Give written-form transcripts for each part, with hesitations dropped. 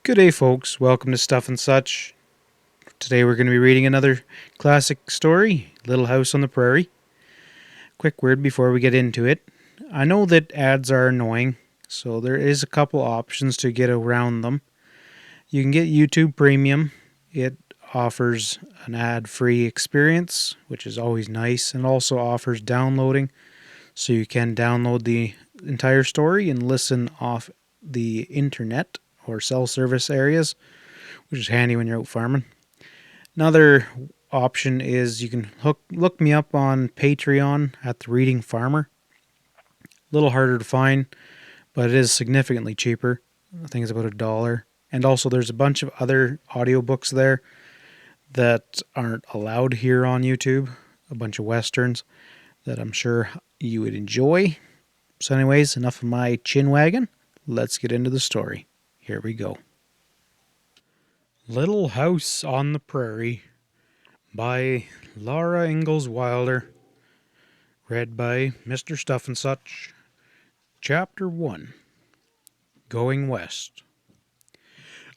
Good day, folks. Welcome to Stuff and Such. Today we're going to be reading another classic story, Little House on the Prairie. Quick word before we get into it. I know that ads are annoying, so there is a couple options to get around them. You can get YouTube Premium. It offers an ad-free experience, which is always nice, and also offers downloading, so you can download the entire story and listen off the internet or cell service areas, which is handy when you're out farming. Another option is you can look me up on Patreon at The Reading Farmer. A little harder to find, but it is significantly cheaper. I think it's about $1. And also there's a bunch of other audiobooks there that aren't allowed here on YouTube. A bunch of westerns that I'm sure you would enjoy. So anyways, enough of my chin wagging. Let's get into the story. Here we go. Little House on the Prairie by Laura Ingalls Wilder. Read by Mr. Stuff and Such. Chapter 1. Going West.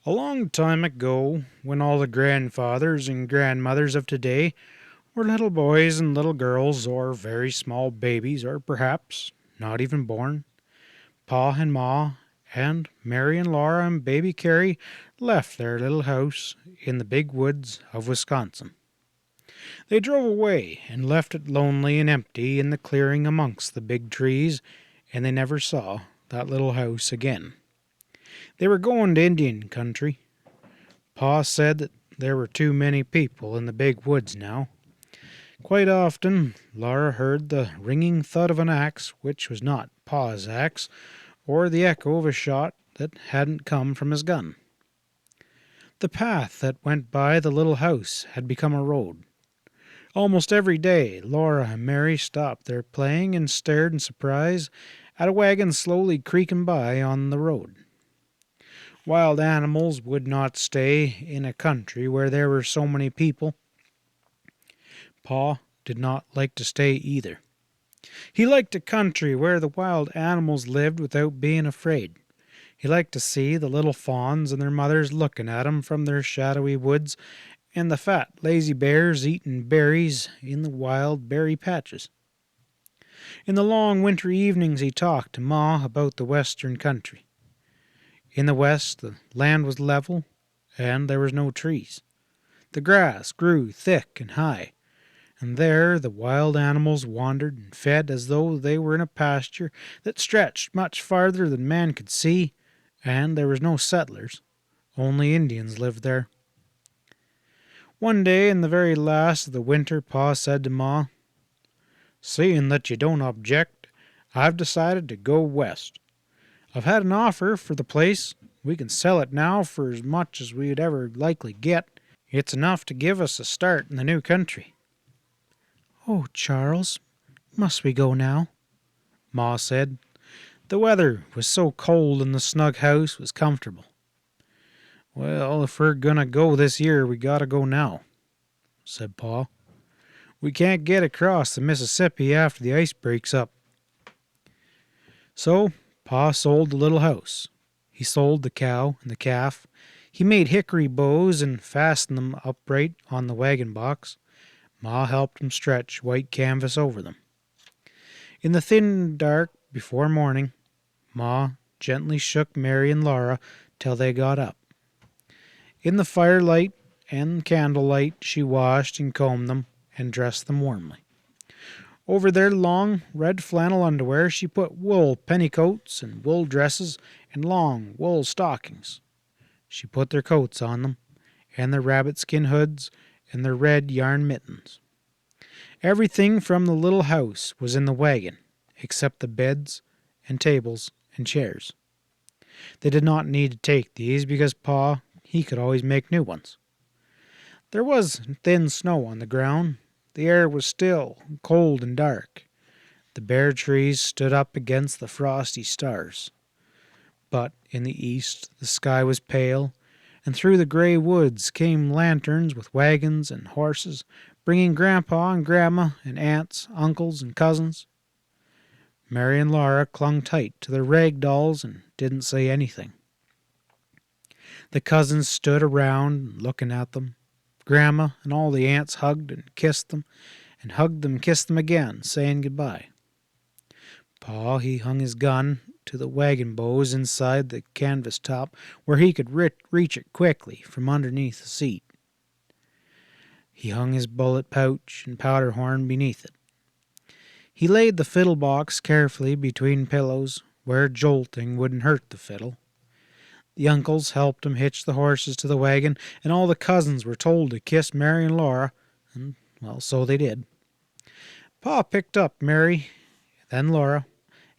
A long time ago, when all the grandfathers and grandmothers of today were little boys and little girls, or very small babies, or perhaps not even born, Pa and Ma and Mary and Laura and baby Carrie left their little house in the big woods of Wisconsin. They drove away and left it lonely and empty in the clearing amongst the big trees, and they never saw that little house again. They were going to Indian country. Pa said that there were too many people in the big woods now. Quite often Laura heard the ringing thud of an axe, which was not Pa's axe, or the echo of a shot that hadn't come from his gun. The path that went by the little house had become a road. Almost every day Laura and Mary stopped their playing and stared in surprise at a wagon slowly creaking by on the road. Wild animals would not stay in a country where there were so many people. Pa did not like to stay either. He liked a country where the wild animals lived without being afraid. He liked to see the little fawns and their mothers looking at him from their shadowy woods, and the fat, lazy bears eating berries in the wild berry patches. In the long winter evenings he talked to Ma about the western country. In the west the land was level, and there was no trees. The grass grew thick and high, and there the wild animals wandered and fed as though they were in a pasture that stretched much farther than man could see, and there was no settlers. Only Indians lived there. One day in the very last of the winter, Pa said to Ma, "Seeing that you don't object, I've decided to go west. I've had an offer for the place. We can sell it now for as much as we'd ever likely get. It's enough to give us a start in the new country." "Oh, Charles, must we go now?" Ma said. The weather was so cold and the snug house was comfortable. "Well, if we're gonna go this year, we gotta go now," said Pa. "We can't get across the Mississippi after the ice breaks up." So Pa sold the little house. He sold the cow and the calf. He made hickory bows and fastened them upright on the wagon box. Ma helped him stretch white canvas over them. In the thin dark before morning, Ma gently shook Mary and Laura till they got up. In the firelight and candlelight she washed and combed them and dressed them warmly. Over their long red flannel underwear she put wool petticoats and wool dresses and long wool stockings. She put their coats on them, and their rabbit-skin hoods, and their red yarn mittens. Everything from the little house was in the wagon, except the beds and tables and chairs. They did not need to take these because Pa, he could always make new ones. There was thin snow on the ground. The air was still, cold, and dark. The bare trees stood up against the frosty stars. But in the east the sky was pale, and through the gray woods came lanterns with wagons and horses, bringing Grandpa and Grandma and aunts, uncles, and cousins. Mary and Laura clung tight to their rag dolls and didn't say anything. The cousins stood around looking at them. Grandma and all the aunts hugged and kissed them, and hugged them and kissed them again, saying goodbye. Pa, he hung his gun to the wagon bows inside the canvas top where he could reach it quickly from underneath the seat. He hung his bullet pouch and powder horn beneath it. He laid the fiddle box carefully between pillows where jolting wouldn't hurt the fiddle. The uncles helped him hitch the horses to the wagon, and all the cousins were told to kiss Mary and Laura, and, well, so they did. Pa picked up Mary, then Laura,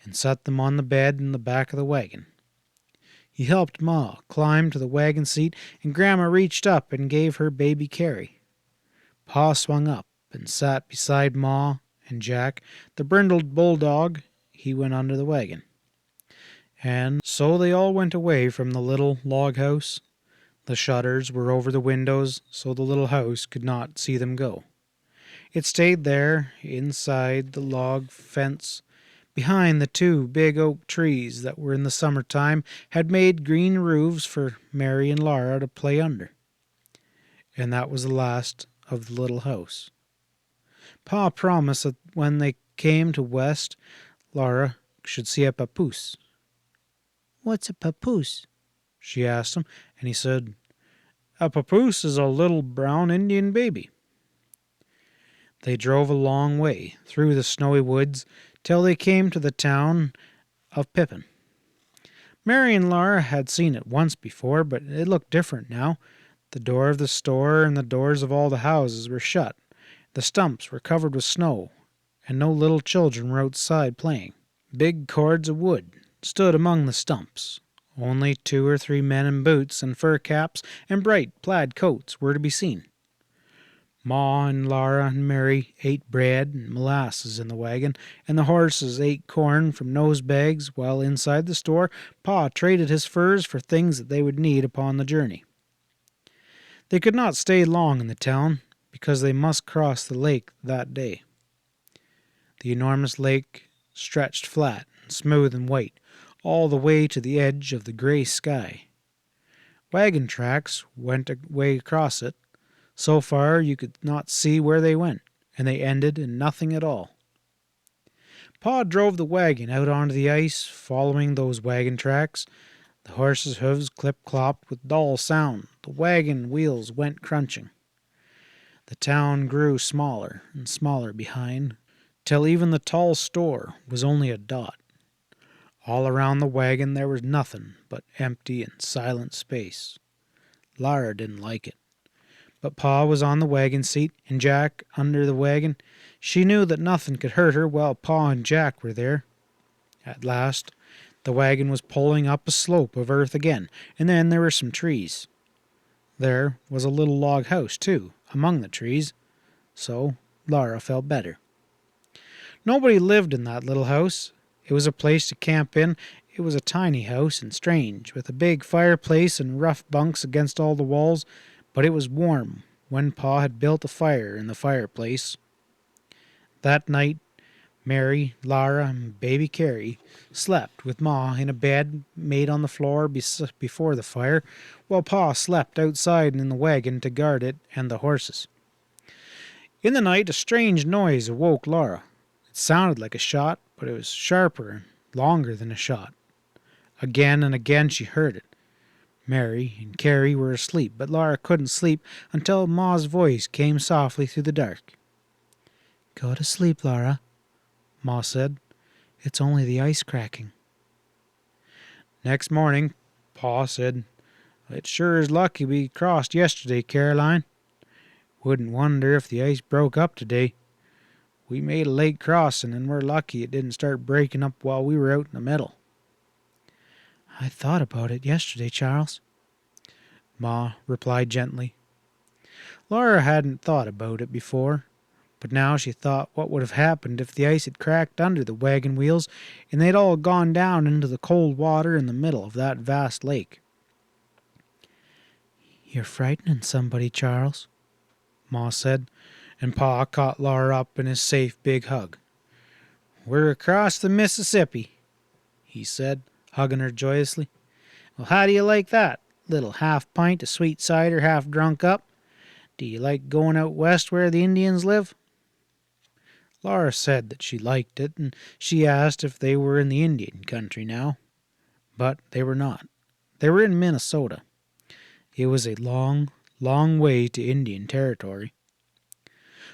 and set them on the bed in the back of the wagon. He helped Ma climb to the wagon seat, and Grandma reached up and gave her baby Carrie. Pa swung up and sat beside Ma and Jack, the brindled bulldog. He went under the wagon. And so they all went away from the little log house. The shutters were over the windows, so the little house could not see them go. It stayed there, inside the log fence, behind the two big oak trees that were in the summertime had made green roofs for Mary and Laura to play under. And that was the last of the little house. Pa promised that when they came to West, Laura should see a papoose. "What's a papoose?" she asked him, and he said, "A papoose is a little brown Indian baby." They drove a long way through the snowy woods till they came to the town of Pippin. Mary and Laura had seen it once before, but it looked different now. The door of the store and the doors of all the houses were shut. The stumps were covered with snow, and no little children were outside playing. Big cords of wood stood among the stumps. Only 2 or 3 men in boots and fur caps and bright plaid coats were to be seen. Ma and Laura and Mary ate bread and molasses in the wagon, and the horses ate corn from nose bags, while inside the store Pa traded his furs for things that they would need upon the journey. They could not stay long in the town, because they must cross the lake that day. The enormous lake stretched flat and smooth and white, all the way to the edge of the gray sky. Wagon tracks went away across it. So far you could not see where they went, and they ended in nothing at all. Pa drove the wagon out onto the ice, following those wagon tracks. The horses' hooves clip-clopped with dull sound. The wagon wheels went crunching. The town grew smaller and smaller behind, till even the tall store was only a dot. All around the wagon there was nothing but empty and silent space. Laura didn't like it. But Pa was on the wagon seat, and Jack under the wagon. She knew that nothing could hurt her while Pa and Jack were there. At last, the wagon was pulling up a slope of earth again, and then there were some trees. There was a little log house, too, among the trees, so Laura felt better. Nobody lived in that little house. It was a place to camp in. It was a tiny house and strange, with a big fireplace and rough bunks against all the walls, but it was warm when Pa had built a fire in the fireplace. That night, Mary, Laura, and baby Carrie slept with Ma in a bed made on the floor before the fire, while Pa slept outside in the wagon to guard it and the horses. In the night, a strange noise awoke Laura. It sounded like a shot, but it was sharper and longer than a shot. Again and again she heard it. Mary and Carrie were asleep, but Laura couldn't sleep until Ma's voice came softly through the dark. "Go to sleep, Laura," Ma said. "It's only the ice cracking." Next morning, Pa said, "It sure is lucky we crossed yesterday, Caroline. Wouldn't wonder if the ice broke up today. We made a late crossing, and we're lucky it didn't start breaking up while we were out in the middle." "I thought about it yesterday, Charles," Ma replied gently. Laura hadn't thought about it before, but now she thought what would have happened if the ice had cracked under the wagon wheels and they'd all gone down into the cold water in the middle of that vast lake. "You're frightening somebody, Charles," Ma said, and Pa caught Laura up in his safe big hug. "We're across the Mississippi," he said, hugging her joyously. "Well, how do you like that? little half pint of sweet cider half drunk up. Do you like going out west where the Indians live?" Laura said that she liked it, and she asked if they were in the Indian country now. But they were not. They were in Minnesota. It was a long, long way to Indian territory.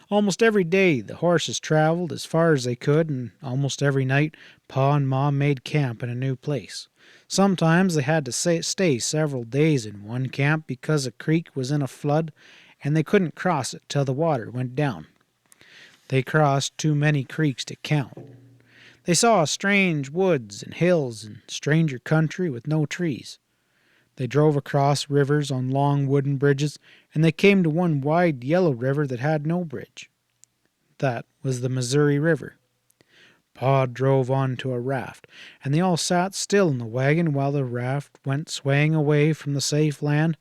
Almost every day the horses traveled as far as they could, and almost every night Pa and Ma made camp in a new place. Sometimes they had to stay several days in one camp because a creek was in a flood and they couldn't cross it till the water went down. They crossed too many creeks to count. They saw strange woods and hills and stranger country with no trees. They drove across rivers on long wooden bridges, and they came to one wide yellow river that had no bridge. That was the Missouri River. Pa drove on to a raft, and they all sat still in the wagon while the raft went swaying away from the safe land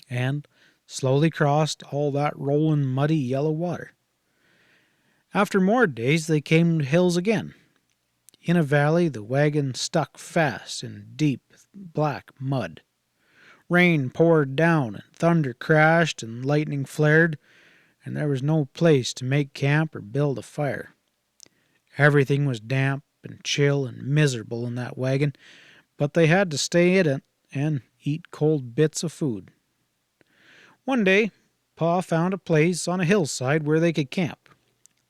and slowly crossed all that rolling, muddy yellow water. After more days they came to hills again. In a valley the wagon stuck fast in deep, black mud. Rain poured down, and thunder crashed, and lightning flared, and there was no place to make camp or build a fire. Everything was damp and chill and miserable in that wagon, but they had to stay in it and eat cold bits of food. One day, Pa found a place on a hillside where they could camp.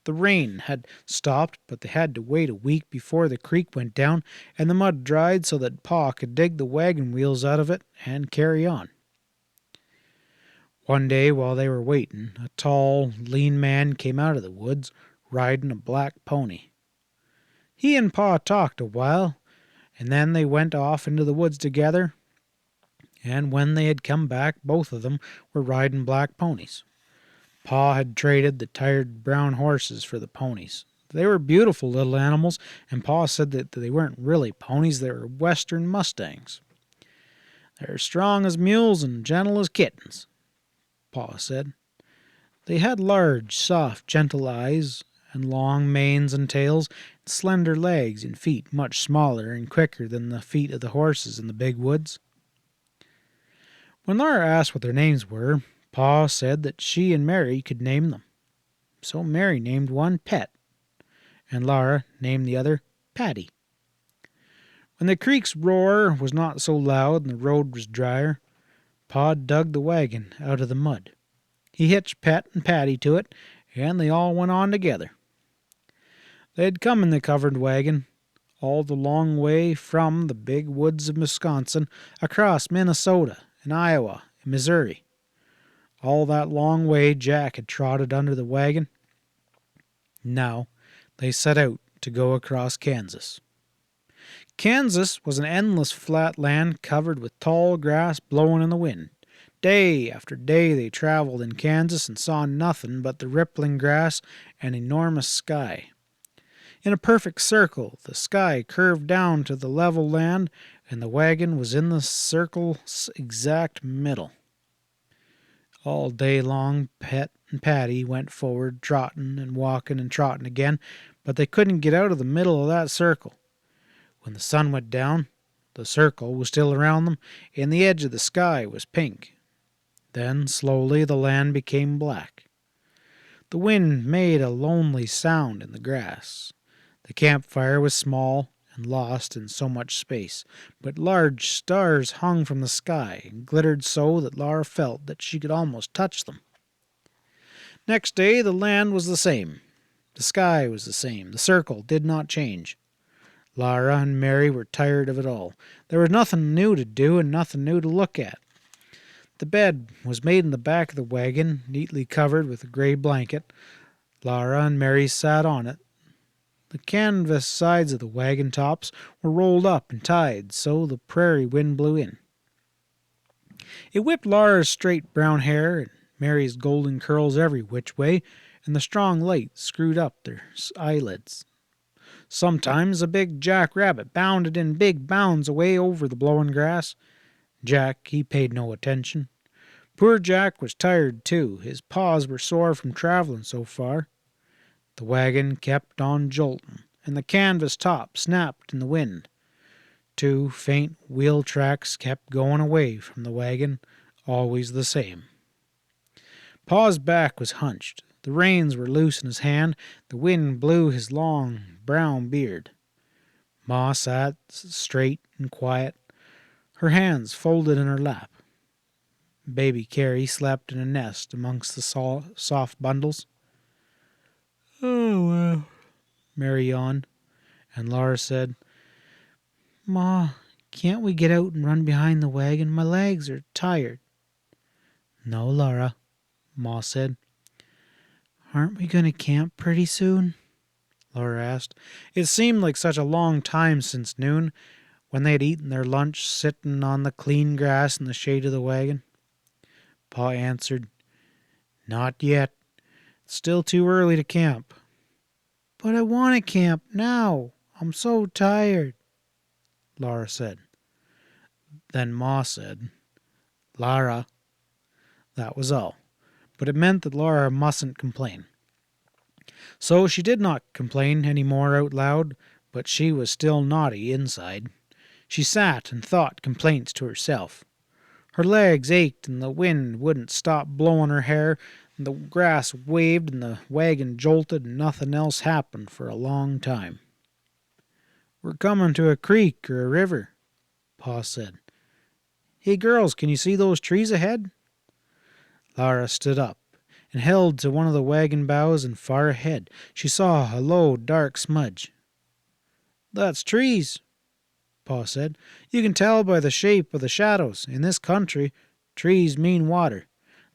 The rain had stopped, but they had to wait a week before the creek went down and the mud dried so that Pa could dig the wagon wheels out of it and carry on. One day while they were waiting, a tall, lean man came out of the woods riding a black pony. He and Pa talked a while, and then they went off into the woods together, and when they had come back both of them were riding black ponies. Pa had traded the tired brown horses for the ponies. They were beautiful little animals, and Pa said that they weren't really ponies, they were western mustangs. "They're strong as mules and gentle as kittens," Pa said. They had large, soft, gentle eyes, and long manes and tails, and slender legs and feet much smaller and quicker than the feet of the horses in the big woods. When Laura asked what their names were, Pa said that she and Mary could name them. So Mary named one Pet, and Laura named the other Patty. When the creek's roar was not so loud and the road was drier, Pa dug the wagon out of the mud. He hitched Pet and Patty to it, and they all went on together. They had come in the covered wagon all the long way from the big woods of Wisconsin, across Minnesota and Iowa and Missouri. All that long way Jack had trotted under the wagon. Now they set out to go across Kansas. Kansas was an endless flat land covered with tall grass blowing in the wind. Day after day they traveled in Kansas and saw nothing but the rippling grass and enormous sky. In a perfect circle, the sky curved down to the level land, and the wagon was in the circle's exact middle. All day long Pet and Patty went forward, trotting and walking and trotting again, but they couldn't get out of the middle of that circle. When the sun went down, the circle was still around them, and the edge of the sky was pink. Then slowly the land became black. The wind made a lonely sound in the grass. The campfire was small and lost in so much space, but large stars hung from the sky and glittered so that Laura felt that she could almost touch them. Next day the land was the same. The sky was the same. The circle did not change. Laura and Mary were tired of it all. There was nothing new to do and nothing new to look at. The bed was made in the back of the wagon, neatly covered with a gray blanket. Laura and Mary sat on it. The canvas sides of the wagon tops were rolled up and tied so the prairie wind blew in. It whipped Laura's straight brown hair and Mary's golden curls every which way, and the strong light screwed up their eyelids. Sometimes a big jackrabbit bounded in big bounds away over the blowing grass. Jack, he paid no attention. Poor Jack was tired, too. His paws were sore from traveling so far. The wagon kept on jolting, and the canvas top snapped in the wind. 2 faint wheel tracks kept going away from the wagon, always the same. Pa's back was hunched. The reins were loose in his hand. The wind blew his long, brown beard. Ma sat straight and quiet, her hands folded in her lap. Baby Carrie slept in a nest amongst the soft bundles. "Oh, well," Mary yawned, and Laura said, "Ma, can't we get out and run behind the wagon? My legs are tired." "No, Laura," Ma said. "Aren't we going to camp pretty soon?" Laura asked. It seemed like such a long time since noon, when they had eaten their lunch sitting on the clean grass in the shade of the wagon. Pa answered, "Not yet. It's still too early to camp." "But I want to camp now. I'm so tired," Laura said. Then Ma said, "Lara." That was all, but it meant that Laura mustn't complain. So she did not complain any more out loud, but she was still naughty inside. She sat and thought complaints to herself. Her legs ached and the wind wouldn't stop blowing her hair, and the grass waved and the wagon jolted and nothing else happened for a long time. "We're coming to a creek or a river," Pa said. "Hey girls, can you see those trees ahead?" Lara stood up and held to one of the wagon bows, and far ahead she saw a low, dark smudge. "That's trees," Pa said. "You can tell by the shape of the shadows. In this country, trees mean water.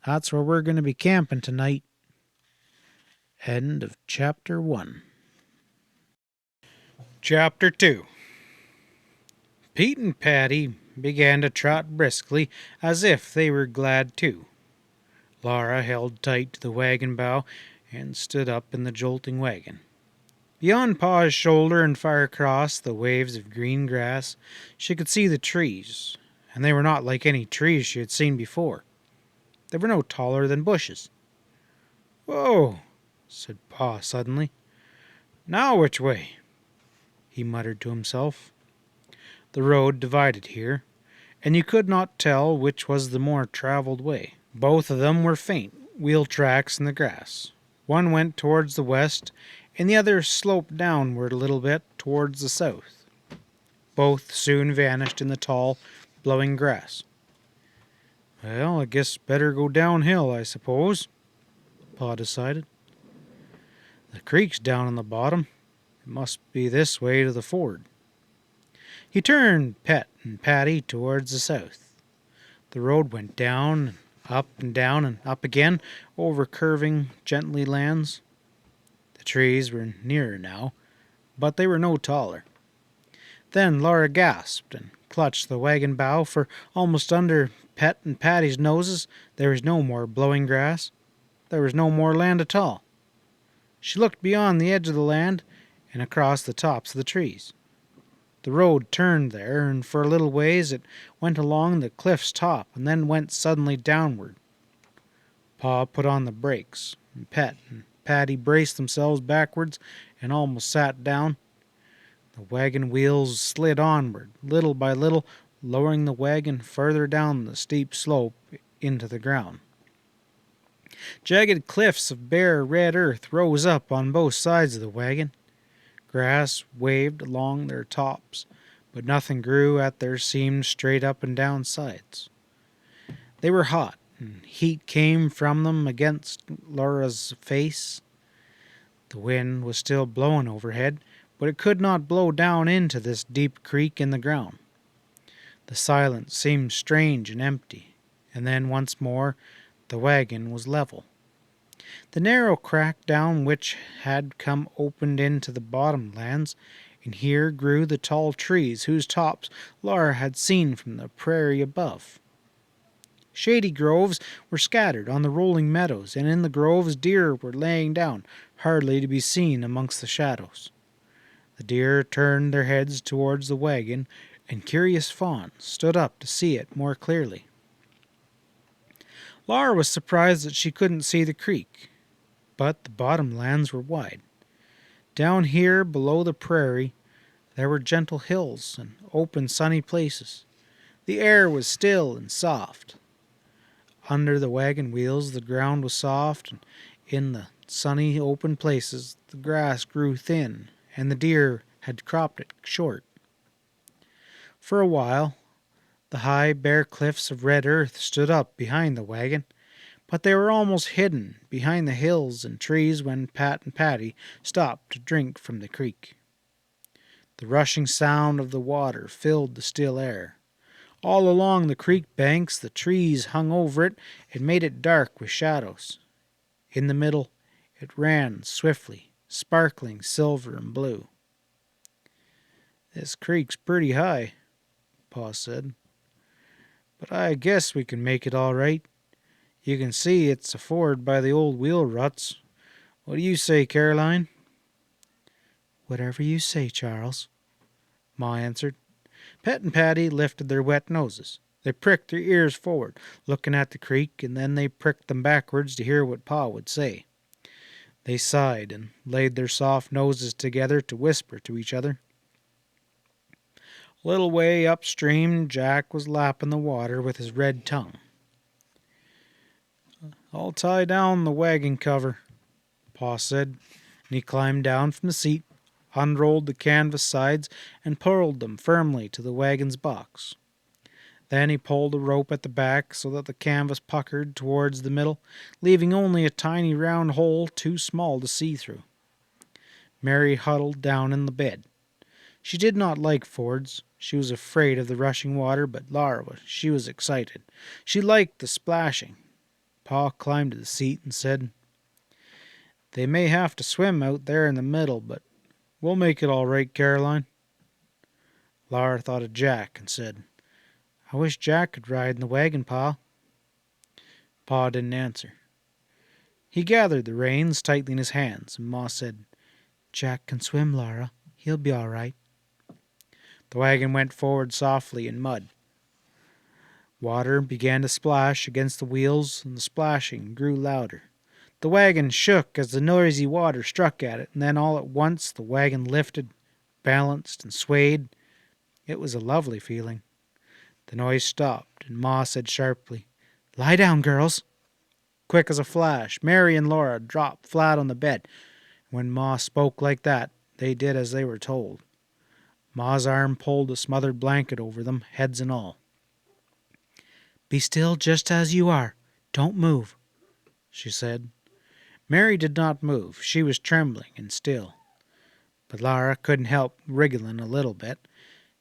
That's where we're going to be camping tonight." End of Chapter 1. Chapter 2. Pete and Patty began to trot briskly, as if they were glad too. Laura held tight to the wagon bow and stood up in the jolting wagon. Beyond Pa's shoulder and far across the waves of green grass, she could see the trees, and they were not like any trees she had seen before. They were no taller than bushes. "Whoa," said Pa suddenly. "Now which way?" he muttered to himself. The road divided here, and you could not tell which was the more traveled way. Both of them were faint wheel tracks in the grass. One went towards the west, and the other sloped downward a little bit towards the south. Both soon vanished in the tall, blowing grass. "Well, I guess better go downhill, I suppose," Pa decided. "The creek's down on the bottom. It must be this way to the ford." He turned Pet and Patty towards the south. The road went down and up again over curving, gently lands. The trees were nearer now, but they were no taller. Then Laura gasped and clutched the wagon bow, for almost under Pet and Patty's noses there was no more blowing grass. There was no more land at all. She looked beyond the edge of the land and across the tops of the trees. The road turned there, and for a little ways it went along the cliff's top and then went suddenly downward. Pa put on the brakes, and Pet and Patty braced themselves backwards and almost sat down. The wagon wheels slid onward, little by little, lowering the wagon further down the steep slope into the ground. Jagged cliffs of bare red earth rose up on both sides of the wagon. Grass waved along their tops, but nothing grew at their seamed straight up and down sides. They were hot, and heat came from them against Laura's face. The wind was still blowing overhead, but it could not blow down into this deep creek in the ground. The silence seemed strange and empty, and then once more the wagon was level. The narrow crack down which had come opened into the bottomlands, and here grew the tall trees whose tops Laura had seen from the prairie above. Shady groves were scattered on the rolling meadows, and in the groves deer were laying down, hardly to be seen amongst the shadows. The deer turned their heads towards the wagon, and curious fawns stood up to see it more clearly. Laura was surprised that she couldn't see the creek, but the bottomlands were wide. Down here below the prairie, There were gentle hills and open sunny places. The air was still and soft. Under the wagon wheels the ground was soft, and in the sunny open places the grass grew thin, and the deer had cropped it short. For a while the high bare cliffs of red earth stood up behind the wagon, but they were almost hidden behind the hills and trees when Pat and Patty stopped to drink from the creek. The rushing sound of the water filled the still air. All along the creek banks the trees hung over it and made it dark with shadows. In the middle it ran swiftly, sparkling silver and blue. "This creek's pretty high," Pa said, "but I guess we can make it all right. You can see it's a ford by the old wheel ruts. What do you say, Caroline?" "Whatever you say, Charles," Ma answered. Pet and Patty lifted their wet noses. They pricked their ears forward, looking at the creek, and then they pricked them backwards to hear what Pa would say. They sighed and laid their soft noses together to whisper to each other. A little way upstream, Jack was lapping the water with his red tongue. "I'll tie down the wagon cover," Pa said, and he climbed down from the seat, unrolled the canvas sides, and pulled them firmly to the wagon's box. Then he pulled a rope at the back so that the canvas puckered towards the middle, leaving only a tiny round hole too small to see through. Mary huddled down in the bed. She did not like fords. She was afraid of the rushing water, but she was excited. She liked the splashing. Pa climbed to the seat and said, "They may have to swim out there in the middle, but we'll make it all right, Caroline." Laura thought of Jack and said, "I wish Jack could ride in the wagon, Pa." Pa didn't answer. He gathered the reins tightly in his hands, and Ma said, "Jack can swim, Laura. He'll be all right." The wagon went forward softly in mud. Water began to splash against the wheels, and the splashing grew louder. The wagon shook as the noisy water struck at it, and then all at once the wagon lifted, balanced, and swayed. It was a lovely feeling. The noise stopped, and Ma said sharply, "Lie down, girls." Quick as a flash, Mary and Laura dropped flat on the bed. When Ma spoke like that, they did as they were told. Ma's arm pulled a smothered blanket over them, heads and all. "Be still just as you are. Don't move," she said. Mary did not move. She was trembling and still. But Laura couldn't help wriggling a little bit.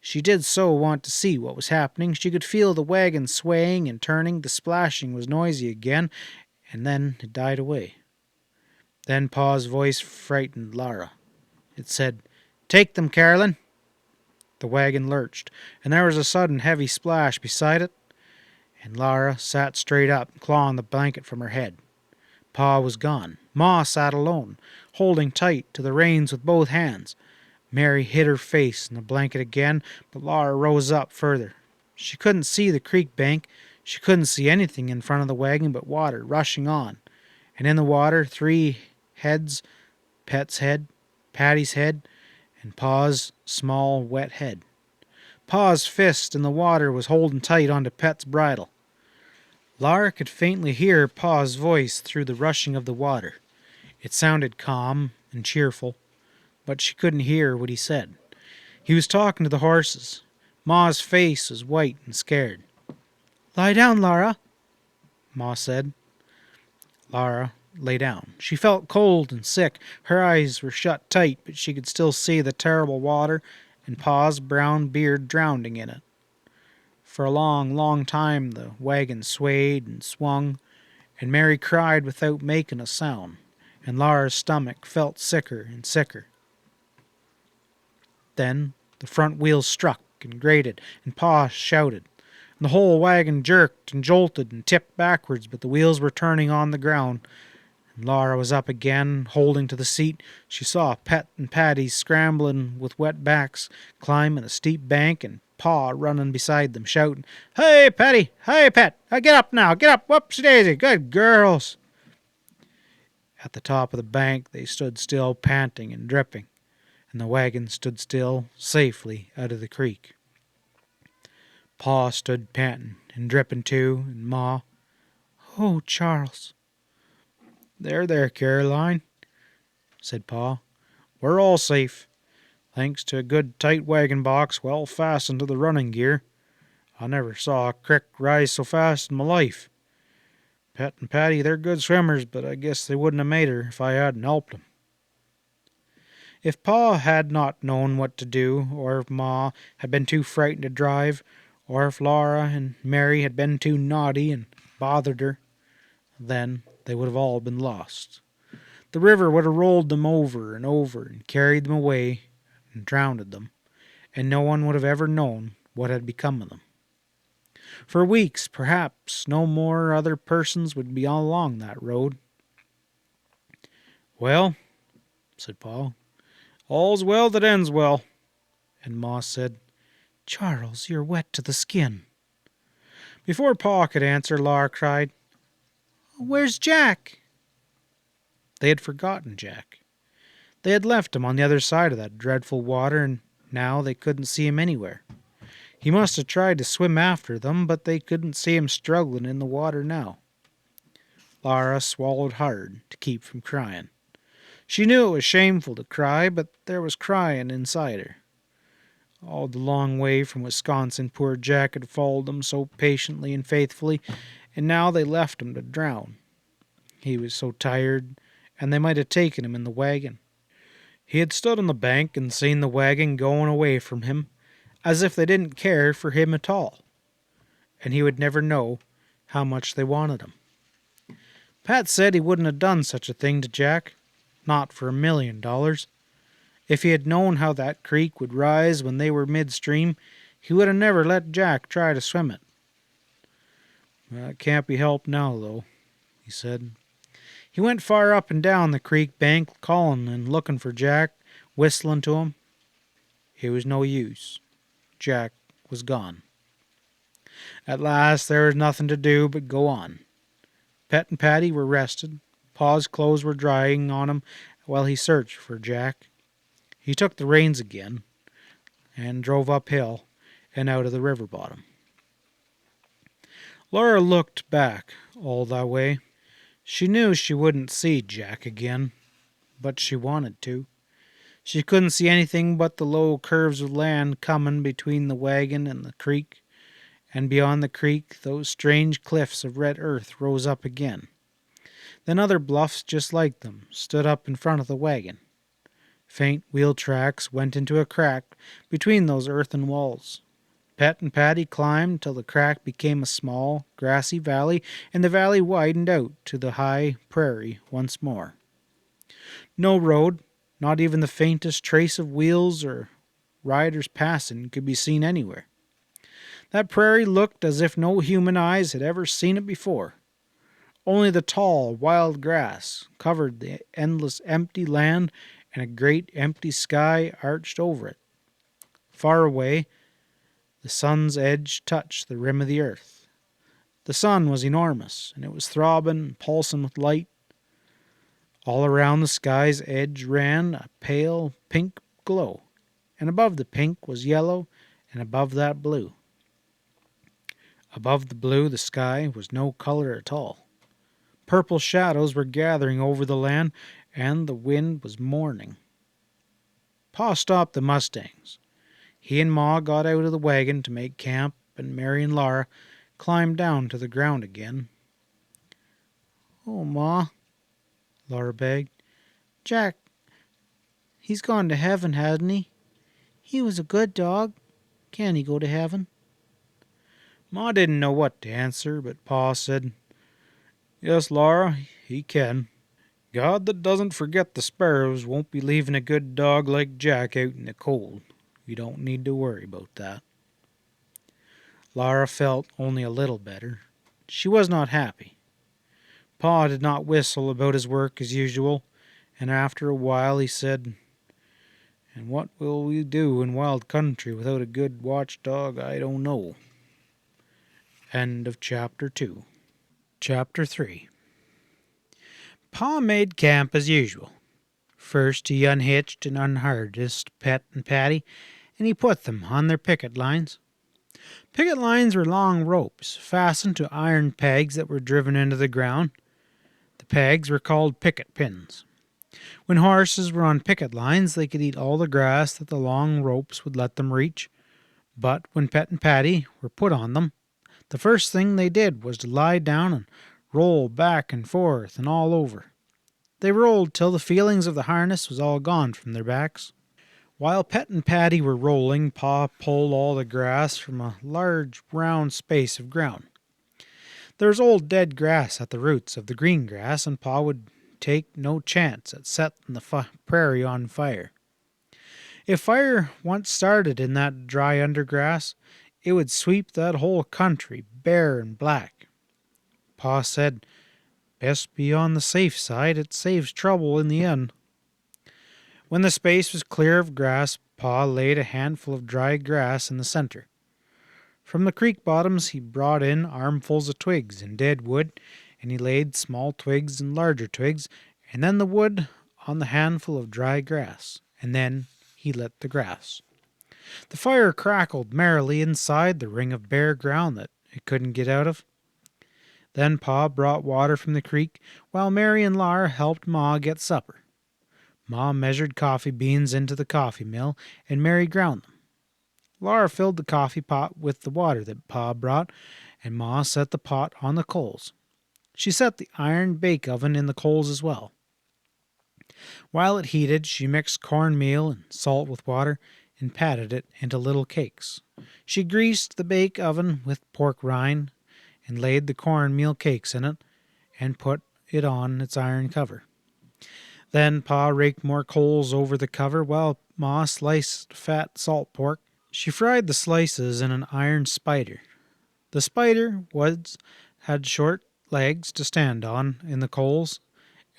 She did so want to see what was happening. She could feel the wagon swaying and turning. The splashing was noisy again, and then it died away. Then Pa's voice frightened Laura. It said, "Take them, Carolyn." The wagon lurched, and there was a sudden heavy splash beside it, and Laura sat straight up, clawing the blanket from her head. Pa was gone. Ma sat alone, holding tight to the reins with both hands. Mary hid her face in the blanket again, but Laura rose up further. She couldn't see the creek bank. She couldn't see anything in front of the wagon but water rushing on. And in the water, 3 heads, Pet's head, Patty's head, and Pa's small, wet head. Pa's fist in the water was holding tight onto Pet's bridle. Laura could faintly hear Pa's voice through the rushing of the water. It sounded calm and cheerful, but she couldn't hear what he said. He was talking to the horses. Ma's face was white and scared. "Lie down, Laura," Ma said. Laura lay down. She felt cold and sick. Her eyes were shut tight, but she could still see the terrible water and Pa's brown beard drowning in it. For a long, long time the wagon swayed and swung, and Mary cried without making a sound, and Laura's stomach felt sicker and sicker. Then the front wheels struck and grated, and Pa shouted, and the whole wagon jerked and jolted and tipped backwards, but the wheels were turning on the ground, and Laura was up again, holding to the seat. She saw Pet and Patty scrambling with wet backs, climbing a steep bank, and Pa running beside them, shouting, "Hey, Patty! Hey, Pet! Get up now! Get up! Whoopsie-daisy! Good girls!" At the top of the bank they stood still, panting and dripping. and the wagon stood still, safely out of the creek. Pa stood panting and dripping too, and Ma, "Oh, Charles." There, Caroline," said Pa. "We're all safe, thanks to a good tight wagon box well fastened to the running gear. I never saw a crick rise so fast in my life. Pet and Patty, they're good swimmers, but I guess they wouldn't have made her if I hadn't helped 'em." If Pa had not known what to do, or if Ma had been too frightened to drive, or if Laura and Mary had been too naughty and bothered her, then they would have all been lost. The river would have rolled them over and carried them away and drowned them, and no one would have ever known what had become of them. For weeks, perhaps, no more other persons would be along that road. "Well," said Pa, "all's well that ends well." And Ma said, "Charles, you're wet to the skin." Before Pa could answer, Laura cried, "Where's Jack?" They had forgotten Jack. They had left him on the other side of that dreadful water, and now they couldn't see him anywhere. He must have tried to swim after them, but they couldn't see him struggling in the water now. Laura swallowed hard to keep from crying. She knew it was shameful to cry, but there was crying inside her. All the long way from Wisconsin, poor Jack had followed them so patiently and faithfully, and now they left him to drown. He was so tired, and they might have taken him in the wagon. He had stood on the bank and seen the wagon going away from him, as if they didn't care for him at all, and he would never know how much they wanted him. Pat said he wouldn't have done such a thing to Jack, not for $1,000,000. If he had known how that creek would rise when they were midstream, he would have never let Jack try to swim it. "It can't be helped now, though," he said. He went far up and down the creek bank, calling and looking for Jack, whistling to him. It was no use. Jack was gone. At last there was nothing to do but go on. Pet and Patty were rested. Pa's clothes were drying on him while he searched for Jack. He took the reins again and drove uphill and out of the river bottom. Laura looked back all that way. She knew she wouldn't see Jack again, but she wanted to. She couldn't see anything but the low curves of land coming between the wagon and the creek, and beyond the creek those strange cliffs of red earth rose up again. Then other bluffs just like them stood up in front of the wagon. Faint wheel tracks went into a crack between those earthen walls. Pet and Patty climbed till the crack became a small, grassy valley, and the valley widened out to the high prairie once more. No road, not even the faintest trace of wheels or riders passing, could be seen anywhere. That prairie looked as if no human eyes had ever seen it before. Only the tall, wild grass covered the endless empty land, and a great empty sky arched over it. Far away, the sun's edge touched the rim of the earth. The sun was enormous, and it was throbbing and pulsing with light. All around the sky's edge ran a pale pink glow, and above the pink was yellow, and above that blue. Above the blue, the sky was no color at all. Purple shadows were gathering over the land, and the wind was mourning. Pa stopped the mustangs. He and Ma got out of the wagon to make camp, and Mary and Laura climbed down to the ground again. "Oh, Ma," Laura begged. "Jack, he's gone to heaven, hasn't he? He was a good dog. Can he go to heaven?" Ma didn't know what to answer, but Pa said, "Yes, Laura, he can. God that doesn't forget the sparrows won't be leaving a good dog like Jack out in the cold. You don't need to worry about that." Laura felt only a little better. She was not happy. Pa did not whistle about his work as usual, and after a while he said, "And what will we do in wild country without a good watchdog, I don't know." End of Chapter 2. Chapter 3. Pa made camp as usual. First he unhitched and unharnessed Pet and Patty, and he put them on their picket lines. Picket lines were long ropes fastened to iron pegs that were driven into the ground. The pegs were called picket pins. When horses were on picket lines, they could eat all the grass that the long ropes would let them reach. But when Pet and Patty were put on them, the first thing they did was to lie down and roll back and forth and all over. They rolled till the feelings of the harness was all gone from their backs. While Pet and Patty were rolling, Pa pulled all the grass from a large round space of ground. There was old dead grass at the roots of the green grass, and Pa would take no chance at setting the prairie on fire. If fire once started in that dry undergrass, it would sweep that whole country bare and black. Pa said, "Best be on the safe side, it saves trouble in the end." When the space was clear of grass, Pa laid a handful of dry grass in the center. From the creek bottoms he brought in armfuls of twigs and dead wood, and he laid small twigs and larger twigs, and then the wood on the handful of dry grass, and then he lit the grass. The fire crackled merrily inside the ring of bare ground that it couldn't get out of. Then Pa brought water from the creek, while Mary and Laura helped Ma get supper. Ma measured coffee beans into the coffee mill, and Mary ground them. Laura filled the coffee pot with the water that Pa brought, and Ma set the pot on the coals. She set the iron bake oven in the coals as well. While it heated, she mixed cornmeal and salt with water and patted it into little cakes. She greased the bake oven with pork rind and laid the cornmeal cakes in it and put it on its iron cover. Then Pa raked more coals over the cover while Ma sliced fat salt pork. She fried the slices in an iron spider. The spider had short legs to stand on in the coals,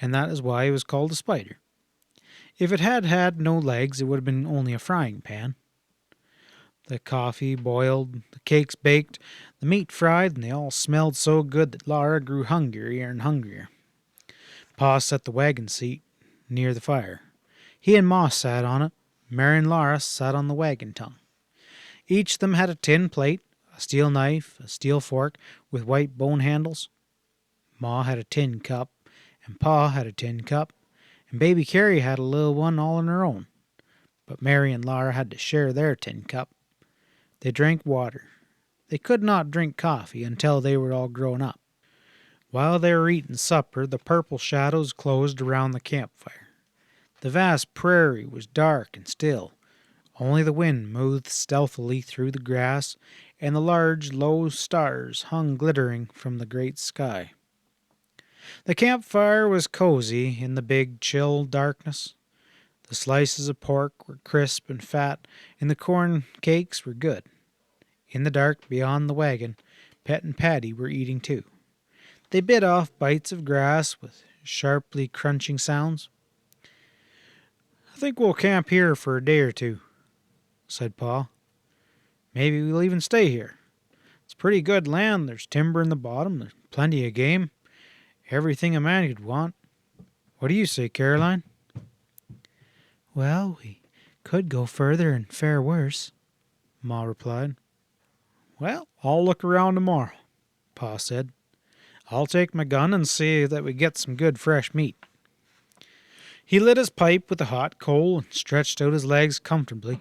and that is why it was called a spider. If it had had no legs, it would have been only a frying pan. The coffee boiled, the cakes baked, the meat fried, and they all smelled so good that Laura grew hungrier and hungrier. Pa set the wagon seat near the fire. He and Ma sat on it. Mary and Laura sat on the wagon tongue. Each of them had a tin plate, a steel knife, a steel fork with white bone handles. Ma had a tin cup, and Pa had a tin cup, and Baby Carrie had a little one all on her own. But Mary and Laura had to share their tin cup. They drank water. They could not drink coffee until they were all grown up. While they were eating supper, the purple shadows closed around the campfire. The vast prairie was dark and still. Only the wind moved stealthily through the grass, and the large, low stars hung glittering from the great sky. The campfire was cozy in the big, chill darkness. The slices of pork were crisp and fat, and the corn cakes were good. In the dark beyond the wagon, Pet and Patty were eating too. They bit off bites of grass with sharply crunching sounds. "I think we'll camp here for a day or two," said Pa. "Maybe we'll even stay here. It's pretty good land. There's timber in the bottom. There's plenty of game. Everything a man could want. What do you say, Caroline?" "Well, we could go further and fare worse," Ma replied. "Well, I'll look around tomorrow," Pa said. "I'll take my gun and see that we get some good fresh meat." He lit his pipe with a hot coal and stretched out his legs comfortably.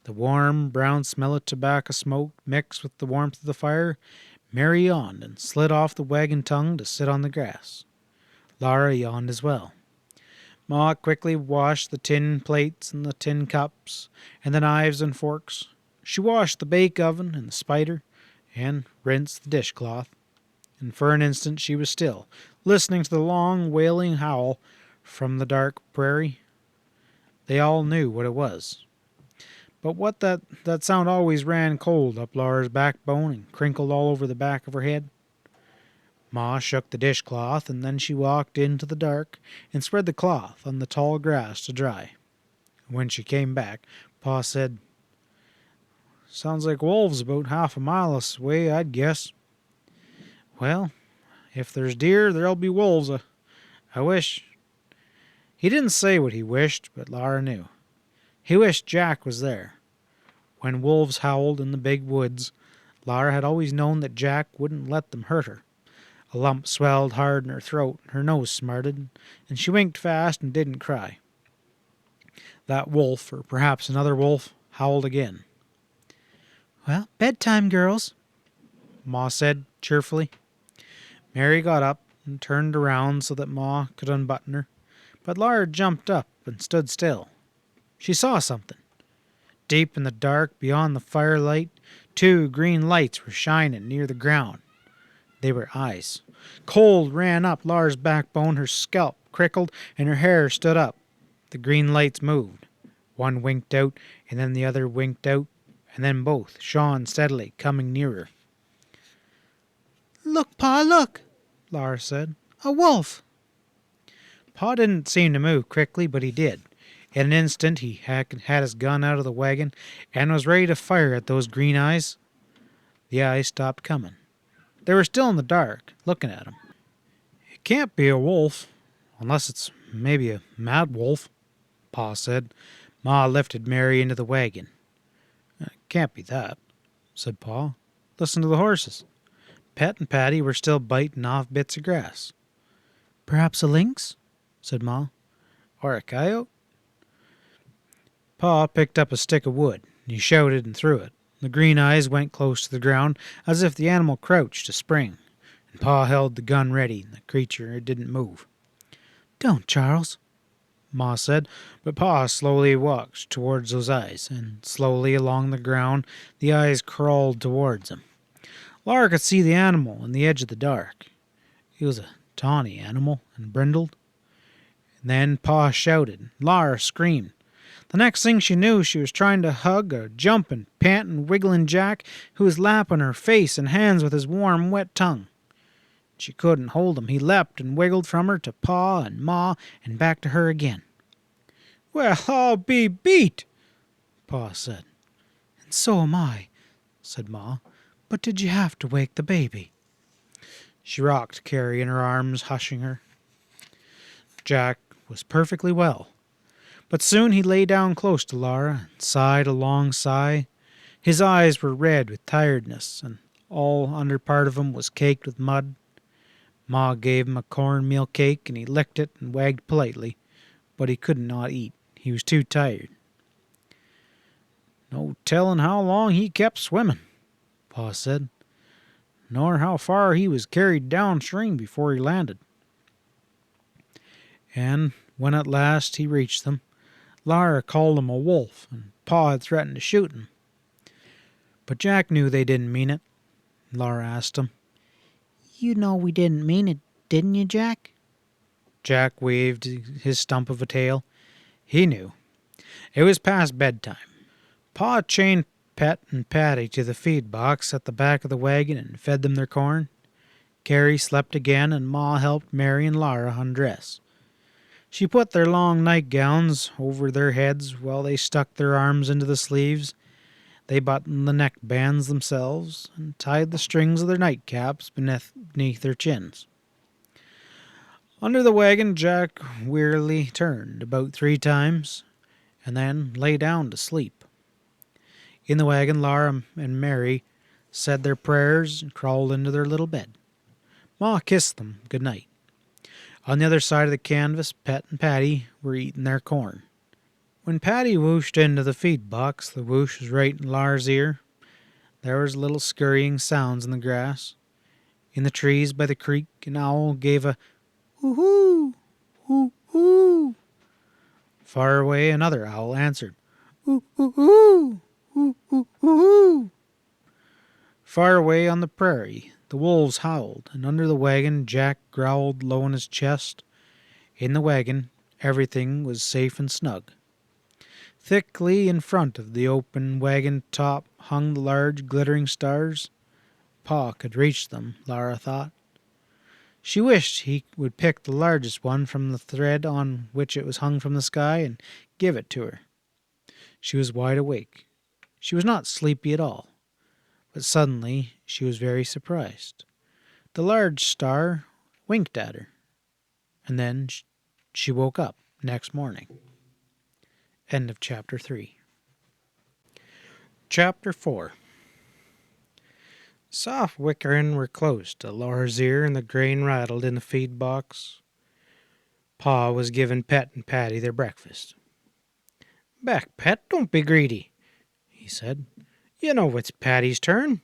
The warm, brown smell of tobacco smoke mixed with the warmth of the fire. Mary yawned and slid off the wagon tongue to sit on the grass. Laura yawned as well. Ma quickly washed the tin plates and the tin cups and the knives and forks. She washed the bake oven and the spider and rinsed the dishcloth. And for an instant she was still, listening to the long, wailing howl from the dark prairie. They all knew what it was. But what that sound always ran cold up Laura's backbone and crinkled all over the back of her head. Ma shook the dishcloth, and then she walked into the dark and spread the cloth on the tall grass to dry. When she came back, Pa said, "Sounds like wolves about half a mile this way, I'd guess." "Well, if there's deer, there'll be wolves. I wish He didn't say what he wished, but Laura knew. He wished Jack was there. When wolves howled in the big woods, Laura had always known that Jack wouldn't let them hurt her. A lump swelled hard in her throat, her nose smarted, and she winked fast and didn't cry. That wolf, or perhaps another wolf, howled again. "Well, bedtime, girls," Ma said cheerfully. Mary got up and turned around so that Ma could unbutton her, but Laura jumped up and stood still. She saw something. Deep in the dark, beyond the firelight, 2 green lights were shining near the ground. They were eyes. Cold ran up Laura's backbone, her scalp crickled, and her hair stood up. The green lights moved. One winked out, and then the other winked out, and then both shone steadily, coming nearer. "Look, Pa, look," Laura said. "A wolf." Pa didn't seem to move quickly, but he did. In an instant he had his gun out of the wagon and was ready to fire at those green eyes. The eyes stopped coming. They were still in the dark, looking at him. "It can't be a wolf, unless it's maybe a mad wolf," Pa said. Ma lifted Mary into the wagon. "It can't be that," said Pa. "Listen to the horses." Pet and Patty were still biting off bits of grass. "Perhaps a lynx," said Ma. "Or a coyote?" Pa picked up a stick of wood. He shouted and threw it. The green eyes went close to the ground, as if the animal crouched to spring, and Pa held the gun ready, and the creature didn't move. "Don't, Charles," Ma said, but Pa slowly walked towards those eyes, and slowly along the ground the eyes crawled towards him. Laura could see the animal in the edge of the dark. He was a tawny animal and brindled. And then Pa shouted. Laura screamed. The next thing she knew, she was trying to hug a jumping, panting, wiggling Jack who was lapping her face and hands with his warm, wet tongue. She couldn't hold him. He leapt and wiggled from her to Pa and Ma and back to her again. "Well, I'll be beat," Pa said. "And so am I," said Ma. "But did you have to wake the baby?" She rocked Carrie in her arms, hushing her. Jack was perfectly well. But soon he lay down close to Laura and sighed a long sigh. His eyes were red with tiredness, and all under part of him was caked with mud. Ma gave him a cornmeal cake, and he licked it and wagged politely, but he could not eat. He was too tired. "No telling how long he kept swimming," Pa said, "nor how far he was carried downstream before he landed." And when at last he reached them, Laura called him a wolf, and Pa had threatened to shoot him. But Jack knew they didn't mean it. Laura asked him, "You know we didn't mean it, didn't you, Jack?" Jack waved his stump of a tail. He knew. It was past bedtime. Pa chained Pet and Patty to the feed box at the back of the wagon and fed them their corn. Carrie slept again, and Ma helped Mary and Laura undress. She put their long nightgowns over their heads while they stuck their arms into the sleeves. They buttoned the neck bands themselves and tied the strings of their nightcaps beneath their chins. Under the wagon, Jack wearily turned about 3 times and then lay down to sleep. In the wagon, Laura and Mary said their prayers and crawled into their little bed. Ma kissed them good night. On the other side of the canvas, Pet and Patty were eating their corn. When Patty whooshed into the feed box, the whoosh was right in Laura's ear. There was little scurrying sounds in the grass. In the trees by the creek, an owl gave a "hoo-hoo, hoo-hoo." Far away, another owl answered, "Hoo-hoo-hoo, hoo-hoo-hoo." Far away on the prairie, the wolves howled, and under the wagon Jack growled low in his chest. In the wagon, everything was safe and snug. Thickly in front of the open wagon top hung the large glittering stars. Pa could reach them, Laura thought. She wished he would pick the largest one from the thread on which it was hung from the sky and give it to her. She was wide awake. She was not sleepy at all. But suddenly she was very surprised. The large star winked at her, and then she woke up, next morning. End of chapter 3. Chapter 4. Soft whickering were close to Laura's ear, and the grain rattled in the feed box. Pa was giving Pet and Patty their breakfast. "Back, Pet, don't be greedy," he said. "You know it's Patty's turn."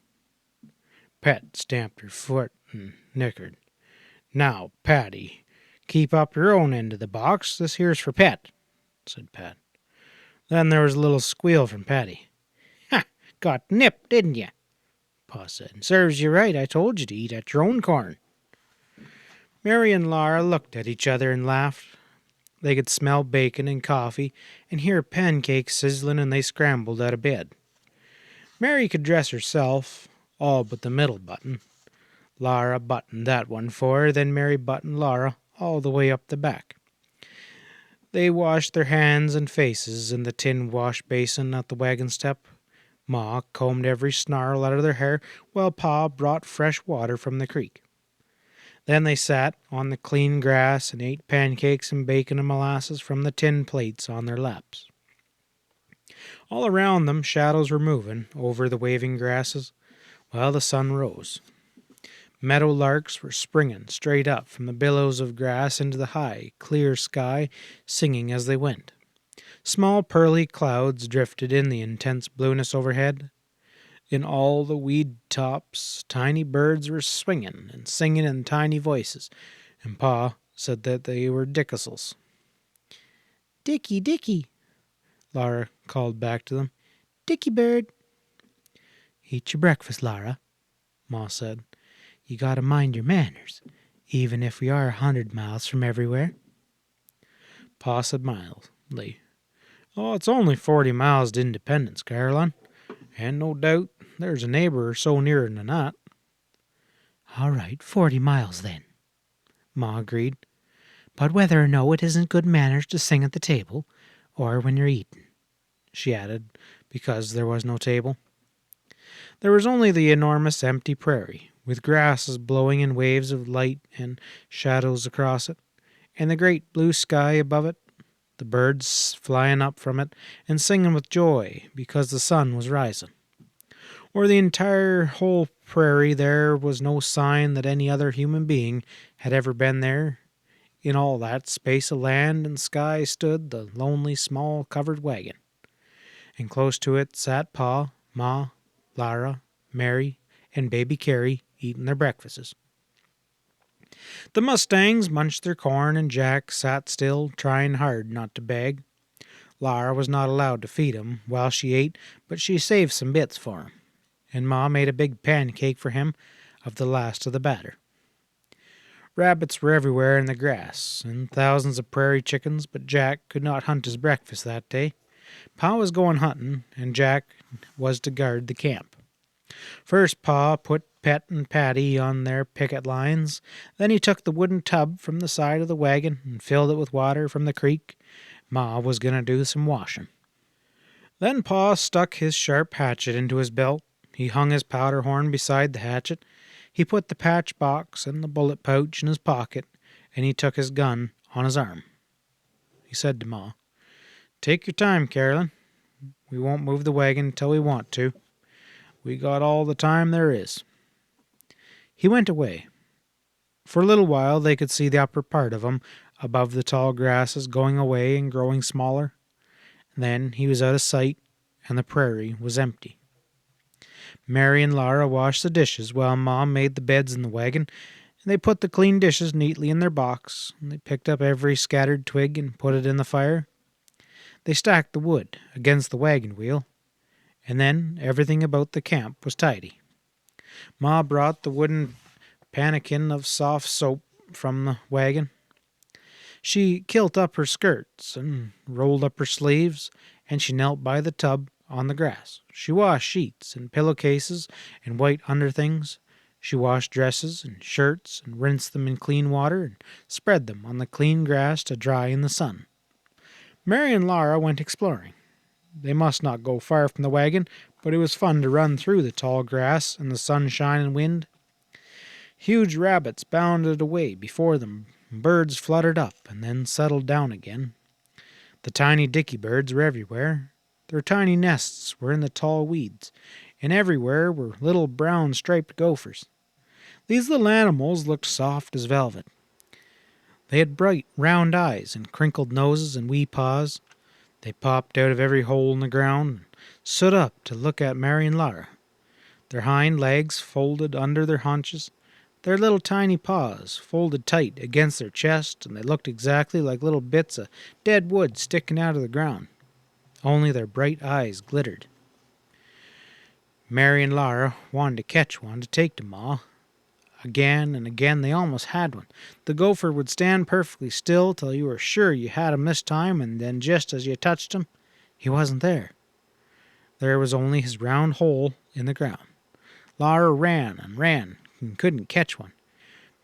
Pet stamped her foot and nickered. "Now, Patty, keep up your own end of the box. This here's for Pet," said Pat. Then there was a little squeal from Patty. "Ha! Got nipped, didn't you?" Pa said. "Serves you right. I told you to eat at your own corn." Mary and Laura looked at each other and laughed. They could smell bacon and coffee and hear pancakes sizzling, and they scrambled out of bed. Mary could dress herself, all but the middle button. Laura buttoned that one for her, then Mary buttoned Laura all the way up the back. They washed their hands and faces in the tin wash basin at the wagon step. Ma combed every snarl out of their hair, while Pa brought fresh water from the creek. Then they sat on the clean grass and ate pancakes and bacon and molasses from the tin plates on their laps. All around them shadows were moving over the waving grasses while the sun rose. Meadow larks were springing straight up from the billows of grass into the high, clear sky, singing as they went. Small pearly clouds drifted in the intense blueness overhead. In all the weed tops, tiny birds were swinging and singing in tiny voices, and Pa said that they were dickasels. "Dickie, Dickie," Laura called back to them. "Dickie bird." "Eat your breakfast, Laura," Ma said. "You gotta mind your manners, even if we are 100 miles from everywhere." Pa said mildly, "Oh, it's only 40 miles to Independence, Caroline, and no doubt there's a neighbor or so nearer than that." "All right, 40 miles then," Ma agreed. "But whether or no it isn't good manners to sing at the table, or when you're eating," she added, because there was no table. There was only the enormous empty prairie, with grasses blowing in waves of light and shadows across it, and the great blue sky above it, the birds flying up from it and singing with joy because the sun was rising. Or the entire whole prairie, there was no sign that any other human being had ever been there. In all that space of land and sky stood the lonely small covered wagon, and close to it sat Pa, Ma, Lara, Mary, and baby Carrie eating their breakfasts. The mustangs munched their corn, and Jack sat still, trying hard not to beg. Lara was not allowed to feed him while she ate, but she saved some bits for him, and Ma made a big pancake for him of the last of the batter. Rabbits were everywhere in the grass, and thousands of prairie chickens, but Jack could not hunt his breakfast that day. Pa was going hunting, and Jack was to guard the camp. First, Pa put Pet and Patty on their picket lines. Then he took the wooden tub from the side of the wagon and filled it with water from the creek. Ma was going to do some washing. Then Pa stuck his sharp hatchet into his belt. He hung his powder horn beside the hatchet. He put the patch box and the bullet pouch in his pocket, and he took his gun on his arm. He said to Ma, "Take your time, Carolyn. We won't move the wagon until we want to. We got all the time there is." He went away. For a little while they could see the upper part of him above the tall grasses going away and growing smaller. Then he was out of sight, and the prairie was empty. Mary and Laura washed the dishes while Mom made the beds in the wagon, and they put the clean dishes neatly in their box, and they picked up every scattered twig and put it in the fire. They stacked the wood against the wagon wheel, and then everything about the camp was tidy. Ma brought the wooden pannikin of soft soap from the wagon. She kilt up her skirts and rolled up her sleeves, and she knelt by the tub on the grass. She washed sheets and pillowcases and white underthings. She washed dresses and shirts and rinsed them in clean water and spread them on the clean grass to dry in the sun. Mary and Laura went exploring. They must not go far from the wagon, but it was fun to run through the tall grass in the sunshine and wind. Huge rabbits bounded away before them, birds fluttered up and then settled down again. The tiny dicky birds were everywhere. Their tiny nests were in the tall weeds, and everywhere were little brown striped gophers. These little animals looked soft as velvet. They had bright, round eyes and crinkled noses and wee paws. They popped out of every hole in the ground and stood up to look at Mary and Laura. Their hind legs folded under their haunches, their little tiny paws folded tight against their chest, and they looked exactly like little bits of dead wood sticking out of the ground. Only their bright eyes glittered. Mary and Laura wanted to catch one to take to Ma. Again and again they almost had one. The gopher would stand perfectly still till you were sure you had him this time, and then just as you touched him, he wasn't there. There was only his round hole in the ground. Laura ran and couldn't catch one.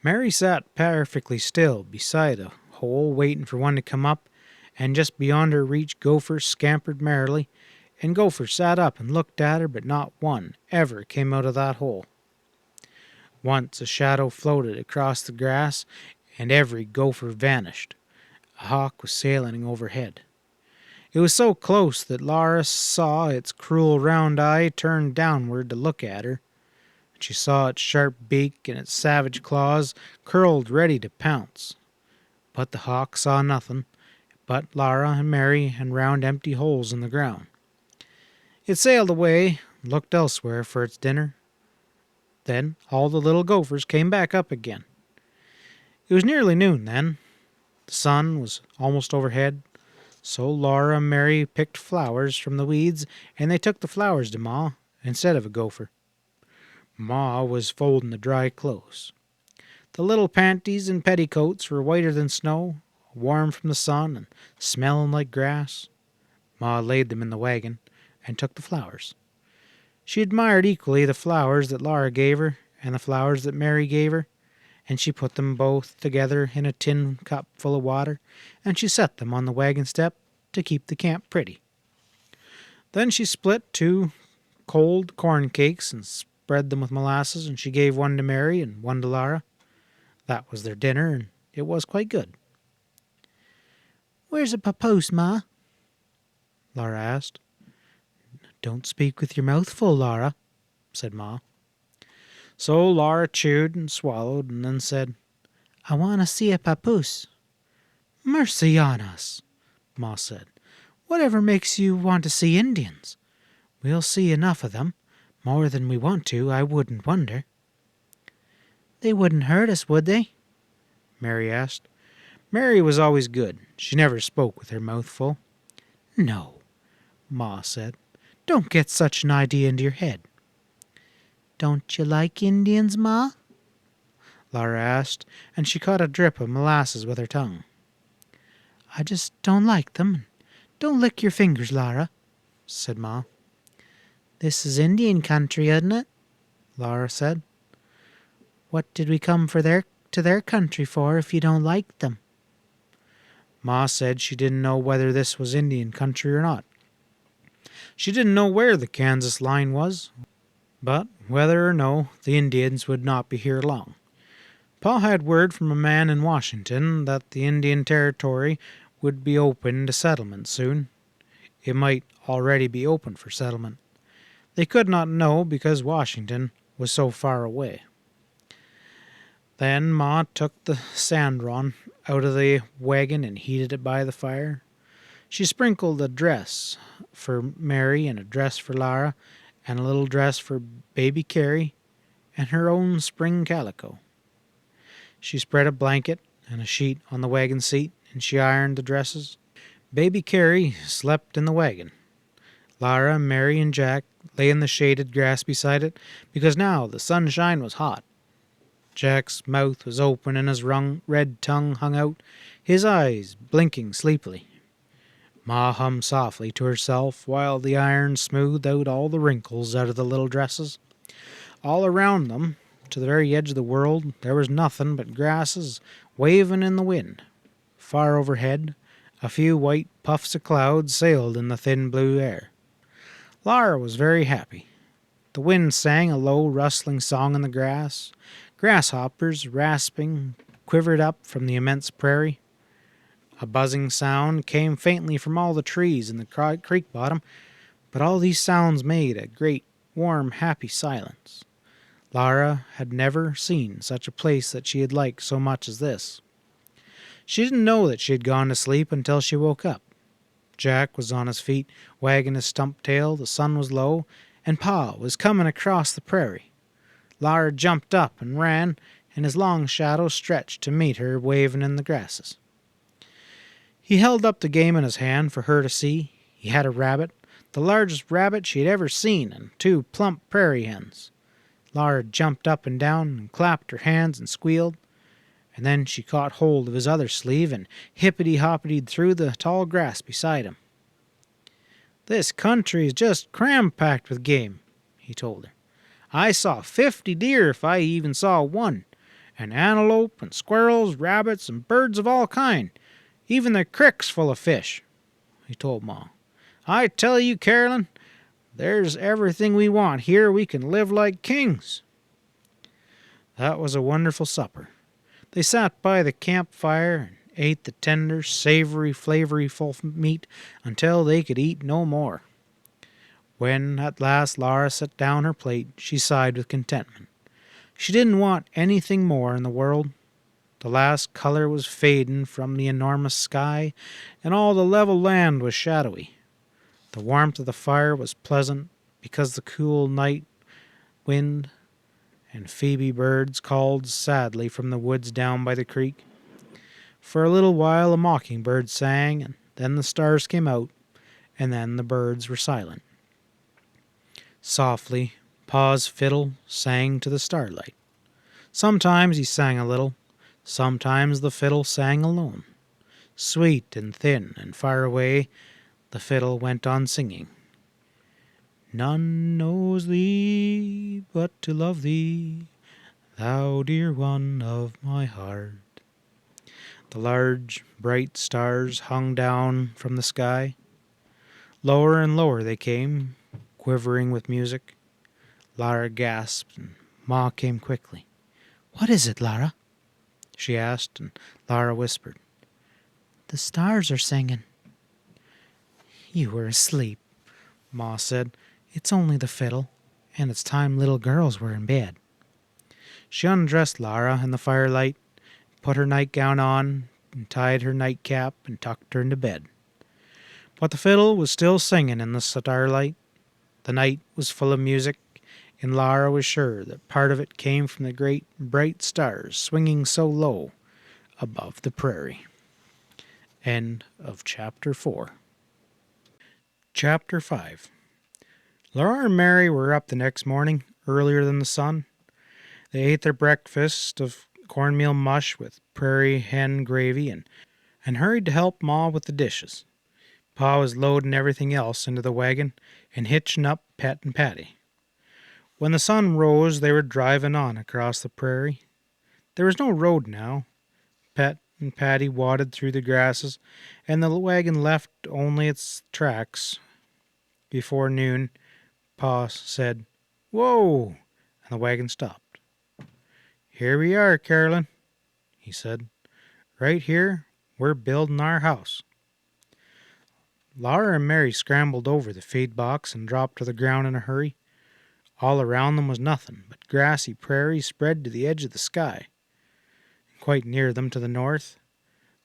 Mary sat perfectly still beside a hole waiting for one to come up, and just beyond her reach gophers scampered merrily, and gophers sat up and looked at her, but not one ever came out of that hole. Once a shadow floated across the grass, and every gopher vanished. A hawk was sailing overhead. It was so close that Laura saw its cruel round eye turn downward to look at her. She saw its sharp beak and its savage claws curled ready to pounce. But the hawk saw nothing but Laura and Mary and round empty holes in the ground. It sailed away and looked elsewhere for its dinner. Then all the little gophers came back up again. It was nearly noon then. The sun was almost overhead, so Laura and Mary picked flowers from the weeds, and they took the flowers to Ma instead of a gopher. Ma was folding the dry clothes. The little panties and petticoats were whiter than snow, warm from the sun and smelling like grass. Ma laid them in the wagon and took the flowers. She admired equally the flowers that Laura gave her and the flowers that Mary gave her, and she put them both together in a tin cup full of water, and she set them on the wagon step to keep the camp pretty. Then she split 2 cold corn cakes and spread them with molasses, and she gave one to Mary and one to Laura. That was their dinner, and it was quite good. "Where's a papoose, Ma?" Laura asked. "Don't speak with your mouth full, Laura," said Ma. So Laura chewed and swallowed and then said, "I want to see a papoose." "Mercy on us," Ma said. "Whatever makes you want to see Indians? We'll see enough of them. More than we want to, I wouldn't wonder." "They wouldn't hurt us, would they?" Mary asked. Mary was always good. She never spoke with her mouth full. "No," Ma said. "Don't get such an idea into your head." "Don't you like Indians, Ma?" Laura asked, and she caught a drip of molasses with her tongue. "I just don't like them. Don't lick your fingers, Laura," said Ma. "This is Indian country, isn't it?" Laura said. "What did we come to their country for if you don't like them?" Ma said she didn't know whether this was Indian country or not. She didn't know where the Kansas line was, but whether or no, the Indians would not be here long. Pa had word from a man in Washington that the Indian Territory would be open to settlement soon. It might already be open for settlement. They could not know because Washington was so far away. Then Ma took the sandron out of the wagon and heated it by the fire. She sprinkled a dress for Mary and a dress for Laura and a little dress for baby Carrie and her own spring calico. She spread a blanket and a sheet on the wagon seat, and she ironed the dresses. Baby Carrie slept in the wagon. Laura, Mary, and Jack lay in the shaded grass beside it, because now the sunshine was hot. Jack's mouth was open and his red tongue hung out, his eyes blinking sleepily. Ma hummed softly to herself while the iron smoothed all the wrinkles out of the little dresses. All around them, to the very edge of the world, there was nothing but grasses waving in the wind. Far overhead, a few white puffs of cloud sailed in the thin blue air. Laura was very happy. The wind sang a low, rustling song in the grass. Grasshoppers, rasping, quivered up from the immense prairie. A buzzing sound came faintly from all the trees in the creek bottom, but all these sounds made a great, warm, happy silence. Laura had never seen such a place that she had liked so much as this. She didn't know that she had gone to sleep until she woke up. Jack was on his feet, wagging his stump tail, the sun was low, and Pa was coming across the prairie. Laura jumped up and ran, and his long shadow stretched to meet her, waving in the grasses. He held up the game in his hand for her to see. He had a rabbit, the largest rabbit she had ever seen, and 2 plump prairie hens. Laura jumped up and down and clapped her hands and squealed, and then she caught hold of his other sleeve and hippity-hoppitied through the tall grass beside him. "This country is just cram-packed with game," he told her. "I saw 50 deer if I even saw one, and antelope and squirrels, rabbits, and birds of all kind. Even the crick's full of fish," he told Ma. "I tell you, Carolyn, there's everything we want here. We can live like kings." That was a wonderful supper. They sat by the campfire and ate the tender, savory, flavorful meat until they could eat no more. When at last Laura set down her plate, she sighed with contentment. She didn't want anything more in the world. The last color was fading from the enormous sky, and all the level land was shadowy. The warmth of the fire was pleasant because the cool night wind and Phoebe birds called sadly from the woods down by the creek. For a little while a mockingbird sang, and then the stars came out, and then the birds were silent. Softly, Pa's fiddle sang to the starlight. Sometimes he sang a little, sometimes the fiddle sang alone. Sweet and thin and far away, the fiddle went on singing. "None knows thee but to love thee, thou dear one of my heart." The large, bright stars hung down from the sky. Lower and lower they came, quivering with music. Lara gasped, and Ma came quickly. "What is it, Lara?" she asked, and Lara whispered, "The stars are singing." "You were asleep," Ma said. "It's only the fiddle, and it's time little girls were in bed." She undressed Lara in the firelight, put her nightgown on, and tied her nightcap, and tucked her into bed. But the fiddle was still singing in the starlight. The night was full of music, and Lara was sure that part of it came from the great bright stars swinging so low above the prairie. End of Chapter 4. Chapter 5. Laura and Mary were up the next morning, earlier than the sun. They ate their breakfast of cornmeal mush with prairie hen gravy and hurried to help Ma with the dishes. Pa was loading everything else into the wagon and hitching up Pet and Patty. When the sun rose, they were driving on across the prairie. There was no road now. Pet and Patty wadded through the grasses, and the wagon left only its tracks. Before noon, Pa said, "Whoa!" and the wagon stopped. "Here we are, Carolyn," he said. "Right here, we're building our house." Laura and Mary scrambled over the feed box and dropped to the ground in a hurry. All around them was nothing but grassy prairie spread to the edge of the sky. Quite near them to the north,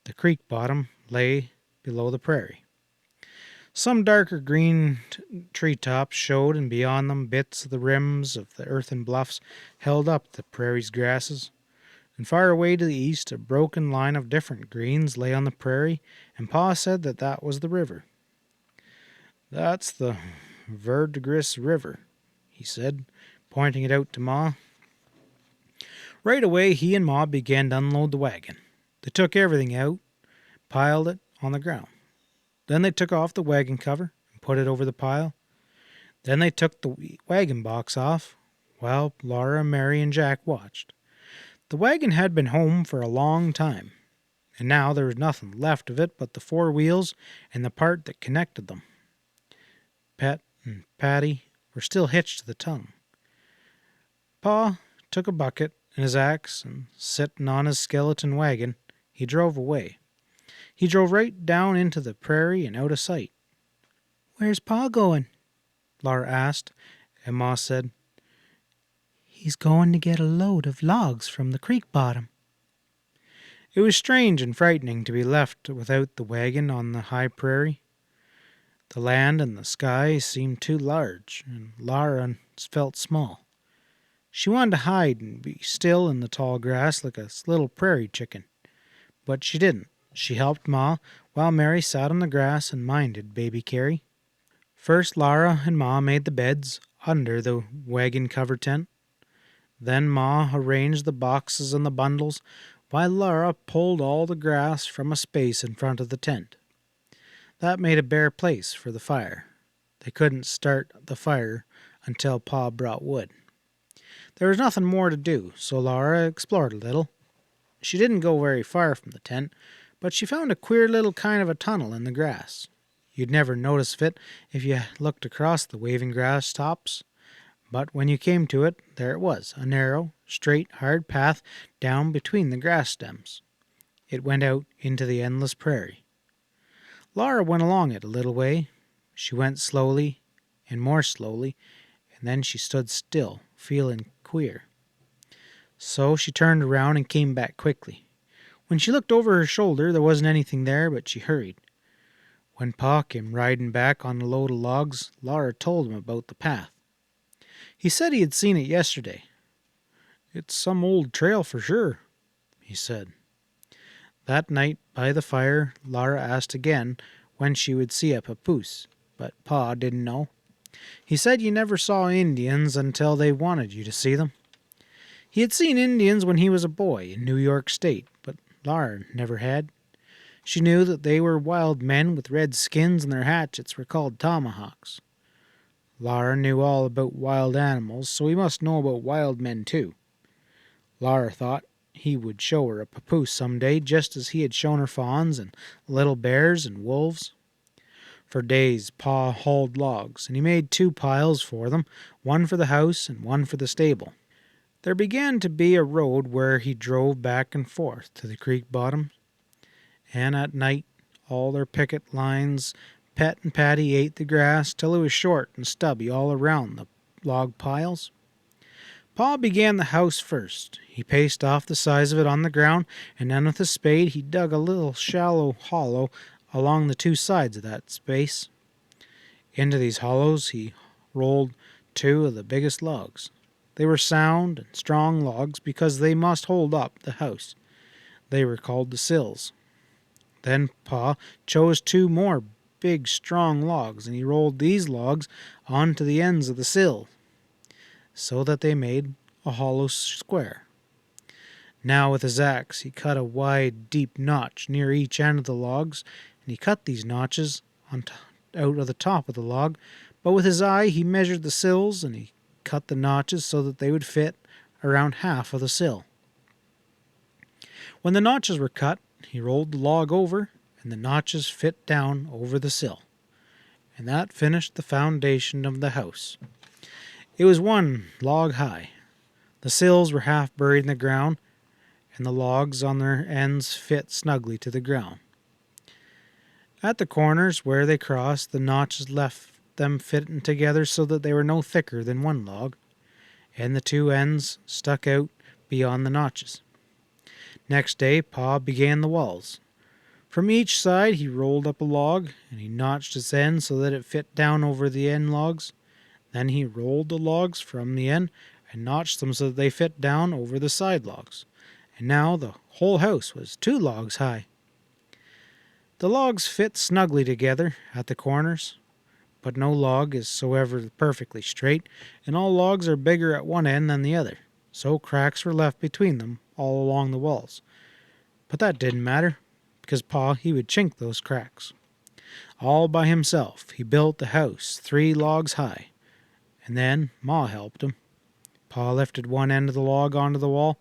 the creek bottom lay below the prairie. Some darker green treetops showed, and beyond them bits of the rims of the earthen bluffs held up the prairie's grasses. And far away to the east, a broken line of different greens lay on the prairie, and Pa said that that was the river. "That's the Verdigris River," he said, pointing it out to Ma. Right away, he and Ma began to unload the wagon. They took everything out, piled it on the ground. Then they took off the wagon cover and put it over the pile. Then they took the wagon box off, while Laura, Mary, and Jack watched. The wagon had been home for a long time, and now there was nothing left of it but the 4 wheels and the part that connected them. Pet and Patty were still hitched to the tongue. Pa took a bucket and his axe, and sitting on his skeleton wagon, he drove away. He drove right down into the prairie and out of sight. "Where's Pa going?" Laura asked, and Ma said, "He's going to get a load of logs from the creek bottom." It was strange and frightening to be left without the wagon on the high prairie. The land and the sky seemed too large, and Laura felt small. She wanted to hide and be still in the tall grass like a little prairie chicken, but she didn't. She helped Ma while Mary sat on the grass and minded baby Carrie. First, Laura and Ma made the beds under the wagon cover tent. Then Ma arranged the boxes and the bundles, while Laura pulled all the grass from a space in front of the tent. That made a bare place for the fire. They couldn't start the fire until Pa brought wood. There was nothing more to do, so Laura explored a little. She didn't go very far from the tent, but she found a queer little kind of a tunnel in the grass. You'd never notice it if you looked across the waving grass tops. But when you came to it, there it was, a narrow, straight, hard path down between the grass stems. It went out into the endless prairie. Laura went along it a little way. She went slowly and more slowly, and then she stood still, feeling queer. So she turned around and came back quickly. When she looked over her shoulder, there wasn't anything there, but she hurried. When Pa came riding back on a load of logs, Laura told him about the path. He said he had seen it yesterday. "It's some old trail for sure," he said. That night, by the fire, Laura asked again when she would see a papoose, but Pa didn't know. He said you never saw Indians until they wanted you to see them. He had seen Indians when he was a boy in New York State, but Laura never had. She knew that they were wild men with red skins and their hatchets were called tomahawks. Laura knew all about wild animals, so he must know about wild men too. Laura thought he would show her a papoose some day, just as he had shown her fawns and little bears and wolves. For days Pa hauled logs, and he made 2 piles for them, one for the house and one for the stable. There began to be a road where he drove back and forth to the creek bottom, and at night all their picket lines, Pet and Patty ate the grass till it was short and stubby all around the log piles. Pa began the house first. He paced off the size of it on the ground, and then with a spade he dug a little shallow hollow along the 2 sides of that space. Into these hollows he rolled 2 of the biggest logs. They were sound and strong logs because they must hold up the house. They were called the sills. Then Pa chose 2 more big, strong logs, and he rolled these logs onto the ends of the sill, so that they made a hollow square. Now with his axe he cut a wide, deep notch near each end of the logs, and he cut these notches out of the top of the log, but with his eye he measured the sills, and he cut the notches so that they would fit around half of the sill. When the notches were cut, he rolled the log over, and the notches fit down over the sill. And that finished the foundation of the house. It was 1 log high. The sills were half buried in the ground, and the logs on their ends fit snugly to the ground. At the corners where they crossed, the notches left them fitting together so that they were no thicker than 1 log, and the 2 ends stuck out beyond the notches. Next day, Pa began the walls. From each side he rolled up a log, and he notched its end so that it fit down over the end logs. Then he rolled the logs from the end and notched them so that they fit down over the side logs. And now the whole house was 2 logs high. The logs fit snugly together at the corners, but no log is so ever perfectly straight, and all logs are bigger at one end than the other, so cracks were left between them all along the walls. But that didn't matter, because Pa, he would chink those cracks. All by himself, he built the house 3 logs high, and then Ma helped him. Pa lifted one end of the log onto the wall,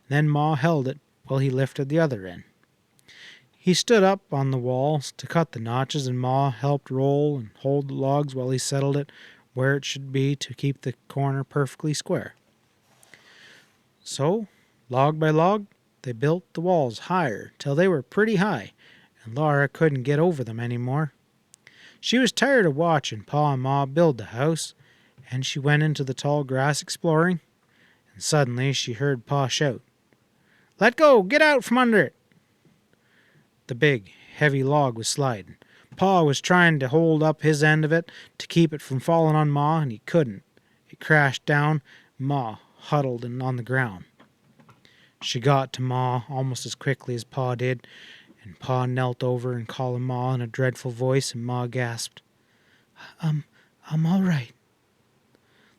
and then Ma held it while he lifted the other end. He stood up on the wall to cut the notches, and Ma helped roll and hold the logs while he settled it where it should be to keep the corner perfectly square. So, log by log, they built the walls higher till they were pretty high, and Laura couldn't get over them any more. She was tired of watching Pa and Ma build the house, and she went into the tall grass exploring, and suddenly she heard Pa shout, "Let go! Get out from under it!" The big, heavy log was sliding. Pa was trying to hold up his end of it to keep it from falling on Ma, and he couldn't. It crashed down, Ma huddled on the ground. She got to Ma almost as quickly as Pa did, and Pa knelt over and called Ma in a dreadful voice, and Ma gasped, I'm all right."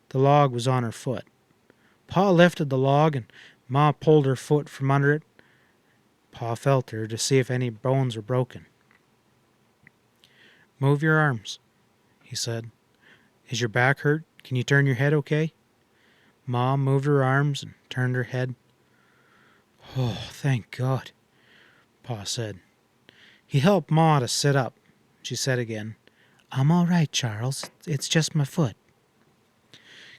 The log was on her foot. Pa lifted the log, and Ma pulled her foot from under it. Pa felt her to see if any bones were broken. "Move your arms," he said. "Is your back hurt? Can you turn your head okay?" Ma moved her arms and turned her head. "Oh, thank God," Pa said. He helped Ma to sit up. She said again, "I'm all right, Charles. It's just my foot."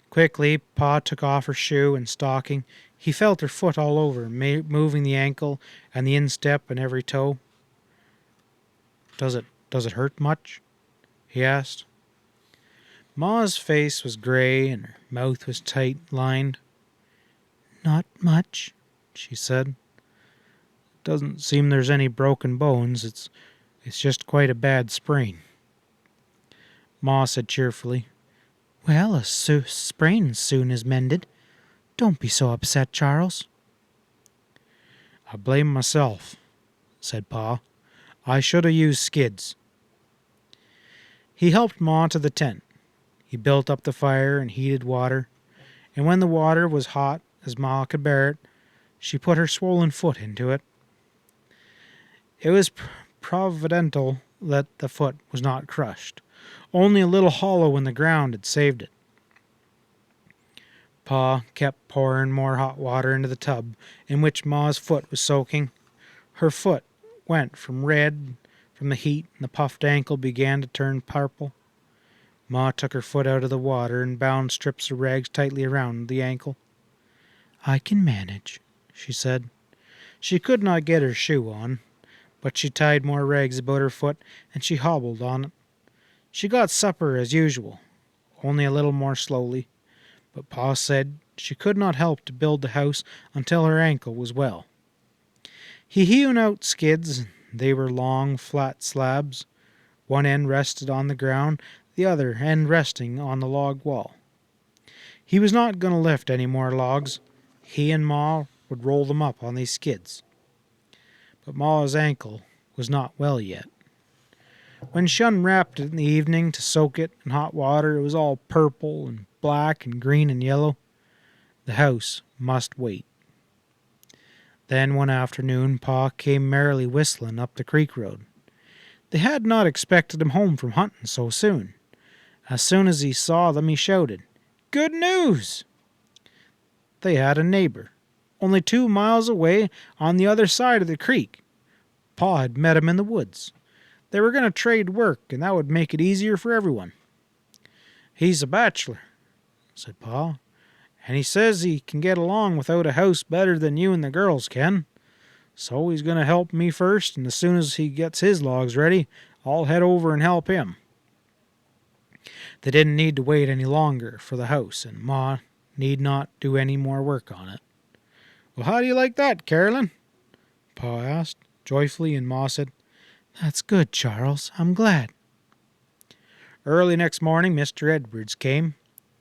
Quickly, Pa took off her shoe and stocking. He felt her foot all over, moving the ankle and the instep and every toe. Does it hurt much?" he asked. Ma's face was gray and her mouth was tight-lined. "Not much," she said. "Doesn't seem there's any broken bones. It's just quite a bad sprain." Ma said cheerfully, "Well, a sprain soon is mended. Don't be so upset, Charles." "I blame myself," said Pa. "I should have used skids." He helped Ma to the tent. He built up the fire and heated water, and when the water was hot as Ma could bear it, she put her swollen foot into it. It was providential that the foot was not crushed. Only a little hollow in the ground had saved it. Pa kept pouring more hot water into the tub in which Ma's foot was soaking. Her foot went from red from the heat, and the puffed ankle began to turn purple. Ma took her foot out of the water and bound strips of rags tightly around the ankle. "I can manage," she said. She could not get her shoe on, but she tied more rags about her foot, and she hobbled on it. She got supper as usual, only a little more slowly, but Pa said she could not help to build the house until her ankle was well. He hewn out skids. They were long, flat slabs. One end rested on the ground, the other end resting on the log wall. He was not going to lift any more logs. He and Ma would roll them up on these skids. But Ma's ankle was not well yet. When she unwrapped it in the evening to soak it in hot water, it was all purple and black and green and yellow. The house must wait. Then one afternoon Pa came merrily whistling up the creek road. They had not expected him home from hunting so soon. As soon as he saw them, he shouted, "Good news!" They had a neighbor, only 2 miles away on the other side of the creek. Pa had met him in the woods. They were going to trade work, and that would make it easier for everyone. "He's a bachelor," said Pa, "and he says he can get along without a house better than you and the girls can. So he's going to help me first, and as soon as he gets his logs ready, I'll head over and help him." They didn't need to wait any longer for the house, and Ma need not do any more work on it. "Well, how do you like that, Carolyn?" Pa asked joyfully, and Ma said, "That's good, Charles. I'm glad." Early next morning, Mr. Edwards came.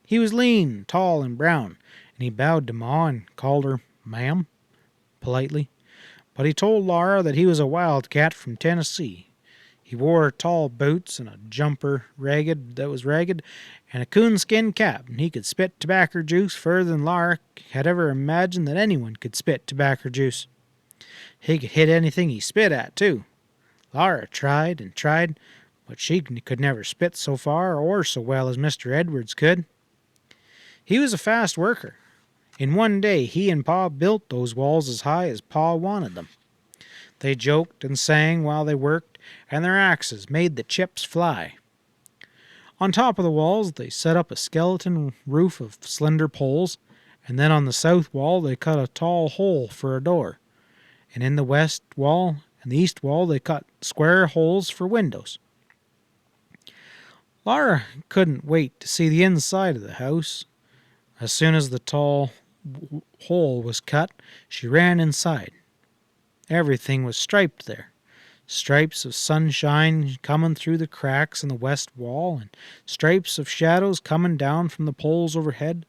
He was lean, tall, and brown, and he bowed to Ma and called her ma'am, politely. But he told Laura that he was a wildcat from Tennessee. He wore tall boots and a jumper ragged, and a coonskin cap, and he could spit tobacco juice further than Laura had ever imagined that anyone could spit tobacco juice. He could hit anything he spit at, too. Laura tried and tried, but she could never spit so far or so well as Mr. Edwards could. He was a fast worker. In one day he and Pa built those walls as high as Pa wanted them. They joked and sang while they worked, and their axes made the chips fly. On top of the walls they set up a skeleton roof of slender poles, and then on the south wall they cut a tall hole for a door, and in the west wall and the east wall they cut square holes for windows. Laura couldn't wait to see the inside of the house. As soon as the tall hole was cut, she ran inside. Everything was striped there. Stripes of sunshine coming through the cracks in the west wall, and stripes of shadows coming down from the poles overhead.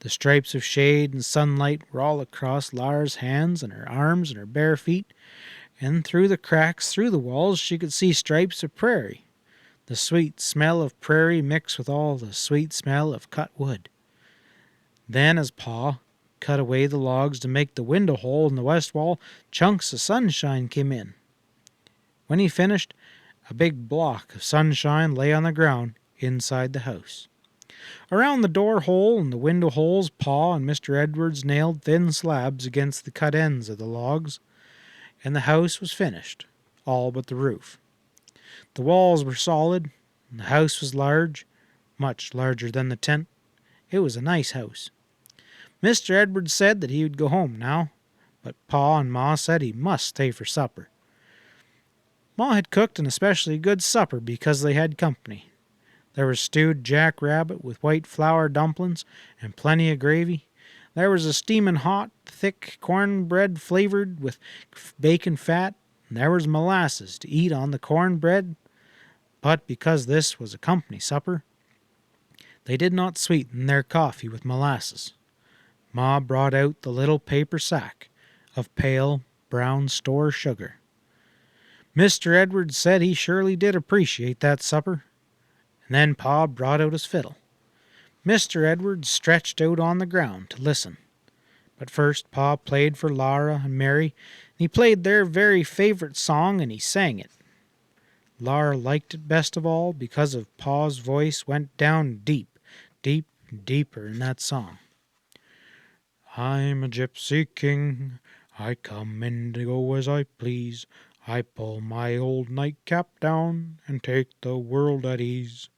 The stripes of shade and sunlight were all across Laura's hands and her arms and her bare feet, and through the cracks through the walls she could see stripes of prairie. The sweet smell of prairie mixed with all the sweet smell of cut wood. Then, as Pa cut away the logs to make the window hole in the west wall, chunks of sunshine came in. When he finished, a big block of sunshine lay on the ground inside the house. Around the door hole and the window holes, Pa and Mr. Edwards nailed thin slabs against the cut ends of the logs, and the house was finished, all but the roof. The walls were solid, and the house was large, much larger than the tent. It was a nice house. Mr. Edwards said that he would go home now, but Pa and Ma said he must stay for supper. Ma had cooked an especially good supper because they had company. There was stewed jackrabbit with white flour dumplings and plenty of gravy. There was a steaming hot, thick cornbread flavored with bacon fat, and there was molasses to eat on the cornbread. But because this was a company supper, they did not sweeten their coffee with molasses. Ma brought out the little paper sack of pale brown store sugar. Mr. Edwards said he surely did appreciate that supper, and then Pa brought out his fiddle. Mr. Edwards stretched out on the ground to listen. But first Pa played for Laura and Mary, and he played their very favorite song, and he sang it. Laura liked it best of all because of Pa's voice went down deep, deep, deeper in that song. I'm a gypsy king, I come and go as I please. I pull my old nightcap down and take the world at ease.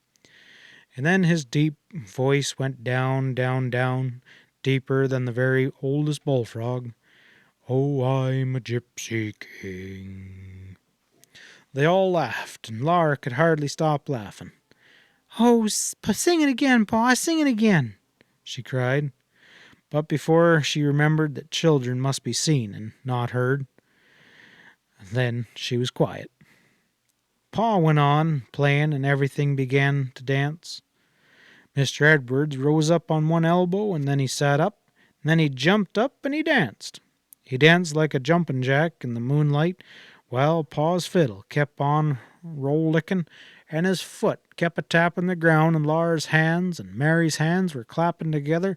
And then his deep voice went down, down, down, deeper than the very oldest bullfrog. Oh, I'm a gypsy king. They all laughed, and Laura could hardly stop laughing. Oh, sing it again, Pa, sing it again, she cried. But before she remembered that children must be seen and not heard, then she was quiet. Pa went on playing, and everything began to dance. Mr. Edwards rose up on one elbow, and then he sat up, and then he jumped up and he danced. He danced like a jumping jack in the moonlight, while Pa's fiddle kept on rollicking, and his foot kept a-tapping the ground, and Laura's hands and Mary's hands were clapping together,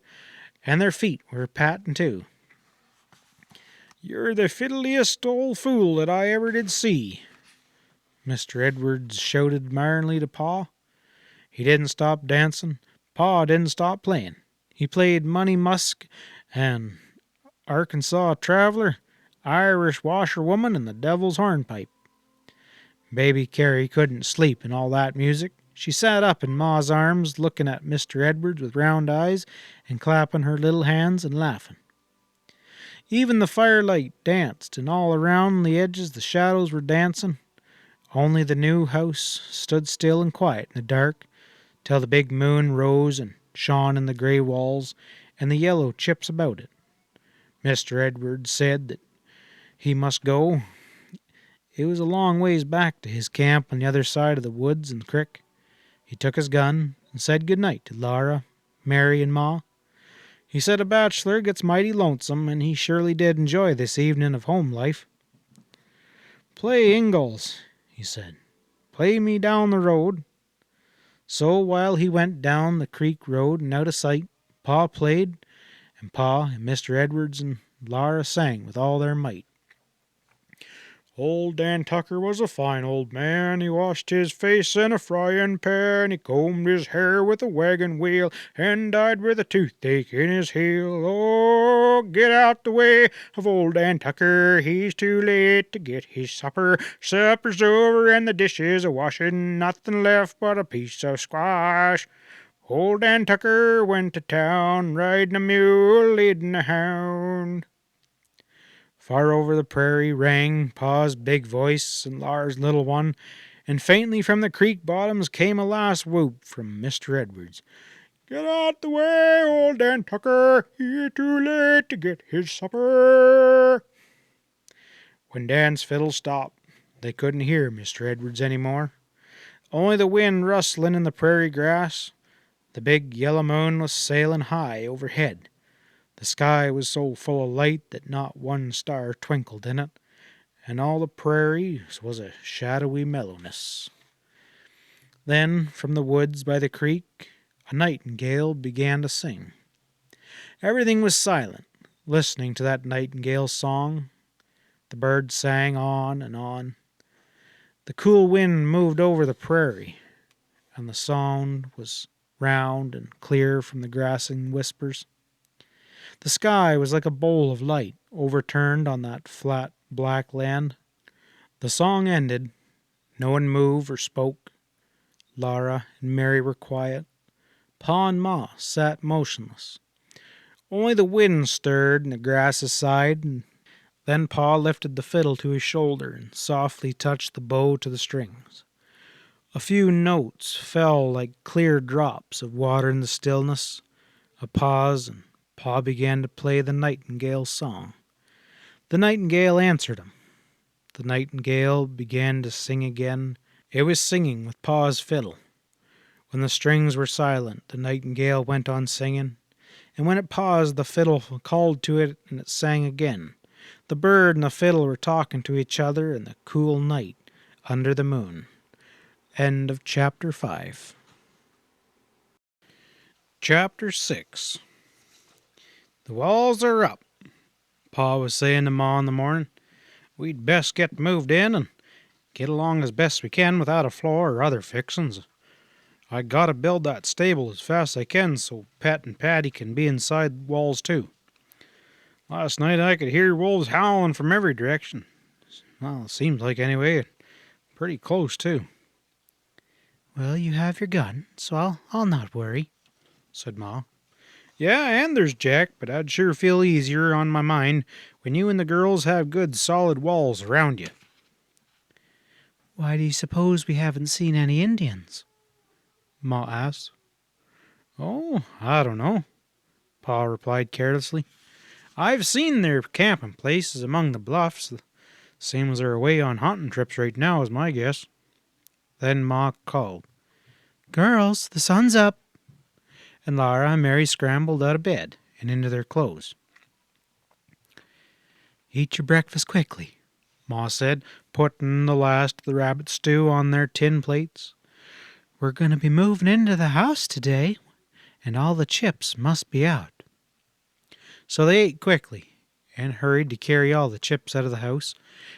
and their feet were patting too. You're the fiddliest old fool that I ever did see, Mr. Edwards shouted admiringly to Pa. He didn't stop dancing. Pa didn't stop playing. He played Money Musk and Arkansas Traveler, Irish Washerwoman, and the Devil's Hornpipe. Baby Carrie couldn't sleep in all that music. She sat up in Ma's arms, looking at Mr. Edwards with round eyes and clapping her little hands and laughing. Even the firelight danced, and all around the edges the shadows were dancing. Only the new house stood still and quiet in the dark, till the big moon rose and shone in the gray walls and the yellow chips about it. Mr. Edwards said that he must go. It was a long ways back to his camp on the other side of the woods and the crick. He took his gun and said good night to Laura, Mary, and Ma. He said a bachelor gets mighty lonesome, and he surely did enjoy this evening of home life. Play Ingalls, he said. Play me down the road. So while he went down the creek road and out of sight, Pa played, and Pa and Mr. Edwards and Laura sang with all their might. Old Dan Tucker was a fine old man. He washed his face in a frying pan. He combed his hair with a wagon wheel and died with a toothache in his heel. Oh, get out the way of old Dan Tucker. He's too late to get his supper. Supper's over and the dishes are washing. Nothing left but a piece of squash. Old Dan Tucker went to town, riding a mule, leading a hound. Far over the prairie rang Pa's big voice and Lars' little one, and faintly from the creek bottoms came a last whoop from Mr. Edwards. "Get out the way, old Dan Tucker! You're too late to get his supper." When Dan's fiddle stopped, they couldn't hear Mr. Edwards any more. Only the wind rustling in the prairie grass. The big yellow moon was sailing high overhead. The sky was so full of light that not one star twinkled in it, and all the prairie was a shadowy mellowness. Then, from the woods by the creek, a nightingale began to sing. Everything was silent, listening to that nightingale's song. The bird sang on and on. The cool wind moved over the prairie, and the sound was round and clear from the grassing whispers. The sky was like a bowl of light overturned on that flat, black land. The song ended. No one moved or spoke. Laura and Mary were quiet. Pa and Ma sat motionless. Only the wind stirred and the grasses sighed, and then Pa lifted the fiddle to his shoulder and softly touched the bow to the strings. A few notes fell like clear drops of water in the stillness. A pause, and Pa began to play the nightingale's song. The nightingale answered him. The nightingale began to sing again. It was singing with Pa's fiddle. When the strings were silent, the nightingale went on singing, and when it paused, the fiddle called to it, and it sang again. The bird and the fiddle were talking to each other in the cool night under the moon. End of Chapter 5. Chapter 6. "The walls are up," Pa was saying to Ma in the morning. "We'd best get moved in and get along as best we can without a floor or other fixings. I gotta build that stable as fast as I can so Pet and Patty can be inside walls too. Last night I could hear wolves howling from every direction. Well, it seems like anyway, pretty close too." "Well, you have your gun, so I'll not worry," said Ma. "Yeah, and there's Jack, but I'd sure feel easier on my mind when you and the girls have good solid walls around you." "Why do you suppose we haven't seen any Indians?" Ma asked. "Oh, I don't know," Pa replied carelessly. "I've seen their camping places among the bluffs. Seems they're away on hunting trips right now, is my guess." Then Ma called, "Girls, the sun's up." And Laura and Mary scrambled out of bed and into their clothes. "Eat your breakfast quickly," Ma said, putting the last of the rabbit stew on their tin plates. "We're going to be moving into the house today, and all the chips must be out." So they ate quickly and hurried to carry all the chips out of the house,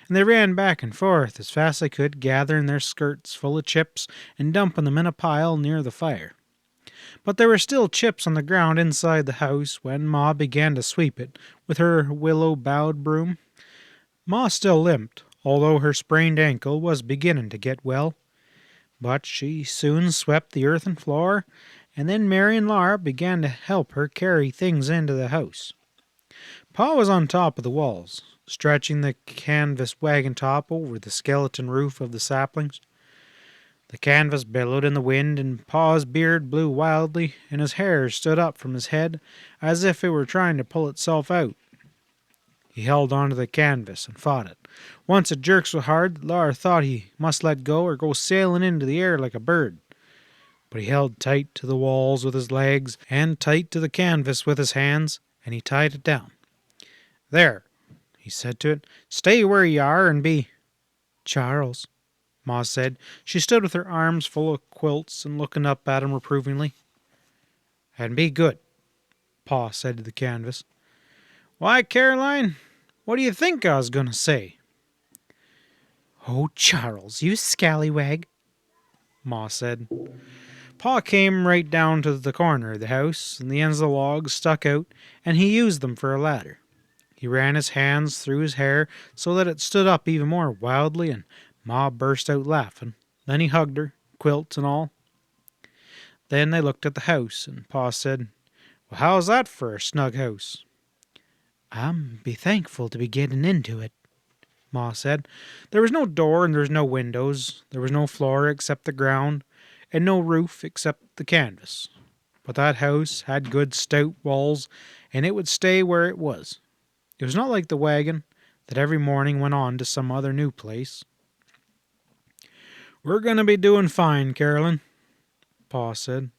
and they ran back and forth as fast as they could, gathering their skirts full of chips and dumping them in a pile near the fire. But there were still chips on the ground inside the house when Ma began to sweep it with her willow-boughed broom. Ma still limped, although her sprained ankle was beginning to get well. But she soon swept the earthen floor, and then Mary and Laura began to help her carry things into the house. Pa was on top of the walls, stretching the canvas wagon top over the skeleton roof of the saplings. The canvas billowed in the wind, and Pa's beard blew wildly, and his hair stood up from his head as if it were trying to pull itself out. He held onto the canvas and fought it. Once it jerked so hard that Laura thought he must let go or go sailing into the air like a bird. But he held tight to the walls with his legs and tight to the canvas with his hands, and he tied it down. "There," he said to it. "Stay where you are and be—" "Charles," Ma said. She stood with her arms full of quilts and looking up at him reprovingly. "And be good," Pa said to the canvas. "Why, Caroline, what do you think I was going to say?" "Oh, Charles, you scallywag," Ma said. Pa came right down to the corner of the house, and the ends of the logs stuck out, and he used them for a ladder. He ran his hands through his hair so that it stood up even more wildly, and Ma burst out laughing. Then he hugged her, quilts and all. Then they looked at the house, and Pa said, "Well, how's that for a snug house?" "I'm be thankful to be getting into it," Ma said. There was no door and there was no windows. There was no floor except the ground, and no roof except the canvas. But that house had good stout walls, and it would stay where it was. It was not like the wagon that every morning went on to some other new place. "We're going to be doing fine, Carolyn," Pa said.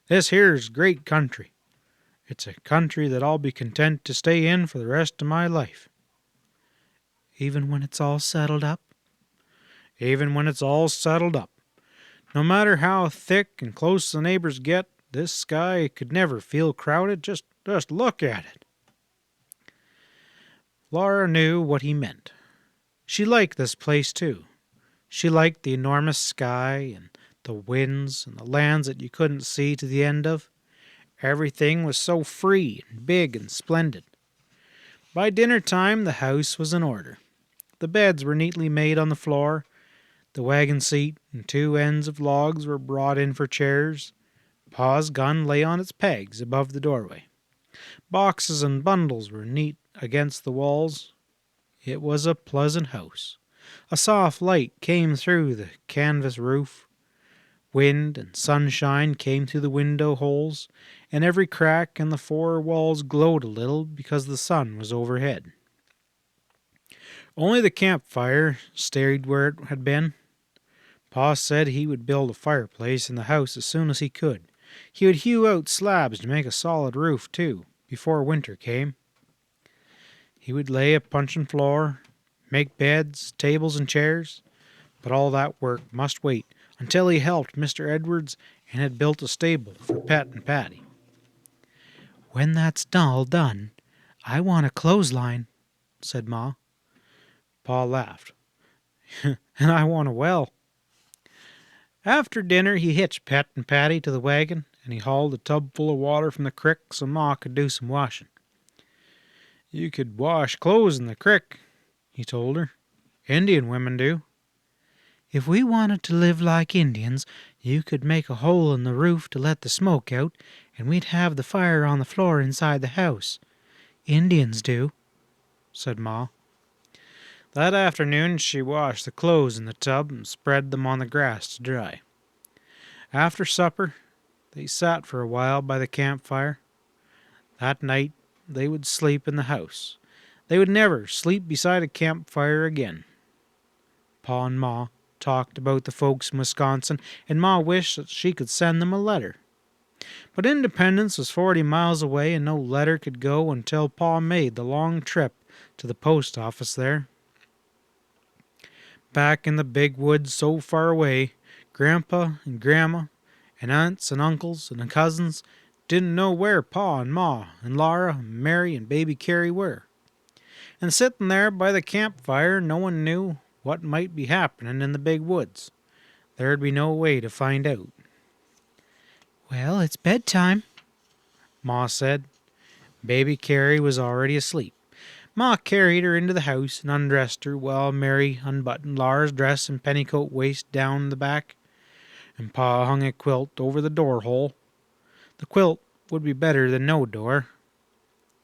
"This here's great country. It's a country that I'll be content to stay in for the rest of my life." "Even when it's all settled up?" "Even when it's all settled up. No matter how thick and close the neighbors get, this sky could never feel crowded. Just look at it." Laura knew what he meant. She liked this place too. She liked the enormous sky and the winds and the lands that you couldn't see to the end of. Everything was so free and big and splendid. By dinner time the house was in order. The beds were neatly made on the floor. The wagon seat and two ends of logs were brought in for chairs. Pa's gun lay on its pegs above the doorway. Boxes and bundles were neat against the walls. It was a pleasant house. A soft light came through the canvas roof. Wind and sunshine came through the window holes, and every crack in the four walls glowed a little because the sun was overhead. Only the campfire stayed where it had been. Pa said he would build a fireplace in the house as soon as he could. He would hew out slabs to make a solid roof, too, before winter came. He would lay a puncheon floor, make beds, tables, and chairs, but all that work must wait until he helped Mr. Edwards and had built a stable for Pet and Patty. "When that's all done, I want a clothesline," said Ma. Pa laughed. "And I want a well." After dinner he hitched Pet and Patty to the wagon, and he hauled a tub full of water from the crick so Ma could do some washing. "You could wash clothes in the crick," he told her. "Indian women do." "If we wanted to live like Indians, you could make a hole in the roof to let the smoke out, and we'd have the fire on the floor inside the house. Indians do," said Ma. That afternoon she washed the clothes in the tub and spread them on the grass to dry. After supper, they sat for a while by the campfire. That night they would sleep in the house. They would never sleep beside a campfire again. Pa and Ma talked about the folks in Wisconsin, and Ma wished that she could send them a letter. But Independence was 40 miles away, and no letter could go until Pa made the long trip to the post office there. Back in the big woods so far away, Grandpa and Grandma and aunts and uncles and cousins didn't know where Pa and Ma and Laura and Mary and baby Carrie were. And sitting there by the campfire, no one knew what might be happening in the big woods. There'd be no way to find out. "Well, it's bedtime," Ma said. Baby Carrie was already asleep. Ma carried her into the house and undressed her while Mary unbuttoned Laura's dress and petticoat waist down the back, and Pa hung a quilt over the door hole. The quilt would be better than no door.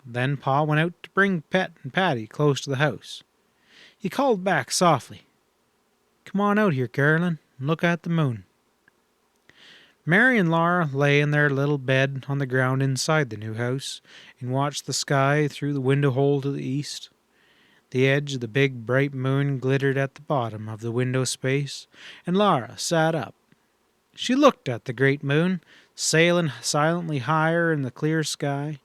Then Pa went out to bring Pet and Patty close to the house. He called back softly, "Come on out here, Carolyn, and look at the moon." Mary and Laura lay in their little bed on the ground inside the new house and watched the sky through the window hole to the east. The edge of the big bright moon glittered at the bottom of the window space, and Laura sat up. She looked at the great moon, sailing silently higher in the clear sky.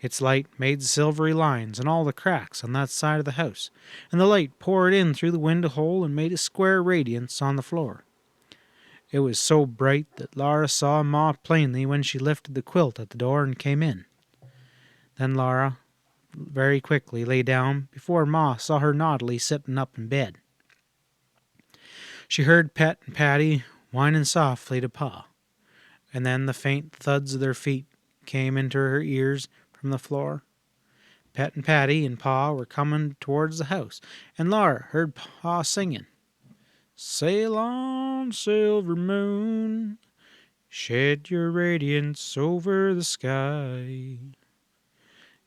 Its light made silvery lines in all the cracks on that side of the house, and the light poured in through the window hole and made a square radiance on the floor. It was so bright that Laura saw Ma plainly when she lifted the quilt at the door and came in. Then Laura very quickly lay down before Ma saw her naughtily sitting up in bed. She heard Pet and Patty whining softly to Pa, and then the faint thuds of their feet came into her ears from the floor. Pet and Patty and Pa were coming towards the house, and Laura heard Pa singing, "Sail on, silver moon, shed your radiance over the sky."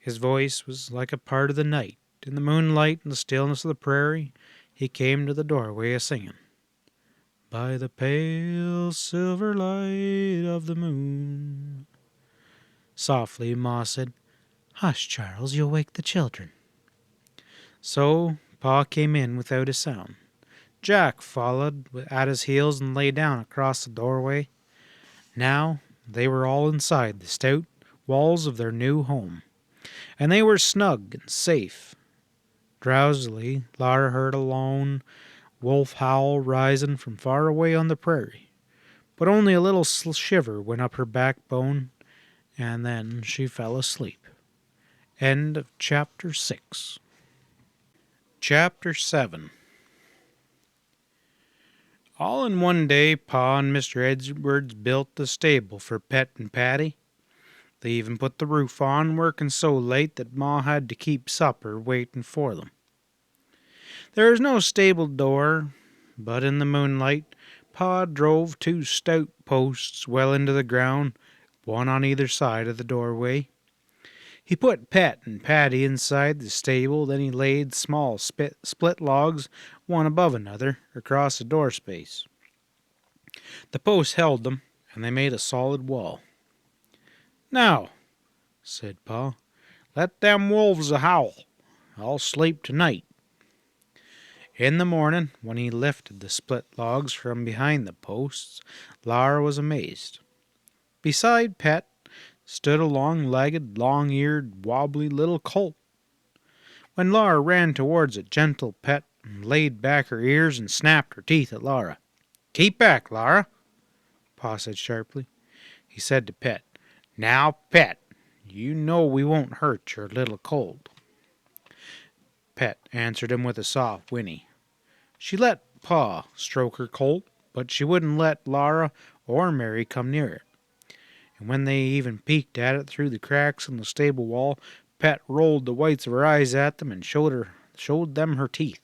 His voice was like a part of the night. In the moonlight and the stillness of the prairie, he came to the doorway a-singing. By the pale silver light of the moon. Softly, Ma said, Hush, Charles, you'll wake the children. So Pa came in without a sound. Jack followed at his heels and lay down across the doorway. Now they were all inside the stout walls of their new home, and they were snug and safe. Drowsily, Laura heard a lone wolf howl rising from far away on the prairie, but only a little shiver went up her backbone, and then she fell asleep. End of Chapter 6. Chapter 7. All in one day, Pa and Mr. Edwards built the stable for Pet and Patty. They even put the roof on, working so late that Ma had to keep supper waiting for them. There was no stable door, but in the moonlight, Pa drove 2 stout posts well into the ground, one on either side of the doorway. He put Pet and Patty inside the stable, then he laid small split logs, one above another, across the door space. The posts held them, and they made a solid wall. Now, said Pa, let them wolves a-howl. I'll sleep tonight. In the morning, when he lifted the split logs from behind the posts, Laura was amazed. Beside Pet stood a long-legged, long-eared, wobbly little colt. When Laura ran towards it, gentle Pet laid back her ears and snapped her teeth at Laura. Keep back, Laura, Pa said sharply. He said to Pet, Now, Pet, you know we won't hurt your little colt. Pet answered him with a soft whinny. She let Pa stroke her colt, but she wouldn't let Laura or Mary come near it. And when they even peeked at it through the cracks in the stable wall, Pet rolled the whites of her eyes at them and showed them her teeth.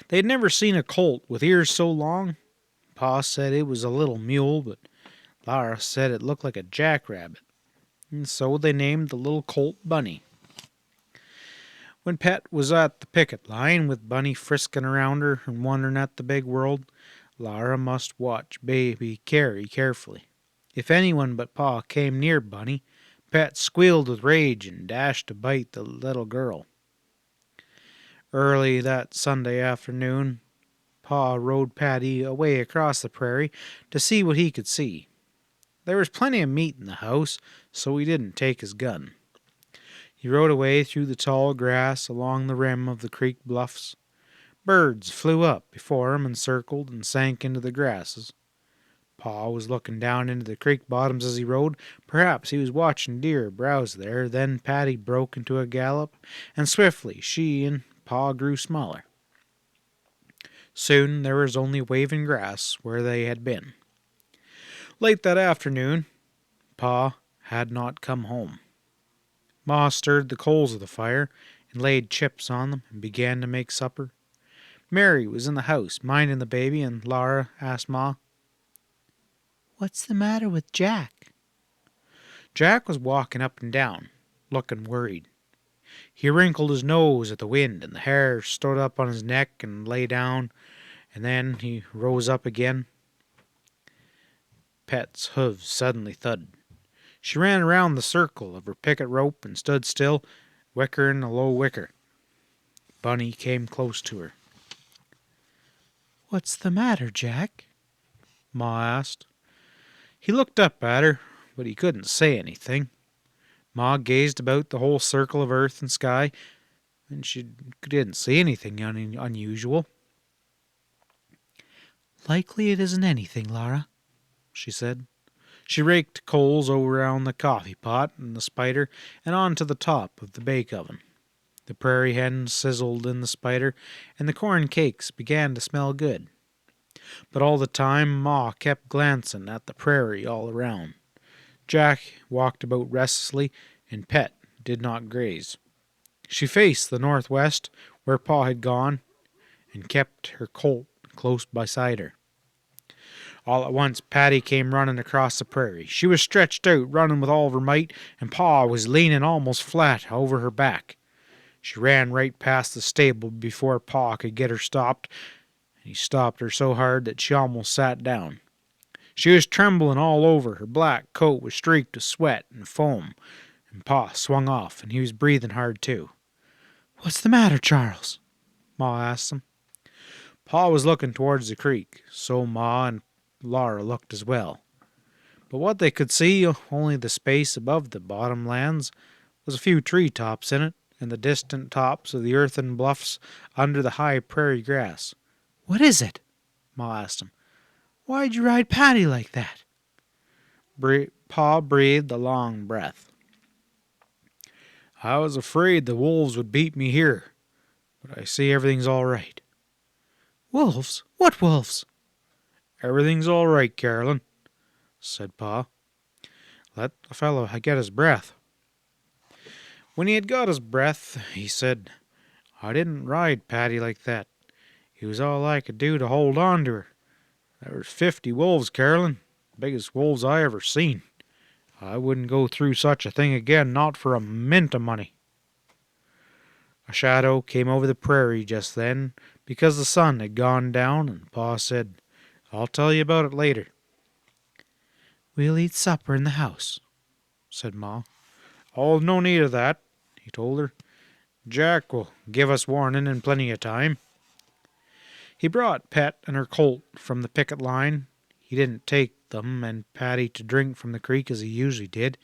They had never seen a colt with ears so long. Pa said it was a little mule, but Laura said it looked like a jackrabbit, and so they named the little colt Bunny. When Pet was at the picket line, with Bunny frisking around her and wondering at the big world, Laura must watch baby Carrie carefully. If anyone but Pa came near Bunny, Pet squealed with rage and dashed to bite the little girl. Early that Sunday afternoon, Pa rode Patty away across the prairie to see what he could see. There was plenty of meat in the house, so he didn't take his gun. He rode away through the tall grass along the rim of the creek bluffs. Birds flew up before him and circled and sank into the grasses. Pa was looking down into the creek bottoms as he rode. Perhaps he was watching deer browse there. Then Patty broke into a gallop, and swiftly she and Pa grew smaller. Soon there was only waving grass where they had been. Late that afternoon, Pa had not come home. Ma stirred the coals of the fire and laid chips on them and began to make supper. Mary was in the house minding the baby, and Laura asked Ma, What's the matter with Jack? Jack was walking up and down, looking worried. He wrinkled his nose at the wind, and the hair stood up on his neck and lay down, and then he rose up again. Pet's hooves suddenly thudded. She ran around the circle of her picket rope and stood still, wickering a low wicker. Bunny came close to her. What's the matter, Jack? Ma asked. He looked up at her, but he couldn't say anything. Ma gazed about the whole circle of earth and sky, and she didn't see anything unusual. Likely it isn't anything, Laura, she said. She raked coals over around the coffee pot and the spider and onto the top of the bake oven. The prairie hen sizzled in the spider, and the corn cakes began to smell good. But all the time Ma kept glancing at the prairie all around. Jack walked about restlessly, and Pet did not graze. She faced the northwest, where Pa had gone, and kept her colt close beside her. All at once Patty came running across the prairie. She was stretched out, running with all of her might, and Pa was leaning almost flat over her back. She ran right past the stable before Pa could get her stopped, and he stopped her so hard that she almost sat down. She was trembling all over. Her black coat was streaked with sweat and foam, and Pa swung off, and he was breathing hard too. "What's the matter, Charles?" Ma asked him. Pa was looking towards the creek, so Ma and Laura looked as well. But what they could see, only the space above the bottomlands, was a few tree tops in it, and the distant tops of the earthen bluffs under the high prairie grass. "What is it?" Ma asked him. "Why'd you ride Patty like that?" Pa breathed a long breath. "I was afraid the wolves would beat me here, but I see everything's all right." "Wolves? What wolves?" "Everything's all right, Carolyn," said Pa. "Let the fellow get his breath." When he had got his breath, he said, "I didn't ride Patty like that. It was all I could do to hold on to her. There was 50 wolves, Carolyn, biggest wolves I ever seen. I wouldn't go through such a thing again, not for a mint of money." A shadow came over the prairie just then, because the sun had gone down, and Pa said, "I'll tell you about it later." "We'll eat supper in the house," said Ma. "Oh, no need of that," he told her. "Jack will give us warning in plenty of time." He brought Pet and her colt from the picket line. He didn't take them and Patty to drink from the creek as he usually did.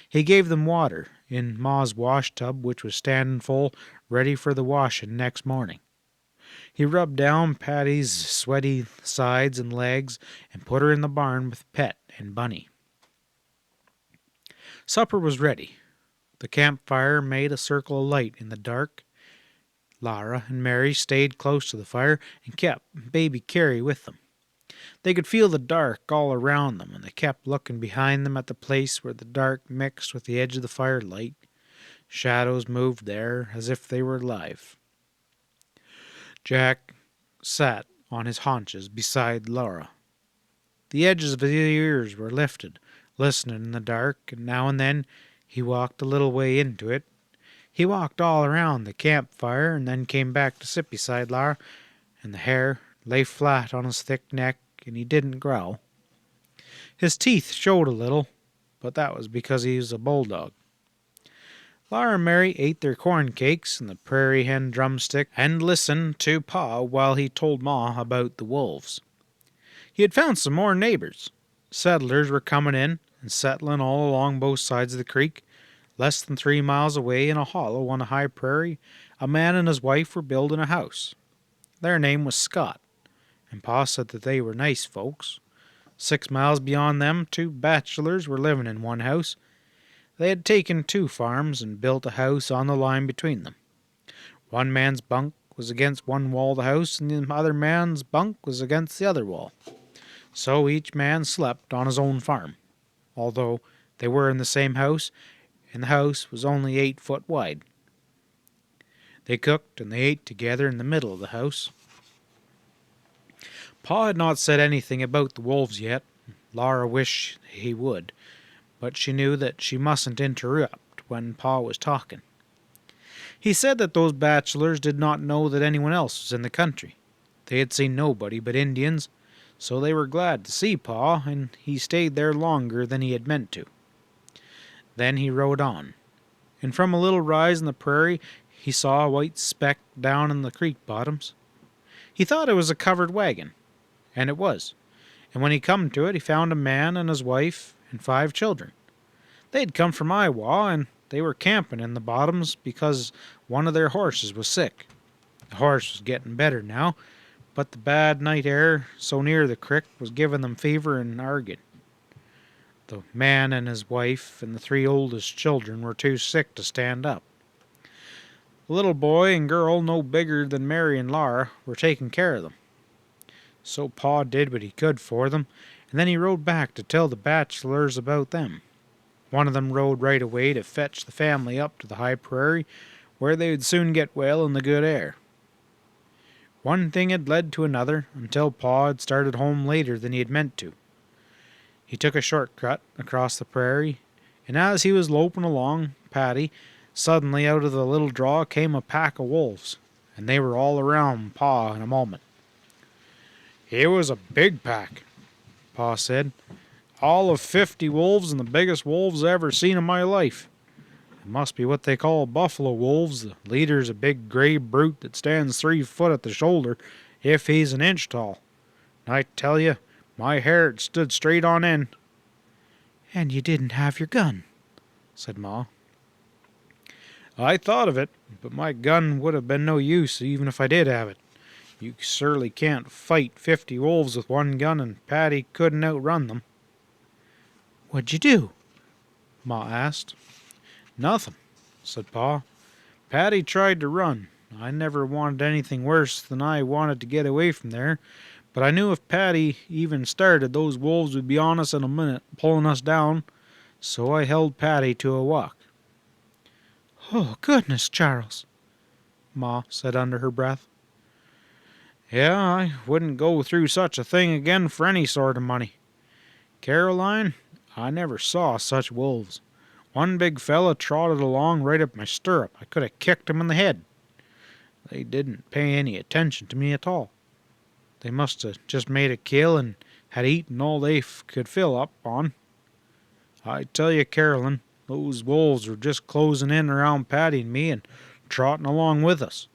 He gave them water in Ma's wash tub, which was standing full, ready for the washing next morning. He rubbed down Patty's sweaty sides and legs and put her in the barn with Pet and Bunny. Supper was ready. The campfire made a circle of light in the dark. Laura and Mary stayed close to the fire and kept baby Carrie with them. They could feel the dark all around them, and they kept looking behind them at the place where the dark mixed with the edge of the firelight. Shadows moved there as if they were alive. Jack sat on his haunches beside Laura. The edges of his ears were lifted, listening in the dark, and now and then he walked a little way into it. He walked all around the campfire and then came back to sit beside Laura, and the hair lay flat on his thick neck, and he didn't growl. His teeth showed a little, but that was because he was a bulldog. Laura and Mary ate their corn cakes and the prairie hen drumstick and listened to Pa while he told Ma about the wolves. He had found some more neighbors. Settlers were coming in and settling all along both sides of the creek. Less than 3 miles away in a hollow on a high prairie, a man and his wife were building a house. Their name was Scott, and Pa said that they were nice folks. 6 miles beyond them, 2 bachelors were living in one house. They had taken 2 farms and built a house on the line between them. One man's bunk was against one wall of the house, and the other man's bunk was against the other wall. So each man slept on his own farm, although they were in the same house, and the house was only 8 foot wide. They cooked and they ate together in the middle of the house. Pa had not said anything about the wolves yet. Laura wished he would, but she knew that she mustn't interrupt when Pa was talking. He said that those bachelors did not know that anyone else was in the country. They had seen nobody but Indians, so they were glad to see Pa, and he stayed there longer than he had meant to. Then he rode on, and from a little rise in the prairie he saw a white speck down in the creek bottoms. He thought it was a covered wagon, and it was, and when he come to it he found a man and his wife and 5 children. They had come from Iowa, and they were camping in the bottoms because one of their horses was sick. The horse was getting better now, but the bad night air so near the crick was giving them fever and arging. The man and his wife and the 3 oldest children were too sick to stand up. The little boy and girl, no bigger than Mary and Laura, were taking care of them. So Pa did what he could for them, and then he rode back to tell the bachelors about them. One of them rode right away to fetch the family up to the high prairie, where they would soon get well in the good air. One thing had led to another until Pa had started home later than he had meant to. He took a shortcut across the prairie, and as he was loping along, suddenly out of the little draw came a pack of wolves, and they were all around Pa in a moment. It was a big pack, Pa said. All of 50 wolves, and the biggest wolves I ever seen in my life. It must be what they call buffalo wolves. The leader's a big gray brute that stands 3 foot at the shoulder if he's an inch tall. I tell you, my hair stood straight on end. And you didn't have your gun, said Ma. I thought of it, but my gun would have been no use even if I did have it. You surely can't fight 50 wolves with one gun, and Patty couldn't outrun them. What'd you do? Ma asked. Nothing, said Pa. Patty tried to run. I never wanted anything worse than I wanted to get away from there, but I knew if Patty even started, those wolves would be on us in a minute, pulling us down, so I held Patty to a walk. Oh, goodness, Charles, Ma said under her breath. Yeah, I wouldn't go through such a thing again for any sort of money. Caroline, I never saw such wolves. One big fella trotted along right up my stirrup. I could have kicked him in the head. They didn't pay any attention to me at all. They must have just made a kill and had eaten all they could fill up on. I tell you, Caroline, those wolves were just closing in around Patty and me and trotting along with us.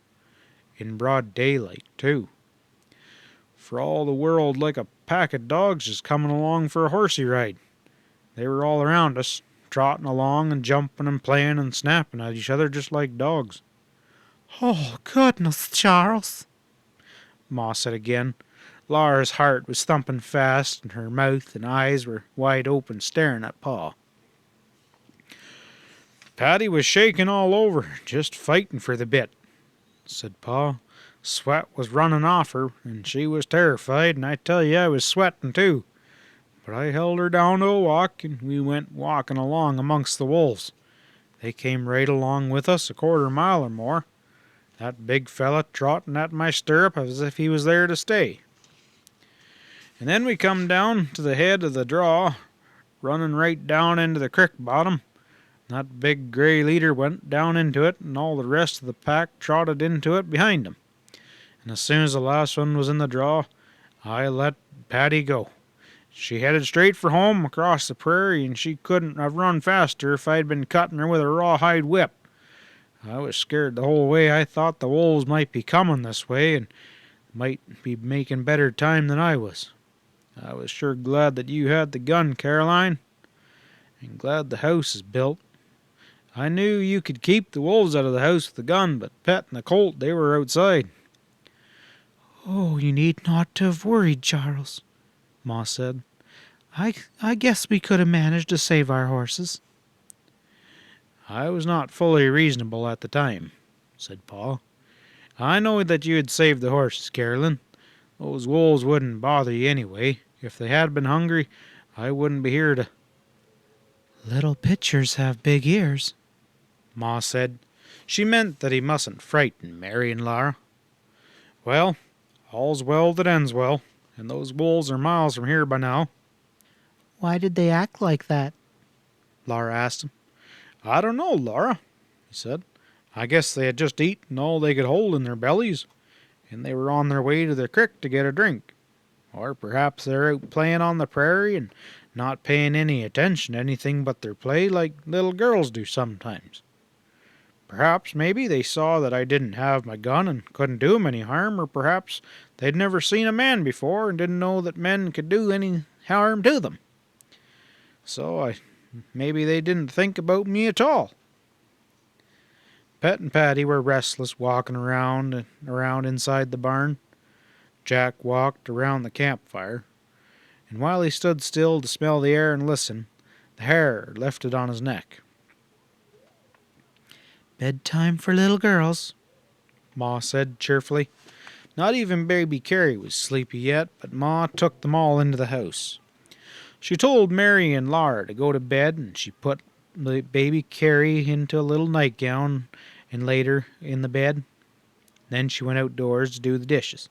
In broad daylight, too. For all the world like a pack of dogs just coming along for a horsey ride. They were all around us, trotting along and jumping and playing and snapping at each other just like dogs. Oh, goodness, Charles, Ma said again. Laura's heart was thumping fast, and her mouth and eyes were wide open, staring at Pa. Patty was shaking all over, just fighting for the bit, said Pa. Sweat was running off her, and she was terrified, and I tell you I was sweating too. But I held her down to a walk, and we went walking along amongst the wolves. They came right along with us, a quarter mile or more. That big fella trotting at my stirrup as if he was there to stay. And then we come down to the head of the draw, running right down into the crick bottom. That big gray leader went down into it, and all the rest of the pack trotted into it behind him. And as soon as the last one was in the draw, I let Patty go. She headed straight for home across the prairie, and she couldn't have run faster if I'd been cutting her with a rawhide whip. I was scared the whole way. I thought the wolves might be coming this way, and might be making better time than I was. I was sure glad that you had the gun, Caroline, and glad the house is built. I knew you could keep the wolves out of the house with the gun, but Pet and the colt, they were outside. Oh, you need not to have worried, Charles, Ma said. I guess we could have managed to save our horses. I was not fully reasonable at the time, said Pa. I know that you had saved the horses, Caroline. Those wolves wouldn't bother you anyway. If they had been hungry, I wouldn't be here to... Little pitchers have big ears, Ma said. She meant that he mustn't frighten Mary and Laura. Well, all's well that ends well, and those wolves are miles from here by now. Why did they act like that? Laura asked him. I don't know, Laura, he said. I guess they had just eaten all they could hold in their bellies, and they were on their way to the creek to get a drink. Or perhaps they're out playing on the prairie and not paying any attention to anything but their play like little girls do sometimes. Perhaps, maybe, they saw that I didn't have my gun and couldn't do 'em any harm, or perhaps they'd never seen a man before and didn't know that men could do any harm to them. So maybe they didn't think about me at all. Pet and Patty were restless, walking around and around inside the barn. Jack walked around the campfire, and while he stood still to smell the air and listen, the hair lifted on his neck. Bedtime for little girls, Ma said cheerfully. Not even baby Carrie was sleepy yet, but Ma took them all into the house. She told Mary and Laura to go to bed, and she put baby Carrie into a little nightgown and laid her in the bed. Then she went outdoors to do the dishes.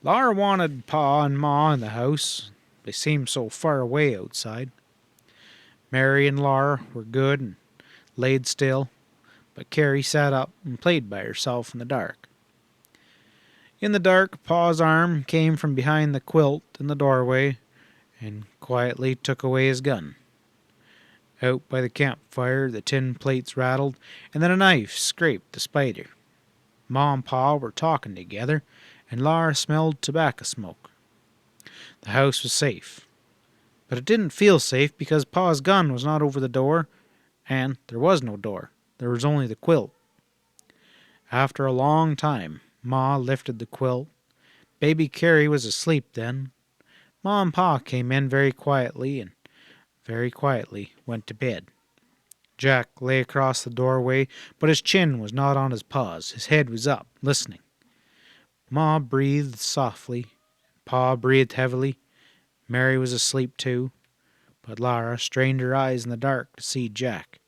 Laura wanted Pa and Ma in the house. They seemed so far away outside. Mary and Laura were good and laid still, but Carrie sat up and played by herself in the dark. In the dark, Pa's arm came from behind the quilt in the doorway and quietly took away his gun. Out by the campfire, the tin plates rattled, and then a knife scraped the spider. Ma and Pa were talking together, and Laura smelled tobacco smoke. The house was safe, but it didn't feel safe because Pa's gun was not over the door, and there was no door. There was only the quilt. After a long time, Ma lifted the quilt. Baby Carrie was asleep then. Ma and Pa came in very quietly and very quietly went to bed. Jack lay across the doorway, but his chin was not on his paws. His head was up, listening. Ma breathed softly. Pa breathed heavily. Mary was asleep too, but Laura strained her eyes in the dark to see Jack.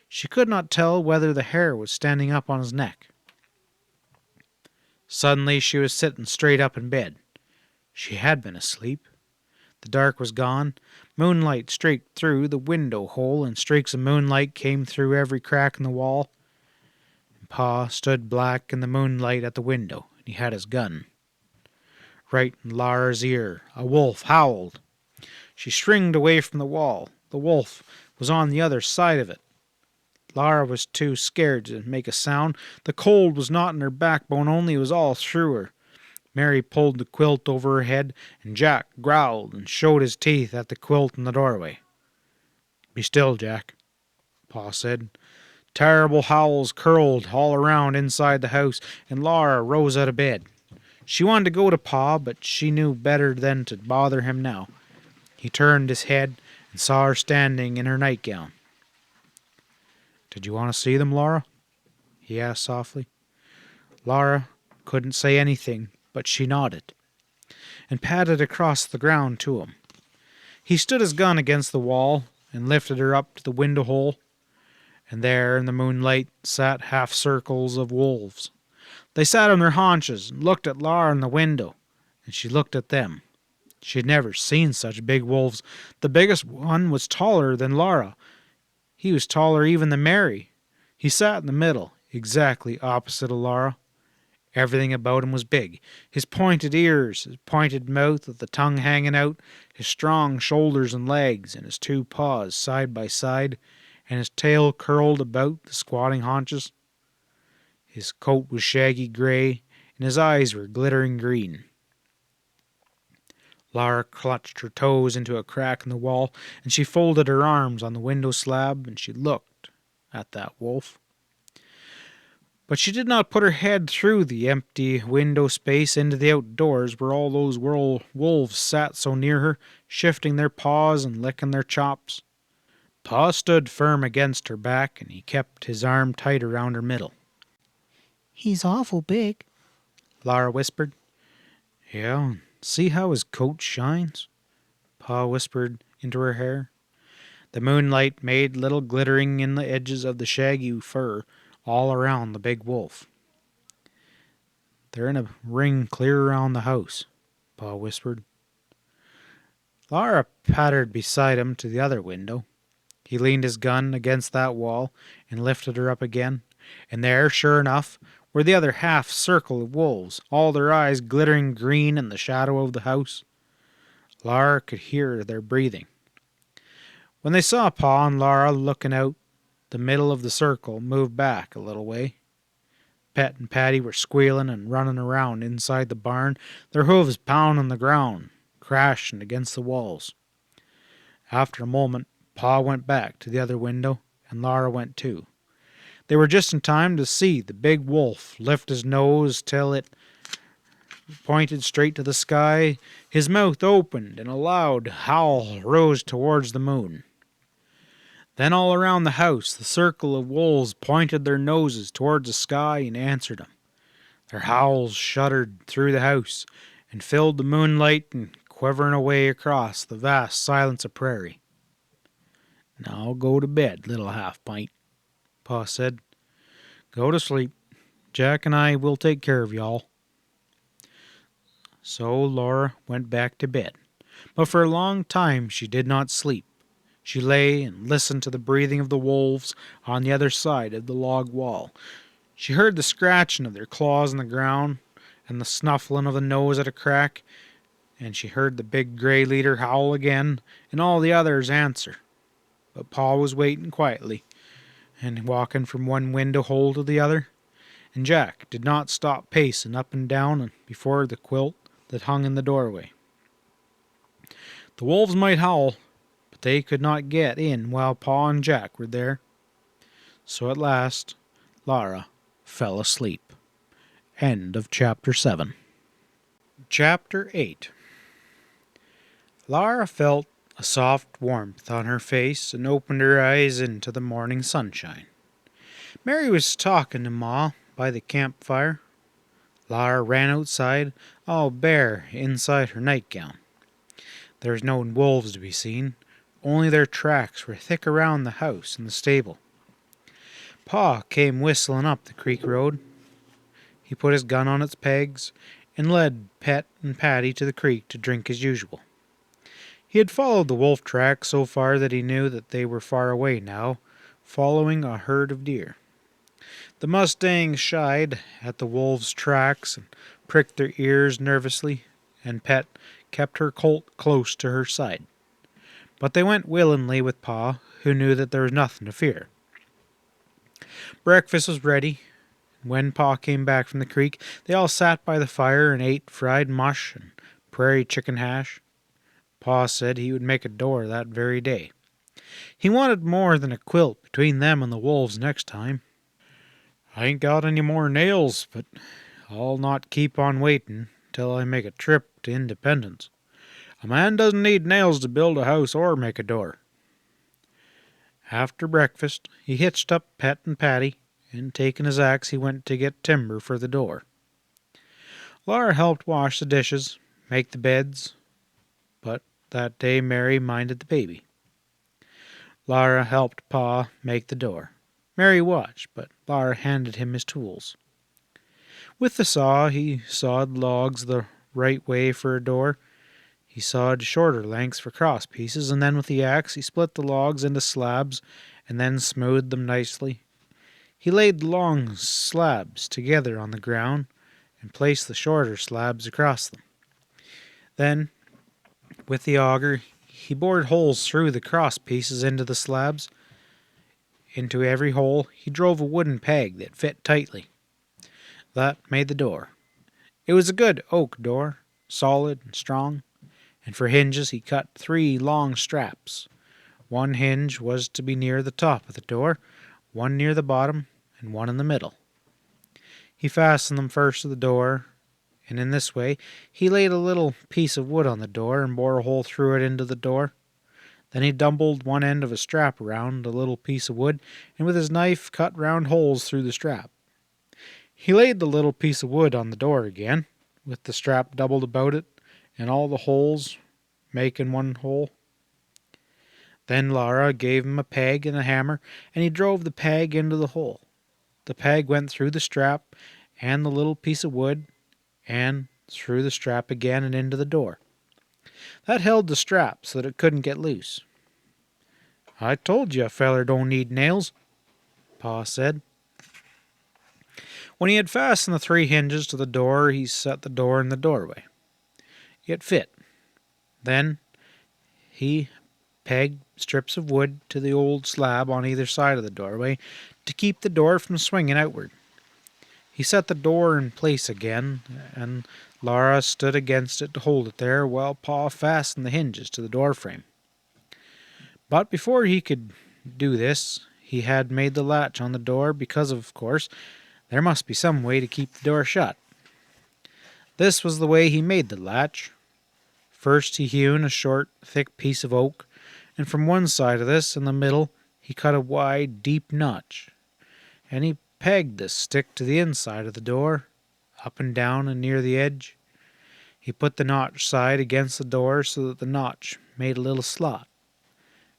She could not tell whether the hair was standing up on his neck. Suddenly she was sitting straight up in bed. She had been asleep. The dark was gone. Moonlight streaked through the window hole, and streaks of moonlight came through every crack in the wall. And Pa stood black in the moonlight at the window, and he had his gun. Right in Laura's ear, a wolf howled. She shrinked away from the wall. The wolf was on the other side of it. Laura was too scared to make a sound. The cold was not in her backbone only, it was all through her. Mary pulled the quilt over her head, and Jack growled and showed his teeth at the quilt in the doorway. "Be still, Jack," Pa said. Terrible howls curled all around inside the house, and Laura rose out of bed. She wanted to go to Pa, but she knew better than to bother him now. He turned his head and saw her standing in her nightgown. "Did you want to see them, Laura?" he asked softly. Laura couldn't say anything, but she nodded and padded across the ground to him. He stood his gun against the wall and lifted her up to the window hole, and there in the moonlight sat half circles of wolves. They sat on their haunches and looked at Laura in the window, and she looked at them. She had never seen such big wolves. The biggest one was taller than Laura. He was taller even than Mary. He sat in the middle, exactly opposite of Laura. Everything about him was big. His pointed ears, his pointed mouth with the tongue hanging out, his strong shoulders and legs, and his two paws side by side, and his tail curled about the squatting haunches. His coat was shaggy gray, and his eyes were glittering green. Laura clutched her toes into a crack in the wall, and she folded her arms on the window slab, and she looked at that wolf. But she did not put her head through the empty window space into the outdoors where all those wolves sat so near her, shifting their paws and licking their chops. Pa stood firm against her back, and he kept his arm tight around her middle. "He's awful big," Laura whispered. "Yeah, see how his coat shines?" Pa whispered into her hair. The moonlight made little glittering in the edges of the shaggy fur all around the big wolf. "They're in a ring clear around the house," Pa whispered. Laura pattered beside him to the other window. He leaned his gun against that wall and lifted her up again, and there, sure enough, were the other half circle of wolves, all their eyes glittering green in the shadow of the house. Laura could hear their breathing. When they saw Pa and Laura looking out, the middle of the circle moved back a little way. Pet and Patty were squealing and running around inside the barn, their hooves pounding the ground, crashing against the walls. After a moment, Pa went back to the other window, and Laura went too. They were just in time to see the big wolf lift his nose till it pointed straight to the sky. His mouth opened, and a loud howl rose towards the moon. Then all around the house, the circle of wolves pointed their noses towards the sky and answered him. Their howls shuddered through the house and filled the moonlight and quivering away across the vast silence of prairie. "Now go to bed, little half-pint," Pa said. "Go to sleep. Jack and I will take care of y'all." So Laura went back to bed, but for a long time she did not sleep. She lay and listened to the breathing of the wolves on the other side of the log wall. She heard the scratching of their claws on the ground and the snuffling of the nose at a crack, and she heard the big gray leader howl again and all the others answer. But Pa was waiting quietly and walking from one window hole to the other, and Jack did not stop pacing up and down before the quilt that hung in the doorway. The wolves might howl, but they could not get in while Pa and Jack were there. So at last, Laura fell asleep. End of Chapter 7. Chapter 8. Laura felt a soft warmth on her face and opened her eyes into the morning sunshine. Mary was talking to Ma by the campfire. Laura ran outside, all bare inside her nightgown. There was no wolves to be seen, only their tracks were thick around the house and the stable. Pa came whistling up the creek road. He put his gun on its pegs and led Pet and Patty to the creek to drink as usual. He had followed the wolf track so far that he knew that they were far away now, following a herd of deer. The mustangs shied at the wolves' tracks and pricked their ears nervously, and Pet kept her colt close to her side. But they went willingly with Pa, who knew that there was nothing to fear. Breakfast was ready. When Pa came back from the creek, they all sat by the fire and ate fried mush and prairie chicken hash. Pa said he would make a door that very day. He wanted more than a quilt between them and the wolves next time. "I ain't got any more nails, but I'll not keep on waiting till I make a trip to Independence. A man doesn't need nails to build a house or make a door." After breakfast, he hitched up Pet and Patty, and taking his axe, he went to get timber for the door. Laura helped wash the dishes, make the beds, but that day Mary minded the baby. Laura helped Pa make the door. Mary watched, but Laura handed him his tools. With the saw, he sawed logs the right way for a door. He sawed shorter lengths for cross pieces, and then with the axe he split the logs into slabs and then smoothed them nicely. He laid the long slabs together on the ground and placed the shorter slabs across them. Then, with the auger, he bored holes through the cross pieces into the slabs. Into every hole he drove a wooden peg that fit tightly. That made the door. It was a good oak door, solid and strong, and for hinges he cut 3 long straps. One hinge was to be near the top of the door, one near the bottom, and one in the middle. He fastened them first to the door, and in this way he laid a little piece of wood on the door and bored a hole through it into the door. Then he doubled one end of a strap around a little piece of wood, and with his knife cut round holes through the strap. He laid the little piece of wood on the door again, with the strap doubled about it, and all the holes making one hole. Then Laura gave him a peg and a hammer, and he drove the peg into the hole. The peg went through the strap and the little piece of wood, and through the strap again and into the door. That held the strap so that it couldn't get loose. "I told you a feller don't need nails," Pa said. When he had fastened the 3 hinges to the door, he set the door in the doorway. It fit. Then he pegged strips of wood to the old slab on either side of the doorway to keep the door from swinging outward. He set the door in place again, and Laura stood against it to hold it there while Pa fastened the hinges to the door frame. But before he could do this, he had made the latch on the door because, of course, there must be some way to keep the door shut. This was the way he made the latch. First he hewn a short, thick piece of oak, and from one side of this, in the middle, he cut a wide, deep notch, and he pegged this stick to the inside of the door, up and down and near the edge. He put the notch side against the door so that the notch made a little slot.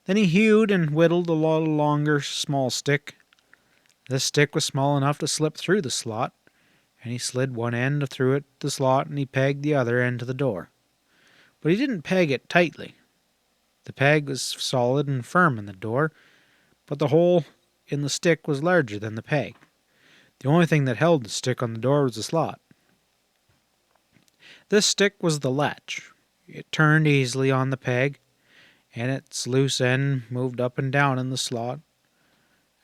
Then he hewed and whittled a little longer, small stick. This stick was small enough to slip through the slot, and he slid one end through it the slot, and he pegged the other end to the door. But he didn't peg it tightly. The peg was solid and firm in the door, but the hole in the stick was larger than the peg. The only thing that held the stick on the door was the slot. This stick was the latch. It turned easily on the peg, and its loose end moved up and down in the slot,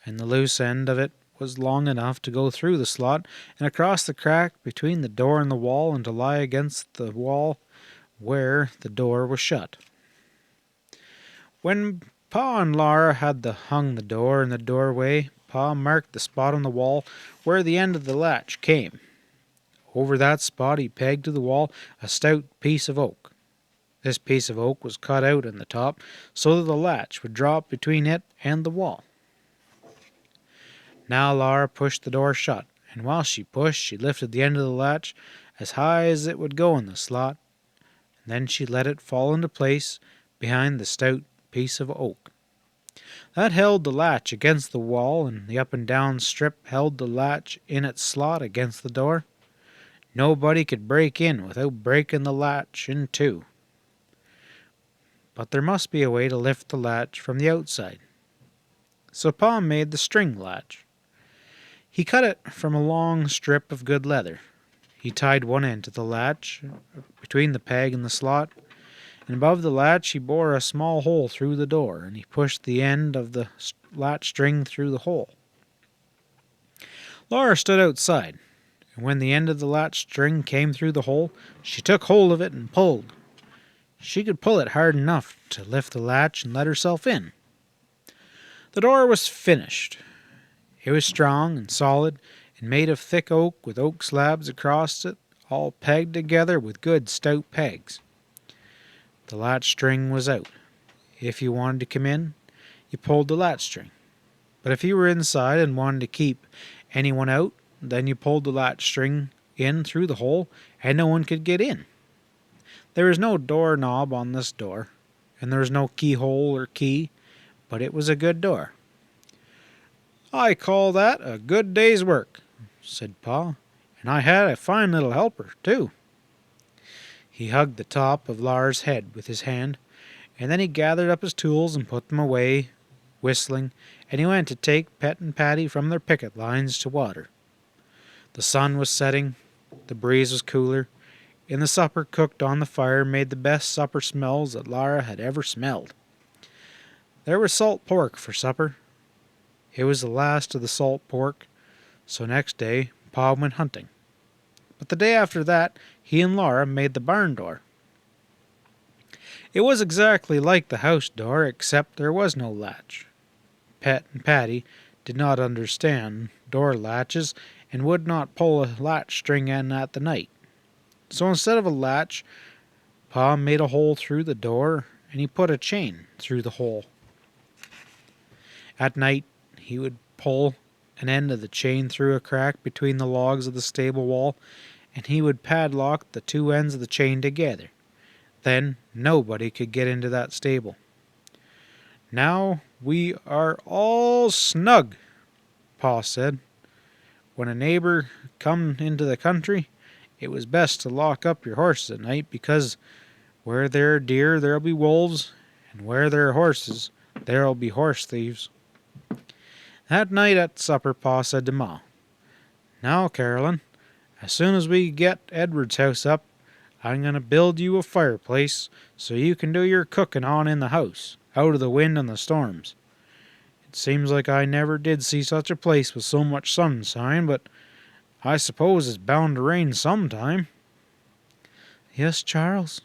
and the loose end of it was long enough to go through the slot and across the crack between the door and the wall and to lie against the wall where the door was shut. When Pa and Laura had hung the door in the doorway, Pa marked the spot on the wall where the end of the latch came. Over that spot he pegged to the wall a stout piece of oak. This piece of oak was cut out in the top so that the latch would drop between it and the wall. Now Laura pushed the door shut, and while she pushed, she lifted the end of the latch as high as it would go in the slot, and then she let it fall into place behind the stout piece of oak. That held the latch against the wall, and the up and down strip held the latch in its slot against the door. Nobody could break in without breaking the latch in two. But there must be a way to lift the latch from the outside. So Pa made the string latch. He cut it from a long strip of good leather. He tied one end to the latch between the peg and the slot, and above the latch he bored a small hole through the door, and he pushed the end of the latch string through the hole. Laura stood outside, and when the end of the latch string came through the hole, she took hold of it and pulled. She could pull it hard enough to lift the latch and let herself in. The door was finished. It was strong and solid and made of thick oak with oak slabs across it, all pegged together with good stout pegs. The latch string was out. If you wanted to come in, you pulled the latch string. But if you were inside and wanted to keep anyone out, then you pulled the latch string in through the hole, and no one could get in. There was no door knob on this door, and there was no keyhole or key, but it was a good door. "I call that a good day's work," said Pa, "and I had a fine little helper, too." He hugged the top of Laura's head with his hand, and then he gathered up his tools and put them away, whistling, and he went to take Pet and Patty from their picket lines to water. The sun was setting, the breeze was cooler, and the supper cooked on the fire made the best supper smells that Laura had ever smelled. There was salt pork for supper. It was the last of the salt pork, so next day Pa went hunting. But the day after that, he and Laura made the barn door. It was exactly like the house door, except there was no latch. Pet and Patty did not understand door latches and would not pull a latch string in at the night. So instead of a latch, Pa made a hole through the door, and he put a chain through the hole. At night, he would pull an end of the chain through a crack between the logs of the stable wall, and he would padlock the two ends of the chain together. Then nobody could get into that stable. "Now we are all snug," Pa said. "When a neighbor come into the country, it was best to lock up your horses at night, because where there are deer there'll be wolves, and where there are horses there'll be horse thieves." That night at supper Pa said to Ma, "Now, Carolyn, as soon as we get Edward's house up, I'm going to build you a fireplace so you can do your cooking on in the house, out of the wind and the storms. It seems like I never did see such a place with so much sunshine, but I suppose it's bound to rain sometime." "Yes, Charles,"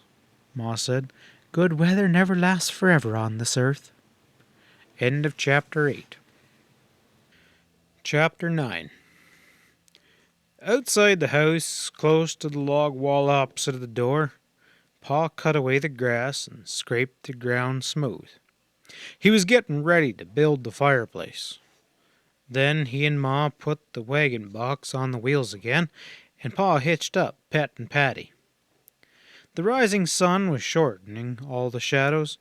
Ma said. "Good weather never lasts forever on this earth." End of Chapter 8. Chapter 9. Outside the house, close to the log wall opposite the door, Pa cut away the grass and scraped the ground smooth. He was getting ready to build the fireplace. Then he and Ma put the wagon box on the wheels again, and Pa hitched up Pet and Patty. The rising sun was shortening all the shadows.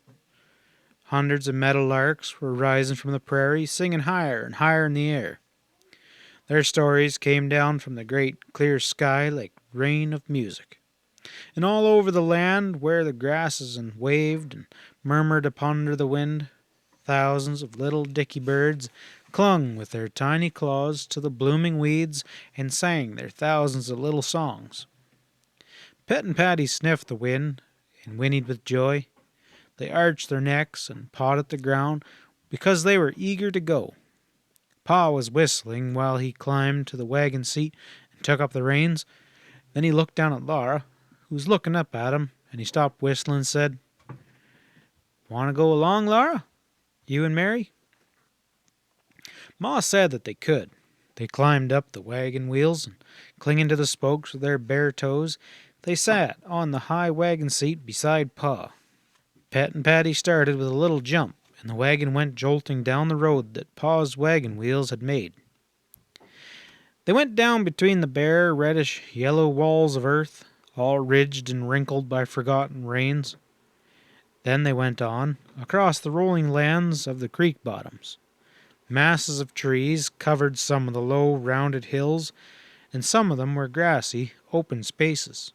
Hundreds of meadowlarks were rising from the prairie, singing higher and higher in the air. Their stories came down from the great clear sky like rain of music. And all over the land, where the grasses waved and murmured under the wind, thousands of little dicky birds clung with their tiny claws to the blooming weeds and sang their thousands of little songs. Pet and Patty sniffed the wind and whinnied with joy. They arched their necks and pawed at the ground because they were eager to go. Pa was whistling while he climbed to the wagon seat and took up the reins. Then he looked down at Laura, who was looking up at him, and he stopped whistling and said, "Want to go along, Laura? You and Mary?" Ma said that they could. They climbed up the wagon wheels, and clinging to the spokes with their bare toes, they sat on the high wagon seat beside Pa. Pet and Patty started with a little jump, and the wagon went jolting down the road that Pa's wagon wheels had made. They went down between the bare, reddish-yellow walls of earth, all ridged and wrinkled by forgotten rains. Then they went on, across the rolling lands of the creek bottoms. Masses of trees covered some of the low, rounded hills, and some of them were grassy, open spaces.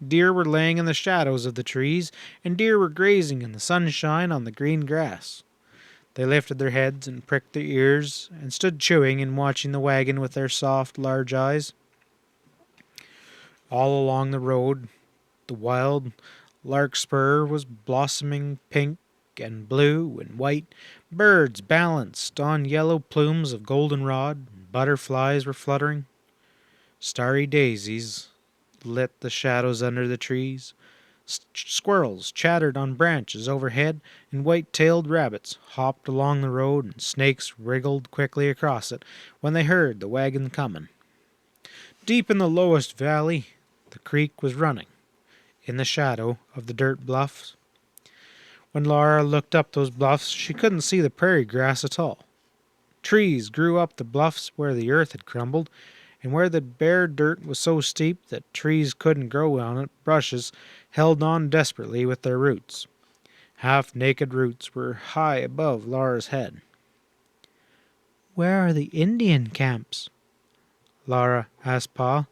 Deer were laying in the shadows of the trees, and deer were grazing in the sunshine on the green grass. They lifted their heads and pricked their ears, and stood chewing and watching the wagon with their soft, large eyes. All along the road, the wild larkspur was blossoming pink and blue and white. Birds balanced on yellow plumes of goldenrod, and butterflies were fluttering. Starry daisies lit the shadows under the trees. Squirrels chattered on branches overhead, and white-tailed rabbits hopped along the road, and snakes wriggled quickly across it when they heard the wagon coming. Deep in the lowest valley, the creek was running, in the shadow of the dirt bluffs. When Laura looked up those bluffs, she couldn't see the prairie grass at all. Trees grew up the bluffs where the earth had crumbled, and where the bare dirt was so steep that trees couldn't grow on it, bushes held on desperately with their roots. Half-naked roots were high above Laura's head. "Where are the Indian camps?" Laura asked Pa.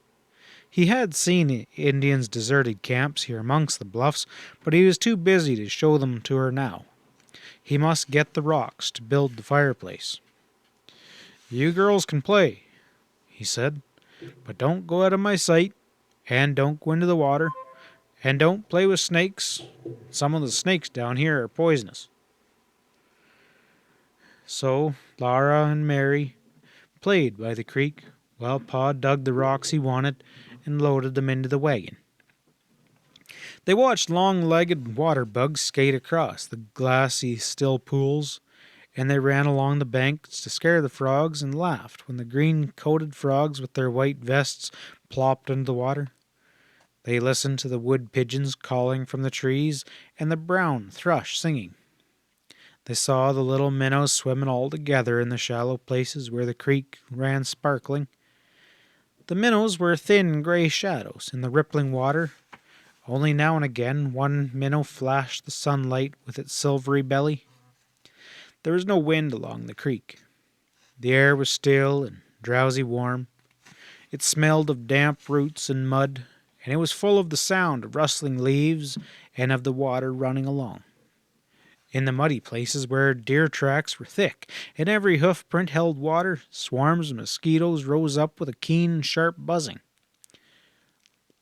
He had seen Indians' deserted camps here amongst the bluffs, but he was too busy to show them to her now. He must get the rocks to build the fireplace. "You girls can play," he said, "but don't go out of my sight, and don't go into the water, and don't play with snakes. Some of the snakes down here are poisonous." So Laura and Mary played by the creek while Pa dug the rocks he wanted and loaded them into the wagon. They watched long-legged water bugs skate across the glassy, still pools, and they ran along the banks to scare the frogs and laughed when the green-coated frogs with their white vests plopped into the water. They listened to the wood pigeons calling from the trees and the brown thrush singing. They saw the little minnows swimming all together in the shallow places where the creek ran sparkling. The minnows were thin gray shadows in the rippling water. Only now and again one minnow flashed the sunlight with its silvery belly. There was no wind along the creek. The air was still and drowsy warm. It smelled of damp roots and mud, and it was full of the sound of rustling leaves and of the water running along. In the muddy places where deer tracks were thick and every hoof print held water, swarms of mosquitoes rose up with a keen, sharp buzzing.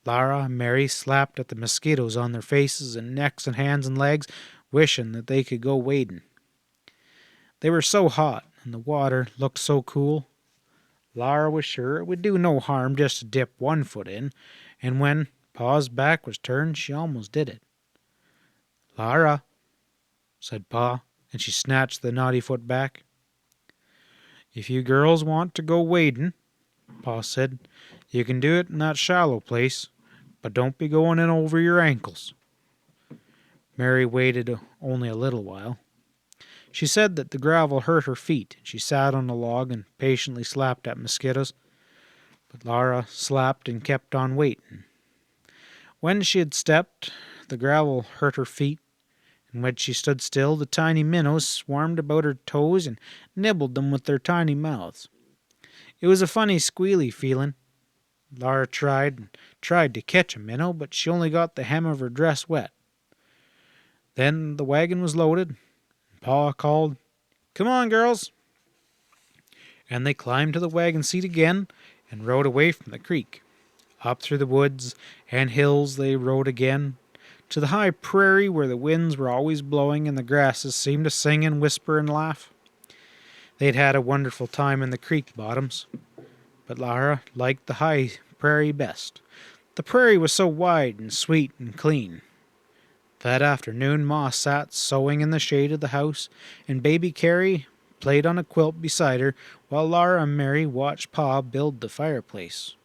Laura and Mary slapped at the mosquitoes on their faces and necks and hands and legs, wishing that they could go wading. They were so hot, and the water looked so cool. Laura was sure it would do no harm just to dip one foot in, and when Pa's back was turned, she almost did it. "Laura," said Pa, and she snatched the naughty foot back. "If you girls want to go wading," Pa said, "you can do it in that shallow place, but don't be going in over your ankles." Mary waded only a little while. She said that the gravel hurt her feet, and she sat on a log and patiently slapped at mosquitoes. But Laura slapped and kept on waiting. When she had stepped, the gravel hurt her feet, and when she stood still, the tiny minnows swarmed about her toes and nibbled them with their tiny mouths. It was a funny, squealy feeling. Laura tried and tried to catch a minnow, but she only got the hem of her dress wet. Then the wagon was loaded, and Pa called, "Come on, girls," and they climbed to the wagon seat again and rode away from the creek. Up through the woods and hills they rode again, to the high prairie where the winds were always blowing and the grasses seemed to sing and whisper and laugh. They'd had a wonderful time in the creek bottoms, but Laura liked the high prairie best. The prairie was so wide and sweet and clean. That afternoon Ma sat sewing in the shade of the house, and baby Carrie played on a quilt beside her while Laura and Mary watched Pa build the fireplace.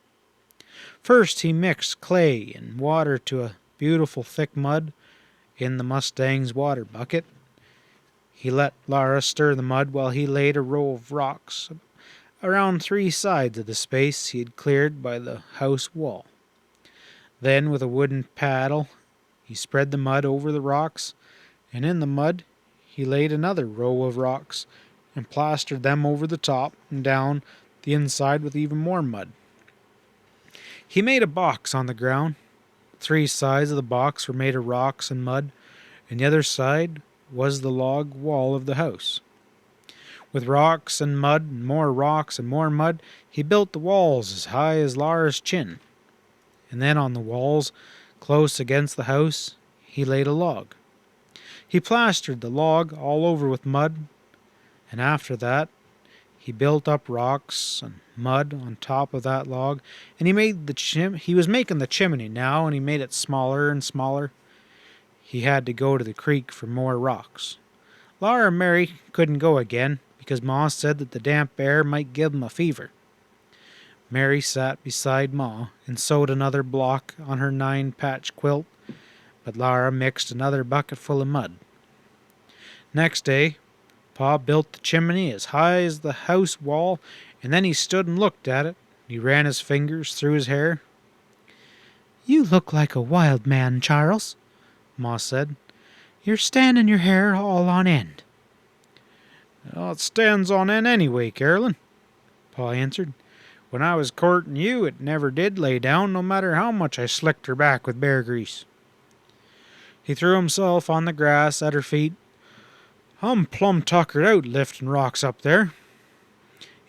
First he mixed clay and water to a beautiful thick mud in the Mustang's water bucket. He let Laura stir the mud while he laid a row of rocks around 3 sides of the space he had cleared by the house wall. Then, with a wooden paddle, he spread the mud over the rocks, and in the mud he laid another row of rocks and plastered them over the top and down the inside with even more mud. He made a box on the ground. 3 sides of the box were made of rocks and mud, and the other side was the log wall of the house. With rocks and mud and more rocks and more mud, he built the walls as high as Laura's chin. And then on the walls, close against the house, he laid a log. He plastered the log all over with mud, and after that he built up rocks and mud on top of that log, and he was making the chimney now, and he made it smaller and smaller. He had to go to the creek for more rocks. Laura and Mary couldn't go again because Ma said that the damp air might give them a fever. Mary sat beside Ma and sewed another block on her 9-patch quilt, but Laura mixed another bucket full of mud. Next day, Pa built the chimney as high as the house wall, and then he stood and looked at it. He ran his fingers through his hair. "You look like a wild man, Charles," Ma said. "You're standing your hair all on end." "Well, it stands on end anyway, Carolyn," Pa answered. "When I was courting you, it never did lay down, no matter how much I slicked her back with bear grease." He threw himself on the grass at her feet. "I'm plumb tuckered out lifting rocks up there."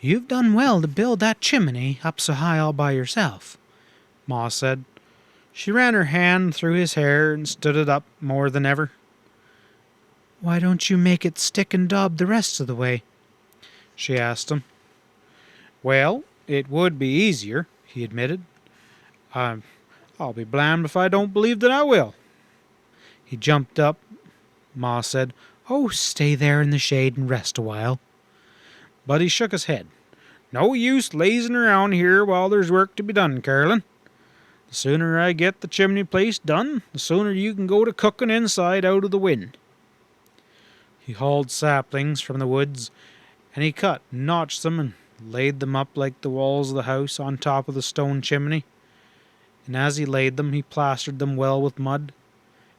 "You've done well to build that chimney up so high all by yourself," Ma said. She ran her hand through his hair and stood it up more than ever. "Why don't you make it stick and daub the rest of the way?" she asked him. "Well, it would be easier," he admitted. I'll be blamed if I don't believe that I will." He jumped up. Ma said, "Oh, stay there in the shade and rest a while." But he shook his head. "No use lazing around here while there's work to be done, Carolyn. The sooner I get the chimney place done, the sooner you can go to cooking inside out of the wind." He hauled saplings from the woods, and he cut and notched them and laid them up like the walls of the house on top of the stone chimney. And as he laid them, he plastered them well with mud,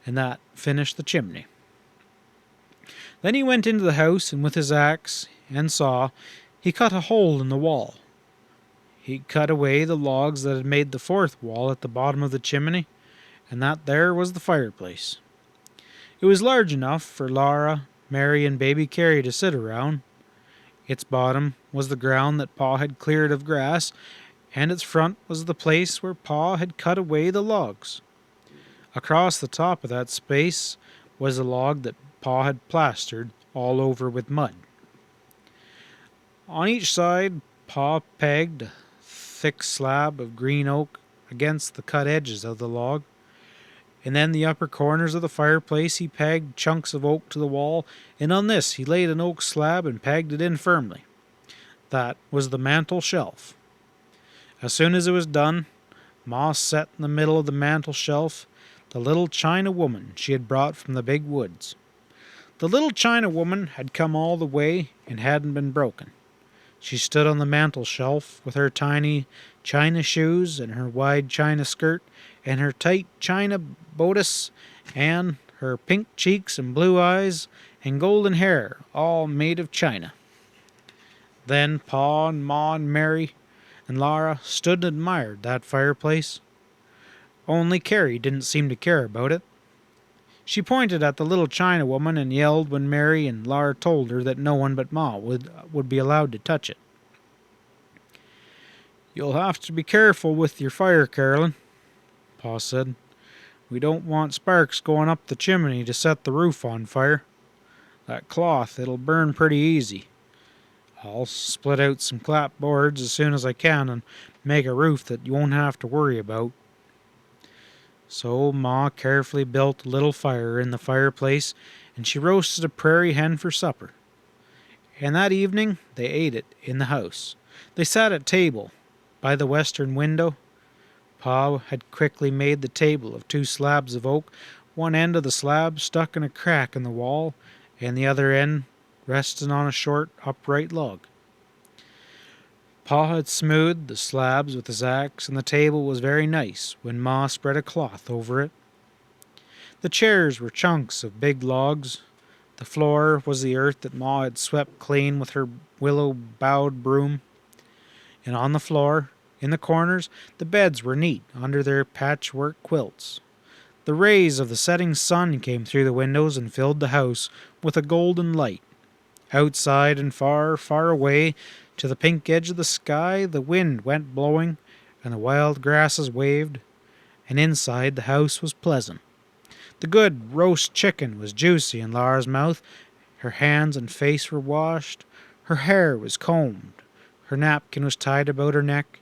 and that finished the chimney. Then he went into the house, and with his axe and saw, he cut a hole in the wall. He cut away the logs that had made the 4th wall at the bottom of the chimney, and that there was the fireplace. It was large enough for Laura, Mary, and baby Carrie to sit around. Its bottom was the ground that Pa had cleared of grass, and its front was the place where Pa had cut away the logs. Across the top of that space was a log that Pa had plastered all over with mud. On each side, Pa pegged a thick slab of green oak against the cut edges of the log, and then the upper corners of the fireplace he pegged chunks of oak to the wall, and on this he laid an oak slab and pegged it in firmly. That was the mantel shelf. As soon as it was done, Ma set in the middle of the mantel shelf the little China woman she had brought from the big woods. The little China woman had come all the way and hadn't been broken. She stood on the mantel shelf with her tiny china shoes and her wide china skirt and her tight china bodice and her pink cheeks and blue eyes and golden hair, all made of china. Then Pa and Ma and Mary and Laura stood and admired that fireplace. Only Carrie didn't seem to care about it. She pointed at the little China woman and yelled when Mary and Laura told her that no one but Ma would be allowed to touch it. "You'll have to be careful with your fire, Carolyn," Pa said. "We don't want sparks going up the chimney to set the roof on fire. That cloth, it'll burn pretty easy. I'll split out some clapboards as soon as I can and make a roof that you won't have to worry about." So Ma carefully built a little fire in the fireplace, and she roasted a prairie hen for supper. And that evening they ate it in the house. They sat at table by the western window. Pa had quickly made the table of 2 slabs of oak, one end of the slab stuck in a crack in the wall, and the other end resting on a short, upright log. Pa had smoothed the slabs with his axe, and the table was very nice when Ma spread a cloth over it. The chairs were chunks of big logs. The floor was the earth that Ma had swept clean with her willow-boughed broom. And on the floor, in the corners, the beds were neat under their patchwork quilts. The rays of the setting sun came through the windows and filled the house with a golden light. Outside and far, far away, to the pink edge of the sky, the wind went blowing, and the wild grasses waved, and inside the house was pleasant. The good roast chicken was juicy in Laura's mouth, her hands and face were washed, her hair was combed, her napkin was tied about her neck,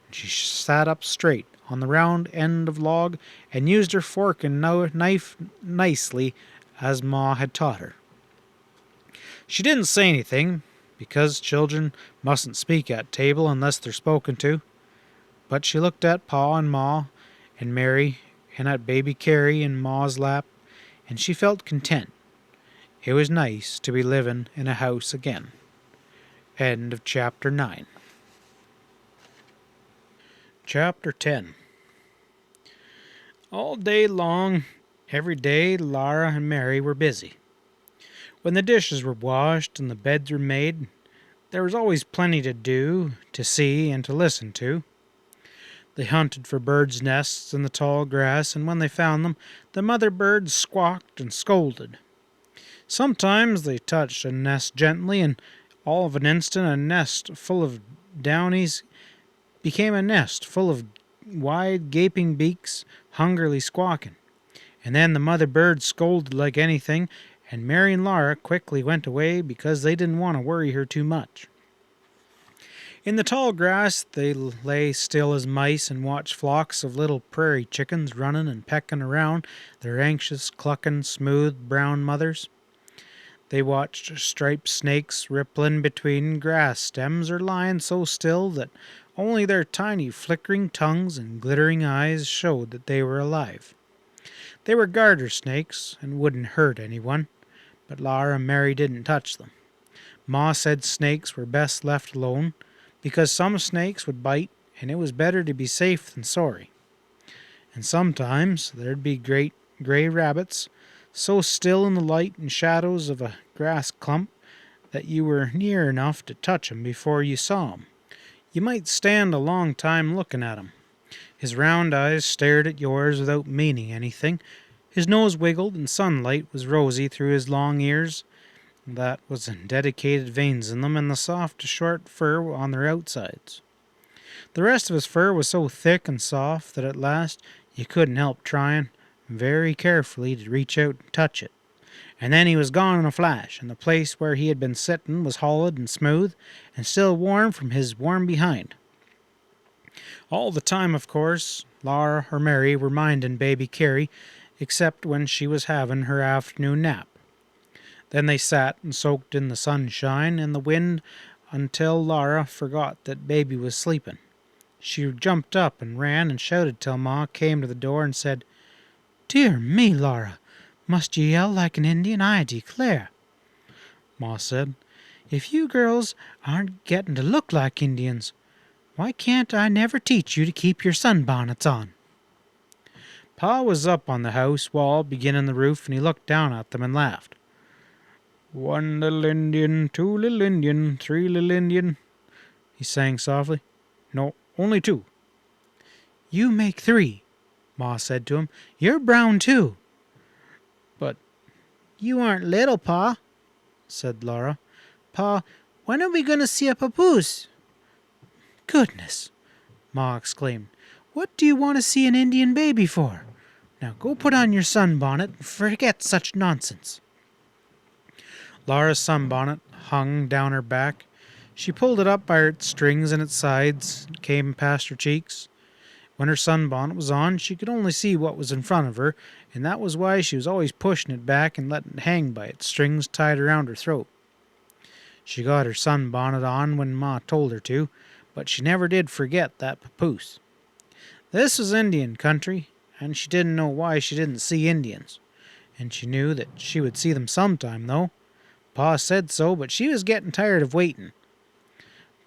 and she sat up straight on the round end of log and used her fork and knife nicely as Ma had taught her. She didn't say anything, because children mustn't speak at table unless they're spoken to, but she looked at Pa and Ma and Mary and at baby Carrie in Ma's lap, and she felt content. It was nice to be living in a house again. End of chapter 9. Chapter 10. All day long, every day, Laura and Mary were busy. When the dishes were washed and the beds were made, there was always plenty to do, to see, and to listen to. They hunted for birds' nests in the tall grass, and when they found them, the mother birds squawked and scolded. Sometimes they touched a nest gently, and all of an instant a nest full of downies became a nest full of wide gaping beaks, hungrily squawking. And then the mother bird scolded like anything, and Mary and Laura quickly went away because they didn't want to worry her too much. In the tall grass they lay still as mice and watched flocks of little prairie chickens running and pecking around their anxious, clucking, smooth brown mothers. They watched striped snakes rippling between grass stems or lying so still that only their tiny flickering tongues and glittering eyes showed that they were alive. They were garter snakes and wouldn't hurt anyone, but Laura and Mary didn't touch them. Ma said snakes were best left alone, because some snakes would bite, and it was better to be safe than sorry. And sometimes there'd be great gray rabbits, so still in the light and shadows of a grass clump that you were near enough to touch 'em before you saw 'em. You might stand a long time looking at 'em. His round eyes stared at yours without meaning anything. His nose wiggled, and sunlight was rosy through his long ears. That was dedicated veins in them, and the soft, short fur on their outsides. The rest of his fur was so thick and soft that at last you couldn't help trying very carefully to reach out and touch it. And then he was gone in a flash, and the place where he had been sitting was hollowed and smooth, and still warm from his warm behind. All the time, of course, Laura or Mary were minding baby Carrie, except when she was having her afternoon nap. Then they sat and soaked in the sunshine and the wind until Laura forgot that baby was sleeping. She jumped up and ran and shouted till Ma came to the door and said, "Dear me, Laura, must you yell like an Indian, I declare." Ma said, "If you girls aren't getting to look like Indians, why can't I never teach you to keep your sunbonnets on?" Pa was up on the house wall beginning the roof, and he looked down at them and laughed. "1 little Indian, 2 little Indian, 3 little Indian," he sang softly. No, only 2. You make 3, Ma said to him. You're brown too. But You aren't little, Pa, said Laura. Pa, when are we going to see a papoose? Goodness, Ma exclaimed. What do you want to see an Indian baby for? Now go put on your sunbonnet and forget such nonsense. Laura's sunbonnet hung down her back. She pulled it up by its strings and its sides and came past her cheeks. When her sunbonnet was on, she could only see what was in front of her, and that was why she was always pushing it back and letting it hang by its strings tied around her throat. She got her sunbonnet on when Ma told her to, but she never did forget that papoose. This was Indian country, and she didn't know why she didn't see Indians. And she knew that she would see them sometime, though. Pa said so, but she was getting tired of waiting.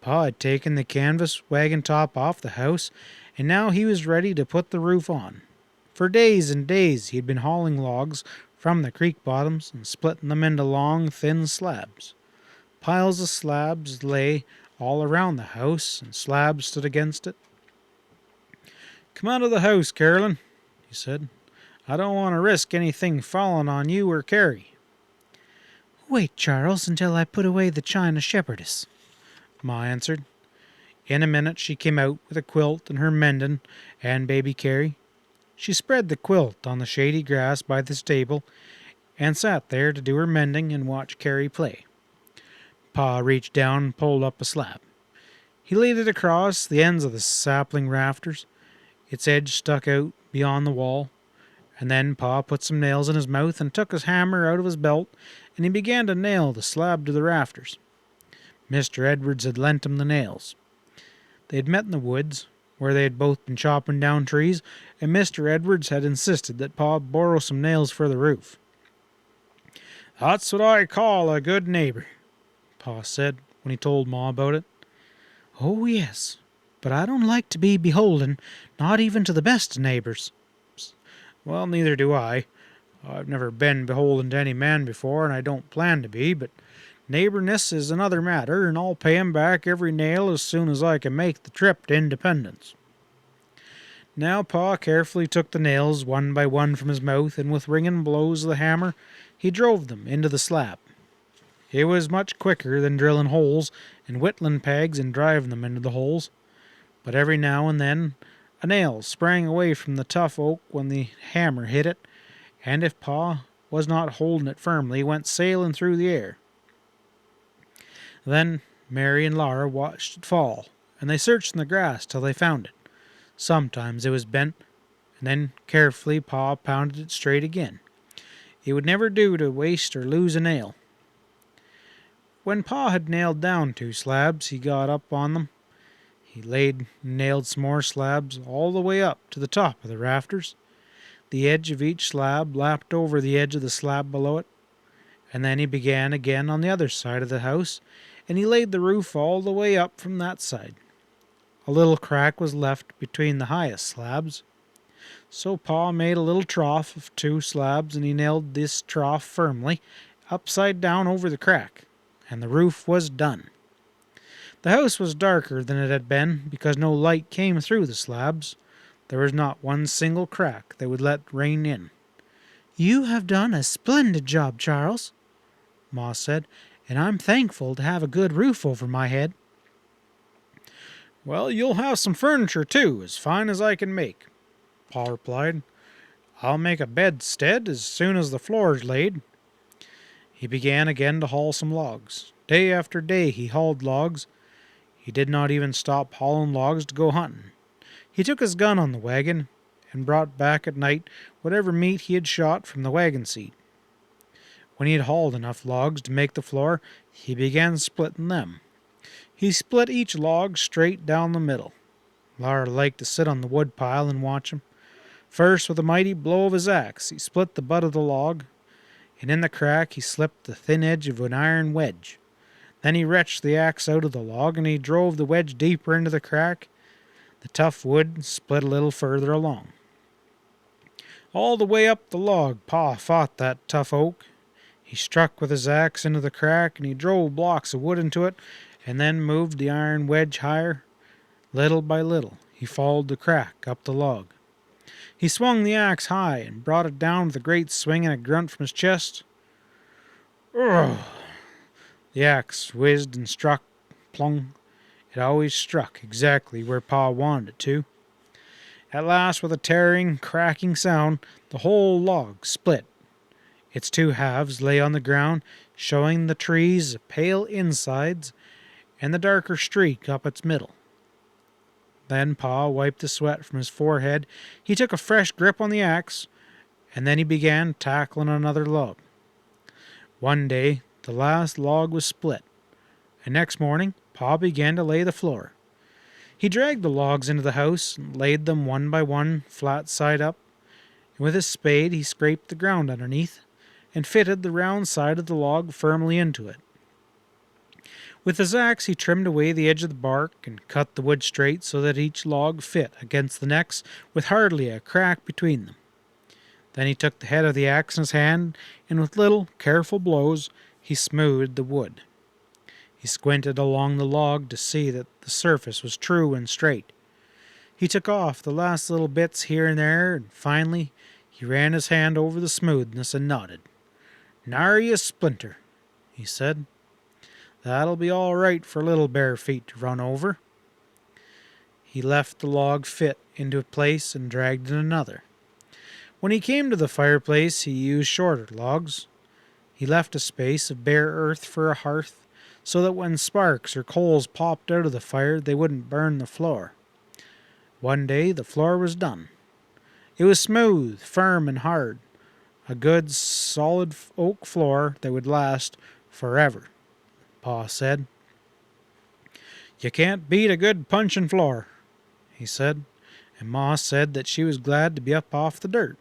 Pa had taken the canvas wagon top off the house, and now he was ready to put the roof on. For days and days he had been hauling logs from the creek bottoms and splitting them into long, thin slabs. Piles of slabs lay all around the house, and slabs stood against it. "Come out of the house, Carolyn," he said. "I don't want to risk anything falling on you or Carrie." Wait, Charles, until I put away the china shepherdess, Ma answered. In a minute she came out with a quilt and her mending and baby Carrie. She spread the quilt on the shady grass by the stable and sat there to do her mending and watch Carrie play. Pa reached down and pulled up a slab. He laid it across the ends of the sapling rafters. Its edge stuck out beyond the wall, and then Pa put some nails in his mouth and took his hammer out of his belt, and he began to nail the slab to the rafters. Mr. Edwards had lent him the nails. They had met in the woods, where they had both been chopping down trees, and Mr. Edwards had insisted that Pa borrow some nails for the roof. "That's what I call a good neighbor," Pa said when he told Ma about it. Oh, yes, but I don't like to be beholden, not even to the best neighbors. "Well, neither do I. I've never been beholden to any man before, and I don't plan to be, but neighborness is another matter, and I'll pay him back every nail as soon as I can make the trip to Independence." Now Pa carefully took the nails one by one from his mouth, and with ringing blows of the hammer he drove them into the slab. It was much quicker than drilling holes and whittling pegs and driving them into the holes, but every now and then a nail sprang away from the tough oak when the hammer hit it, and if Pa was not holding it firmly, went sailing through the air. Then Mary and Laura watched it fall, and they searched in the grass till they found it. Sometimes it was bent, and then carefully Pa pounded it straight again. It would never do to waste or lose a nail. When Pa had nailed down 2 slabs, he got up on them. He laid and nailed some more slabs all the way up to the top of the rafters. The edge of each slab lapped over the edge of the slab below it, and then he began again on the other side of the house, and he laid the roof all the way up from that side. A little crack was left between the highest slabs, so Pa made a little trough of 2 slabs, and he nailed this trough firmly upside down over the crack, and the roof was done. The house was darker than it had been because no light came through the slabs. There was not one single crack that would let rain in. You have done a splendid job, Charles, Ma said, and I'm thankful to have a good roof over my head. "Well, you'll have some furniture, too, as fine as I can make," Pa replied. "I'll make a bedstead as soon as the floor's laid." He began again to haul some logs. Day after day he hauled logs. He did not even stop hauling logs to go hunting. He took his gun on the wagon and brought back at night whatever meat he had shot from the wagon seat. When he had hauled enough logs to make the floor, he began splitting them. He split each log straight down the middle. Laura liked to sit on the wood pile and watch him. First, with a mighty blow of his axe, he split the butt of the log, and in the crack he slipped the thin edge of an iron wedge. Then he wrenched the axe out of the log, and he drove the wedge deeper into the crack. The tough wood split a little further along. All the way up the log, Pa fought that tough oak. He struck with his axe into the crack, and he drove blocks of wood into it, and then moved the iron wedge higher, Little by little, he followed the crack up the log. He swung the axe high and brought it down with a great swing and a grunt from his chest. Ugh! The axe whizzed and struck, plung. It always struck exactly where Pa wanted it to. At last, with a tearing, cracking sound, the whole log split. Its two halves lay on the ground, showing the tree's pale insides and the darker streak up its middle. Then Pa wiped the sweat from his forehead. He took a fresh grip on the axe, and then he began tackling another log. One day, the last log was split, and next morning, Pa began to lay the floor. He dragged the logs into the house and laid them one by one, flat side up, and with his spade he scraped the ground underneath and fitted the round side of the log firmly into it. With his axe he trimmed away the edge of the bark and cut the wood straight so that each log fit against the next with hardly a crack between them. Then he took the head of the axe in his hand, and with little, careful blows he smoothed the wood. He squinted along the log to see that the surface was true and straight. He took off the last little bits here and there, and finally he ran his hand over the smoothness and nodded. "Nary a splinter," he said. "That'll be all right for little bare feet to run over." He left the log fit into place and dragged in another. When he came to the fireplace, he used shorter logs. He left a space of bare earth for a hearth, so that when sparks or coals popped out of the fire, they wouldn't burn the floor. One day the floor was done. It was smooth, firm, and hard, a good, solid oak floor that would last forever. Pa said. "You can't beat a good punchin' floor," he said, and Ma said that she was glad to be up off the dirt.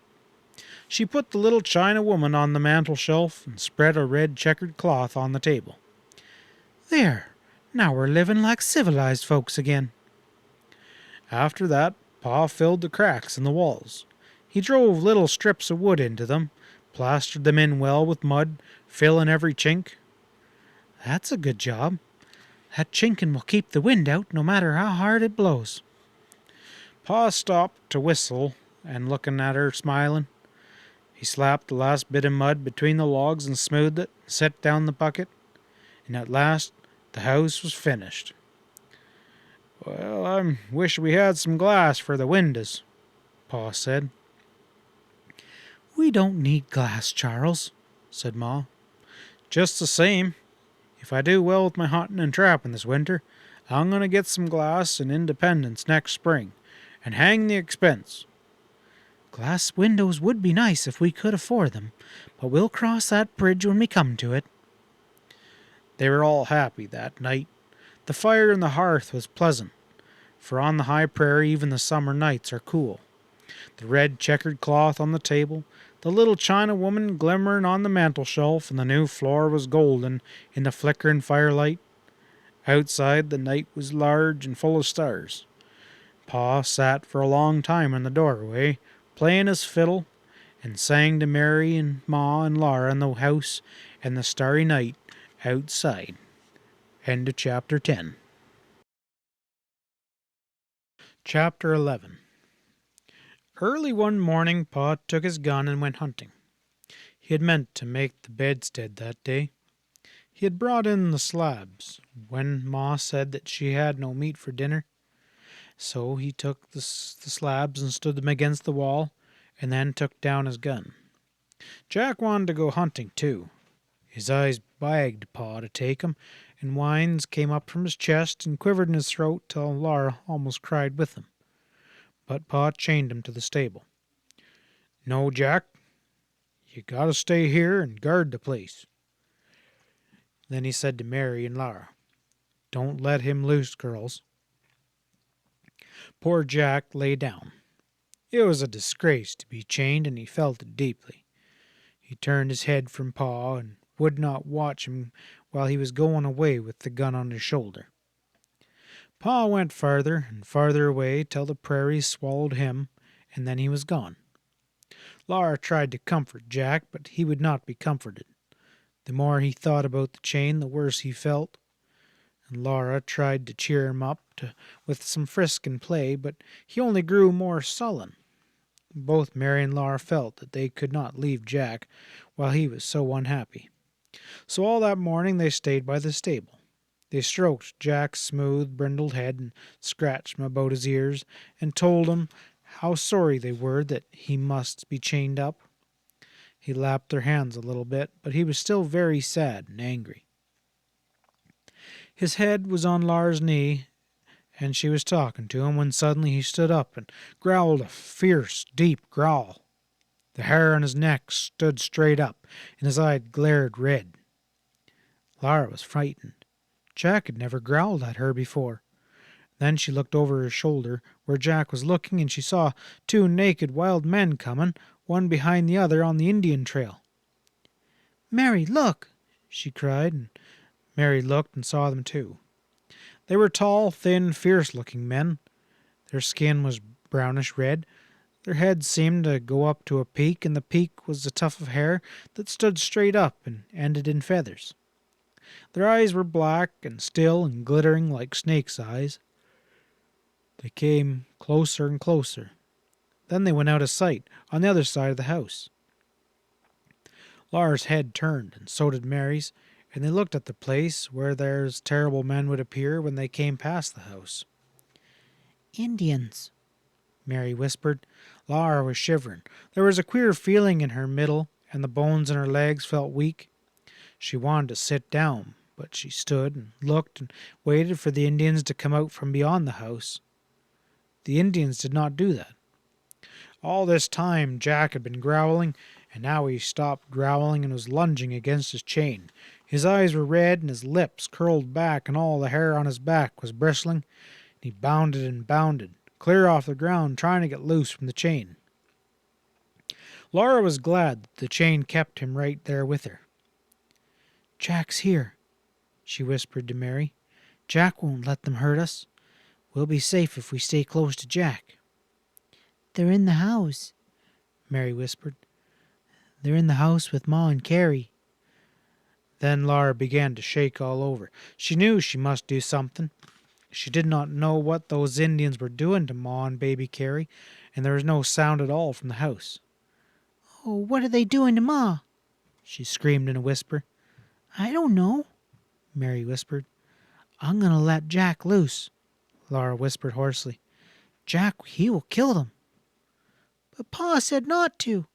She put the little china woman on the mantel shelf and spread a red checkered cloth on the table. "There, now we're living like civilized folks again." After that, Pa filled the cracks in the walls. He drove little strips of wood into them, plastered them in well with mud, filling every chink. "That's a good job. That chinking will keep the wind out no matter how hard it blows." Pa stopped to whistle, and looking at her smiling, he slapped the last bit of mud between the logs and smoothed it, set down the bucket, and at last the house was finished. "Well, I wish we had some glass for the windows," Pa said. "We don't need glass, Charles," said Ma. "Just the same, if I do well with my hunting and trapping this winter, I'm going to get some glass in Independence next spring, and hang the expense." "Glass windows would be nice if we could afford them, but we'll cross that bridge when we come to it." They were all happy that night. The fire in the hearth was pleasant, for on the high prairie even the summer nights are cool. The red checkered cloth on the table, the little china woman glimmering on the mantel shelf, and the new floor was golden in the flickering firelight. Outside the night was large and full of stars. Pa sat for a long time in the doorway, playing his fiddle, and sang to Mary and Ma and Laura in the house and the starry night outside. End of chapter 10. Chapter 11. Early one morning, Pa took his gun and went hunting. He had meant to make the bedstead that day. He had brought in the slabs when Ma said that she had no meat for dinner. So he took the slabs and stood them against the wall, and then took down his gun. Jack wanted to go hunting too. His eyes begged Pa to take him, and whines came up from his chest and quivered in his throat till Laura almost cried with him. But Pa chained him to the stable. "No, Jack, you gotta stay here and guard the place." Then he said to Mary and Laura, "Don't let him loose, girls." Poor Jack lay down. It was a disgrace to be chained, and he felt it deeply. He turned his head from Pa and would not watch him while he was going away with the gun on his shoulder. Pa went farther and farther away till the prairies swallowed him, and then he was gone. Laura tried to comfort Jack, but he would not be comforted. The more he thought about the chain, the worse he felt. and Laura tried to cheer him up with some frisk and play, but he only grew more sullen. Both Mary and Laura felt that they could not leave Jack while he was so unhappy. So all that morning they stayed by the stable. They stroked Jack's smooth, brindled head and scratched him about his ears and told him how sorry they were that he must be chained up. He lapped their hands a little bit, but he was still very sad and angry. His head was on Lara's knee, and she was talking to him when suddenly he stood up and growled a fierce, deep growl. The hair on his neck stood straight up, and his eyes glared red. Lara was frightened. Jack had never growled at her before. Then she looked over her shoulder where Jack was looking, and she saw two naked wild men coming, one behind the other on the Indian trail. "Mary, look!" she cried, and Mary looked and saw them too. They were tall, thin, fierce-looking men. Their skin was brownish-red. Their heads seemed to go up to a peak, and the peak was a tuft of hair that stood straight up and ended in feathers. Their eyes were black and still and glittering like snakes' eyes. They came closer and closer. Then they went out of sight on the other side of the house. Lara's head turned, and so did Mary's, and they looked at the place where those terrible men would appear when they came past the house. "Indians," Mary whispered. Lara was shivering. There was a queer feeling in her middle, and the bones in her legs felt weak. She wanted to sit down, but she stood and looked and waited for the Indians to come out from beyond the house. The Indians did not do that. All this time Jack had been growling, and now he stopped growling and was lunging against his chain. His eyes were red and his lips curled back, and all the hair on his back was bristling. He bounded and bounded, clear off the ground, trying to get loose from the chain. Laura was glad that the chain kept him right there with her. "Jack's here," she whispered to Mary. "Jack won't let them hurt us. We'll be safe if we stay close to Jack." "They're in the house," Mary whispered. "They're in the house with Ma and Carrie." Then Laura began to shake all over. She knew she must do something. She did not know what those Indians were doing to Ma and baby Carrie, and there was no sound at all from the house. "Oh, what are they doing to Ma?" she screamed in a whisper. "I don't know," Mary whispered. "I'm going to let Jack loose," Laura whispered hoarsely. "Jack, he will kill them." "But Pa said not to,"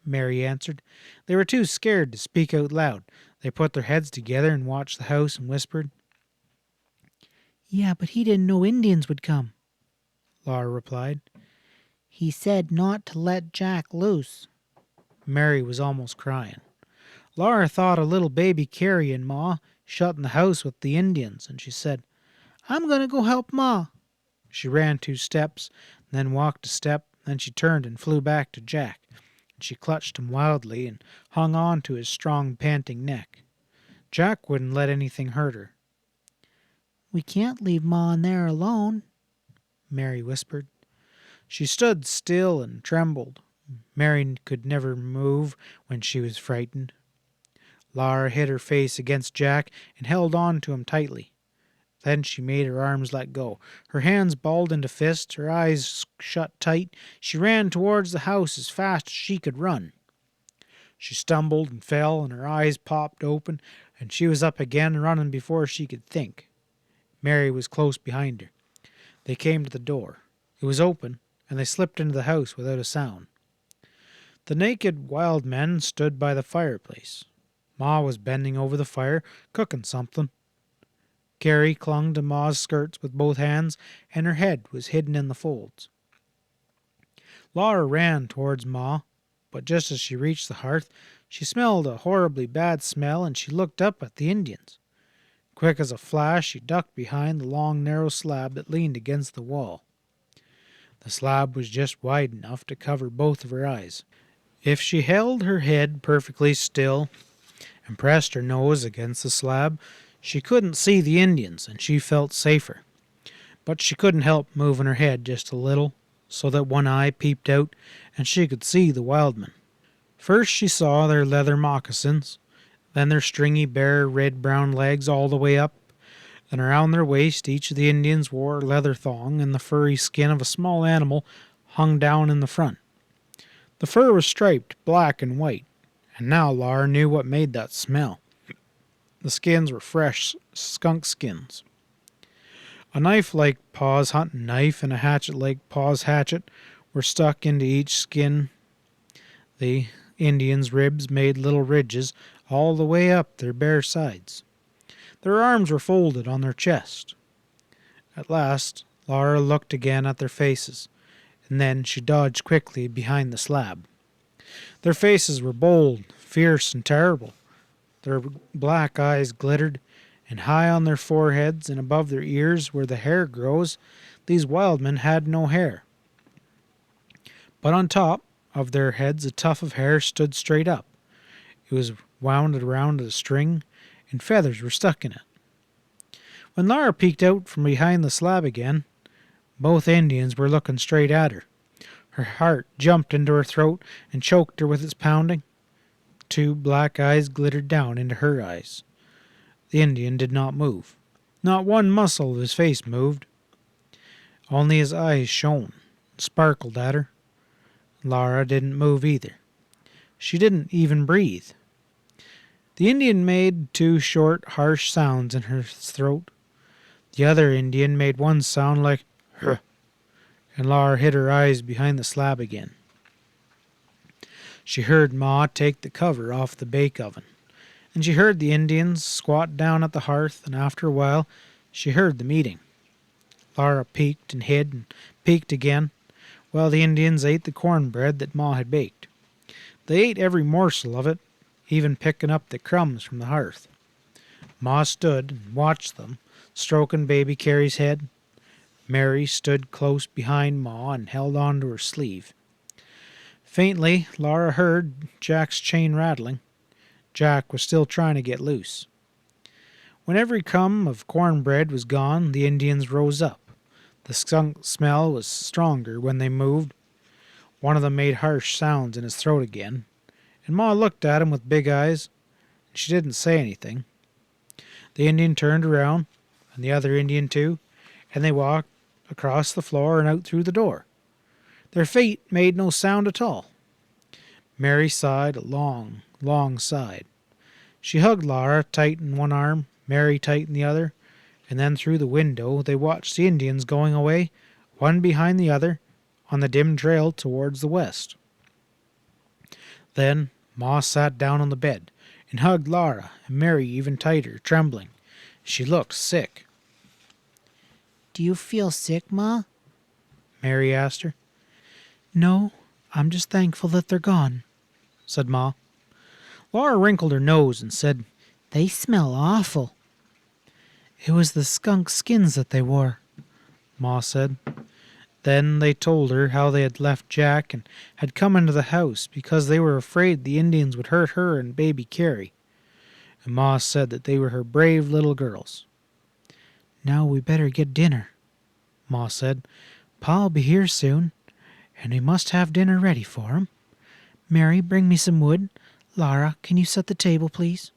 Mary answered. They were too scared to speak out loud. They put their heads together and watched the house and whispered. "Yeah, but he didn't know Indians would come," Laura replied. "He said not to let Jack loose." Mary was almost crying. Laura thought of little baby Carrie and Ma shut in the house with the Indians, and she said, "I'm going to go help Ma." She ran 2 steps, then walked a step, then she turned and flew back to Jack. She clutched him wildly and hung on to his strong, panting neck. Jack wouldn't let anything hurt her. "We can't leave Ma in there alone," Mary whispered. She stood still and trembled. Mary could never move when she was frightened. Laura hid her face against Jack and held on to him tightly. Then she made her arms let go. Her hands balled into fists, her eyes shut tight. She ran towards the house as fast as she could run. She stumbled and fell, and her eyes popped open, and she was up again running before she could think. Mary was close behind her. They came to the door. It was open, and they slipped into the house without a sound. The naked wild men stood by the fireplace. Ma was bending over the fire, cooking something. Carrie clung to Ma's skirts with both hands, and her head was hidden in the folds. Laura ran towards Ma, but just as she reached the hearth, she smelled a horribly bad smell, and she looked up at the Indians. Quick as a flash, she ducked behind the long, narrow slab that leaned against the wall. The slab was just wide enough to cover both of her eyes. If she held her head perfectly still and pressed her nose against the slab, she couldn't see the Indians, and she felt safer. But she couldn't help moving her head just a little, so that one eye peeped out, and she could see the wild men. First she saw their leather moccasins, then their stringy, bare, red-brown legs all the way up, Then around their waist each of the Indians wore a leather thong, and the furry skin of a small animal hung down in the front. The fur was striped black and white, and now Laura knew what made that smell. The skins were fresh skunk skins. A knife like Pa's hunting knife and a hatchet like Pa's hatchet were stuck into each skin. The Indians' ribs made little ridges all the way up their bare sides. Their arms were folded on their chest. At last, Laura looked again at their faces, and then she dodged quickly behind the slab. Their faces were bold, fierce, and terrible. Their black eyes glittered, and high on their foreheads and above their ears where the hair grows, these wild men had no hair. But on top of their heads a tuft of hair stood straight up. It was wound around a string, and feathers were stuck in it. When Laura peeked out from behind the slab again, both Indians were looking straight at her. Her heart jumped into her throat and choked her with its pounding. Two black eyes glittered down into her eyes. The Indian did not move. Not one muscle of his face moved. Only his eyes shone, sparkled at her. Laura didn't move either. She didn't even breathe. The Indian made two short, harsh sounds in her throat. The other Indian made one sound like "huh," and Laura hid her eyes behind the slab again. She heard Ma take the cover off the bake oven, and she heard the Indians squat down at the hearth, and after a while she heard the meeting. Laura peeked and hid and peeked again, while the Indians ate the cornbread that Ma had baked. They ate every morsel of it, even picking up the crumbs from the hearth. Ma stood and watched them, stroking baby Carrie's head. Mary stood close behind Ma and held on to her sleeve. Faintly, Laura heard Jack's chain rattling. Jack was still trying to get loose. When every crumb of cornbread was gone, the Indians rose up. The skunk smell was stronger when they moved. One of them made harsh sounds in his throat again, and Ma looked at him with big eyes. She didn't say anything. The Indian turned around, and the other Indian too, and they walked across the floor and out through the door. Their feet made no sound at all. Mary sighed a long, long sigh. She hugged Laura tight in one arm, Mary tight in the other, and then through the window they watched the Indians going away, one behind the other, on the dim trail towards the west. Then Ma sat down on the bed and hugged Laura and Mary even tighter, trembling. She looked sick. Do you feel sick, Ma? Mary asked her. No, I'm just thankful that they're gone, said Ma. Laura wrinkled her nose and said, They smell awful. It was the skunk skins that they wore, Ma said. Then they told her how they had left Jack and had come into the house because they were afraid the Indians would hurt her and baby Carrie. And Ma said that they were her brave little girls. Now we better get dinner, Ma said. Pa'll be here soon, and we must have dinner ready for him. Mary, bring me some wood. Laura, can you set the table, please?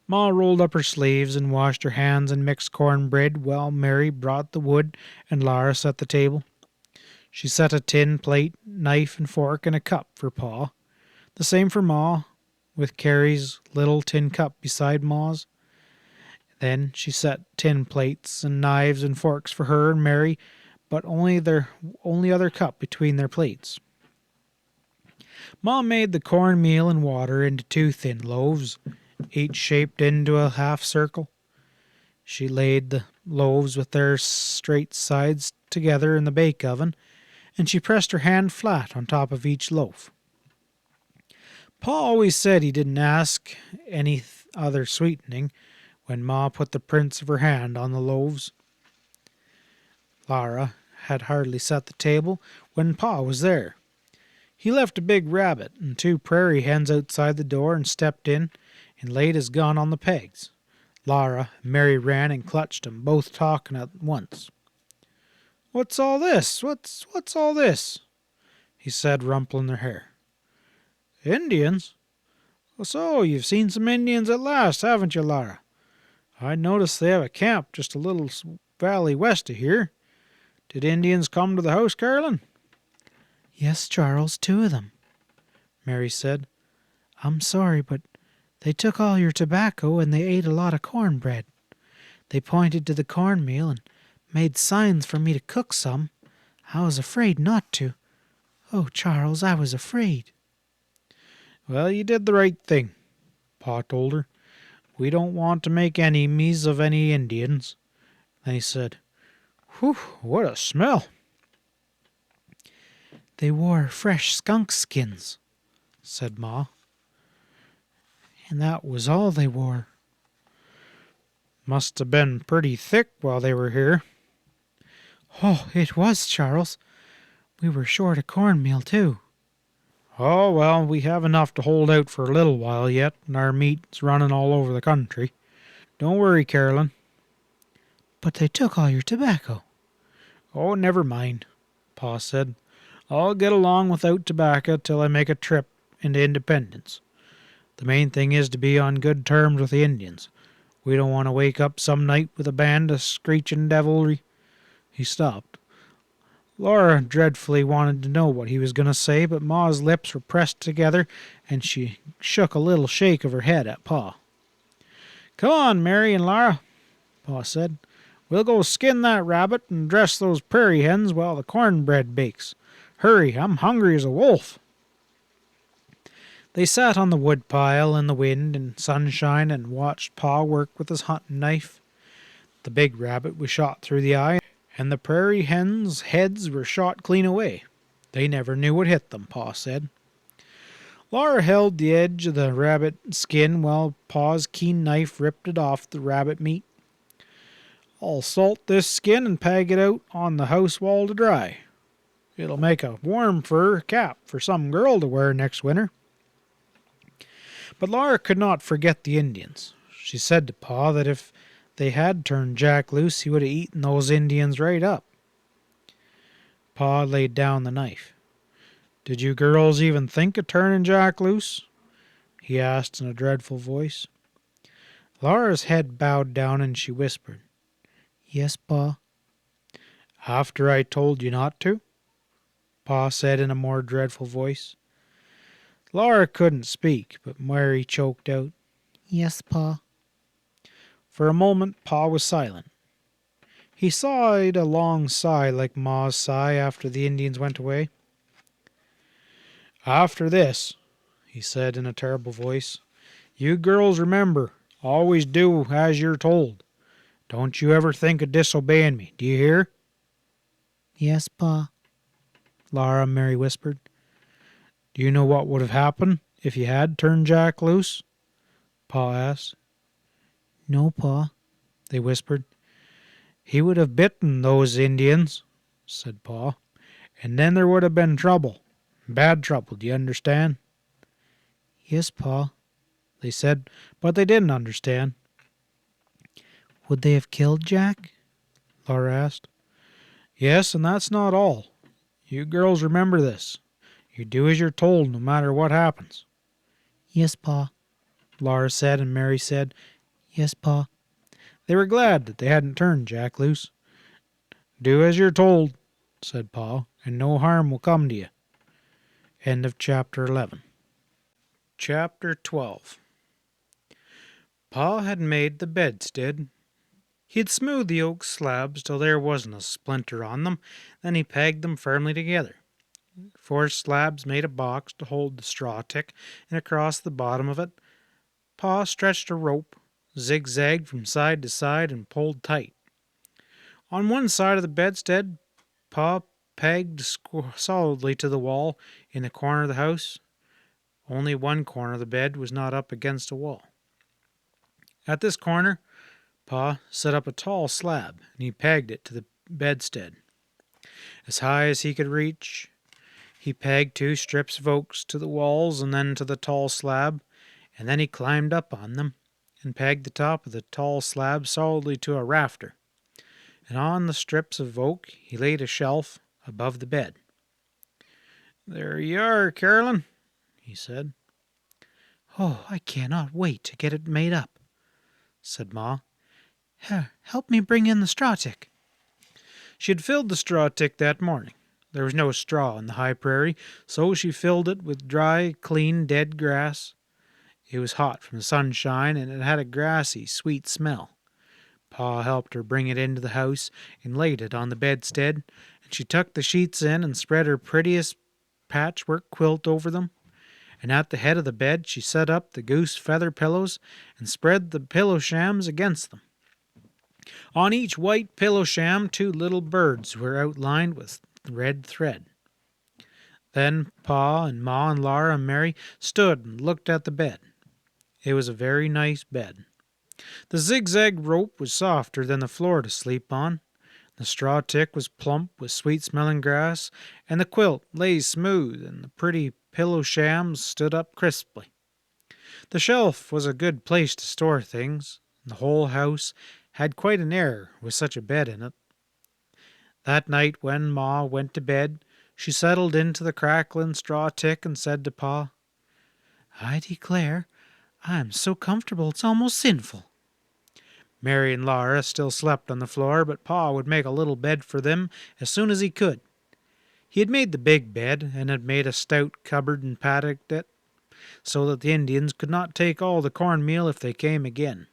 Ma rolled up her sleeves and washed her hands and mixed cornbread while Mary brought the wood and Laura set the table. She set a tin plate, knife and fork, and a cup for Pa. The same for Ma, with Carrie's little tin cup beside Ma's. Then she set tin plates and knives and forks for her and Mary, but only their only other cup between their plates. Ma made the cornmeal and water into two thin loaves, each shaped into a half circle. She laid the loaves with their straight sides together in the bake oven, and she pressed her hand flat on top of each loaf. Pa always said he didn't ask any other sweetening when Ma put the prints of her hand on the loaves. Laura had hardly set the table when Pa was there. He left a big rabbit and two prairie hens outside the door and stepped in and laid his gun on the pegs. Laura and Mary ran and clutched him, both talking at once. "What's all this? What's all this?" he said, rumpling their hair. "Indians? So you've seen some Indians at last, haven't you, Laura? I notice they have a camp just a little valley west of here. Did Indians come to the house, Carolyn?" "Yes, Charles, 2 of them," Mary said. "I'm sorry, but they took all your tobacco and they ate a lot of cornbread. They pointed to the cornmeal and made signs for me to cook some. I was afraid not to. Oh, Charles, I was afraid." "Well, you did the right thing," Pa told her. "We don't want to make enemies of any Indians." Then he said, "Whew, what a smell!" "They wore fresh skunk skins," said Ma. "And that was all they wore." "Must have been pretty thick while they were here." "Oh, it was, Charles. We were short of cornmeal, too." "Oh, well, we have enough to hold out for a little while yet, and our meat's running all over the country. Don't worry, Carolyn." "But they took all your tobacco." "Oh, never mind," Pa said. "I'll get along without tobacco till I make a trip into Independence. The main thing is to be on good terms with the Indians. We don't want to wake up some night with a band of screeching devilry." He stopped. Laura dreadfully wanted to know what he was going to say, but Ma's lips were pressed together, and she shook a little shake of her head at Pa. "Come on, Mary and Laura," Pa said. "We'll go skin that rabbit and dress those prairie hens while the cornbread bakes. Hurry, I'm hungry as a wolf." They sat on the wood pile in the wind and sunshine and watched Pa work with his hunting knife. The big rabbit was shot through the eye, and the prairie hens' heads were shot clean away. They never knew what hit them, Pa said. Laura held the edge of the rabbit skin while Pa's keen knife ripped it off the rabbit meat. "I'll salt this skin and peg it out on the house wall to dry. It'll make a warm fur cap for some girl to wear next winter." But Laura could not forget the Indians. She said to Pa that if they had turned Jack loose, he would have eaten those Indians right up. Pa laid down the knife. "Did you girls even think of turning Jack loose?" he asked in a dreadful voice. Laura's head bowed down and she whispered, "Yes, Pa." "After I told you not to?" Pa said in a more dreadful voice. Laura couldn't speak, but Mary choked out, "Yes, Pa." For a moment Pa was silent. He sighed a long sigh like Ma's sigh after the Indians went away. "After this," he said in a terrible voice, "you girls remember, always do as you're told. Don't you ever think of disobeying me, do you hear?" "Yes, Pa." Laura and Mary whispered. "Do you know what would have happened if you had turned Jack loose?" Pa asked. "No, Pa." They whispered. "He would have bitten those Indians," said Pa, "and then there would have been trouble. Bad trouble, do you understand?" "Yes, Pa." They said, but they didn't understand. "Would they have killed Jack?" Laura asked. "Yes, and that's not all. You girls remember this. You do as you're told no matter what happens." "Yes, Pa." Laura said, and Mary said. "Yes, Pa." They were glad that they hadn't turned Jack loose. "Do as you're told," said Pa, "and no harm will come to you." End of chapter 11. Chapter 12. Pa had made the bedstead. He had smoothed the oak slabs till there wasn't a splinter on them, then he pegged them firmly together. 4 slabs made a box to hold the straw tick, and across the bottom of it Pa stretched a rope, zigzagged from side to side, and pulled tight. On one side of the bedstead Pa pegged solidly to the wall in the corner of the house. Only one corner of the bed was not up against a wall. At this corner Pa set up a tall slab, and he pegged it to the bedstead. As high as he could reach, he pegged 2 strips of oaks to the walls and then to the tall slab, and then he climbed up on them and pegged the top of the tall slab solidly to a rafter. And on the strips of oak he laid a shelf above the bed. "There you are, Carolyn," he said. "Oh, I cannot wait to get it made up," said Ma. Help me bring in the straw tick. She had filled the straw tick that morning. There was no straw in the high prairie, so she filled it with dry, clean, dead grass. It was hot from the sunshine, and it had a grassy, sweet smell. Pa helped her bring it into the house and laid it on the bedstead, and she tucked the sheets in and spread her prettiest patchwork quilt over them. And at the head of the bed she set up the goose feather pillows and spread the pillow shams against them. On each white pillow sham 2 little birds were outlined with red thread. Then Pa and Ma and Laura and Mary stood and looked at the bed. It was a very nice bed. The zigzag rope was softer than the floor to sleep on. The straw tick was plump with sweet-smelling grass, and the quilt lay smooth, and the pretty pillow shams stood up crisply. The shelf was a good place to store things, and the whole house had quite an air with such a bed in it. That night when Ma went to bed, she settled into the crackling straw tick and said to Pa, I declare, I am so comfortable it's almost sinful. Mary and Laura still slept on the floor, but Pa would make a little bed for them as soon as he could. He had made the big bed, and had made a stout cupboard and paddocked it, so that the Indians could not take all the cornmeal if they came again.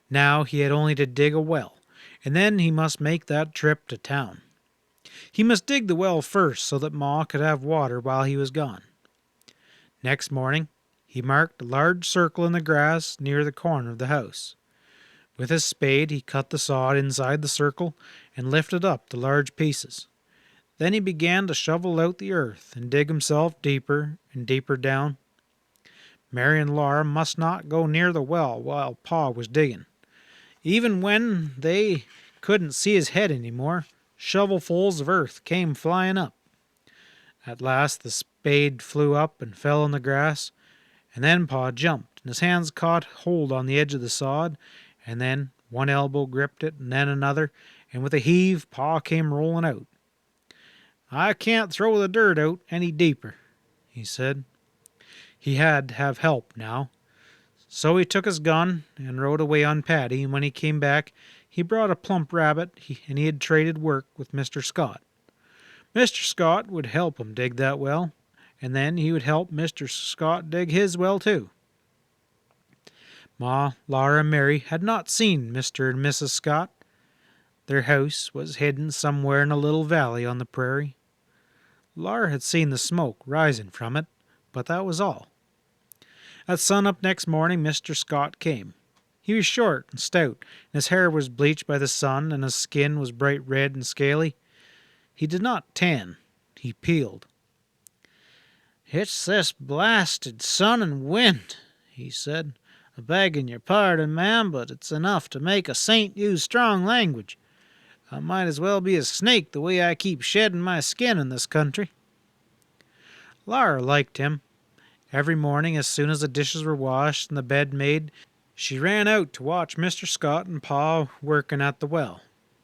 Now he had only to dig a well, and then he must make that trip to town. He must dig the well first so that Ma could have water while he was gone. Next morning he marked a large circle in the grass near the corner of the house. With his spade he cut the sod inside the circle and lifted up the large pieces. Then he began to shovel out the earth and dig himself deeper and deeper down. Mary and Laura must not go near the well while Pa was digging. Even when they couldn't see his head any more, shovelfuls of earth came flying up. At last the spade flew up and fell in the grass, and then Pa jumped, and his hands caught hold on the edge of the sod, and then one elbow gripped it, and then another, and with a heave Pa came rolling out. I can't throw the dirt out any deeper, he said. He had to have help now. So he took his gun and rode away on Paddy, and when he came back he brought a plump rabbit, and he had traded work with Mr. Scott. Mr. Scott would help him dig that well, and then he would help Mr. Scott dig his well too. Ma, Laura, and Mary had not seen Mr. and Mrs. Scott. Their house was hidden somewhere in a little valley on the prairie. Laura had seen the smoke rising from it, but that was all. At sunup next morning Mr. Scott came. He was short and stout, and his hair was bleached by the sun, and his skin was bright red and scaly. He did not tan. He peeled. It's this blasted sun and wind, he said. A begging your pardon, ma'am, but it's enough to make a saint use strong language. I might as well be a snake the way I keep shedding my skin in this country. Laura liked him. Every morning, as soon as the dishes were washed and the bed made, she ran out to watch Mr. Scott and Pa working at the well.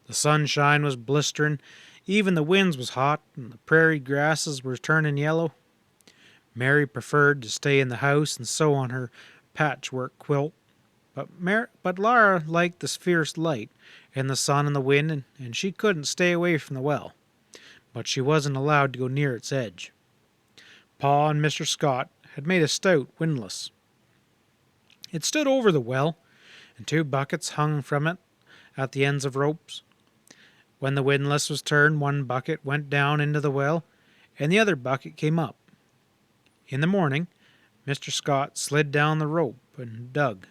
The sunshine was blistering, even the winds was hot, and the prairie grasses were turning yellow. Mary preferred to stay in the house and sew on her patchwork quilt, but Laura liked the fierce light and the sun and the wind, and she couldn't stay away from the well, but she wasn't allowed to go near its edge. Pa and Mr. Scott had made a stout windlass. It stood over the well, and 2 buckets hung from it at the ends of ropes. When the windlass was turned, 1 bucket went down into the well, and the other bucket came up. In the morning, Mr. Scott slid down the rope and dug.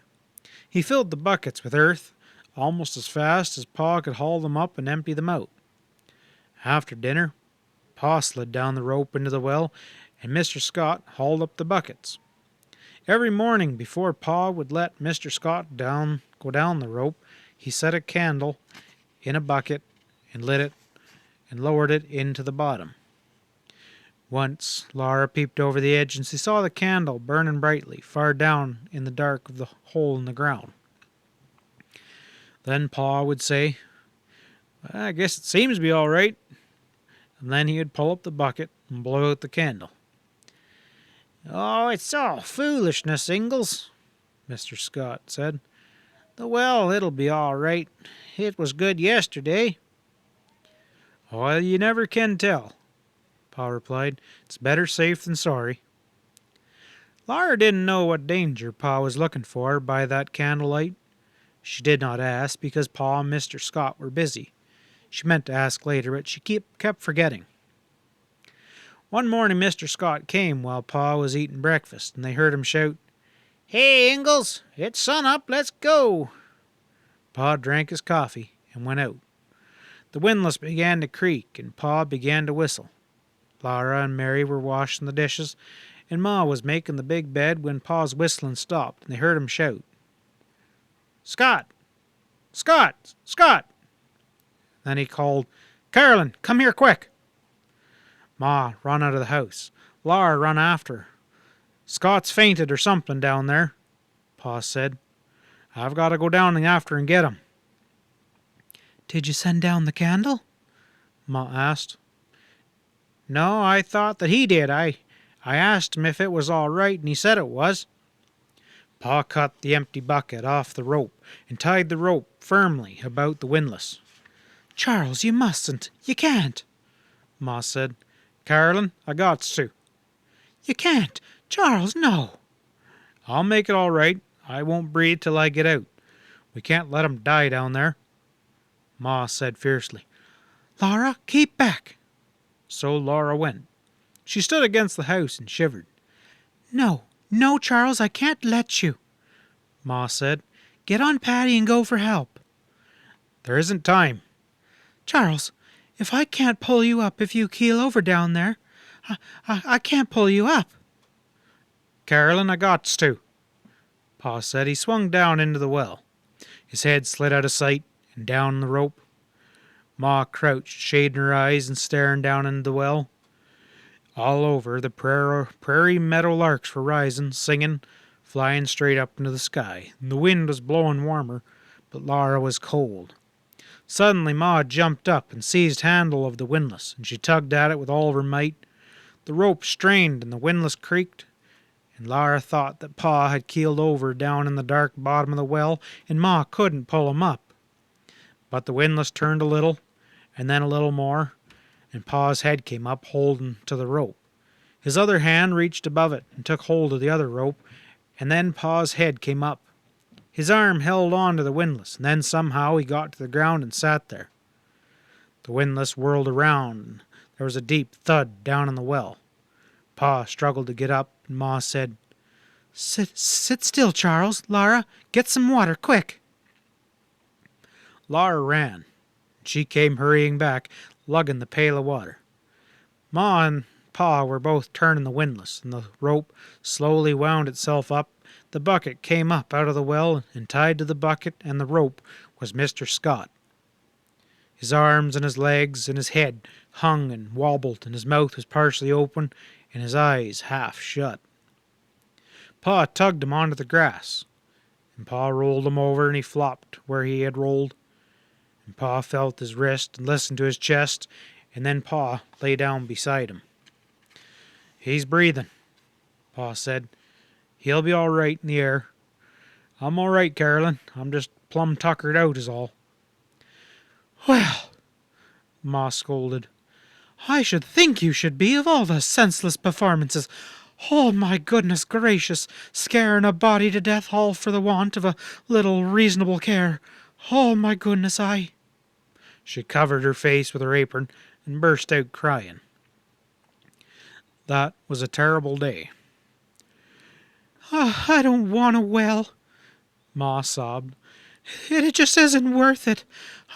He filled the buckets with earth almost as fast as Pa could haul them up and empty them out. After dinner, Pa slid down the rope into the well, and Mr. Scott hauled up the buckets. Every morning before Pa would let Mr. Scott go down the rope, he set a candle in a bucket and lit it and lowered it into the bottom. Once Laura peeped over the edge and she saw the candle burning brightly far down in the dark of the hole in the ground. Then Pa would say, I guess it seems to be all right. And then he would pull up the bucket and blow out the candle. Oh, it's all foolishness, Ingalls, Mr. Scott said. Well, it'll be all right. It was good yesterday. Well, you never can tell, Pa replied. It's better safe than sorry. Laura didn't know what danger Pa was looking for by that candlelight. She did not ask because Pa and Mr. Scott were busy. She meant to ask later, but she kept forgetting. One morning Mr. Scott came while Pa was eating breakfast, and they heard him shout, "Hey, Ingalls, it's sun up, let's go." Pa drank his coffee and went out. The windlass began to creak, and Pa began to whistle. Laura and Mary were washing the dishes, and Ma was making the big bed when Pa's whistling stopped, and they heard him shout, "Scott! Scott! Scott!" Then he called, "Carolyn, come here quick." Ma run out of the house. Laura run after her. "Scott's fainted or something down there," Pa said. "I've got to go down after and get him." Did you send down the candle? Ma asked. "No, I thought that he did. I asked him if it was all right, and he said it was." Pa cut the empty bucket off the rope and tied the rope firmly about the windlass. "Charles, you mustn't. You can't," Ma said. "Carolyn, I gots to." "You can't. Charles, no." "I'll make it all right. I won't breathe till I get out. We can't let 'em die down there," Ma said fiercely. "Laura, keep back." So Laura went. She stood against the house and shivered. "No, no, Charles, I can't let you," Ma said. "Get on Patty and go for help." "There isn't time." "Charles, if I can't pull you up if you keel over down there, I can't pull you up." "Carolyn, I gots to," Pa said. He swung down into the well. His head slid out of sight and down the rope. Ma crouched, shading her eyes and staring down into the well. All over the prairie meadow larks were rising, singing, flying straight up into the sky. The wind was blowing warmer, but Laura was cold. Suddenly Ma jumped up and seized handle of the windlass, and she tugged at it with all of her might. The rope strained and the windlass creaked, and Laura thought that Pa had keeled over down in the dark bottom of the well, and Ma couldn't pull him up. But the windlass turned a little, and then a little more, and Pa's head came up, holding to the rope. His other hand reached above it and took hold of the other rope, and then Pa's head came up. His arm held on to the windlass, and then somehow he got to the ground and sat there. The windlass whirled around, and there was a deep thud down in the well. Pa struggled to get up, and Ma said, Sit still, Charles. Laura, get some water, quick." Laura ran. She came hurrying back, lugging the pail of water. Ma and Pa were both turning the windlass, and the rope slowly wound itself up. The bucket came up out of the well, and tied to the bucket and the rope was Mr. Scott. His arms and his legs and his head hung and wobbled, and his mouth was partially open and his eyes half shut. Pa tugged him onto the grass, and Pa rolled him over, and he flopped where he had rolled. And Pa felt his wrist and listened to his chest, and then Pa lay down beside him. "He's breathing," Pa said. "He'll be all right in the air. I'm all right, Carolyn. I'm just plumb tuckered out is all." "Well," Ma scolded, "I should think you should be, of all the senseless performances. Oh, my goodness gracious, scaring a body to death all for the want of a little reasonable care. Oh, my goodness, She covered her face with her apron and burst out crying. That was a terrible day. "Oh, I don't want a well," Ma sobbed. "It just isn't worth it.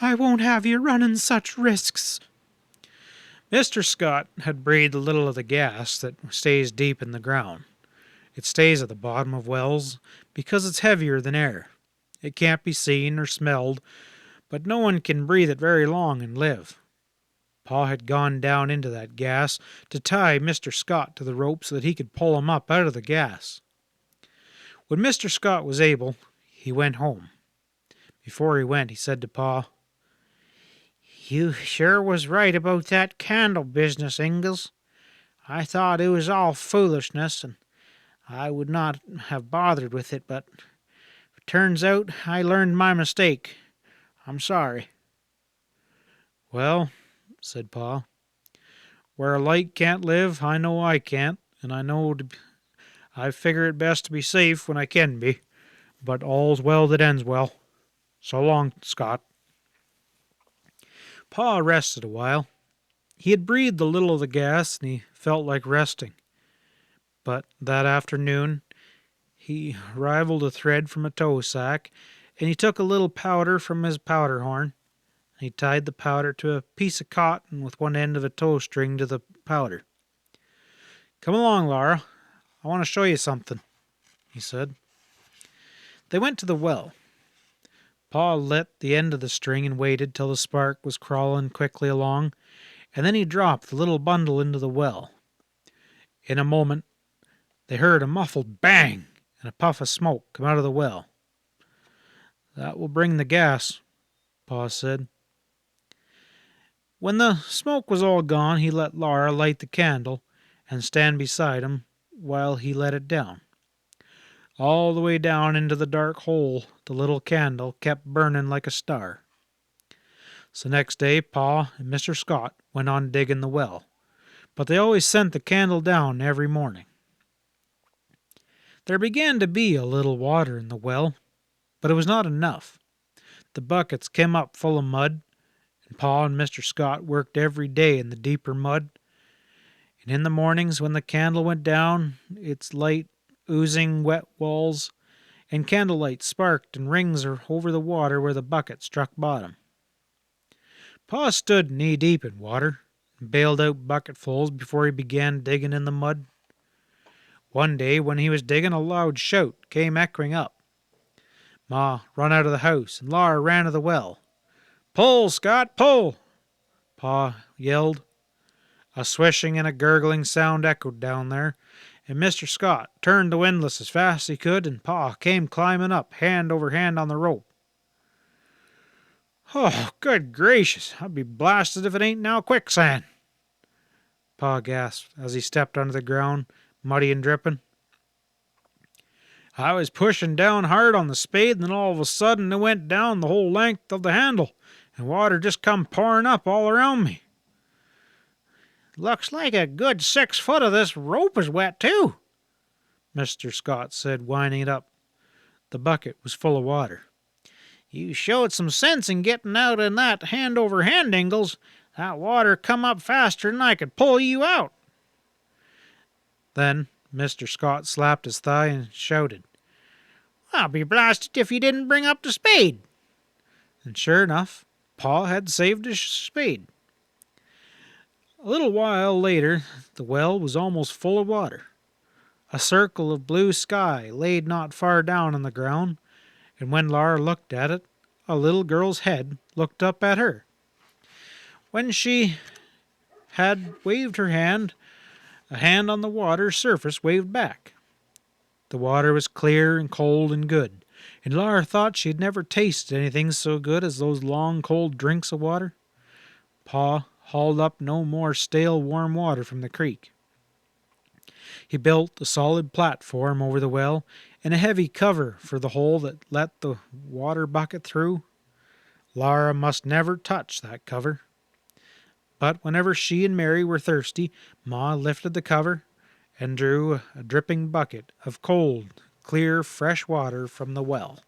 I won't have you running such risks." Mr. Scott had breathed a little of the gas that stays deep in the ground. It stays at the bottom of wells because it's heavier than air. It can't be seen or smelled, but no one can breathe it very long and live. Pa had gone down into that gas to tie Mr. Scott to the rope so that he could pull him up out of the gas. When Mr. Scott was able, he went home. Before he went, he said to Pa, "You sure was right about that candle business, Ingalls. I thought it was all foolishness, and I would not have bothered with it, but Turns out I learned my mistake. I'm sorry. Well, said Pa, where a light can't live, I know I can't, and I figure it best to be safe when I can be. But all's well that ends well. So long, Scott. Pa rested a while. He had breathed a little of the gas, and he felt like resting. But that afternoon he rivaled a thread from a tow sack, and he took a little powder from his powder horn. He tied the powder to a piece of cotton with one end of a tow string to the powder. Come along, Laura. I want to show you something, he said. They went to the well. Pa lit the end of the string and waited till the spark was crawling quickly along, and then he dropped the little bundle into the well. In a moment, they heard a muffled bang and a puff of smoke come out of the well. That will bring the gas, Pa said. When the smoke was all gone, he let Laura light the candle and stand beside him while he let it down. All the way down into the dark hole, the little candle kept burning like a star. So next day, Pa and Mr. Scott went on digging the well, but they always sent the candle down every morning. There began to be a little water in the well, but it was not enough. The buckets came up full of mud, and Pa and Mr. Scott worked every day in the deeper mud. And in the mornings when the candle went down, its light oozing wet walls and candlelight sparked in rings over the water where the bucket struck bottom. Pa stood knee-deep in water and bailed out bucketfuls before he began digging in the mud. One day when he was digging, a loud shout came echoing up. Ma run out of the house, and Laura ran to the well. "Pull, Scott, pull!" Pa yelled. A swishing and a gurgling sound echoed down there, and Mr. Scott turned the windlass as fast as he could, and Pa came climbing up, hand over hand on the rope. "Oh, good gracious, I'll be blasted if it ain't now quicksand," Pa gasped as he stepped under the ground, muddy and dripping. "I was pushing down hard on the spade, and then all of a sudden it went down the whole length of the handle, and water just come pouring up all around me. Looks like a good 6 foot of this rope is wet, too," Mr. Scott said, winding it up. The bucket was full of water. "You showed some sense in getting out in that hand over hand, Ingalls. That water come up faster than I could pull you out." Then Mr. Scott slapped his thigh and shouted, "I'll be blasted if you didn't bring up the spade." And sure enough, Pa had saved his spade. A little while later, the well was almost full of water. A circle of blue sky lay not far down on the ground, and when Laura looked at it, a little girl's head looked up at her. When she had waved her hand, a hand on the water's surface waved back. The water was clear and cold and good, and Laura thought she had never tasted anything so good as those long, cold drinks of water. Pa hauled up no more stale, warm water from the creek. He built a solid platform over the well and a heavy cover for the hole that let the water bucket through. Laura must never touch that cover. But whenever she and Mary were thirsty, Ma lifted the cover and drew a dripping bucket of cold, clear, fresh water from the well.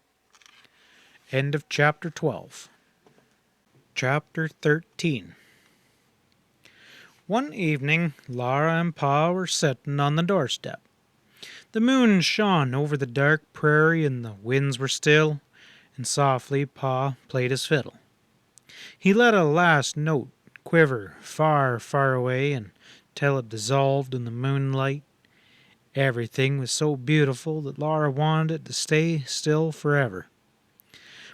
End of Chapter 12. Chapter 13. One evening, Laura and Pa were sitting on the doorstep. The moon shone over the dark prairie and the winds were still, and softly Pa played his fiddle. He let a last note quiver far, far away until it dissolved in the moonlight. Everything was so beautiful that Laura wanted it to stay still forever.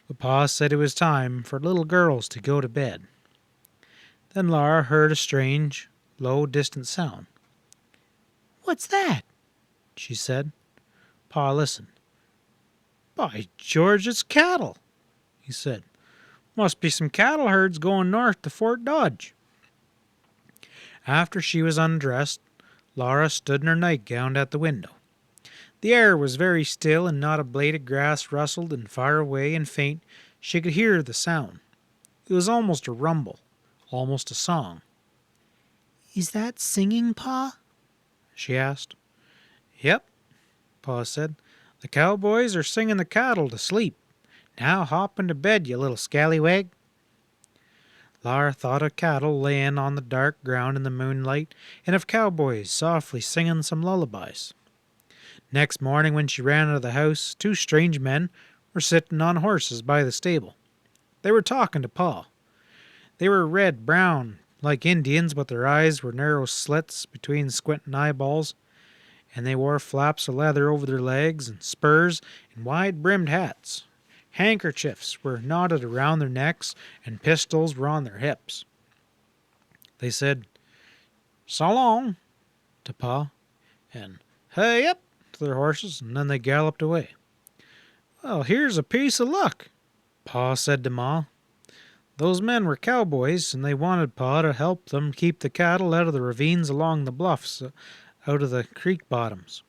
But Pa said it was time for little girls to go to bed. Then Laura heard a strange, low, distant sound. "What's that?" she said. Pa listened. "By George, it's cattle," he said. "Must be some cattle herds going north to Fort Dodge." After she was undressed, Laura stood in her nightgown at the window. The air was very still, and not a blade of grass rustled, and far away and faint she could hear the sound. It was almost a rumble, almost a song. Is that singing, Pa? She asked. Yep, Pa said. The cowboys are singing the cattle to sleep. Now hop into bed, you little scallywag. Laura thought of cattle laying on the dark ground in the moonlight, and of cowboys softly singing some lullabies. Next morning, when she ran out of the house, two strange men were sitting on horses by the stable. They were talking to Pa. They were red-brown, like Indians, but their eyes were narrow slits between squinting eyeballs, and they wore flaps of leather over their legs, and spurs, and wide-brimmed hats. Handkerchiefs were knotted around their necks, and pistols were on their hips. They said, "So long," to Pa, and "Hey up," to their horses, and then they galloped away. "Well, here's a piece of luck," Pa said to Ma. Those men were cowboys, and they wanted Pa to help them keep the cattle out of the ravines along the bluffs, out of the creek bottoms.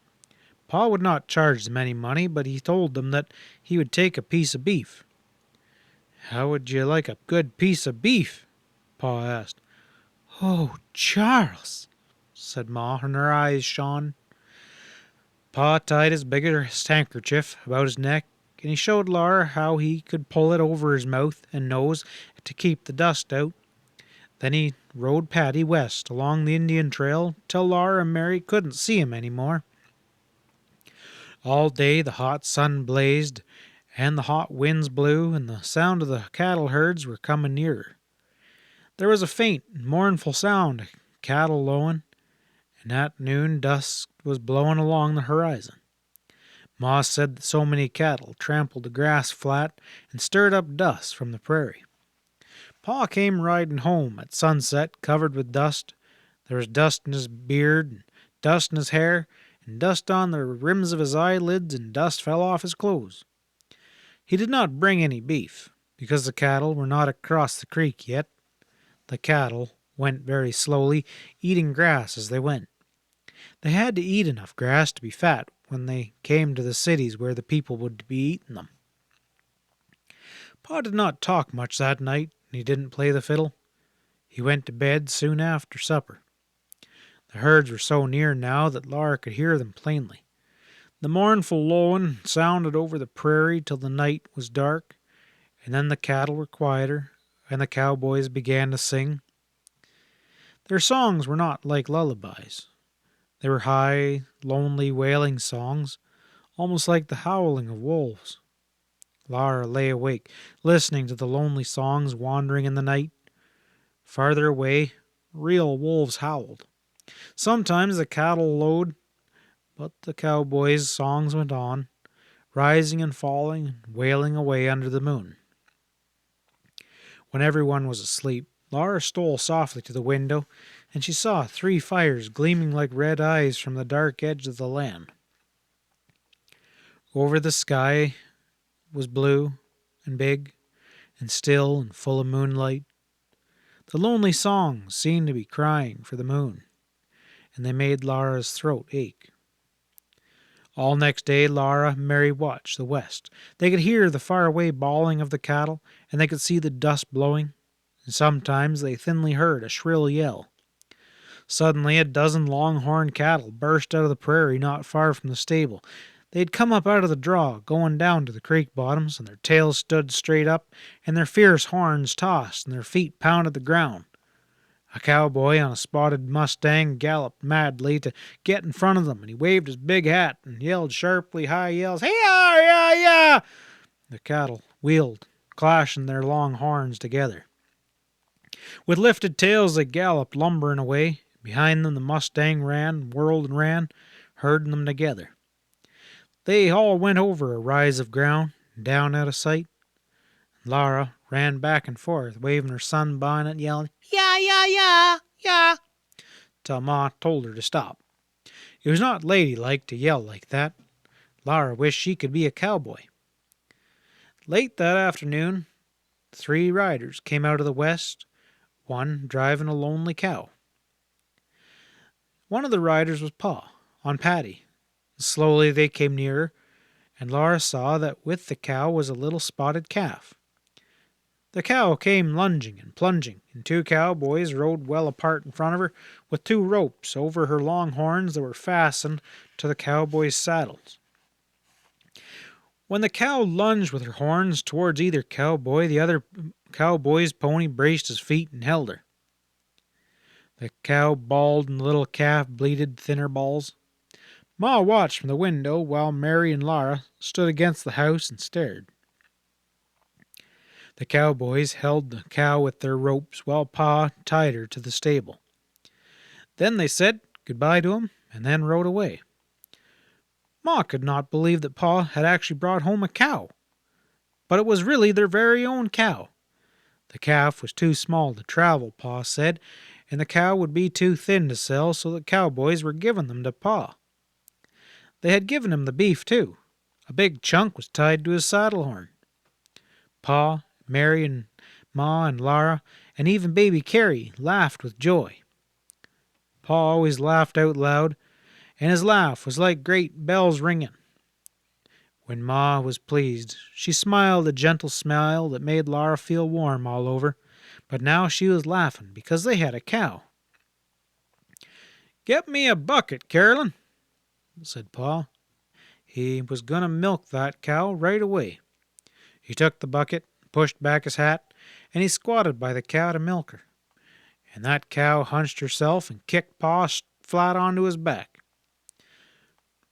Pa would not charge them any money, but he told them that he would take a piece of beef. "How would you like a good piece of beef?" Pa asked. Oh, Charles, said Ma, and her eyes shone. Pa tied his biggest handkerchief about his neck, and he showed Laura how he could pull it over his mouth and nose to keep the dust out. Then he rode Patty west along the Indian trail till Laura and Mary couldn't see him any more. All day the hot sun blazed, and the hot winds blew, and the sound of the cattle herds were coming nearer. There was a faint, mournful sound of cattle lowing, and at noon dusk was blowing along the horizon. Ma said that so many cattle trampled the grass flat and stirred up dust from the prairie. Pa came riding home at sunset, covered with dust. There was dust in his beard, and dust in his hair, and dust on the rims of his eyelids, and dust fell off his clothes. He did not bring any beef, because the cattle were not across the creek yet. The cattle went very slowly, eating grass as they went. They had to eat enough grass to be fat when they came to the cities where the people would be eating them. Pa did not talk much that night, and he didn't play the fiddle. He went to bed soon after supper. The herds were so near now that Laura could hear them plainly. The mournful lowing sounded over the prairie till the night was dark, and then the cattle were quieter, and the cowboys began to sing. Their songs were not like lullabies. They were high, lonely, wailing songs, almost like the howling of wolves. Laura lay awake, listening to the lonely songs wandering in the night. Farther away, real wolves howled. Sometimes the cattle lowed, but the cowboys' songs went on, rising and falling and wailing away under the moon. When everyone was asleep, Laura stole softly to the window, and she saw 3 fires gleaming like red eyes from the dark edge of the land. Over the sky was blue and big and still and full of moonlight. The lonely songs seemed to be crying for the moon, and they made Laura's throat ache. All next day Laura and Mary watched the west. They could hear the faraway bawling of the cattle, and they could see the dust blowing, and sometimes they thinly heard a shrill yell. Suddenly a dozen long-horned cattle burst out of the prairie not far from the stable. They had come up out of the draw, going down to the creek bottoms, and their tails stood straight up, and their fierce horns tossed, and their feet pounded the ground. A cowboy on a spotted Mustang galloped madly to get in front of them, and he waved his big hat and yelled sharply high yells, "Hey-ya, yeah!" The cattle wheeled, clashing their long horns together. With lifted tails they galloped lumbering away. Behind them the Mustang ran, whirled and ran, herding them together. They all went over a rise of ground, down out of sight. Laura ran back and forth, waving her sunbonnet, yelling, "Yeah, yeah, yeah, yeah," till Ma told her to stop. It was not ladylike to yell like that. Laura wished she could be a cowboy. Late that afternoon, 3 riders came out of the west, one driving a lonely cow. One of the riders was Pa, on Patty, Slowly they came nearer, and Laura saw that with the cow was a little spotted calf. The cow came lunging and plunging, and two cowboys rode well apart in front of her, with two ropes over her long horns that were fastened to the cowboys' saddles. When the cow lunged with her horns towards either cowboy, the other cowboy's pony braced his feet and held her. The cow bawled and the little calf bleated thinner balls. Ma watched from the window while Mary and Laura stood against the house and stared. The cowboys held the cow with their ropes while Pa tied her to the stable. Then they said goodbye to him and then rode away. Ma could not believe that Pa had actually brought home a cow, but it was really their very own cow. The calf was too small to travel, Pa said, and the cow would be too thin to sell, so the cowboys were giving them to Pa. They had given him the beef, too. A big chunk was tied to his saddle horn. Pa, Mary, and Ma and Lara, and even baby Carrie laughed with joy. Pa always laughed out loud, and his laugh was like great bells ringing. When Ma was pleased, she smiled a gentle smile that made Lara feel warm all over, but now she was laughing because they had a cow. "Get me a bucket, Carolyn," said Pa. He was going to milk that cow right away. He took the bucket, pushed back his hat, and he squatted by the cow to milk her. And that cow hunched herself and kicked Pa flat onto his back.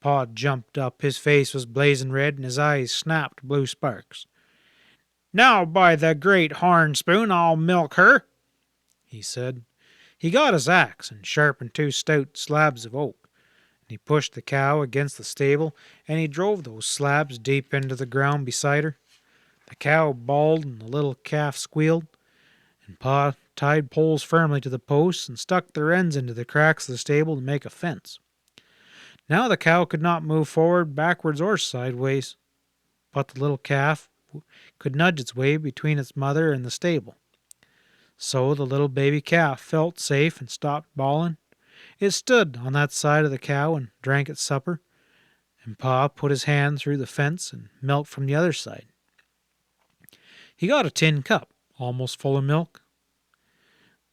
Pa jumped up. His face was blazing red, and his eyes snapped blue sparks. "Now, by the great horn spoon, I'll milk her," he said. He got his axe and sharpened two stout slabs of oak. He pushed the cow against the stable, and he drove those slabs deep into the ground beside her. The cow bawled, and the little calf squealed, and Pa tied poles firmly to the posts and stuck their ends into the cracks of the stable to make a fence. Now the cow could not move forward, backwards, or sideways, but the little calf could nudge its way between its mother and the stable. So the little baby calf felt safe and stopped bawling. It stood on that side of the cow and drank its supper, and Pa put his hand through the fence and milked from the other side. He got a tin cup, almost full of milk.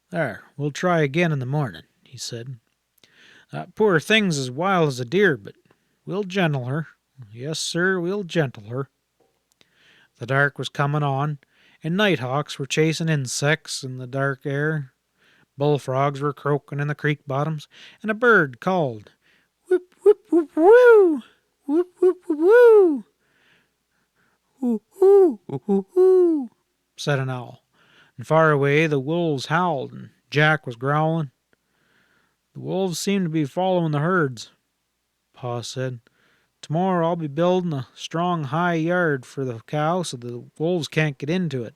"There, we'll try again in the morning," he said. "That poor thing's as wild as a deer, but we'll gentle her. Yes, sir, we'll gentle her." The dark was coming on, and nighthawks were chasing insects in the dark air. Bullfrogs were croaking in the creek bottoms, and a bird called, "Whoop, whoop, whoop, woo! Whoop, whoop, whoop, woo! Hoo, hoo, hoo, hoo, hoo," said an owl. And far away the wolves howled, and Jack was growling. "The wolves seem to be following the herds," Pa said. "Tomorrow I'll be building a strong high yard for the cow so the wolves can't get into it."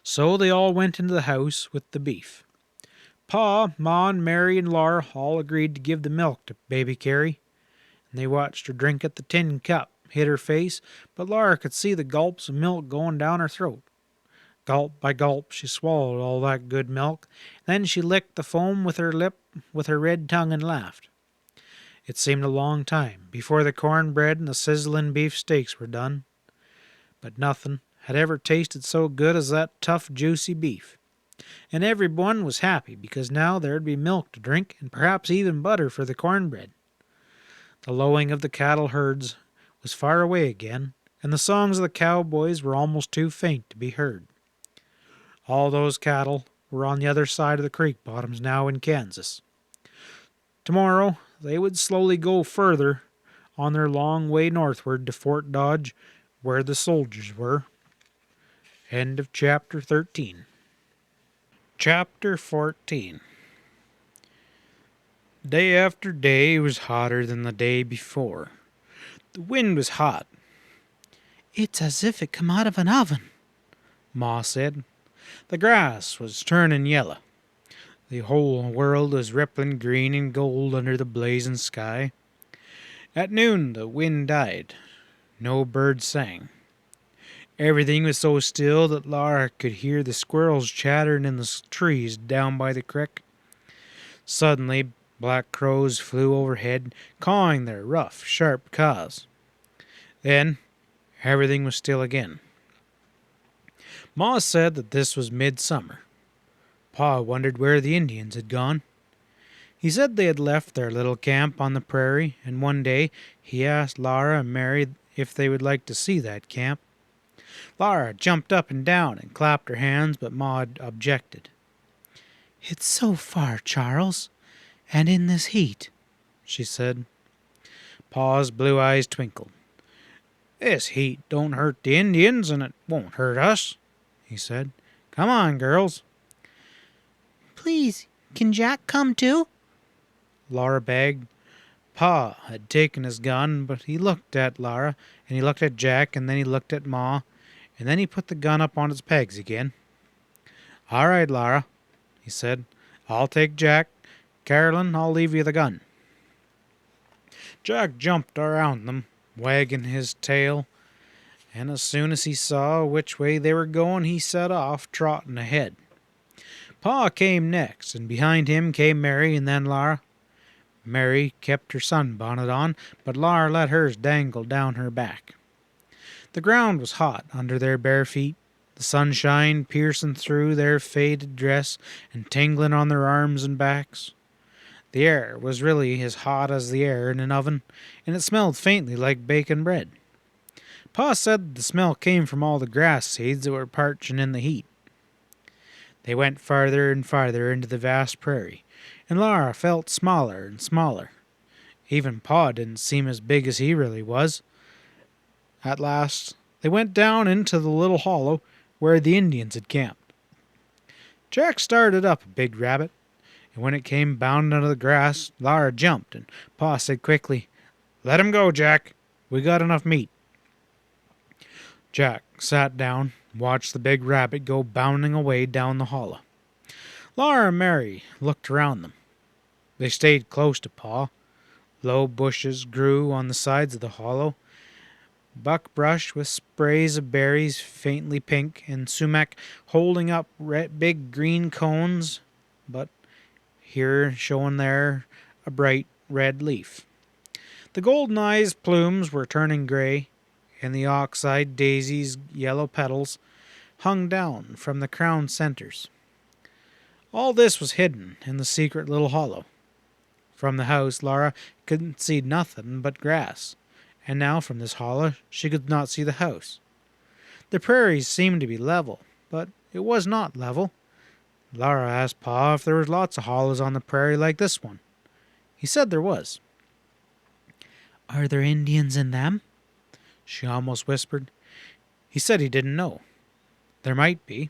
So they all went into the house with the beef. Pa, Ma, and Mary and Laura all agreed to give the milk to baby Carrie, and they watched her drink at the tin cup, hit her face, but Laura could see the gulps of milk going down her throat. Gulp by gulp she swallowed all that good milk, then she licked the foam with her lip with her red tongue and laughed. It seemed a long time before the cornbread and the sizzling beef steaks were done, but nothing had ever tasted so good as that tough, juicy beef. And everyone was happy because now there'd be milk to drink and perhaps even butter for the cornbread. The lowing of the cattle herds was far away again, and the songs of the cowboys were almost too faint to be heard. All those cattle were on the other side of the creek bottoms now in Kansas. Tomorrow they would slowly go further on their long way northward to Fort Dodge, where the soldiers were. End of chapter 13. Chapter 14. Day after day was hotter than the day before. The wind was hot. "It's as if it come out of an oven," Ma said. The grass was turning yellow. The whole world was rippling green and gold under the blazing sky. At noon the wind died. No birds sang. Everything was so still that Laura could hear the squirrels chattering in the trees down by the creek. Suddenly, Black crows flew overhead, cawing their rough, sharp caws. Then everything was still again. Ma said that this was midsummer. Pa wondered where the Indians had gone. He said they had left their little camp on the prairie, and one day he asked Laura and Mary if they would like to see that camp. Laura jumped up and down and clapped her hands, but Maud objected. "It's so far, Charles, and in this heat," she said. Pa's blue eyes twinkled. This heat don't hurt the Indians, and it won't hurt us, he said. Come on, girls. "Please, can Jack come too?" Laura begged. Pa had taken his gun, but he looked at Laura, and he looked at Jack, and then he looked at Ma, and then he put the gun up on its pegs again. All right, Laura, he said. I'll take Jack. Carolyn, I'll leave you the gun. Jack jumped around them, wagging his tail, and as soon as he saw which way they were going, he set off, trotting ahead. Pa came next, and behind him came Mary and then Laura. Mary kept her sunbonnet on, but Laura let hers dangle down her back. The ground was hot under their bare feet, the sunshine piercing through their faded dress and tingling on their arms and backs. The air was really as hot as the air in an oven, and it smelled faintly like baking bread. Pa said the smell came from all the grass seeds that were parching in the heat. They went farther and farther into the vast prairie, and Laura felt smaller and smaller. Even Pa didn't seem as big as he really was. At last, they went down into the little hollow where the Indians had camped. Jack started up a big rabbit, and when it came bounding out of the grass, Laura jumped, and Pa said quickly, Let him go, Jack. We got enough meat. Jack sat down and watched the big rabbit go bounding away down the hollow. Laura and Mary looked around them. They stayed close to Pa. Low bushes grew on the sides of the hollow. Buckbrush with sprays of berries faintly pink, and sumac holding up big green cones, but here showing there a bright red leaf. The golden eyes plumes were turning gray, and the ox-eyed daisy's yellow petals hung down from the crown centers. All this was hidden in the secret little hollow. From the house, Laura could see nothing but grass, and now from this hollow she could not see the house. The prairies seemed to be level, but it was not level. Laura asked Pa if there was lots of hollows on the prairie like this one. He said there was. "Are there Indians in them?" she almost whispered. He said he didn't know. There might be.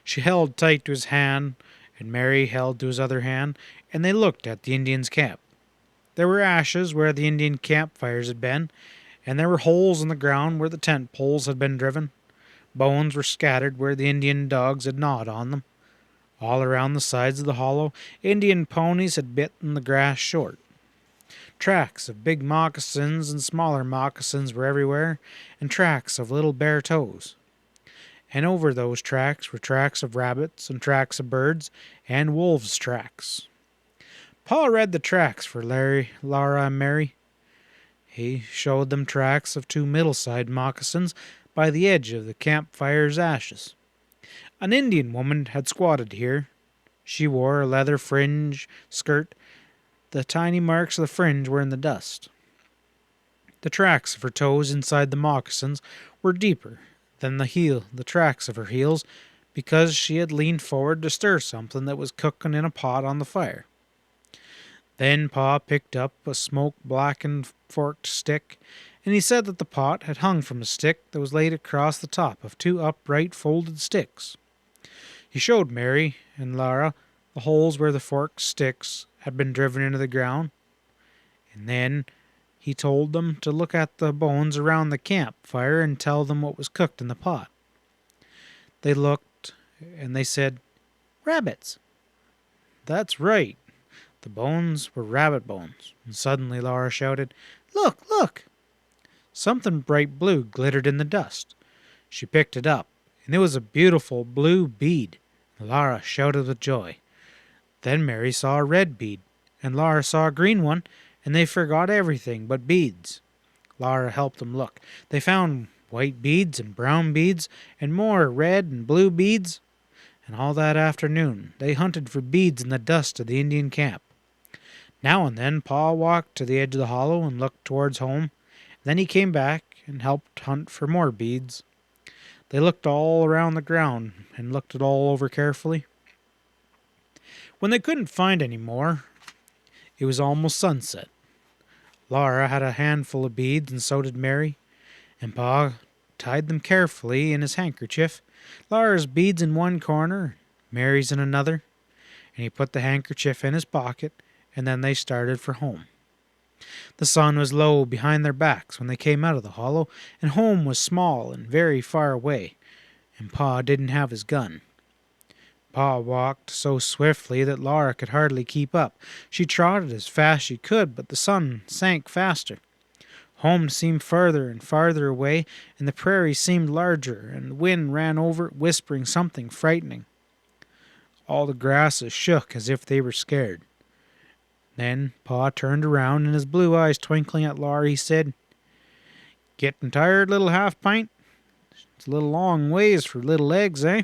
She held tight to his hand, and Mary held to his other hand, and they looked at the Indians' camp. There were ashes where the Indian campfires had been, and there were holes in the ground where the tent poles had been driven. Bones were scattered where the Indian dogs had gnawed on them. All around the sides of the hollow, Indian ponies had bitten the grass short. Tracks of big moccasins and smaller moccasins were everywhere, and tracks of little bare toes. And over those tracks were tracks of rabbits and tracks of birds and wolves' tracks. Pa read the tracks for Laura, and Mary. He showed them tracks of two middle-sized moccasins by the edge of the campfire's ashes. An Indian woman had squatted here. She wore a leather fringe skirt. The tiny marks of the fringe were in the dust. The tracks of her toes inside the moccasins were deeper than the tracks of her heels, because she had leaned forward to stir something that was cooking in a pot on the fire. Then Pa picked up a smoke-blackened forked stick, and he said that the pot had hung from a stick that was laid across the top of two upright folded sticks. He showed Mary and Laura the holes where the forked sticks had been driven into the ground, and then he told them to look at the bones around the campfire and tell them what was cooked in the pot. They looked, and they said, "Rabbits." "That's right." The bones were rabbit bones, and suddenly Laura shouted, "Look, look!" Something bright blue glittered in the dust. She picked it up, and it was a beautiful blue bead. Laura shouted with joy. Then Mary saw a red bead, and Laura saw a green one, and they forgot everything but beads. Laura helped them look. They found white beads and brown beads and more red and blue beads, and all that afternoon they hunted for beads in the dust of the Indian camp. Now and then Pa walked to the edge of the hollow and looked towards home. Then he came back and helped hunt for more beads. They looked all around the ground and looked it all over carefully. When they couldn't find any more, it was almost sunset. Laura had a handful of beads, and so did Mary, and Pa tied them carefully in his handkerchief. Laura's beads in one corner, Mary's in another, and he put the handkerchief in his pocket, and then they started for home. The sun was low behind their backs when they came out of the hollow, and home was small and very far away, and Pa didn't have his gun. Pa walked so swiftly that Laura could hardly keep up. She trotted as fast as she could, but the sun sank faster. Home seemed farther and farther away, and the prairie seemed larger, and the wind ran over it, whispering something frightening. All the grasses shook as if they were scared. Then Pa turned around, and his blue eyes twinkling at Laura, he said, "Getting tired, little half-pint? It's a little long ways for little legs, eh?"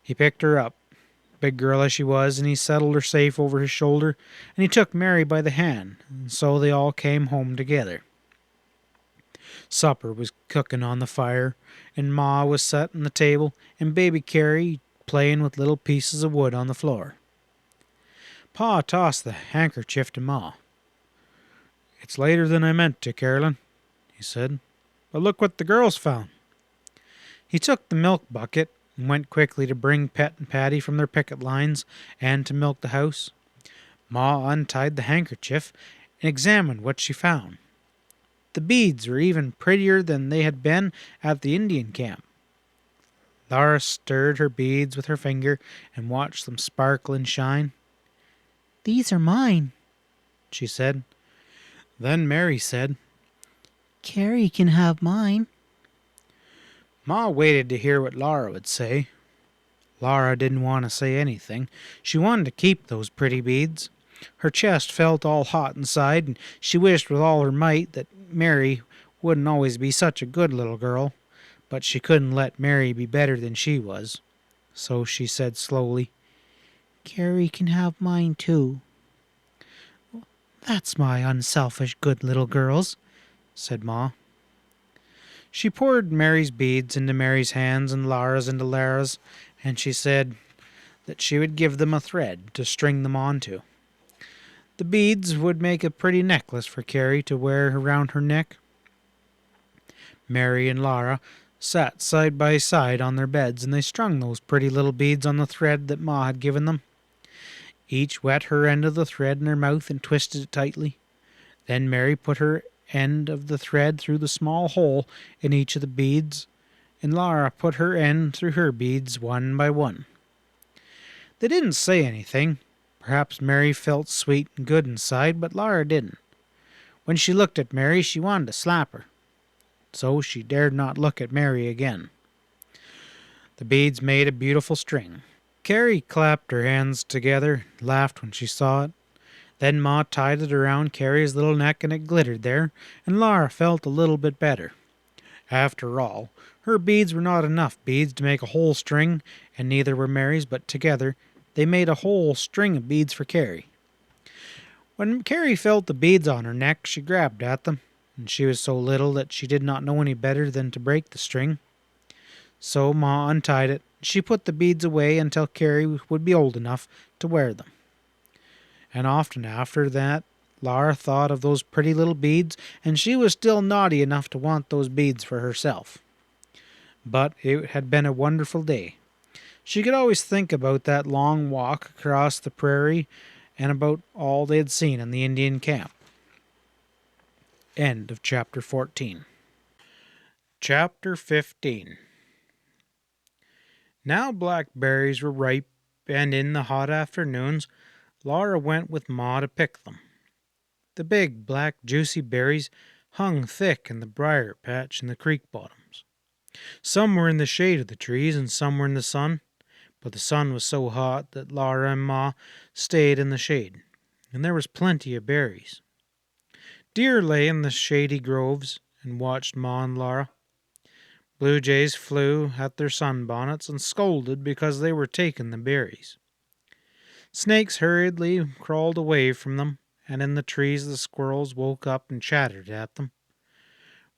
He picked her up, big girl as she was, and he settled her safe over his shoulder, and he took Mary by the hand, and so they all came home together. Supper was cooking on the fire, and Ma was setting the table, and baby Carrie playing with little pieces of wood on the floor. Pa tossed the handkerchief to Ma. "It's later than I meant to, Carolyn," he said, "but look what the girls found." He took the milk bucket and went quickly to bring Pet and Patty from their picket lines and to milk the house. Ma untied the handkerchief and examined what she found. The beads were even prettier than they had been at the Indian camp. Laura stirred her beads with her finger and watched them sparkle and shine. "These are mine," she said. Then Mary said, "Carrie can have mine." Ma waited to hear what Laura would say. Laura didn't want to say anything. She wanted to keep those pretty beads. Her chest felt all hot inside, and she wished with all her might that Mary wouldn't always be such a good little girl, but she couldn't let Mary be better than she was. So she said slowly, "Carrie can have mine too." "That's my unselfish good little girls," said Ma. She poured Mary's beads into Mary's hands and Laura's into Lara's, and she said that she would give them a thread to string them onto. The beads would make a pretty necklace for Carrie to wear around her neck. Mary and Laura sat side by side on their beds, and they strung those pretty little beads on the thread that Ma had given them. Each wet her end of the thread in her mouth and twisted it tightly. Then Mary put her end of the thread through the small hole in each of the beads, and Laura put her end through her beads one by one. They didn't say anything. Perhaps Mary felt sweet and good inside, but Laura didn't. When she looked at Mary, she wanted to slap her, so she dared not look at Mary again. The beads made a beautiful string. Carrie clapped her hands together and laughed when she saw it. Then Ma tied it around Carrie's little neck, and it glittered there, and Laura felt a little bit better. After all, her beads were not enough beads to make a whole string, and neither were Mary's, but together they made a whole string of beads for Carrie. When Carrie felt the beads on her neck, she grabbed at them, and she was so little that she did not know any better than to break the string. So Ma untied it. She put the beads away until Carrie would be old enough to wear them. And often after that, Laura thought of those pretty little beads, and she was still naughty enough to want those beads for herself. But it had been a wonderful day. She could always think about that long walk across the prairie and about all they had seen in the Indian camp. End of chapter 14. Chapter 15. Now blackberries were ripe, and in the hot afternoons Laura went with Ma to pick them. The big, black, juicy berries hung thick in the briar patch in the creek bottoms. Some were in the shade of the trees, and some were in the sun, but the sun was so hot that Laura and Ma stayed in the shade, and there was plenty of berries. Deer lay in the shady groves and watched Ma and Laura. Blue jays flew at their sunbonnets and scolded because they were taking the berries. Snakes hurriedly crawled away from them, and in the trees the squirrels woke up and chattered at them.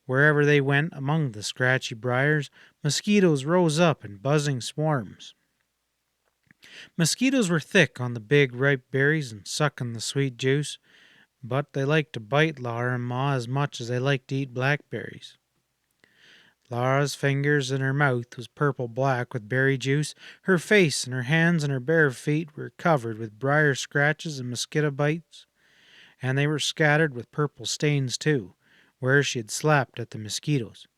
Wherever they went among the scratchy briars, mosquitoes rose up in buzzing swarms. Mosquitoes were thick on the big ripe berries and sucking the sweet juice, but they liked to bite Laura and Ma as much as they liked to eat blackberries. Laura's fingers and her mouth was purple-black with berry juice. Her face and her hands and her bare feet were covered with briar scratches and mosquito bites, and they were scattered with purple stains too, where she had slapped at the mosquitoes.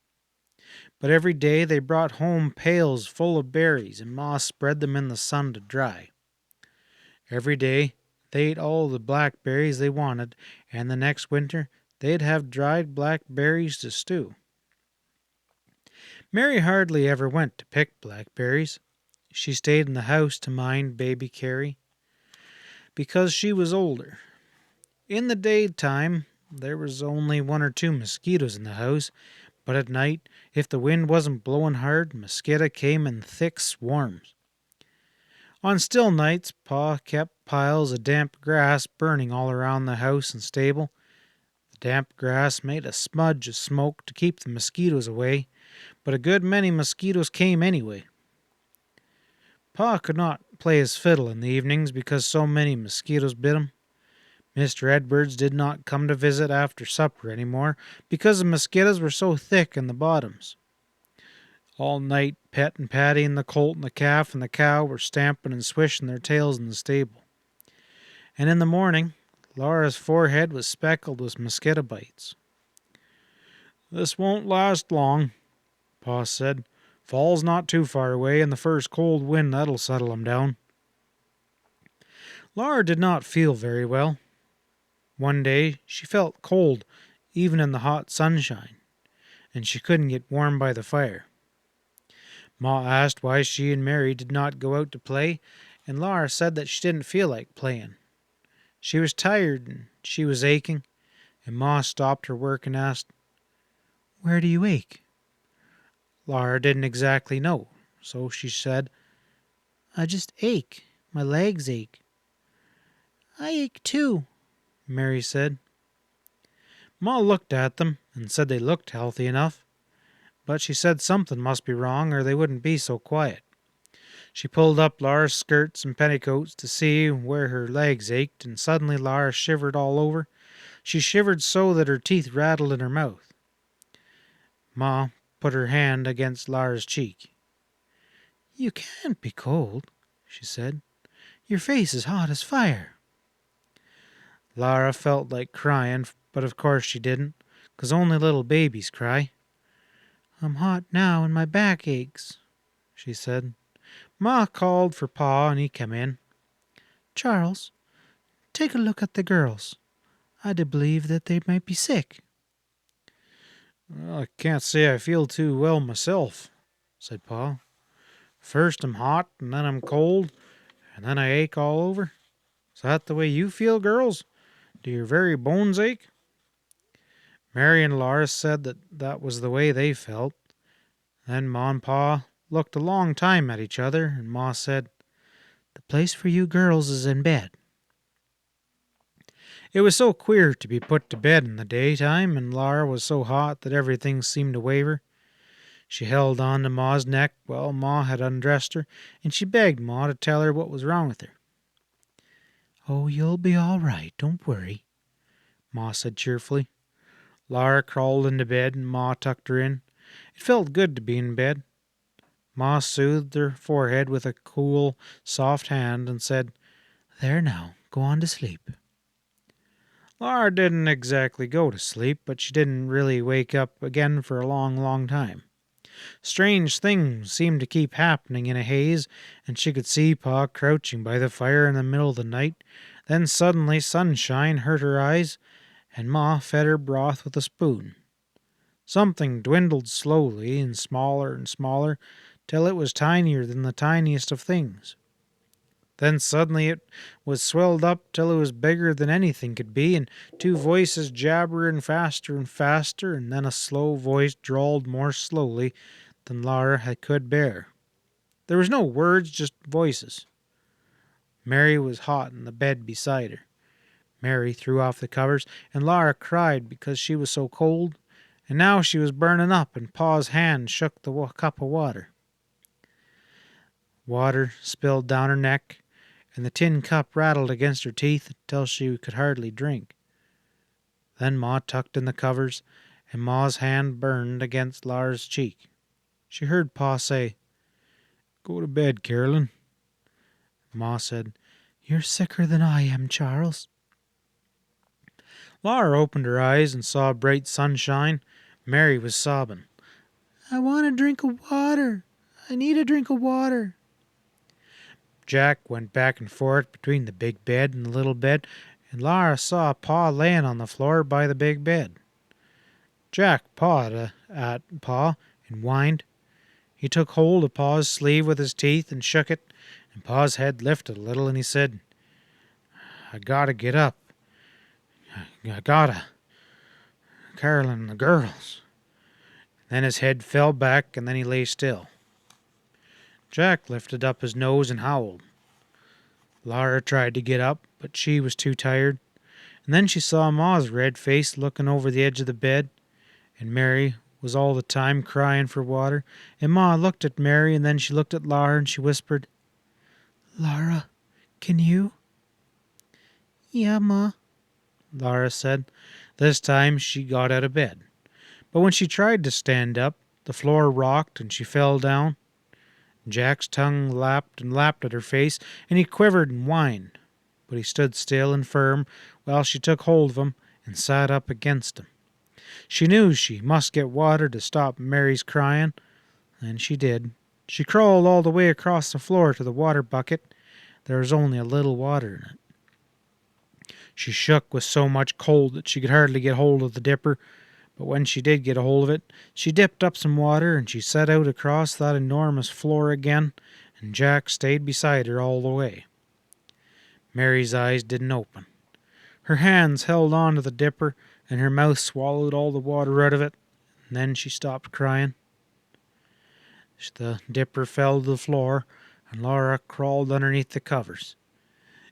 But every day they brought home pails full of berries, and Ma spread them in the sun to dry. Every day they ate all the blackberries they wanted, and the next winter they'd have dried blackberries to stew. Mary hardly ever went to pick blackberries. She stayed in the house to mind baby Carrie, because she was older. In the daytime, there was only 1 or 2 mosquitoes in the house, but at night, if the wind wasn't blowing hard, mosquito came in thick swarms. On still nights, Pa kept piles of damp grass burning all around the house and stable. The damp grass made a smudge of smoke to keep the mosquitoes away, but a good many mosquitoes came anyway. Pa could not play his fiddle in the evenings because so many mosquitoes bit him. Mr. Edwards did not come to visit after supper any more because the mosquitoes were so thick in the bottoms. All night, Pet and Patty and the colt and the calf and the cow were stamping and swishing their tails in the stable. And in the morning, Laura's forehead was speckled with mosquito bites. "This won't last long," Pa said. "Fall's not too far away, and the first cold wind that'll settle 'em down." Laura did not feel very well. One day she felt cold even in the hot sunshine, and she couldn't get warm by the fire. Ma asked why she and Mary did not go out to play, and Laura said that she didn't feel like playing. She was tired and she was aching, and Ma stopped her work and asked, "Where do you ache?" Laura didn't exactly know, so she said, "I just ache. My legs ache." "I ache too," Mary said. Ma looked at them and said they looked healthy enough, but she said something must be wrong or they wouldn't be so quiet. She pulled up Laura's skirts and petticoats to see where her legs ached, and suddenly Laura shivered all over. She shivered so that her teeth rattled in her mouth. Ma put her hand against Laura's cheek. "You can't be cold," she said. "Your face is hot as fire." Laura felt like crying, but of course she didn't, 'cause only little babies cry. "I'm hot now and my back aches," she said. Ma called for Pa and he came in. "Charles, take a look at the girls. I do believe that they might be sick." "Well, I can't say I feel too well myself," said Pa. "First I'm hot, and then I'm cold, and then I ache all over. Is that the way you feel, girls? Do your very bones ache?" Mary and Laura said that that was the way they felt. Then Ma and Pa looked a long time at each other, and Ma said, "The place for you girls is in bed." It was so queer to be put to bed in the daytime, and Laura was so hot that everything seemed to waver. She held on to Ma's neck while Ma had undressed her, and she begged Ma to tell her what was wrong with her. "Oh, you'll be all right, don't worry," Ma said cheerfully. Laura crawled into bed, and Ma tucked her in. It felt good to be in bed. Ma soothed her forehead with a cool, soft hand and said, "There now, go on to sleep." Laura didn't exactly go to sleep, but she didn't really wake up again for a long, long time. Strange things seemed to keep happening in a haze, and she could see Pa crouching by the fire in the middle of the night. Then suddenly sunshine hurt her eyes, and Ma fed her broth with a spoon. Something dwindled slowly and smaller, till it was tinier than the tiniest of things. Then suddenly it was swelled up till it was bigger than anything could be, and two voices jabbered and faster, and then a slow voice drawled more slowly than Laura could bear. There was no words, just voices. Mary was hot in the bed beside her. Mary threw off the covers, and Laura cried because she was so cold, and now she was burning up, and Pa's hand shook the cup of water. Water spilled down her neck, and the tin cup rattled against her teeth till she could hardly drink. Then Ma tucked in the covers, and Ma's hand burned against Laura's cheek. She heard Pa say, "Go to bed, Carolyn." Ma said, "You're sicker than I am, Charles." Laura opened her eyes and saw bright sunshine. Mary was sobbing. "I want a drink of water. I need a drink of water." Jack went back and forth between the big bed and the little bed, and Laura saw Pa laying on the floor by the big bed. Jack pawed at Pa and whined. He took hold of Pa's sleeve with his teeth and shook it, and Pa's head lifted a little, and he said, "I gotta get up. I gotta. Carolyn and the girls." Then his head fell back, and then he lay still. Jack lifted up his nose and howled. Laura tried to get up, but she was too tired. And then she saw Ma's red face looking over the edge of the bed, and Mary was all the time crying for water. And Ma looked at Mary, and then she looked at Laura, and she whispered, "Laura, can you?" "Yeah, Ma," Laura said. This time she got out of bed. But when she tried to stand up, the floor rocked, and she fell down. Jack's tongue lapped and lapped at her face, and he quivered and whined. But he stood still and firm while she took hold of him and sat up against him. She knew she must get water to stop Mary's crying, and she did. She crawled all the way across the floor to the water bucket. There was only a little water in it. She shook with so much cold that she could hardly get hold of the dipper, but when she did get a hold of it, she dipped up some water, and she set out across that enormous floor again, and Jack stayed beside her all the way. Mary's eyes didn't open. Her hands held on to the dipper, and her mouth swallowed all the water out of it, and then she stopped crying. The dipper fell to the floor, and Laura crawled underneath the covers.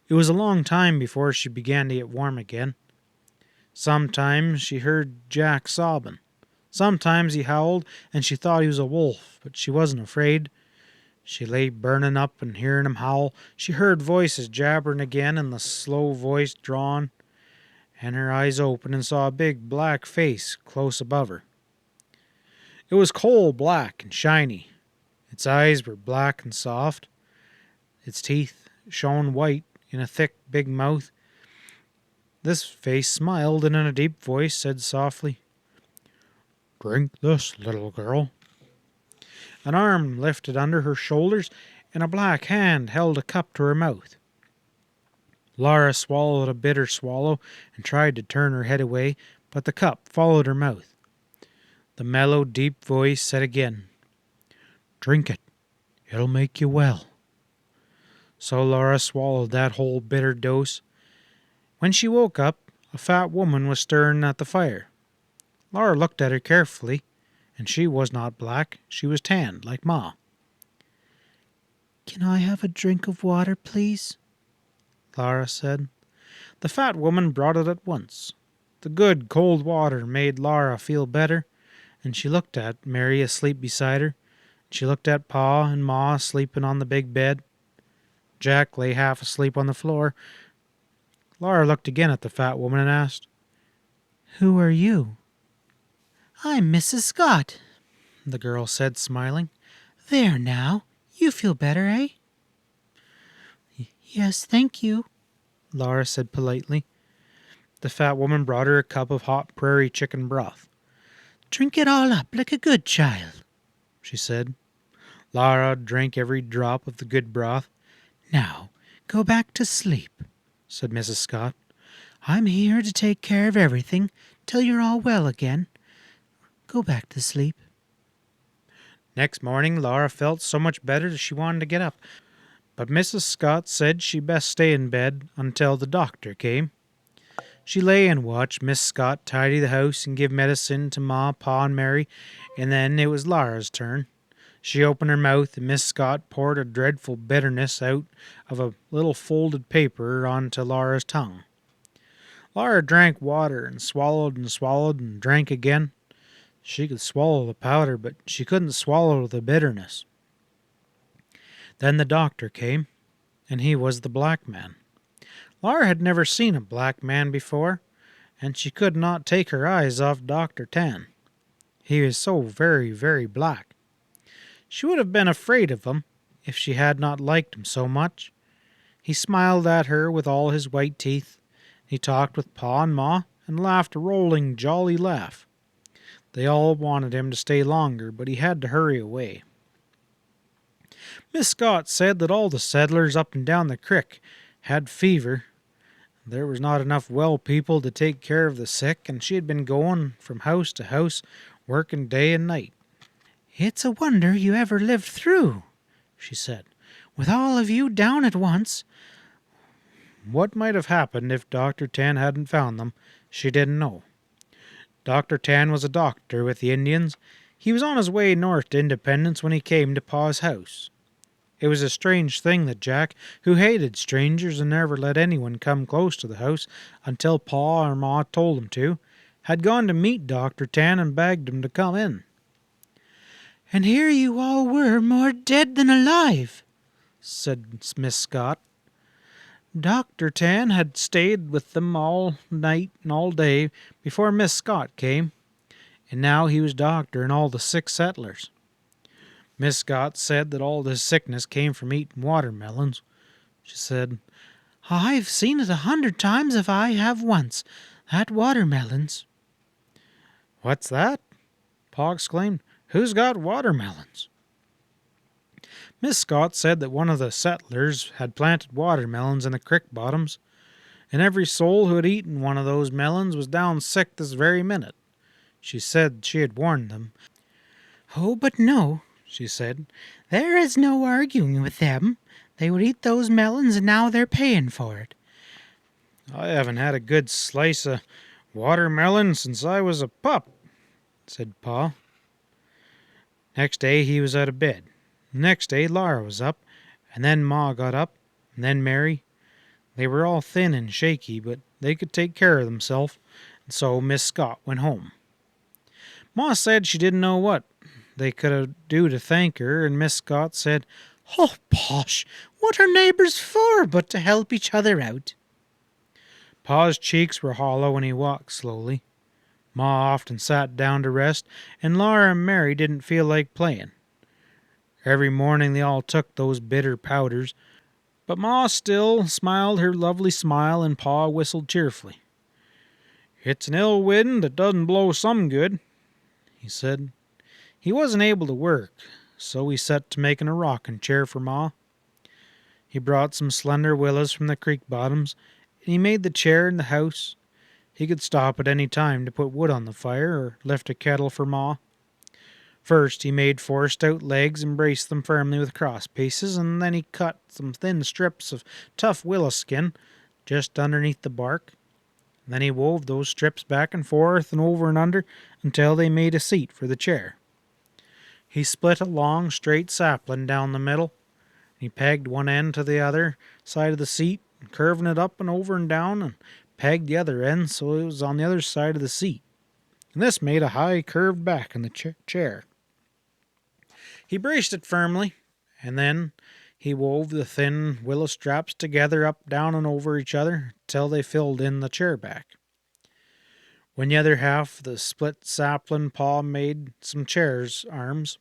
It was a long time before she began to get warm again. Sometimes she heard Jack sobbing. Sometimes he howled, and she thought he was a wolf, but she wasn't afraid. She lay burning up and hearing him howl. She heard voices jabbering again, and the slow voice drawn, and her eyes opened and saw a big black face close above her. It was coal black and shiny. Its eyes were black and soft. Its teeth shone white in a thick, big mouth. This face smiled and in a deep voice said softly, "Drink this, little girl." An arm lifted under her shoulders, and a black hand held a cup to her mouth. Laura swallowed a bitter swallow and tried to turn her head away, but the cup followed her mouth. The mellow, deep voice said again, "Drink it. It'll make you well." So Laura swallowed that whole bitter dose. When she woke up, a fat woman was stirring at the fire. Laura looked at her carefully, and she was not black. She was tanned, like Ma. "Can I have a drink of water, please?" Laura said. The fat woman brought it at once. The good, cold water made Laura feel better, and she looked at Mary asleep beside her. She looked at Pa and Ma sleeping on the big bed. Jack lay half asleep on the floor. Laura looked again at the fat woman and asked, "Who are you?" "I'm Mrs. Scott," the girl said, smiling. "There now, you feel better, eh?" "Yes, thank you," Laura said politely. The fat woman brought her a cup of hot prairie chicken broth. "Drink it all up like a good child," she said. Laura drank every drop of the good broth. "Now, go back to sleep," said Mrs. Scott. "I'm here to take care of everything till you're all well again. Go back to sleep." Next morning, Laura felt so much better that she wanted to get up, but Mrs. Scott said she'd best stay in bed until the doctor came. She lay and watched Miss Scott tidy the house and give medicine to Ma, Pa, and Mary, and then it was Laura's turn. She opened her mouth, and Miss Scott poured a dreadful bitterness out of a little folded paper onto Laura's tongue. Laura drank water and swallowed and drank again. She could swallow the powder, but she couldn't swallow the bitterness. Then the doctor came, and he was the black man. Laura had never seen a black man before, and she could not take her eyes off Dr. Tan. He was so very, very black. She would have been afraid of him if she had not liked him so much. He smiled at her with all his white teeth. He talked with Pa and Ma and laughed a rolling, jolly laugh. They all wanted him to stay longer, but he had to hurry away. Miss Scott said that all the settlers up and down the crick had fever. There was not enough well people to take care of the sick, and she had been going from house to house, working day and night. "It's a wonder you ever lived through," she said, "with all of you down at once." What might have happened if Dr. Tan hadn't found them, she didn't know. Dr. Tan was a doctor with the Indians. He was on his way north to Independence when he came to Pa's house. It was a strange thing that Jack, who hated strangers and never let anyone come close to the house until Pa or Ma told him to, had gone to meet Dr. Tan and begged him to come in. "And here you all were, more dead than alive," said Miss Scott. Dr. Tan had stayed with them all night and all day before Miss Scott came, and now he was doctoring all the sick settlers. Miss Scott said that all this sickness came from eating watermelons. She said, "I've seen it 100 times if I have once. That watermelons." "What's that?" Pa exclaimed. "Who's got watermelons?" Miss Scott said that one of the settlers had planted watermelons in the creek bottoms, and every soul who had eaten one of those melons was down sick this very minute. She said she had warned them. "Oh, but no," she said. "There is no arguing with them. They would eat those melons, and now they're paying for it." "I haven't had a good slice of watermelon since I was a pup," said Pa. Next day he was out of bed. Next day Laura was up, and then Ma got up, and then Mary. They were all thin and shaky, but they could take care of themselves, and so Miss Scott went home. Ma said she didn't know what they could do to thank her, and Miss Scott said, "Oh, bosh! What are neighbors for but to help each other out?" Pa's cheeks were hollow and he walked slowly. Ma often sat down to rest, and Laura and Mary didn't feel like playing. Every morning they all took those bitter powders, but Ma still smiled her lovely smile, and Pa whistled cheerfully. "It's an ill wind that doesn't blow some good," he said. He wasn't able to work, so he set to making a rocking chair for Ma. He brought some slender willows from the creek bottoms, and he made the chair in the house. He could stop at any time to put wood on the fire or lift a kettle for Ma. First he made 4 stout legs and braced them firmly with cross pieces, and then he cut some thin strips of tough willow skin just underneath the bark. Then he wove those strips back and forth and over and under until they made a seat for the chair. He split a long, straight sapling down the middle. He pegged one end to the other side of the seat, curving it up and over and down, and pegged the other end so it was on the other side of the seat. And this made a high curved back in the chair. He braced it firmly, and then he wove the thin willow straps together up, down, and over each other till they filled in the chair back. When the other half of the split sapling Pa made some chair's arms,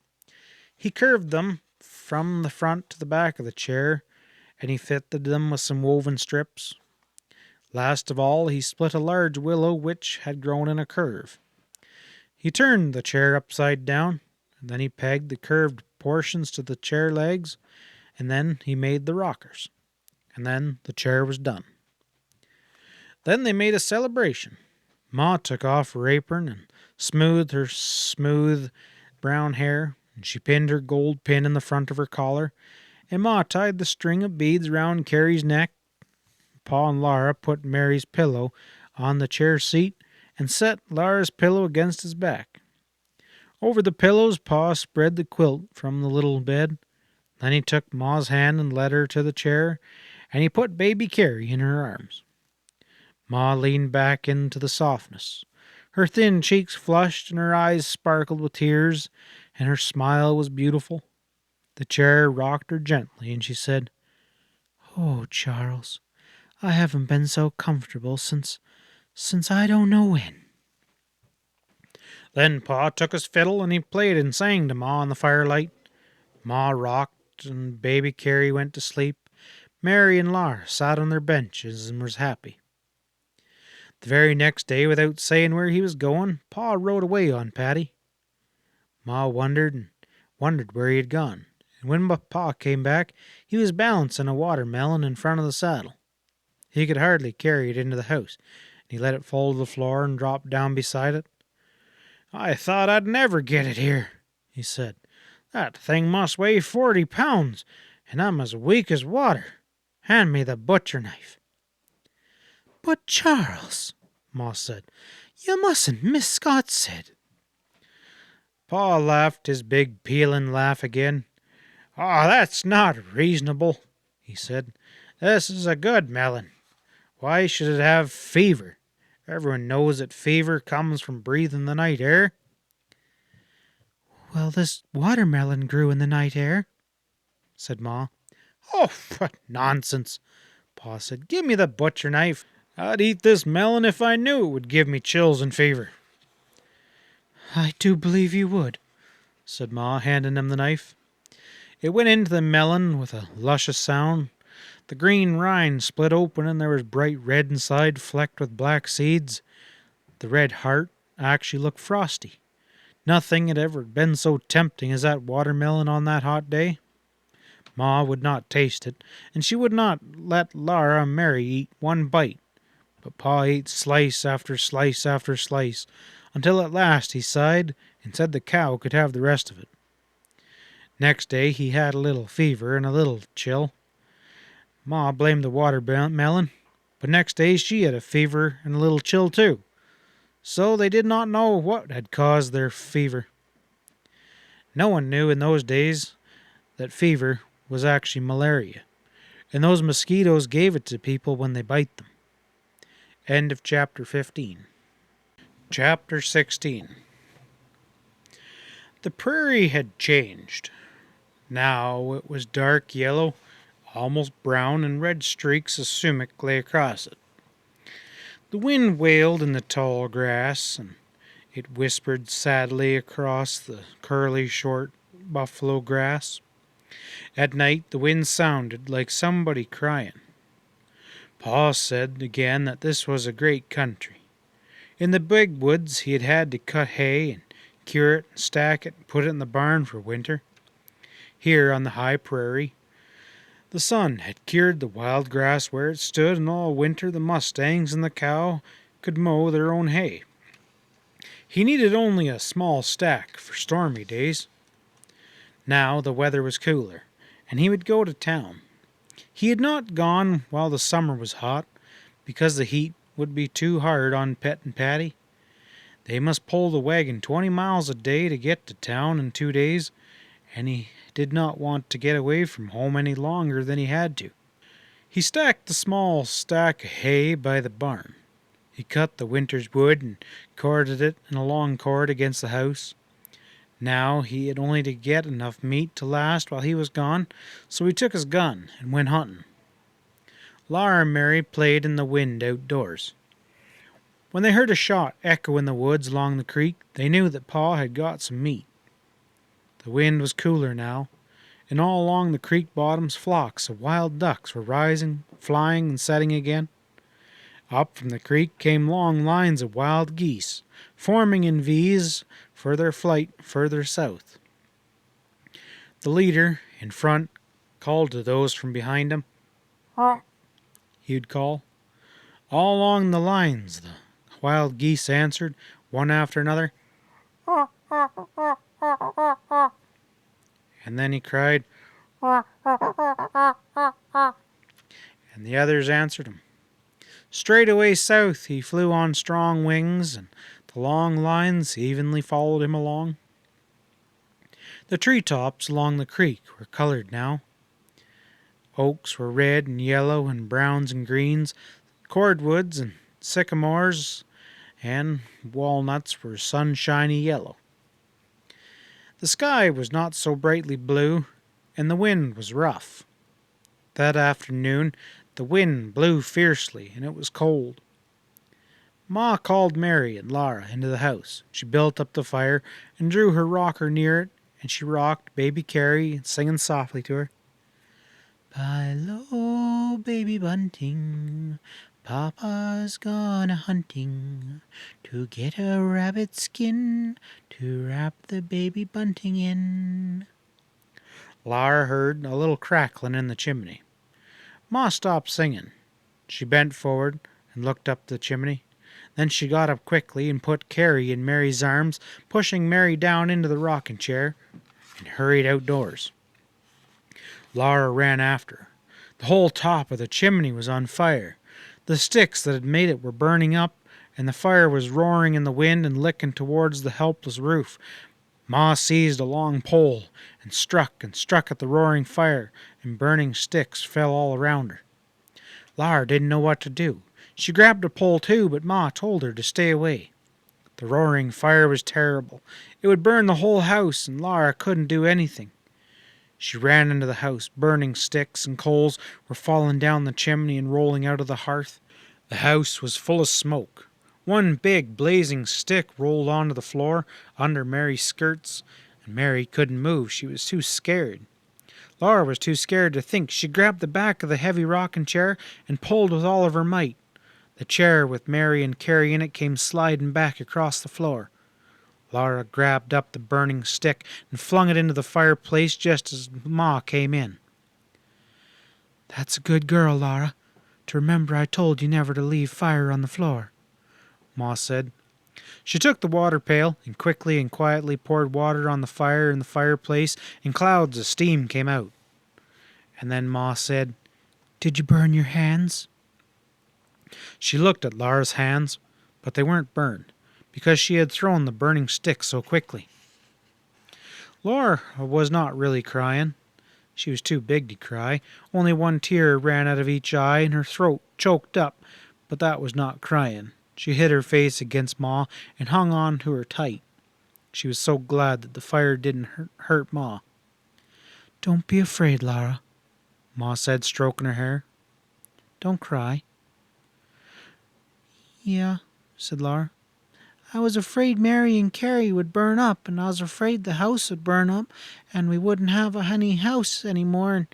he curved them from the front to the back of the chair, and he fitted them with some woven strips. Last of all, he split a large willow which had grown in a curve. He turned the chair upside down, and then he pegged the curved portions to the chair legs, and then he made the rockers, and then the chair was done. Then they made a celebration. Ma took off her apron and smoothed her smooth brown hair. and she pinned her gold pin in the front of her collar, and Ma tied the string of beads round Carrie's neck. Pa and Laura put Mary's pillow on the chair seat and set Laura's pillow against his back. Over the pillows, Pa spread the quilt from the little bed. Then he took Ma's hand and led her to the chair, and he put baby Carrie in her arms. Ma leaned back into the softness. Her thin cheeks flushed and her eyes sparkled with tears, and her smile was beautiful. The chair rocked her gently, and she said, "Oh, Charles, I haven't been so comfortable since I don't know when." Then Pa took his fiddle and he played and sang to Ma in the firelight. Ma rocked and baby Carrie went to sleep. Mary and Laura sat on their benches and was happy. The very next day, without saying where he was going, Pa rode away on Patty. Ma wondered and wondered where he had gone, and when Pa came back, he was balancing a watermelon in front of the saddle. He could hardly carry it into the house, and he let it fall to the floor and dropped down beside it. "I thought I'd never get it here," he said. "That thing must weigh 40 pounds, and I'm as weak as water. Hand me the butcher knife." "But, Charles," Ma said, "you mustn't. Miss Scott said." Pa laughed his big peeling laugh again. "Oh, that's not reasonable," he said. "This is a good melon. Why should it have fever? Everyone knows that fever comes from breathing the night air." "Well, this watermelon grew in the night air," said Ma. "Oh, what nonsense," Pa said. "Give me the butcher knife. I'd eat this melon if I knew it would give me chills and fever." "I do believe you would," said Ma, handing him the knife. It went into the melon with a luscious sound. The green rind split open, and there was bright red inside, flecked with black seeds. The red heart actually looked frosty. Nothing had ever been so tempting as that watermelon on that hot day. Ma would not taste it, and she would not let Laura and Mary eat one bite. But Pa ate slice after slice after slice, until at last he sighed and said the cow could have the rest of it. Next day he had a little fever and a little chill. Ma blamed the watermelon, but next day she had a fever and a little chill too. So they did not know what had caused their fever. No one knew in those days that fever was actually malaria, and those mosquitoes gave it to people when they bite them. End of chapter 15. Chapter 16. The prairie had changed. Now it was dark yellow, almost brown, and red streaks of sumac lay across it. The wind wailed in the tall grass, and it whispered sadly across the curly, short buffalo grass. At night the wind sounded like somebody crying. Pa said again that this was a great country. In the big woods he had had to cut hay and cure it and stack it and put it in the barn for winter. Here on the high prairie, the sun had cured the wild grass where it stood, and all winter the mustangs and the cow could mow their own hay. He needed only a small stack for stormy days. Now the weather was cooler, and he would go to town. He had not gone while the summer was hot, because the heat would be too hard on Pet and Patty. They must pull the wagon 20 miles a day to get to town in 2 days, and he did not want to get away from home any longer than he had to. He stacked the small stack of hay by the barn. He cut the winter's wood and corded it in a long cord against the house. Now he had only to get enough meat to last while he was gone, so he took his gun and went hunting. Laura and Mary played in the wind outdoors. When they heard a shot echo in the woods along the creek, they knew that Pa had got some meat. The wind was cooler now, and all along the creek bottoms flocks of wild ducks were rising, flying, and setting again. Up from the creek came long lines of wild geese, forming in V's for their flight further south. The leader, in front, called to those from behind him. He would call. All along the lines the wild geese answered, one after another. And then he cried, and the others answered him. Straight away south he flew on strong wings, and the long lines evenly followed him along. The tree tops along the creek were colored now. Oaks were red and yellow and browns and greens, cordwoods and sycamores and walnuts were sunshiny yellow. The sky was not so brightly blue, and the wind was rough. That afternoon the wind blew fiercely, and it was cold. Ma called Mary and Laura into the house. She built up the fire and drew her rocker near it, and she rocked baby Carrie, singing softly to her. By lo, baby bunting, Papa's gone a-hunting to get a rabbit skin to wrap the baby bunting in. Laura heard a little crackling in the chimney. Ma stopped singing. She bent forward and looked up the chimney. Then she got up quickly and put Carrie in Mary's arms, pushing Mary down into the rocking chair, and hurried outdoors. Laura ran after her. The whole top of the chimney was on fire. The sticks that had made it were burning up, and the fire was roaring in the wind and licking towards the helpless roof. Ma seized a long pole and struck at the roaring fire, and burning sticks fell all around her. Laura didn't know what to do. She grabbed a pole too, but Ma told her to stay away. The roaring fire was terrible. It would burn the whole house, and Laura couldn't do anything. She ran into the house. Burning sticks and coals were falling down the chimney and rolling out of the hearth. The house was full of smoke. One big blazing stick rolled onto the floor under Mary's skirts, and Mary couldn't move. She was too scared. Laura was too scared to think. She grabbed the back of the heavy rocking chair and pulled with all of her might. The chair with Mary and Carrie in it came sliding back across the floor. Laura grabbed up the burning stick and flung it into the fireplace just as Ma came in. That's a good girl, Laura, to remember I told you never to leave fire on the floor, Ma said. She took the water pail and quickly and quietly poured water on the fire in the fireplace, and clouds of steam came out. And then Ma said, Did you burn your hands? She looked at Laura's hands, but they weren't burned, because she had thrown the burning stick so quickly. Laura was not really crying. She was too big to cry. Only one tear ran out of each eye, and her throat choked up, but that was not crying. She hid her face against Ma and hung on to her tight. She was so glad that the fire didn't hurt Ma. Don't be afraid, Laura, Ma said, stroking her hair. Don't cry. Yeah, said Laura. I was afraid Mary and Carrie would burn up, and I was afraid the house would burn up, and we wouldn't have a honey house anymore,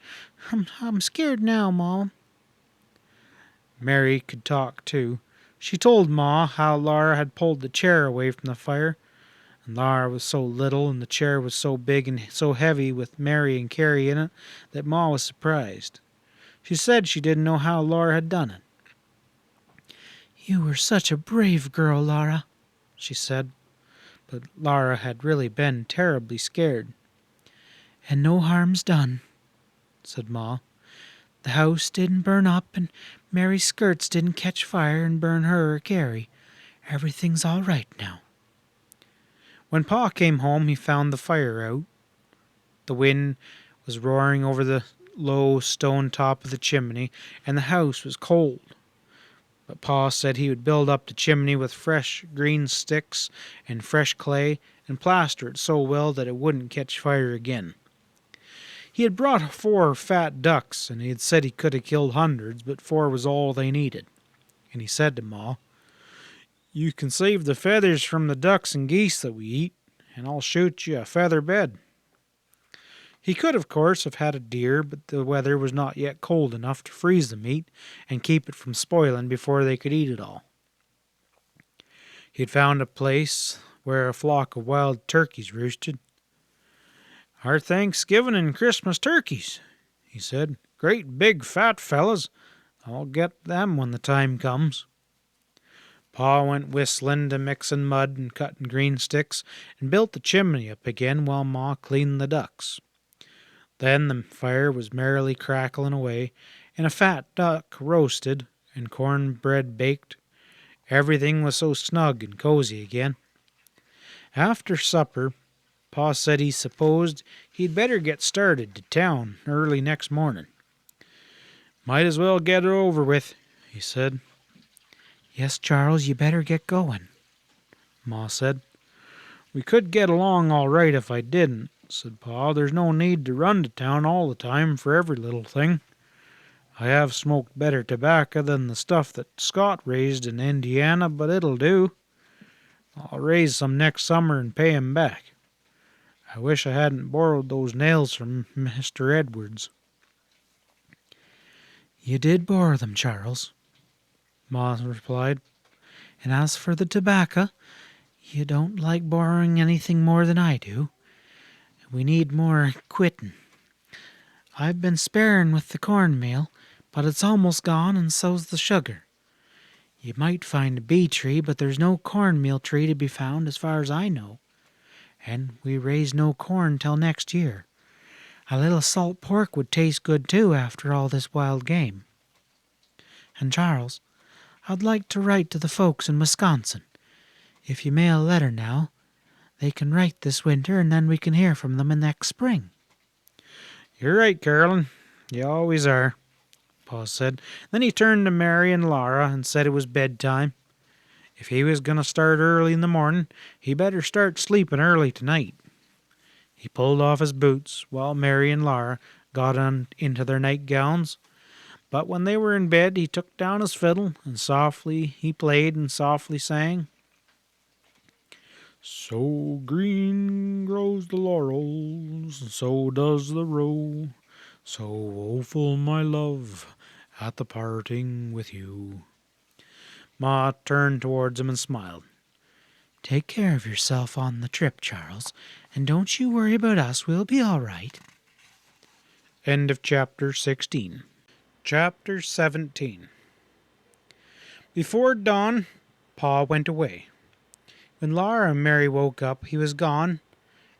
and I'm scared now, Mom. Mary could talk, too. She told Ma how Laura had pulled the chair away from the fire, and Laura was so little and the chair was so big and so heavy with Mary and Carrie in it that Ma was surprised. She said she didn't know how Laura had done it. You were such a brave girl, Laura, she said, but Laura had really been terribly scared. And no harm's done, said Ma. The house didn't burn up, and Mary's skirts didn't catch fire and burn her or Carrie. Everything's all right now. When Pa came home, he found the fire out. The wind was roaring over the low stone top of the chimney, and the house was cold. But Pa said he would build up the chimney with fresh green sticks and fresh clay and plaster it so well that it wouldn't catch fire again. He had brought 4 fat ducks, and he had said he could have killed hundreds, but 4 was all they needed. And he said to Ma, You can save the feathers from the ducks and geese that we eat, and I'll shoot you a feather bed. He could, of course, have had a deer, but the weather was not yet cold enough to freeze the meat and keep it from spoiling before they could eat it all. He had found a place where a flock of wild turkeys roosted. Our Thanksgiving and Christmas turkeys, he said. Great big fat fellas. I'll get them when the time comes. Pa went whistling to mixing mud and cutting green sticks and built the chimney up again while Ma cleaned the ducks. Then the fire was merrily crackling away, and a fat duck roasted, and corn bread baked. Everything was so snug and cozy again. After supper, Pa said he supposed he'd better get started to town early next morning. Might as well get it over with, he said. Yes, Charles, you better get going, Ma said. We could get along all right if I didn't, said Pa. There's no need to run to town all the time for every little thing. I have smoked better tobacco than the stuff that Scott raised in Indiana, but it'll do. I'll raise some next summer and pay him back. I wish I hadn't borrowed those nails from Mr. Edwards. You did borrow them, Charles, Ma replied. And as for the tobacco, you don't like borrowing anything more than I do. We need more quitting. I've been sparing with the cornmeal, but it's almost gone, and so's the sugar. You might find a bee tree, but there's no cornmeal tree to be found as far as I know. And we raise no corn till next year. A little salt pork would taste good too after all this wild game. And Charles, I'd like to write to the folks in Wisconsin. If you mail a letter now, they can write this winter, and then we can hear from them in next spring. You're right, Carolyn. You always are, Pa said. Then he turned to Mary and Laura and said it was bedtime. If he was going to start early in the morning, he better start sleeping early tonight. He pulled off his boots while Mary and Laura got on into their nightgowns. But when they were in bed, he took down his fiddle, and softly he played and softly sang. So green grows the laurels, so does the roe, so woeful my love at the parting with you. Ma turned towards him and smiled. Take care of yourself on the trip, Charles, and don't you worry about us. We'll be all right. End of chapter 16. Chapter 17. Before dawn, Pa went away. When Laura and Mary woke up, he was gone,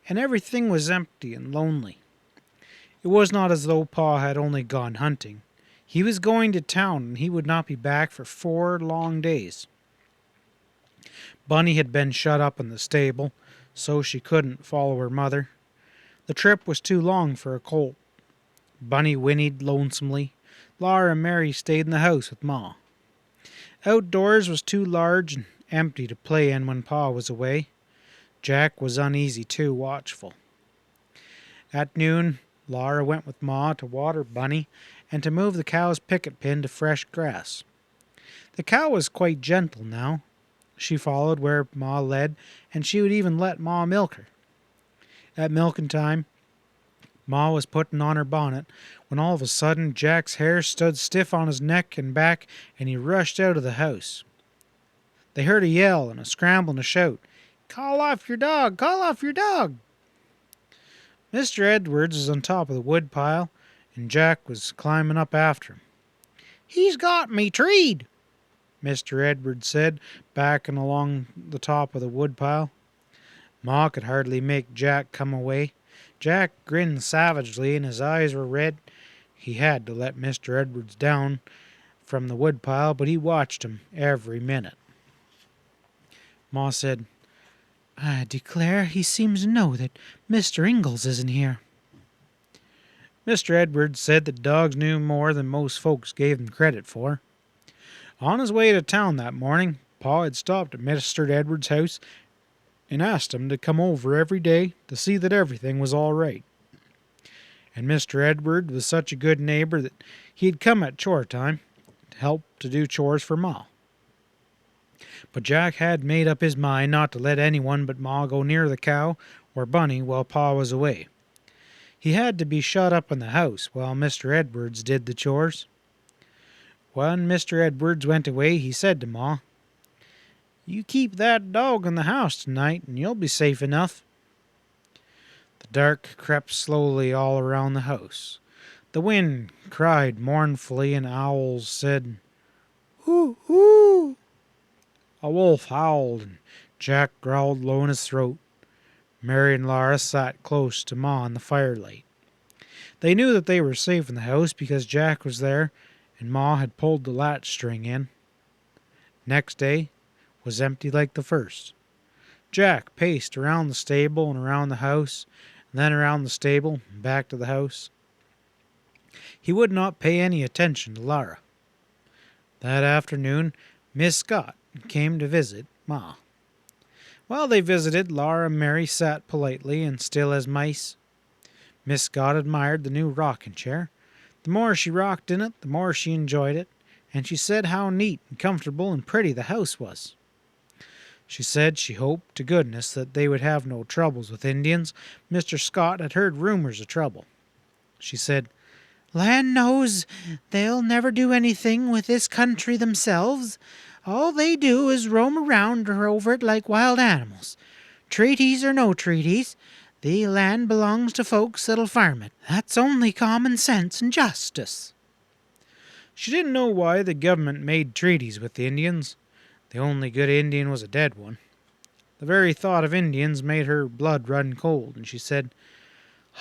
and everything was empty and lonely. It was not as though Pa had only gone hunting. He was going to town, and he would not be back for 4 long days. Bunny had been shut up in the stable, so she couldn't follow her mother. The trip was too long for a colt. Bunny whinnied lonesomely. Laura and Mary stayed in the house with Ma. Outdoors was too large and empty to play in when Pa was away. Jack was uneasy too, watchful. At noon, Laura went with Ma to water Bunny and to move the cow's picket pin to fresh grass. The cow was quite gentle now. She followed where Ma led, and she would even let Ma milk her. At milking time, Ma was putting on her bonnet when all of a sudden Jack's hair stood stiff on his neck and back, and he rushed out of the house. They heard a yell and a scramble and a shout. "Call off your dog! Call off your dog!" Mr. Edwards was on top of the woodpile, and Jack was climbing up after him. "He's got me treed," Mr. Edwards said, backing along the top of the woodpile. Ma could hardly make Jack come away. Jack grinned savagely, and his eyes were red. He had to let Mr. Edwards down from the woodpile, but he watched him every minute. Ma said, "I declare he seems to know that Mr. Ingalls isn't here." Mr. Edwards said that dogs knew more than most folks gave them credit for. On his way to town that morning, Pa had stopped at Mr. Edwards' house and asked him to come over every day to see that everything was all right. And Mr. Edwards was such a good neighbor that he'd come at chore time to help to do chores for Ma. But Jack had made up his mind not to let anyone but Ma go near the cow or Bunny while Pa was away. He had to be shut up in the house while Mr. Edwards did the chores. When Mr. Edwards went away, he said to Ma, "You keep that dog in the house tonight, and you'll be safe enough." The dark crept slowly all around the house. The wind cried mournfully, and owls said, "Hoo, hoo." A wolf howled, and Jack growled low in his throat. Mary and Laura sat close to Ma in the firelight. They knew that they were safe in the house because Jack was there and Ma had pulled the latch string in. Next day was empty like the first. Jack paced around the stable and around the house, and then around the stable and back to the house. He would not pay any attention to Laura. That afternoon, Miss Scott came to visit Ma. While they visited, Laura and Mary sat politely and still as mice. Miss Scott admired the new rocking chair. The more she rocked in it, the more she enjoyed it, and she said how neat and comfortable and pretty the house was. She said she hoped to goodness that they would have no troubles with Indians. Mr. Scott had heard rumors of trouble. She said, Land knows they'll never do anything with this country themselves. All they do is roam around over it like wild animals. Treaties or no treaties, the land belongs to folks that'll farm it. That's only common sense and justice. she didn't know why the government made treaties with the Indians. The only good Indian was a dead one. The very thought of Indians made her blood run cold, and she said,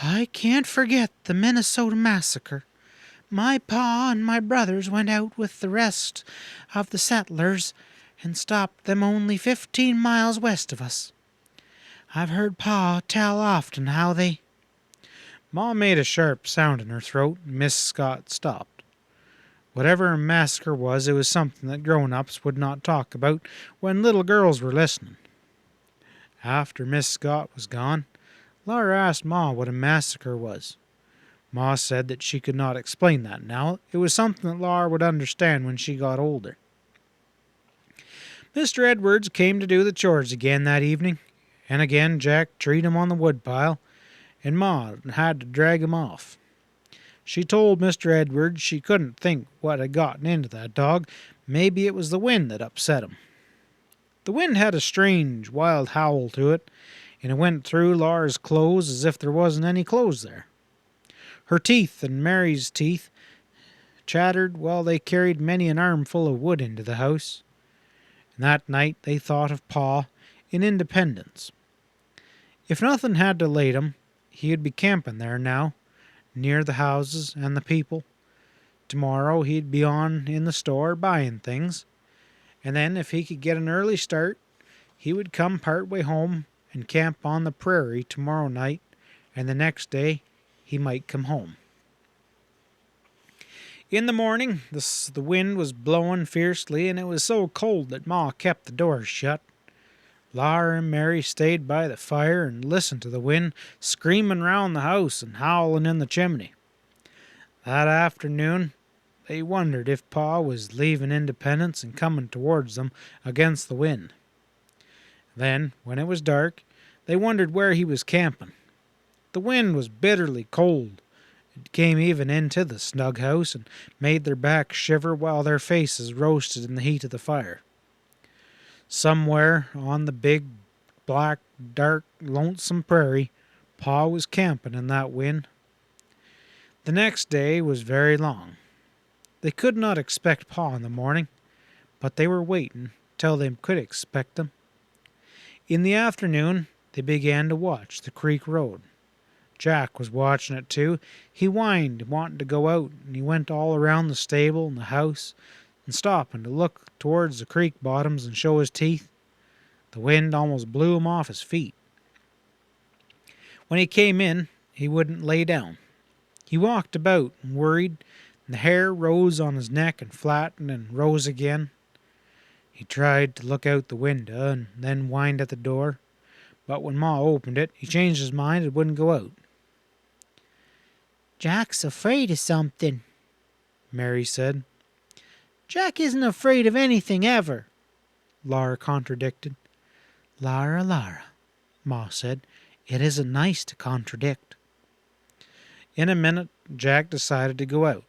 I can't forget the Minnesota massacre. My pa and my brothers went out with the rest of the settlers and stopped them only 15 miles west of us. I've heard Pa tell often how they... Ma made a sharp sound in her throat, and Miss Scott stopped. Whatever a massacre was, it was something that grown-ups would not talk about when little girls were listening. After Miss Scott was gone, Laura asked Ma what a massacre was. Ma said that she could not explain that now. It was something that Laura would understand when she got older. Mr. Edwards came to do the chores again that evening, and again Jack treed him on the woodpile, and Ma had to drag him off. She told Mr. Edwards she couldn't think what had gotten into that dog. Maybe it was the wind that upset him. The wind had a strange, wild howl to it, and it went through Laura's clothes as if there wasn't any clothes there. Her teeth and Mary's teeth chattered while they carried many an armful of wood into the house. And that night they thought of Pa in Independence. If nothing had delayed him, he would be camping there now, near the houses and the people. Tomorrow he'd be on in the store buying things, and then if he could get an early start, he would come part way home and camp on the prairie tomorrow night, and the next day he might come home. In the morning, the wind was blowing fiercely, and it was so cold that Ma kept the doors shut. Laura and Mary stayed by the fire and listened to the wind screaming round the house and howling in the chimney. That afternoon, they wondered if Pa was leaving Independence and coming towards them against the wind. Then, when it was dark, they wondered where he was camping. The wind was bitterly cold. It came even into the snug house and made their backs shiver while their faces roasted in the heat of the fire. Somewhere on the big, black, dark, lonesome prairie, Pa was camping in that wind. The next day was very long. They could not expect Pa in the morning, but they were waiting till they could expect him. In the afternoon, they began to watch the creek road. Jack was watching it too. He whined, wanting to go out, and he went all around the stable and the house, and stopping to look towards the creek bottoms and show his teeth. The wind almost blew him off his feet. When he came in, he wouldn't lay down. He walked about and worried, and the hair rose on his neck and flattened and rose again. He tried to look out the window and then whined at the door, but when Ma opened it, he changed his mind and wouldn't go out. Jack's afraid of something, Mary said. Jack isn't afraid of anything ever, Laura contradicted. Lara, Ma said. It isn't nice to contradict. In a minute, Jack decided to go out.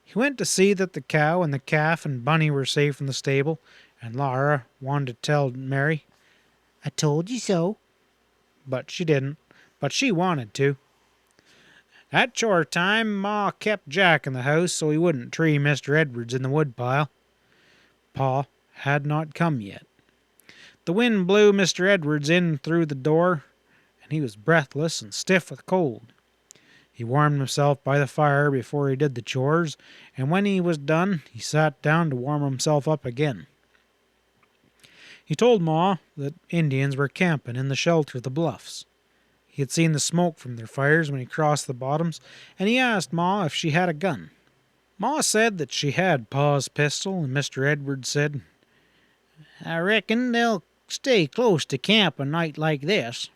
He went to see that the cow and the calf and Bunny were safe in the stable, and Laura wanted to tell Mary. I told you so. But she didn't, but she wanted to. At chore time, Ma kept Jack in the house so he wouldn't tree Mr. Edwards in the woodpile. Pa had not come yet. The wind blew Mr. Edwards in through the door, and he was breathless and stiff with cold. He warmed himself by the fire before he did the chores, and when he was done, he sat down to warm himself up again. He told Ma that Indians were camping in the shelter of the bluffs. He had seen the smoke from their fires when he crossed the bottoms, and he asked Ma if she had a gun. Ma said that she had Pa's pistol, and Mr. Edwards said, "I reckon they'll stay close to camp a night like this."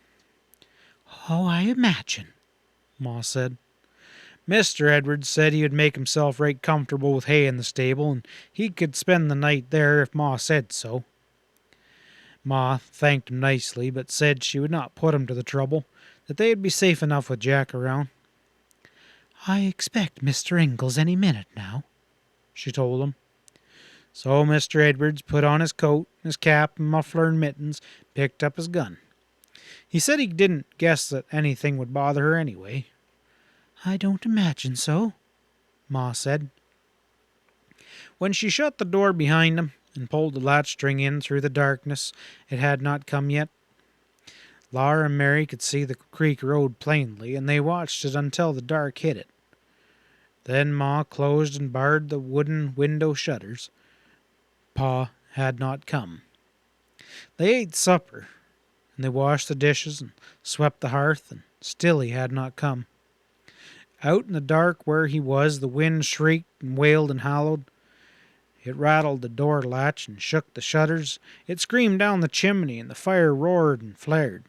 "Oh, I imagine," Ma said. Mr. Edwards said he would make himself right comfortable with hay in the stable, and he could spend the night there if Ma said so. Ma thanked him nicely, but said she would not put him to the trouble, that they'd be safe enough with Jack around. "I expect Mr. Ingalls any minute now," she told him. So Mr. Edwards put on his coat, his cap, and muffler and mittens, picked up his gun. He said he didn't guess that anything would bother her anyway. "I don't imagine so," Ma said. When she shut the door behind him and pulled the latch string in through the darkness, it had not come yet. Laura and Mary could see the creek road plainly, and they watched it until the dark hid it. Then Ma closed and barred the wooden window shutters. Pa had not come. They ate supper, and they washed the dishes and swept the hearth, and still he had not come. Out in the dark where he was, the wind shrieked and wailed and howled. It rattled the door latch and shook the shutters. It screamed down the chimney, and the fire roared and flared.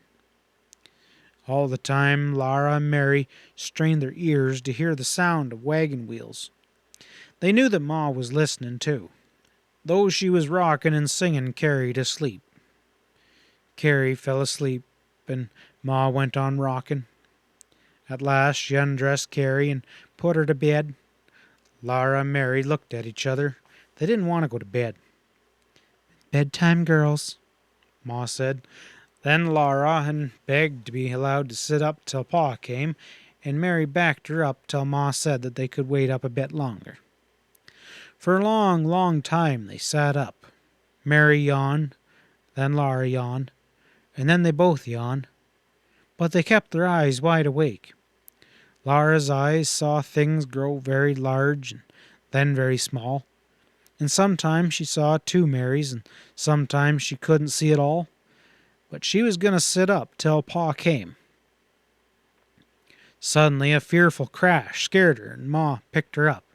All the time, Laura and Mary strained their ears to hear the sound of wagon wheels. They knew that Ma was listening, too, though she was rocking and singing Carrie to sleep. Carrie fell asleep, and Ma went on rocking. At last she undressed Carrie and put her to bed. Laura and Mary looked at each other. They didn't want to go to bed. "Bedtime, girls," Ma said. Then Laura and begged to be allowed to sit up till Pa came, and Mary backed her up till Ma said that they could wait up a bit longer. For a long, long time they sat up. Mary yawned, then Laura yawned, and then they both yawned. But they kept their eyes wide awake. Laura's eyes saw things grow very large and then very small, and sometimes she saw two Marys, and sometimes she couldn't see at all. But she was going to sit up till Pa came. Suddenly a fearful crash scared her, and Ma picked her up.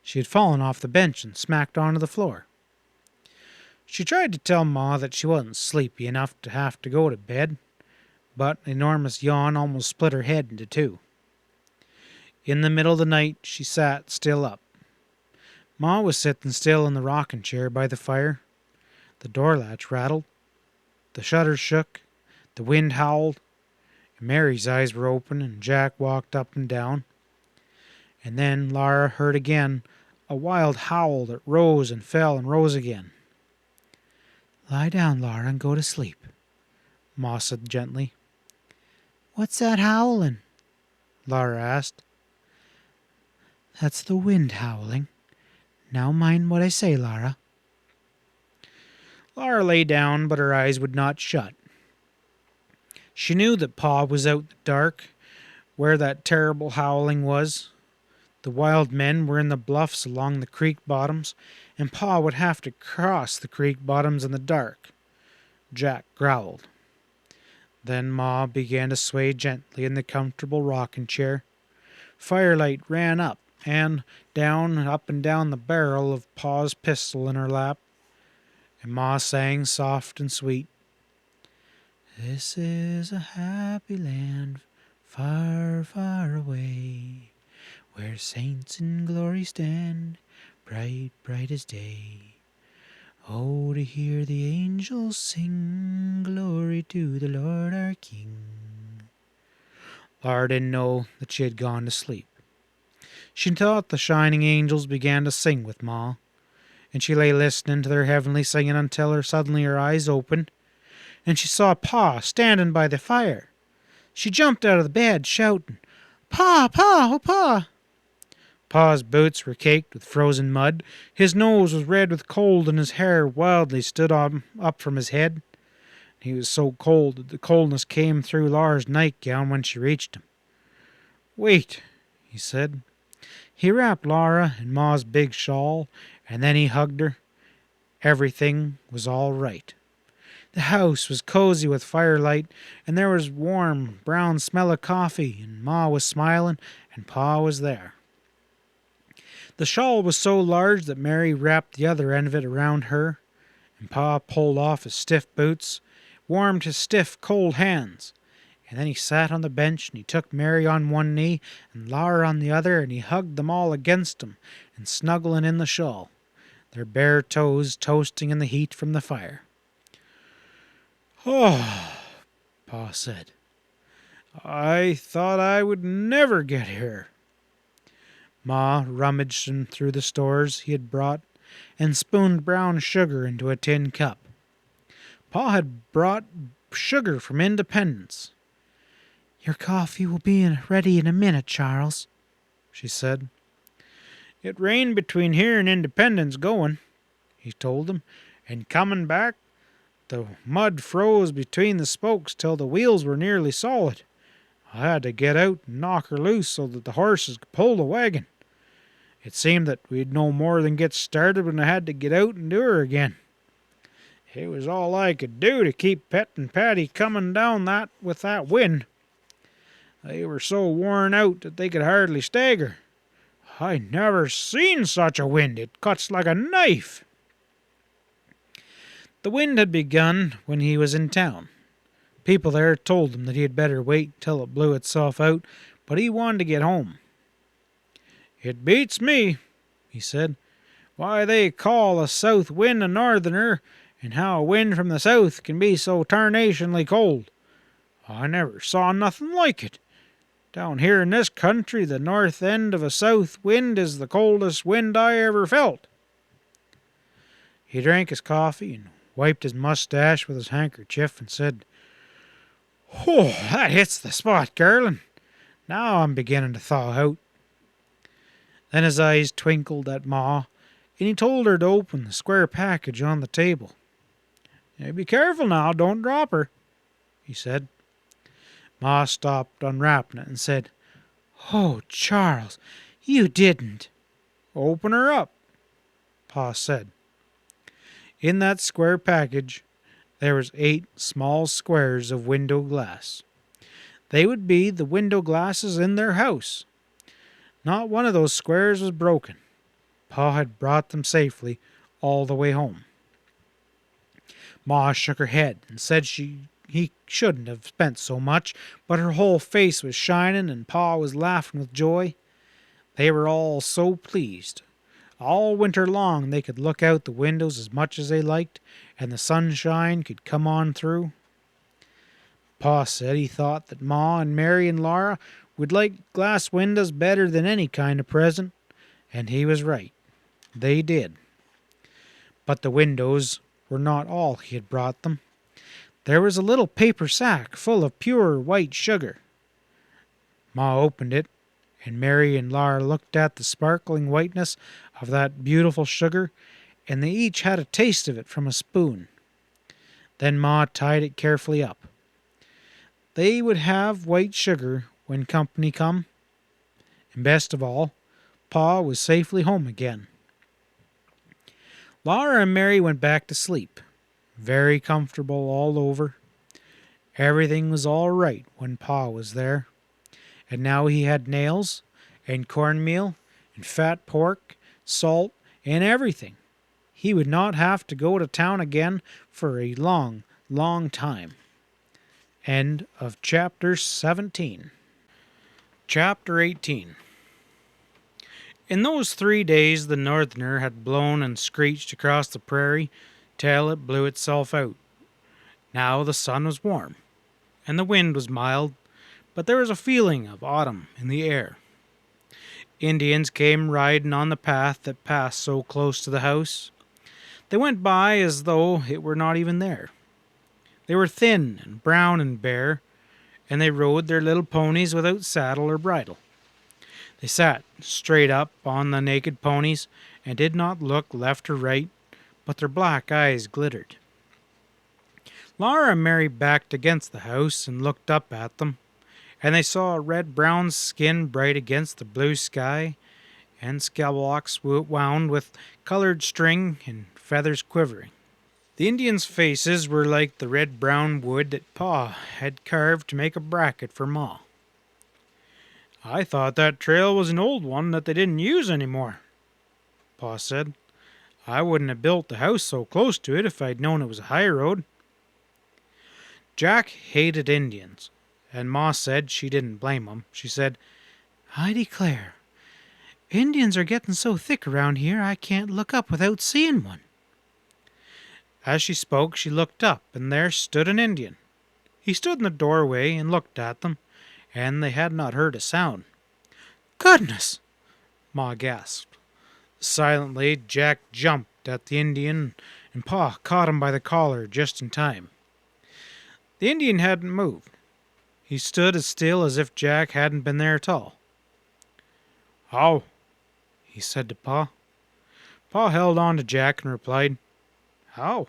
She had fallen off the bench and smacked onto the floor. She tried to tell Ma that she wasn't sleepy enough to have to go to bed, but an enormous yawn almost split her head into two. In the middle of the night she sat still up. Ma was sitting still in the rocking chair by the fire. The door latch rattled. The shutters shook, the wind howled, and Mary's eyes were open, and Jack walked up and down. And then Laura heard again a wild howl that rose and fell and rose again. "Lie down, Laura, and go to sleep," Ma said gently. "What's that howling?" Laura asked. "That's the wind howling. Now mind what I say, Laura." Laura lay down, but her eyes would not shut. She knew that Pa was out in the dark, where that terrible howling was. The wild men were in the bluffs along the creek bottoms, and Pa would have to cross the creek bottoms in the dark. Jack growled. Then Ma began to sway gently in the comfortable rocking chair. Firelight ran up and down the barrel of Pa's pistol in her lap, and Ma sang soft and sweet. "This is a happy land, far, far away, where saints in glory stand, bright, bright as day. Oh, to hear the angels sing, glory to the Lord our King." Laura didn't know that she had gone to sleep. She thought the shining angels began to sing with Ma, and she lay listening to their heavenly singing until suddenly her eyes opened, and she saw Pa standing by the fire. She jumped out of the bed, shouting, "Pa, Pa, oh Pa!" Pa's boots were caked with frozen mud, his nose was red with cold, and his hair wildly stood up from his head. He was so cold that the coldness came through Laura's nightgown when she reached him. "Wait," he said. He wrapped Laura in Ma's big shawl, and then he hugged her. Everything was all right. The house was cozy with firelight, and there was warm, brown smell of coffee, and Ma was smiling, and Pa was there. The shawl was so large that Mary wrapped the other end of it around her, and Pa pulled off his stiff boots, warmed his stiff, cold hands, and then he sat on the bench and he took Mary on one knee and Laura on the other, and he hugged them all against him and snuggling in the shawl, their bare toes toasting in the heat from the fire. "Oh," Pa said, "I thought I would never get here." Ma rummaged him through the stores he had brought and spooned brown sugar into a tin cup. Pa had brought sugar from Independence. "Your coffee will be ready in a minute, Charles," she said. "It rained between here and Independence going," he told him, "and coming back, the mud froze between the spokes till the wheels were nearly solid. I had to get out and knock her loose so that the horses could pull the wagon. It seemed that we'd no more than get started when I had to get out and do her again. It was all I could do to keep Pet and Patty coming down with that wind. They were so worn out that they could hardly stagger. I never seen such a wind. It cuts like a knife." The wind had begun when he was in town. People there told him that he had better wait till it blew itself out, but he wanted to get home. "It beats me," he said, "why they call a south wind a northerner, and how a wind from the south can be so tarnationally cold. I never saw nothing like it. Down here in this country, the north end of a south wind is the coldest wind I ever felt." He drank his coffee and wiped his mustache with his handkerchief and said, "Oh, that hits the spot, girl, and now I'm beginning to thaw out." Then his eyes twinkled at Ma, and he told her to open the square package on the table. "Be careful now, don't drop her," he said. Ma stopped unwrapping it and said, "Oh, Charles, you didn't." "Open her up," Pa said. In that square package there was 8 small squares of window glass. They would be the window glasses in their house. Not one of those squares was broken. Pa had brought them safely all the way home. Ma shook her head and said he shouldn't have spent so much, but her whole face was shining and Pa was laughing with joy. They were all so pleased. All winter long they could look out the windows as much as they liked, and the sunshine could come on through. Pa said he thought that Ma and Mary and Laura would like glass windows better than any kind of present, and he was right. They did. But the windows were not all he had brought them. There was a little paper sack full of pure white sugar. Ma opened it, and Mary and Laura looked at the sparkling whiteness of that beautiful sugar, and they each had a taste of it from a spoon. Then Ma tied it carefully up. They would have white sugar when company come, and best of all, Pa was safely home again. Laura and Mary went back to sleep, very comfortable all over. Everything was all right when Pa was there, and now he had nails and cornmeal and fat pork, salt, and everything. He would not have to go to town again for a long, long time. End of chapter 17. Chapter 18. In those 3 days the northerner had blown and screeched across the prairie till it blew itself out. Now the sun was warm, and the wind was mild, but there was a feeling of autumn in the air. Indians came riding on the path that passed so close to the house. They went by as though it were not even there. They were thin and brown and bare, and they rode their little ponies without saddle or bridle. They sat straight up on the naked ponies and did not look left or right, but their black eyes glittered. Laura and Mary backed against the house and looked up at them, and they saw a red-brown skin bright against the blue sky, and scalps wound with colored string and feathers quivering. The Indians' faces were like the red-brown wood that Pa had carved to make a bracket for Ma. "I thought that trail was an old one that they didn't use anymore," Pa said. "I wouldn't have built the house so close to it if I'd known it was a high road." Jack hated Indians, and Ma said she didn't blame him. She said, I declare, Indians are getting so thick around here I can't look up without seeing one. as she spoke, she looked up, and there stood an Indian. He stood in the doorway and looked at them, and they had not heard a sound. Goodness! Ma gasped. Silently, Jack jumped at the Indian, and Pa caught him by the collar just in time. The Indian hadn't moved. He stood as still as if Jack hadn't been there at all. "How?" he said to Pa. Pa held on to Jack and replied, "How?"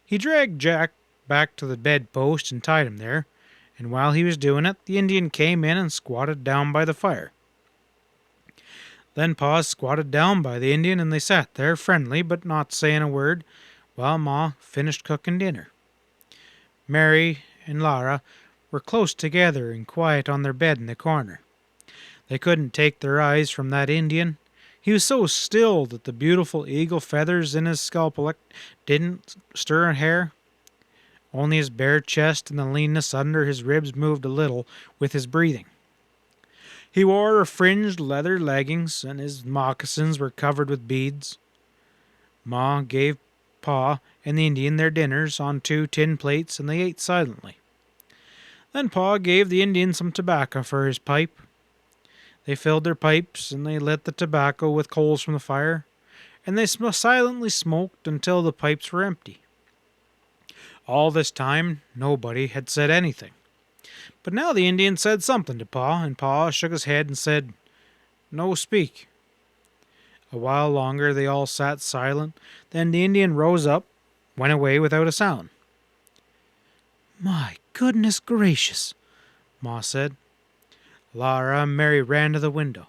He dragged Jack back to the bedpost and tied him there, and while he was doing it, the Indian came in and squatted down by the fire. Then Pa squatted down by the Indian, and they sat there, friendly but not saying a word, while Ma finished cooking dinner. Mary and Lara were close together and quiet on their bed in the corner. They couldn't take their eyes from that Indian. He was so still that the beautiful eagle feathers in his scalp didn't stir a hair. Only his bare chest and the leanness under his ribs moved a little with his breathing. He wore a fringed leather leggings, and his moccasins were covered with beads. Ma gave Pa and the Indian their dinners on 2 tin plates, and they ate silently. Then Pa gave the Indian some tobacco for his pipe. They filled their pipes, and they lit the tobacco with coals from the fire, and they silently smoked until the pipes were empty. All this time, nobody had said anything. But now the Indian said something to Pa, and Pa shook his head and said, "No speak." A while longer they all sat silent. Then the Indian rose up, went away without a sound. My goodness gracious, Ma said. Lara and Mary ran to the window.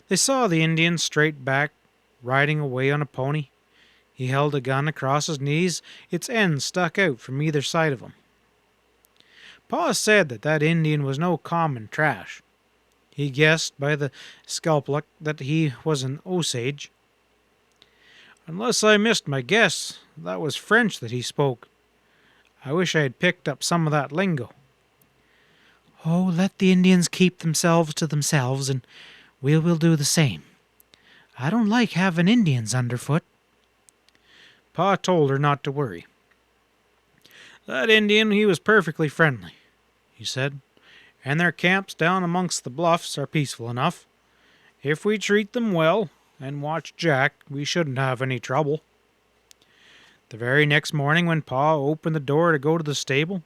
They saw the Indian straight back, riding away on a pony. He held a gun across his knees, its end stuck out from either side of him. Pa said that Indian was no common trash. He guessed by the scalp look that he was an Osage. Unless I missed my guess, that was French that he spoke. I wish I had picked up some of that lingo. Oh, let the Indians keep themselves to themselves, and we will do the same. I don't like having Indians underfoot. Pa told her not to worry. That Indian, he was perfectly friendly, he said, and their camps down amongst the bluffs are peaceful enough. If we treat them well and watch Jack, we shouldn't have any trouble. The very next morning when Pa opened the door to go to the stable,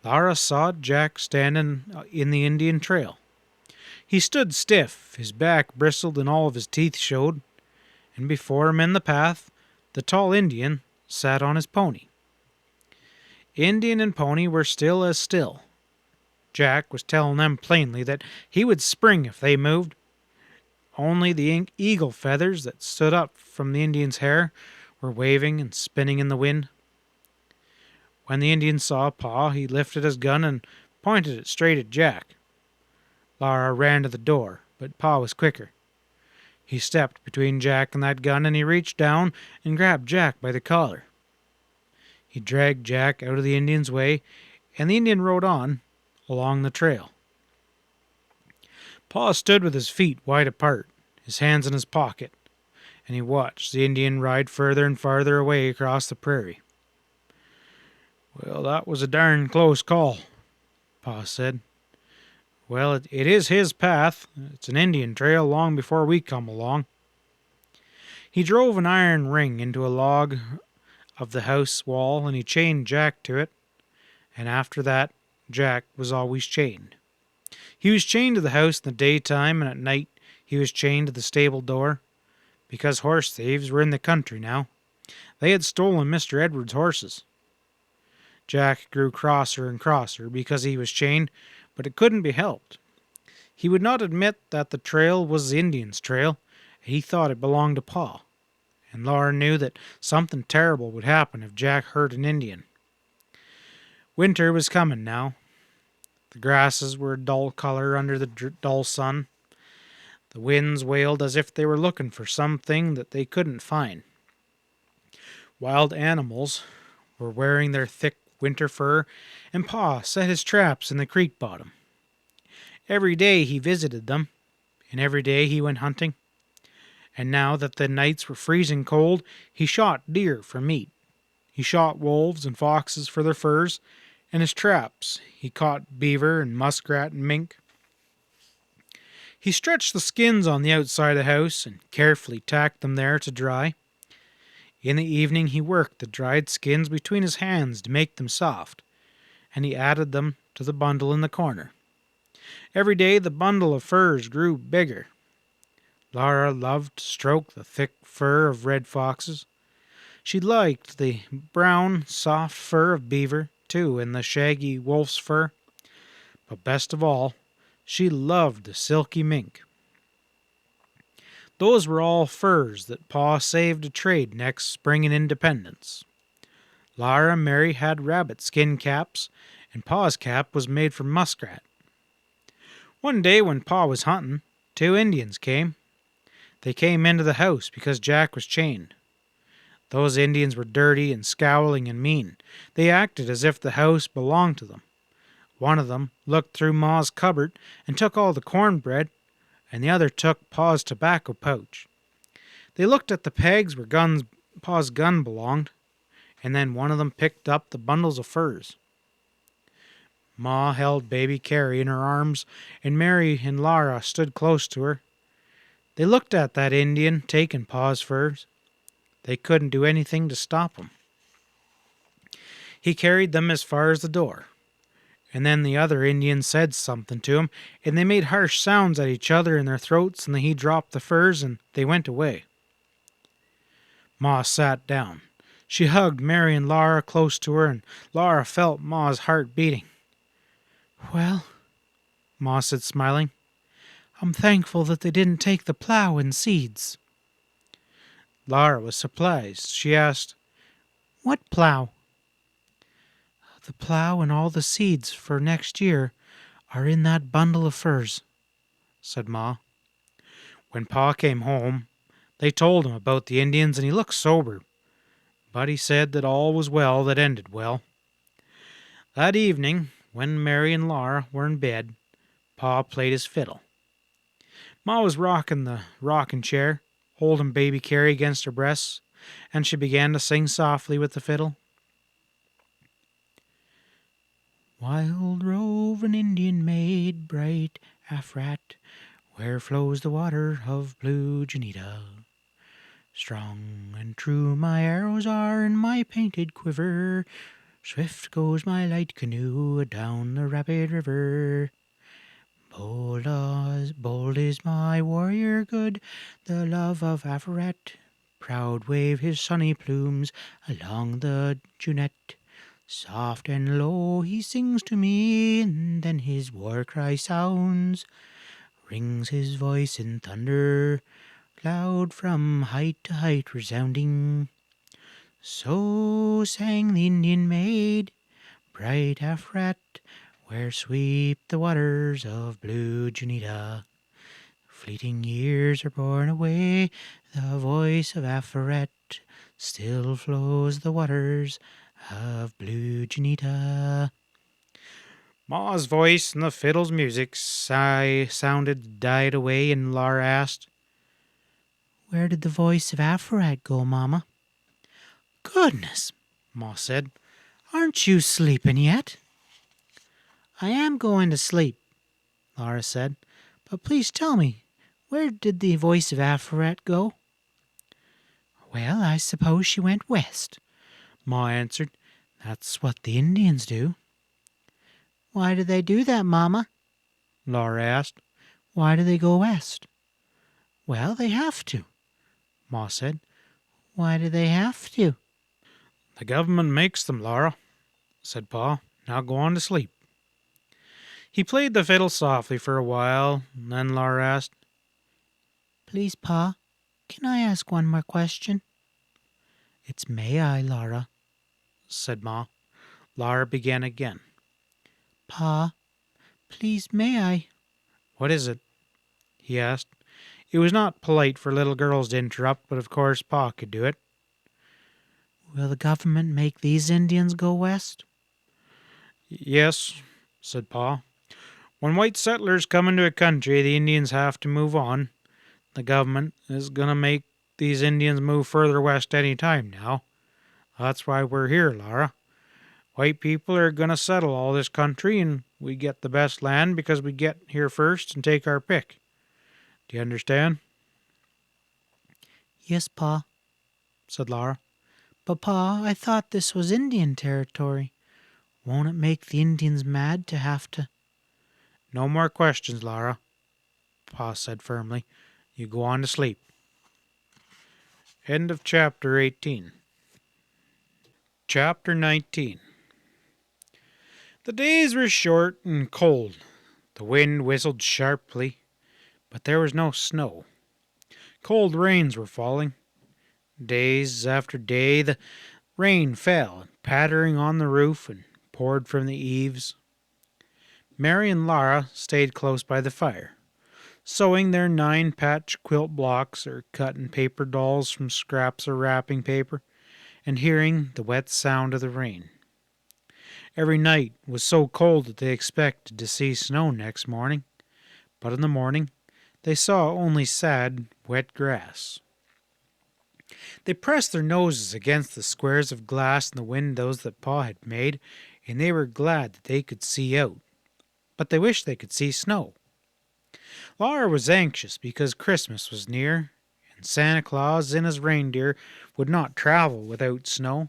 Lara saw Jack standing in the Indian trail. He stood stiff, his back bristled and all of his teeth showed, and before him in the path, the tall Indian sat on his pony. Indian and pony were still as still. Jack was telling them plainly that he would spring if they moved. Only the eagle feathers that stood up from the Indian's hair were waving and spinning in the wind. When the Indian saw Pa, he lifted his gun and pointed it straight at Jack. Lara ran to the door, but Pa was quicker. He stepped between Jack and that gun, and he reached down and grabbed Jack by the collar. He dragged Jack out of the Indian's way, and the Indian rode on along the trail. Pa stood with his feet wide apart, his hands in his pocket, and he watched the Indian ride further and farther away across the prairie. "Well, that was a darn close call," Pa said. "Well, it is his path. It's an Indian trail long before we come along." He drove an iron ring into a log of the house wall, and he chained Jack to it, and after that Jack was always chained. He was chained to the house in the daytime, and at night he was chained to the stable door, because horse thieves were in the country now. They had stolen Mr. Edwards' horses. Jack grew crosser and crosser because he was chained, but it couldn't be helped. He would not admit that the trail was the Indian's trail. He thought it belonged to Pa, and Laura knew that something terrible would happen if Jack hurt an Indian. Winter was coming now. The grasses were a dull color under the dull sun. The winds wailed as if they were looking for something that they couldn't find. Wild animals were wearing their thick winter fur, and Pa set his traps in the creek bottom. Every day he visited them, and every day he went hunting. And now that the nights were freezing cold, he shot deer for meat. He shot wolves and foxes for their furs, and his traps he caught beaver and muskrat and mink. He stretched the skins on the outside of the house and carefully tacked them there to dry. In the evening he worked the dried skins between his hands to make them soft, and he added them to the bundle in the corner. Every day the bundle of furs grew bigger. Laura loved to stroke the thick fur of red foxes. She liked the brown, soft fur of beaver, too, and the shaggy wolf's fur. But best of all, she loved the silky mink. Those were all furs that Pa saved to trade next spring in Independence. Laura and Mary had rabbit skin caps, and Pa's cap was made from muskrat. One day when Pa was hunting, 2 Indians came. They came into the house because Jack was chained. Those Indians were dirty and scowling and mean. They acted as if the house belonged to them. One of them looked through Ma's cupboard and took all the cornbread, and the other took Pa's tobacco pouch. They looked at the pegs where Pa's gun belonged, and then one of them picked up the bundles of furs. Ma held baby Carrie in her arms, and Mary and Laura stood close to her. They looked at that Indian taking Pa's furs. They couldn't do anything to stop him. He carried them as far as the door, and then the other Indian said something to him, and they made harsh sounds at each other in their throats, and then he dropped the furs, and they went away. Ma sat down. She hugged Mary and Laura close to her, and Laura felt Ma's heart beating. Well, Ma said, smiling, I'm thankful that they didn't take the plow and seeds. Laura was surprised. She asked, What plow? The plow and all the seeds for next year are in that bundle of furs, said Ma. When Pa came home, they told him about the Indians, and he looked sober, but he said that all was well that ended well. That evening, when Mary and Laura were in bed, Pa played his fiddle. Ma was rocking the rocking chair, holding baby Carrie against her breasts, and she began to sing softly with the fiddle. Wild roving Indian maid, bright Afrat, where flows the water of blue Janita. Strong and true my arrows are in my painted quiver. Swift goes my light canoe down the rapid river. Bold is my warrior good, the love of Afrat. Proud wave his sunny plumes along the Junet. Soft and low he sings to me, and then his war cry sounds. Rings his voice in thunder, loud from height to height resounding. So sang the Indian maid, bright Afrat, where sweep the waters of blue Junita. Fleeting years are borne away, the voice of Afrat still flows the waters of blue Junita. Ma's voice and the fiddle's music died away, and Laura asked, Where did the voice of Afrat go, Mama? Goodness, Ma said. Aren't you sleeping yet? I am going to sleep, Laura said. But please tell me, where did the voice of Afrat go? Well, I suppose she went west, Ma answered. That's what the Indians do. Why do they do that, Mama? Laura asked. Why do they go west? Well, they have to, Ma said. Why do they have to? The government makes them, Laura, said Pa. Now go on to sleep. He played the fiddle softly for a while, and then Laura asked, Please, Pa, can I ask one more question? It's may I, Laura, said Ma. Laura began again. Pa, please, may I? What is it? He asked. It was not polite for little girls to interrupt, but of course Pa could do it. Will the government make these Indians go west? Yes, said Pa. When white settlers come into a country, the Indians have to move on. The government is going to make these Indians move further west any time now. That's why we're here, Laura. White people are going to settle all this country, and we get the best land because we get here first and take our pick. Do you understand? Yes, Pa, said Laura. But, Pa, I thought this was Indian territory. Won't it make the Indians mad to have to? No more questions, Laura, Pa said firmly. You go on to sleep. End of chapter 18. Chapter 19. The days were short and cold. The wind whistled sharply, but there was no snow. Cold rains were falling. Days after day the rain fell, pattering on the roof and poured from the eaves. Mary and Laura stayed close by the fire, sewing their 9-patch quilt blocks or cutting paper dolls from scraps of wrapping paper, and hearing the wet sound of the rain. Every night was so cold that they expected to see snow next morning, but in the morning they saw only sad, wet grass. They pressed their noses against the squares of glass in the windows that Pa had made, and they were glad that they could see out, but they wished they could see snow. Laura was anxious because Christmas was near, and Santa Claus and his reindeer would not travel without snow.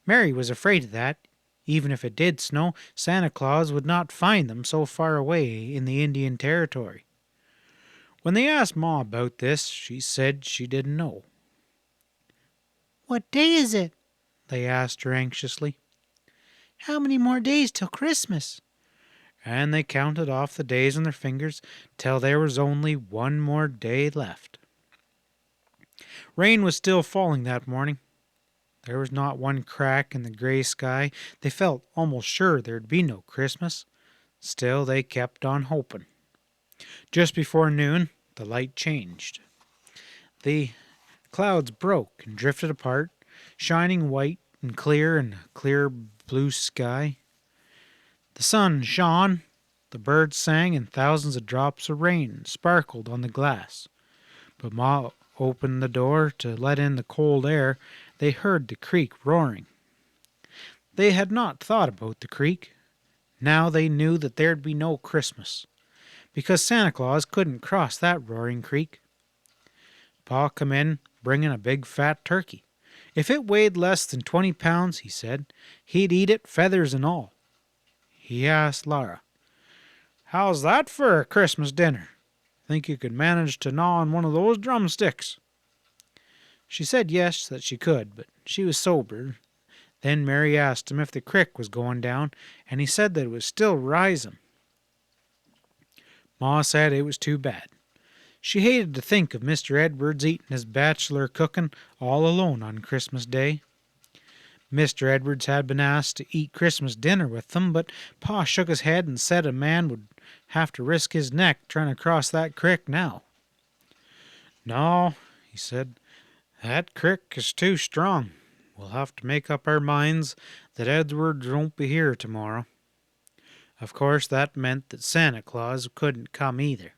Mary was afraid of that. Even if it did snow, Santa Claus would not find them so far away in the Indian Territory. When they asked Ma about this, she said she didn't know. What day is it? They asked her anxiously. How many more days till Christmas? And they counted off the days on their fingers till there was only one more day left. Rain was still falling that morning. There was not one crack in the gray sky. They felt almost sure there'd be no Christmas. Still, they kept on hoping. Just before noon, the light changed. The clouds broke and drifted apart, shining white and clear in a clear blue sky. The sun shone, the birds sang, and thousands of drops of rain sparkled on the glass. But Ma opened the door to let in the cold air. They heard the creek roaring. They had not thought about the creek. Now they knew that there'd be no Christmas, because Santa Claus couldn't cross that roaring creek. Pa come in, bringing a big fat turkey. If it weighed less than 20 pounds, he said, he'd eat it, feathers and all. He asked Laura, "How's that for a Christmas dinner? Think you could manage to gnaw on one of those drumsticks?" She said yes, that she could, but she was sober. Then Mary asked him if the crick was going down, and he said that it was still rising. Ma said it was too bad. She hated to think of Mr. Edwards eating his bachelor cooking all alone on Christmas Day. Mr. Edwards had been asked to eat Christmas dinner with them, but Pa shook his head and said a man would have to risk his neck trying to cross that crick now. "No," he said, "that crick is too strong. We'll have to make up our minds that Edwards won't be here tomorrow." Of course, that meant that Santa Claus couldn't come either.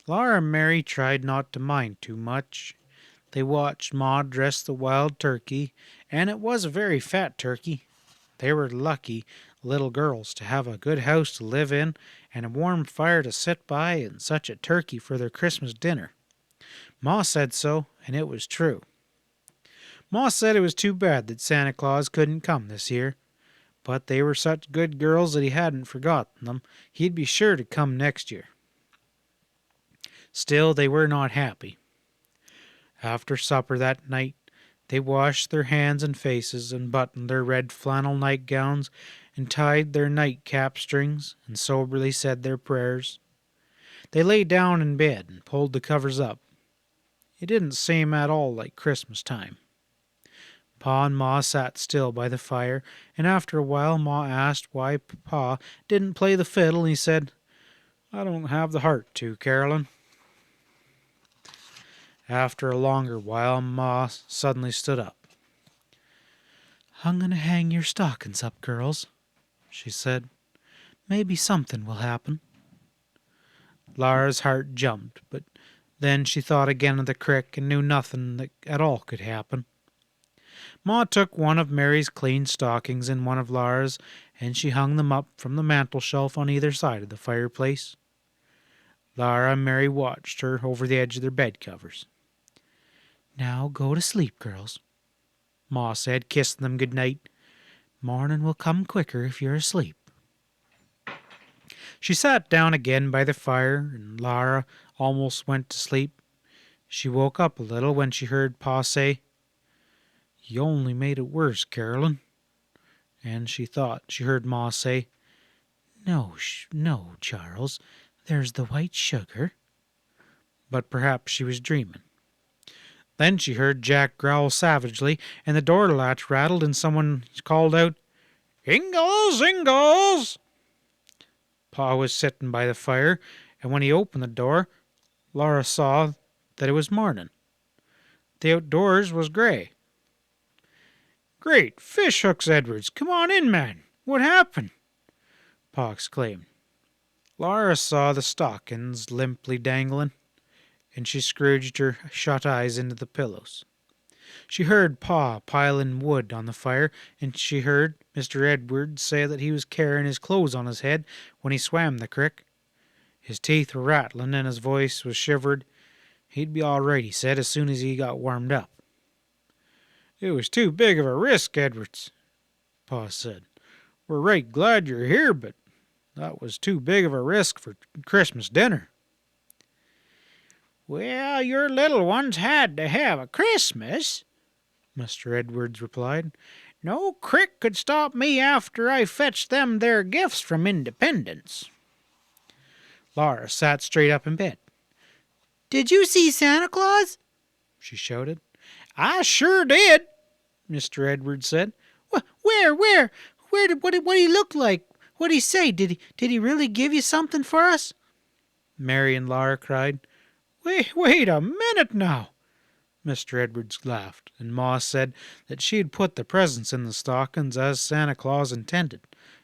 Laura and Mary tried not to mind too much. They watched Ma dress the wild turkey, and it was a very fat turkey. They were lucky little girls to have a good house to live in and a warm fire to sit by and such a turkey for their Christmas dinner. Ma said so, and it was true. Ma said it was too bad that Santa Claus couldn't come this year, but they were such good girls that he hadn't forgotten them. He'd be sure to come next year. Still, they were not happy. After supper that night, they washed their hands and faces and buttoned their red flannel nightgowns and tied their nightcap strings and soberly said their prayers. They lay down in bed and pulled the covers up. It didn't seem at all like Christmas time. Pa and Ma sat still by the fire, and after a while Ma asked why Pa didn't play the fiddle, and he said, "I don't have the heart to, Carolyn." After a longer while, Ma suddenly stood up. "I'm going to hang your stockings up, girls," she said. "Maybe something will happen." Lara's heart jumped, but then she thought again of the crick and knew nothing that at all could happen. Ma took one of Mary's clean stockings and one of Lara's, and she hung them up from the mantel shelf on either side of the fireplace. Lara and Mary watched her over the edge of their bed covers. "Now go to sleep, girls," Ma said, kissing them good night. "Morning will come quicker if you're asleep." She sat down again by the fire, and Lara almost went to sleep. She woke up a little when she heard Pa say, "You only made it worse, Carolyn." And she thought she heard Ma say, No, Charles, there's the white sugar." But perhaps she was dreaming. Then she heard Jack growl savagely, and the door latch rattled, and someone called out, "Ingalls, Ingalls!" Pa was sitting by the fire, and when he opened the door, Laura saw that it was morning. The outdoors was gray. "Great fish hooks, Edwards! Come on in, man! What happened?" Pa exclaimed. Laura saw the stockings limply dangling, and she scrooged her shut eyes into the pillows. She heard Pa piling wood on the fire, and she heard Mr. Edwards say that he was carrying his clothes on his head when he swam the crick. His teeth were rattling and his voice was shivered. He'd be all right, he said, as soon as he got warmed up. "It was too big of a risk, Edwards," Pa said. "We're right glad you're here, but that was too big of a risk for Christmas dinner." "Well, your little ones had to have a Christmas," Mr. Edwards replied. "No crick could stop me after I fetched them there gifts from Independence." Laura sat straight up in bed. "Did you see Santa Claus?" she shouted. "I sure did," Mr. Edwards said. Where? What did he look like? What did he say? Did he really give you something for us?" Mary and Laura cried. Wait a minute now." Mr. Edwards laughed, and Ma said that she had put the presents in the stockings as Santa Claus intended,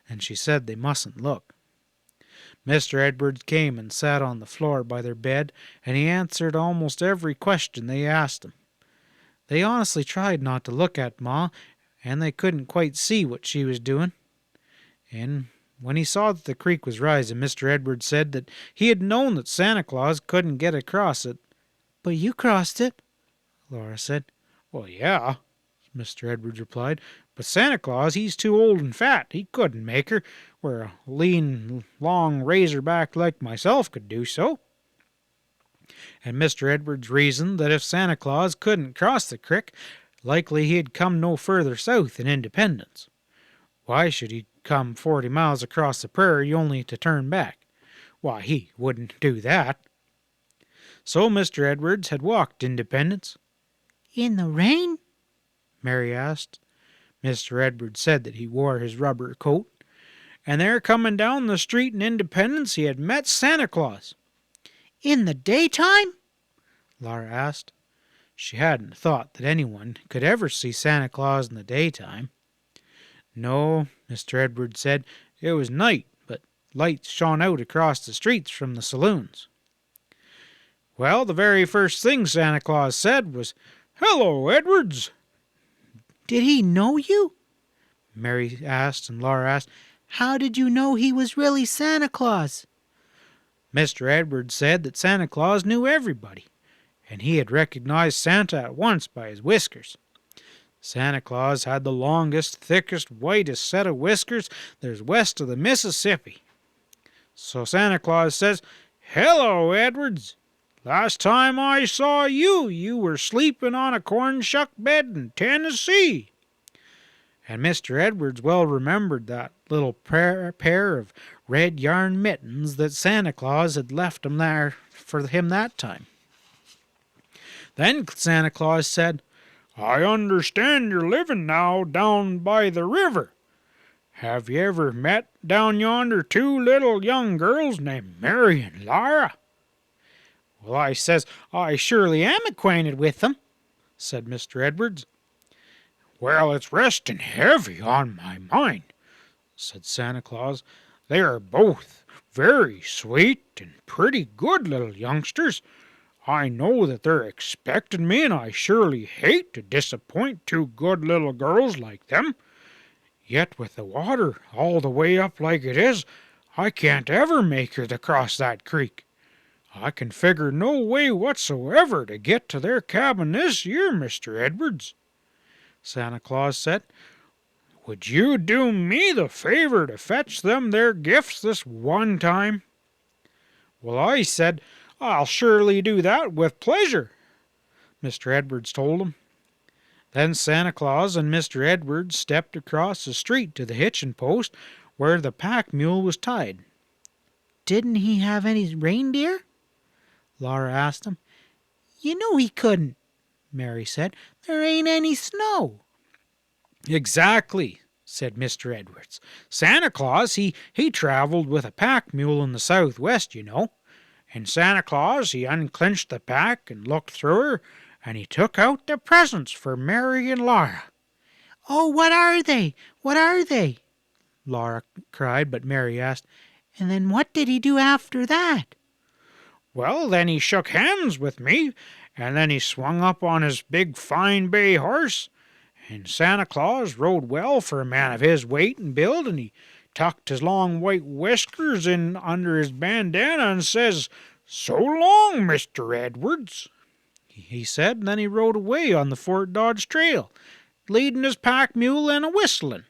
and she said they mustn't look. Mr. Edwards came and sat on the floor by their bed, and he answered almost every question they asked him. They honestly tried not to look at Ma, and they couldn't quite see what she was doing. And when he saw that the creek was rising, Mr. Edwards said that he had known that Santa Claus couldn't get across it. "But you crossed it," Laura said. "Well, yeah," Mr. Edwards replied, "but Santa Claus, he's too old and fat. He couldn't make her, where a lean, long razorback like myself could do so." And Mr. Edwards reasoned that if Santa Claus couldn't cross the crick, likely he'd come no further south than Independence. Why should he come 40 miles across the prairie only to turn back? Why, he wouldn't do that. So Mr. Edwards had walked Independence. "In the rain?" Mary asked. Mr. Edwards said that he wore his rubber coat, and there coming down the street in Independence he had met Santa Claus. "In the daytime?" Laura asked. She hadn't thought that anyone could ever see Santa Claus in the daytime. No, Mr. Edwards said, it was night, but lights shone out across the streets from the saloons. Well, the very first thing Santa Claus said was, "Hello, Edwards." "Did he know you?" Mary asked, and Laura asked, "How did you know he was really Santa Claus?" Mr. Edwards said that Santa Claus knew everybody, and he had recognized Santa at once by his whiskers. Santa Claus had the longest, thickest, whitest set of whiskers there's west of the Mississippi. So Santa Claus says, "Hello, Edwards. Last time I saw you, you were sleeping on a corn shuck bed in Tennessee." and Mr. Edwards well remembered that little pair of red yarn mittens that Santa Claus had left him there for him that time. Then Santa Claus said, "I understand you're living now down by the river. Have you ever met down yonder two little young girls named Mary and Lara?" "Well," I says, "I surely am acquainted with them," said Mr. Edwards. "Well, it's resting heavy on my mind," said Santa Claus. "They are both very sweet and pretty good little youngsters. I know that they're expecting me, and I surely hate to disappoint two good little girls like them. Yet with the water all the way up like it is, I can't ever make it across that creek. I can figure no way whatsoever to get to their cabin this year, Mr. Edwards." Santa Claus said, "Would you do me the favor to fetch them their gifts this one time?" "Well," I said, "I'll surely do that with pleasure," Mr. Edwards told him. Then Santa Claus and Mr. Edwards stepped across the street to the hitching post where the pack mule was tied. "Didn't he have any reindeer?" Laura asked him. "You know he couldn't," Mary said. "There ain't any snow." "Exactly," said Mr. Edwards. "Santa Claus, he traveled with a pack mule in the Southwest, you know. And Santa Claus, he unclinched the pack and looked through her, and he took out the presents for Mary and Laura." "Oh, what are they? What are they?" Laura cried, but Mary asked, "And then what did he do after that?" "Well, then he shook hands with me, and then he swung up on his big fine bay horse, and Santa Claus rode well for a man of his weight and build, and he tucked his long white whiskers in under his bandana and says, 'So long, Mr. Edwards,' he said, and then he rode away on the Fort Dodge trail, leading his pack mule and a whistling."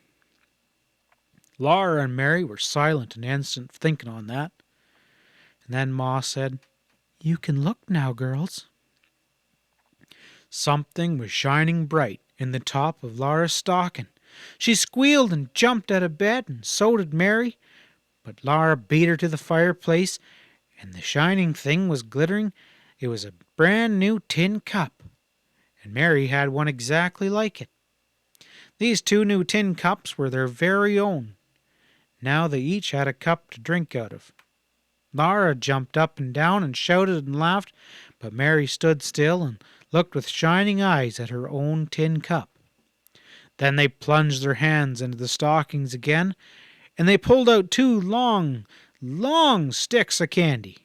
Laura and Mary were silent an instant, thinking on that. And then Ma said, "You can look now, girls." Something was shining bright in the top of Laura's stocking. She squealed and jumped out of bed, and so did Mary, but Laura beat her to the fireplace, and the shining thing was glittering. It was a brand new tin cup, and Mary had one exactly like it. These two new tin cups were their very own. Now they each had a cup to drink out of. Laura jumped up and down and shouted and laughed, but Mary stood still and looked with shining eyes at her own tin cup. Then they plunged their hands into the stockings again, and they pulled out two long, long sticks of candy.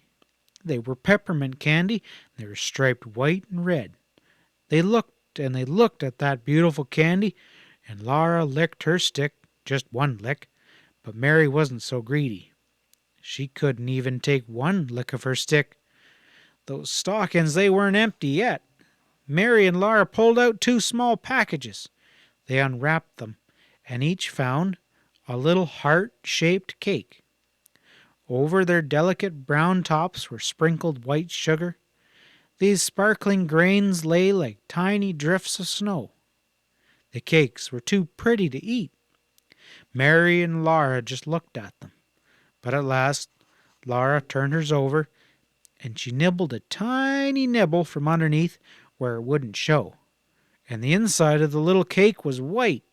They were peppermint candy, and they were striped white and red. They looked and they looked at that beautiful candy, and Laura licked her stick, just one lick, but Mary wasn't so greedy. She couldn't even take one lick of her stick. Those stockings, they weren't empty yet. Mary and Laura pulled out two small packages. They unwrapped them, and each found a little heart-shaped cake. Over their delicate brown tops were sprinkled white sugar. These sparkling grains lay like tiny drifts of snow. The cakes were too pretty to eat. Mary and Laura just looked at them. But at last Laura turned hers over, and she nibbled a tiny nibble from underneath where it wouldn't show. And the inside of the little cake was white.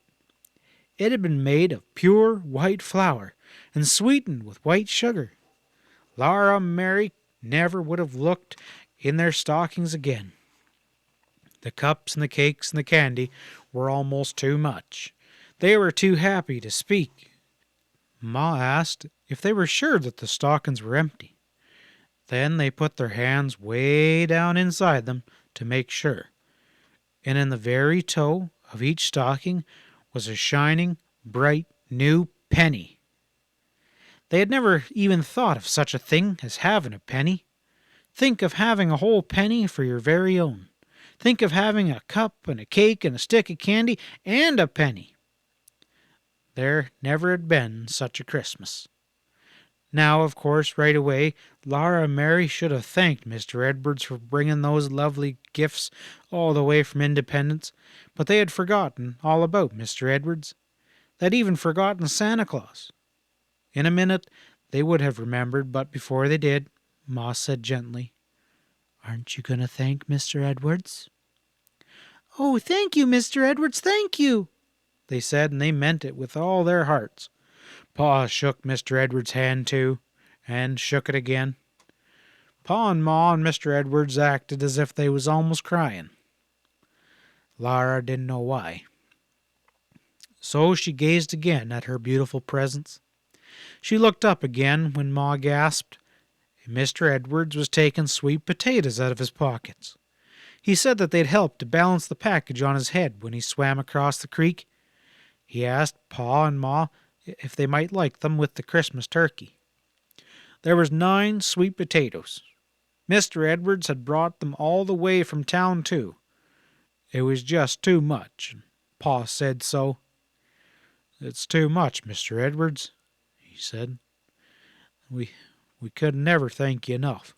It had been made of pure white flour and sweetened with white sugar. Laura and Mary never would have looked in their stockings again. The cups and the cakes and the candy were almost too much. They were too happy to speak. Ma asked if they were sure that the stockings were empty. Then they put their hands way down inside them to make sure. And in the very toe of each stocking was a shining, bright, new penny. They had never even thought of such a thing as having a penny. Think of having a whole penny for your very own. Think of having a cup and a cake and a stick of candy and a penny. There never had been such a Christmas. Now, of course, right away, Laura and Mary should have thanked Mr. Edwards for bringing those lovely gifts all the way from Independence, but they had forgotten all about Mr. Edwards. They'd even forgotten Santa Claus. In a minute they would have remembered, but before they did, Ma said gently, "Aren't you going to thank Mr. Edwards?" "Oh, thank you, Mr. Edwards, thank you," they said, and they meant it with all their hearts. Pa shook Mr. Edwards' hand too, and shook it again. Pa and Ma and Mr. Edwards acted as if they was almost crying. Laura didn't know why. So she gazed again at her beautiful presents. She looked up again when Ma gasped, and Mr. Edwards was taking sweet potatoes out of his pockets. He said that they'd help to balance the package on his head when he swam across the creek. He asked Pa and Ma if they might like them with the Christmas turkey. There was 9 sweet potatoes. Mr. Edwards had brought them all the way from town, too. It was just too much, and Pa said so. "It's too much, Mr. Edwards," he said. We could never thank you enough."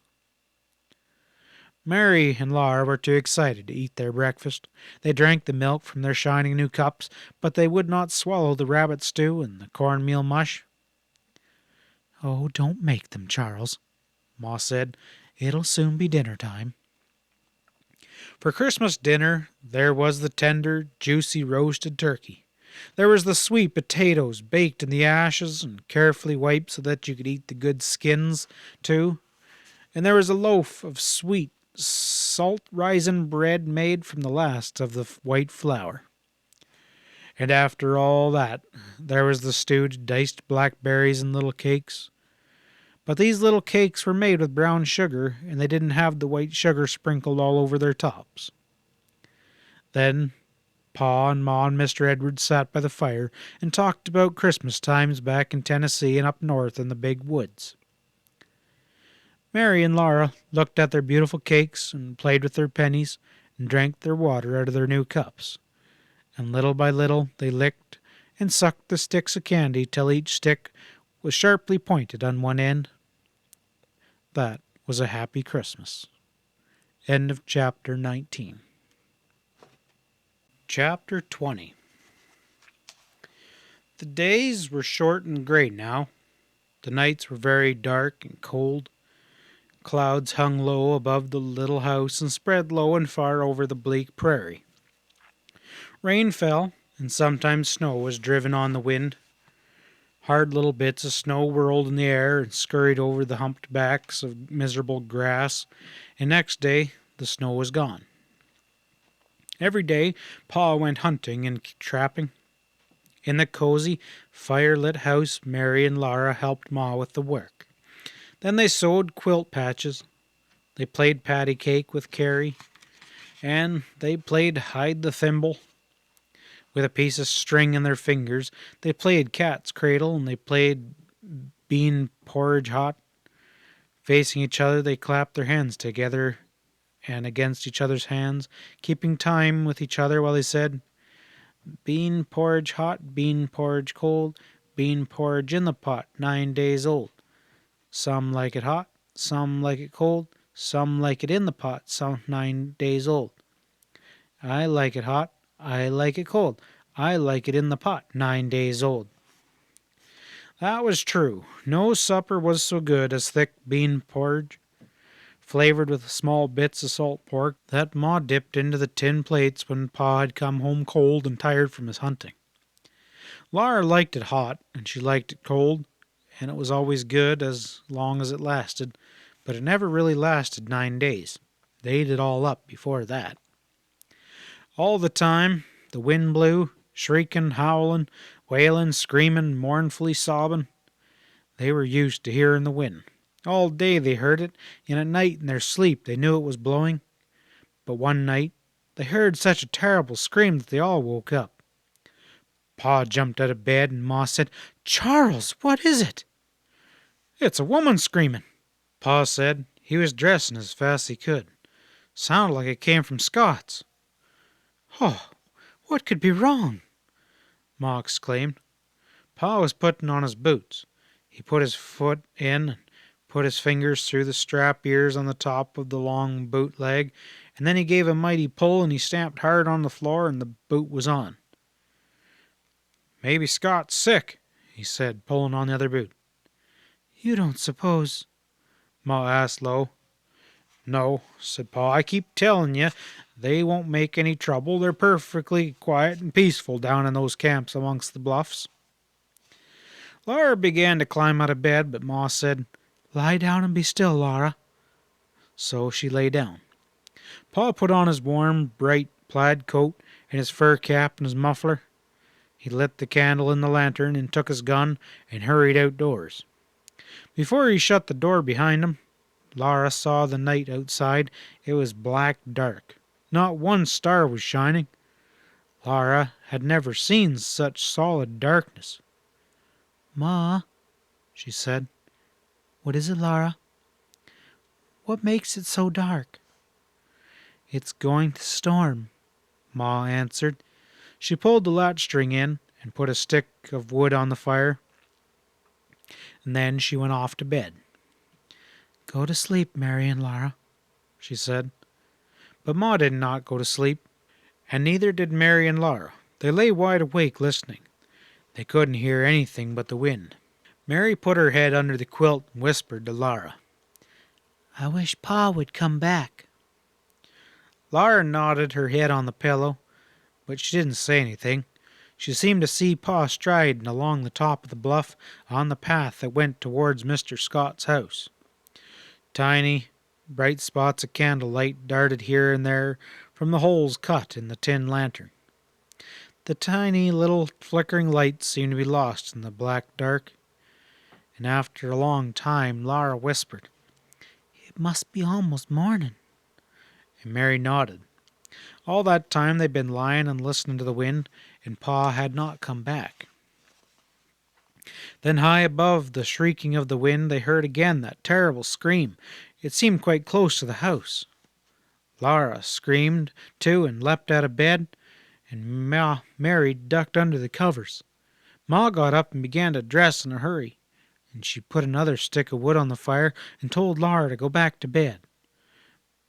Mary and Laura were too excited to eat their breakfast. They drank the milk from their shining new cups, but they would not swallow the rabbit stew and the cornmeal mush. "Oh, don't make them, Charles," Ma said. "It'll soon be dinner time." For Christmas dinner there was the tender, juicy roasted turkey. There was the sweet potatoes baked in the ashes and carefully wiped so that you could eat the good skins, too. And there was a loaf of sweet, salt raisin bread made from the last of the white flour. And after all that, there was the stewed diced blackberries and little cakes. But these little cakes were made with brown sugar, and they didn't have the white sugar sprinkled all over their tops. Then Pa and Ma and Mr. Edwards sat by the fire and talked about Christmas times back in Tennessee and up north in the big woods. Mary and Laura looked at their beautiful cakes and played with their pennies and drank their water out of their new cups. And little by little they licked and sucked the sticks of candy till each stick was sharply pointed on one end. That was a happy Christmas. End of chapter 19. Chapter 20. The days were short and gray now. The nights were very dark and cold. Clouds hung low above the little house and spread low and far over the bleak prairie. Rain fell, and sometimes snow was driven on the wind. Hard little bits of snow whirled in the air and scurried over the humped backs of miserable grass, and next day the snow was gone. Every day Pa went hunting and trapping. In the cozy, fire-lit house, Mary and Laura helped Ma with the work. Then they sewed quilt patches. They played patty cake with Carrie, and they played hide the thimble. With a piece of string in their fingers, they played cat's cradle, and they played bean porridge hot. Facing each other, they clapped their hands together and against each other's hands, keeping time with each other while they said, "Bean porridge hot, bean porridge cold, bean porridge in the pot, 9 days old. Some like it hot, some like it cold, some like it in the pot, some 9 days old. I like it hot, I like it cold, I like it in the pot, 9 days old." That was true. No supper was so good as thick bean porridge, flavored with small bits of salt pork that Ma dipped into the tin plates when Pa had come home cold and tired from his hunting. Laura liked it hot, and she liked it cold, and it was always good as long as it lasted, but it never really lasted 9 days. They ate it all up before that. All the time, the wind blew, shrieking, howling, wailing, screaming, mournfully sobbing. They were used to hearing the wind. All day they heard it, and at night in their sleep they knew it was blowing. But one night they heard such a terrible scream that they all woke up. Pa jumped out of bed, and Ma said, "Charles, what is it?" "It's a woman screaming," Pa said. He was dressing as fast as he could. Sounded like it came from Scott's. "Oh, what could be wrong?" Ma exclaimed. Pa was putting on his boots. He put his foot in and put his fingers through the strap ears on the top of the long boot leg, and then he gave a mighty pull and he stamped hard on the floor and the boot was on. Maybe Scott's sick, he said, pulling on the other boot. You don't suppose... Ma asked low. No, said Pa. I keep telling you, they won't make any trouble. They're perfectly quiet and peaceful down in those camps amongst the bluffs. Laura began to climb out of bed, but Ma said, Lie down and be still, Laura. So she lay down. Pa put on his warm, bright plaid coat and his fur cap and his muffler. He lit the candle in the lantern and took his gun and hurried outdoors. Before he shut the door behind him, Laura saw the night outside. It was black dark. Not one star was shining. Laura had never seen such solid darkness. Ma, She said, what is it, Laura? What makes it so dark? It's going to storm, Ma answered. She pulled the latch string in and put a stick of wood on the fire, and then she went off to bed. Go to sleep, Mary and Laura, she said. But Ma did not go to sleep, and neither did Mary and Laura. They lay wide awake listening. They couldn't hear anything but the wind. Mary put her head under the quilt and whispered to Laura. I wish Pa would come back. Laura nodded her head on the pillow, but she didn't say anything. She seemed to see Pa striding along the top of the bluff on the path that went towards Mr. Scott's house. Tiny, bright spots of candlelight darted here and there from the holes cut in the tin lantern. The tiny little flickering lights seemed to be lost in the black dark, and after a long time Laura whispered, It must be almost morning. and Mary nodded. All that time they'd been lying and listening to the wind, and Pa had not come back. Then high above the shrieking of the wind they heard again that terrible scream. It seemed quite close to the house. Laura screamed, too, and leapt out of bed, and Mary ducked under the covers. Ma got up and began to dress in a hurry, and she put another stick of wood on the fire and told Laura to go back to bed.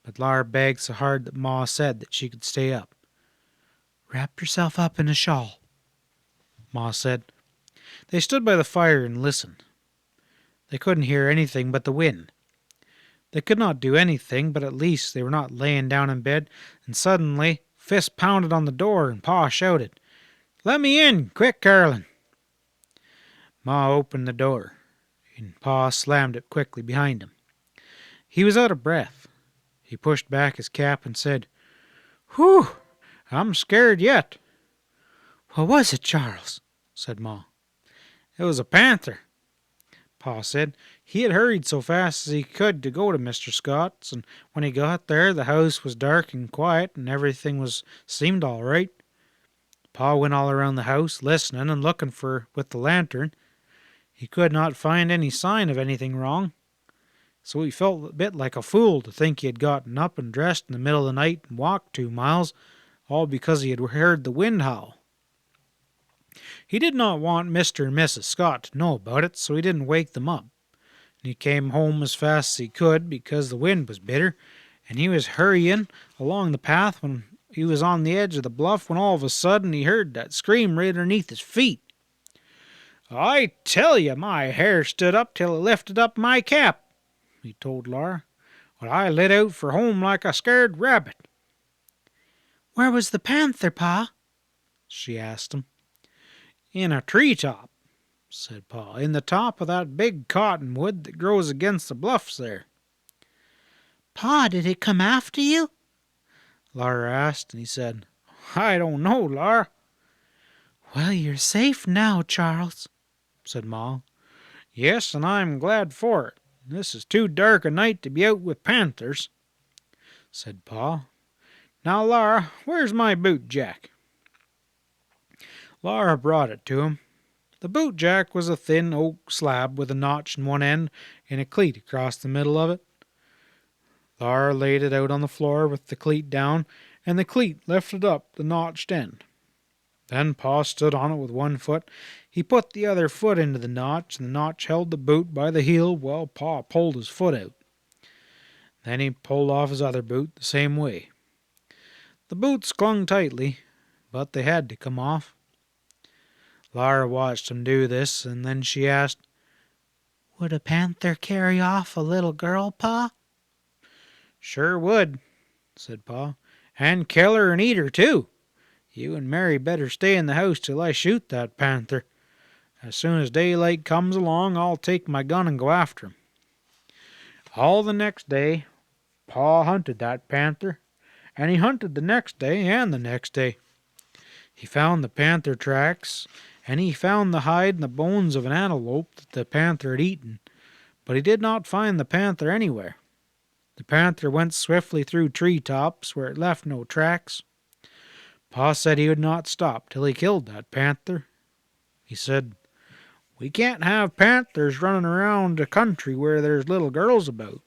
But Laura begged so hard that Ma said that she could stay up. Wrap yourself up in a shawl, Ma said. They stood by the fire and listened. They couldn't hear anything but the wind. They could not do anything, but at least they were not laying down in bed, and suddenly fists pounded on the door, and Pa shouted, Let me in, quick, Carolyn. Ma opened the door, and Pa slammed it quickly behind him. He was out of breath. He pushed back his cap and said, Whew, I'm scared yet. What was it, Charles? Said Ma. It was a panther, Pa said. He had hurried so fast as he could to go to Mr. Scott's, and when he got there the house was dark and quiet, and everything seemed all right. Pa went all around the house, listening and looking with the lantern. He could not find any sign of anything wrong, so he felt a bit like a fool to think he had gotten up and dressed in the middle of the night and walked 2 miles, all because he had heard the wind howl. He did not want Mr. and Mrs. Scott to know about it, so he didn't wake them up. And he came home as fast as he could because the wind was bitter, and he was hurrying along the path when he was on the edge of the bluff when all of a sudden he heard that scream right underneath his feet. I tell you, my hair stood up till it lifted up my cap, he told Laura, when I lit out for home like a scared rabbit. Where was the panther, Pa? She asked him. In a treetop, said Pa, in the top of that big cottonwood that grows against the bluffs there. Pa, did it come after you? Laura asked, and he said, I don't know, Laura. Well, you're safe now, Charles, said Ma. Yes, and I'm glad for it. This is too dark a night to be out with panthers, said Pa. Now, Laura, where's my boot jack? Laura brought it to him. The boot jack was a thin oak slab with a notch in one end and a cleat across the middle of it. Laura laid it out on the floor with the cleat down, and the cleat lifted up the notched end. Then Pa stood on it with one foot. He put the other foot into the notch, and the notch held the boot by the heel while Pa pulled his foot out. Then he pulled off his other boot the same way. The boots clung tightly, but they had to come off. Laura watched him do this, and then she asked, Would a panther carry off a little girl, Pa? "Sure would," said Pa, "and kill her and eat her, too. You and Mary better stay in the house till I shoot that panther. As soon as daylight comes along, I'll take my gun and go after him." All the next day, Pa hunted that panther, and he hunted the next day and the next day. He found the panther tracks, and he found the hide and the bones of an antelope that the panther had eaten, but he did not find the panther anywhere. The panther went swiftly through tree tops where it left no tracks. Pa said he would not stop till he killed that panther. He said, "We can't have panthers running around a country where there's little girls about."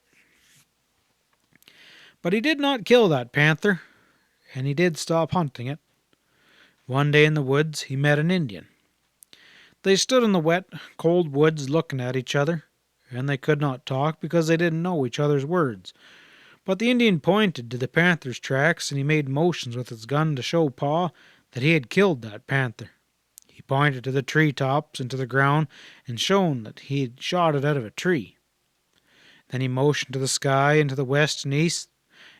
But he did not kill that panther, and he did stop hunting it. One day in the woods he met an Indian. They stood in the wet, cold woods looking at each other, and they could not talk because they didn't know each other's words. But the Indian pointed to the panther's tracks, and he made motions with his gun to show Pa that he had killed that panther. He pointed to the tree tops and to the ground and shown that he had shot it out of a tree. Then he motioned to the sky and to the west and east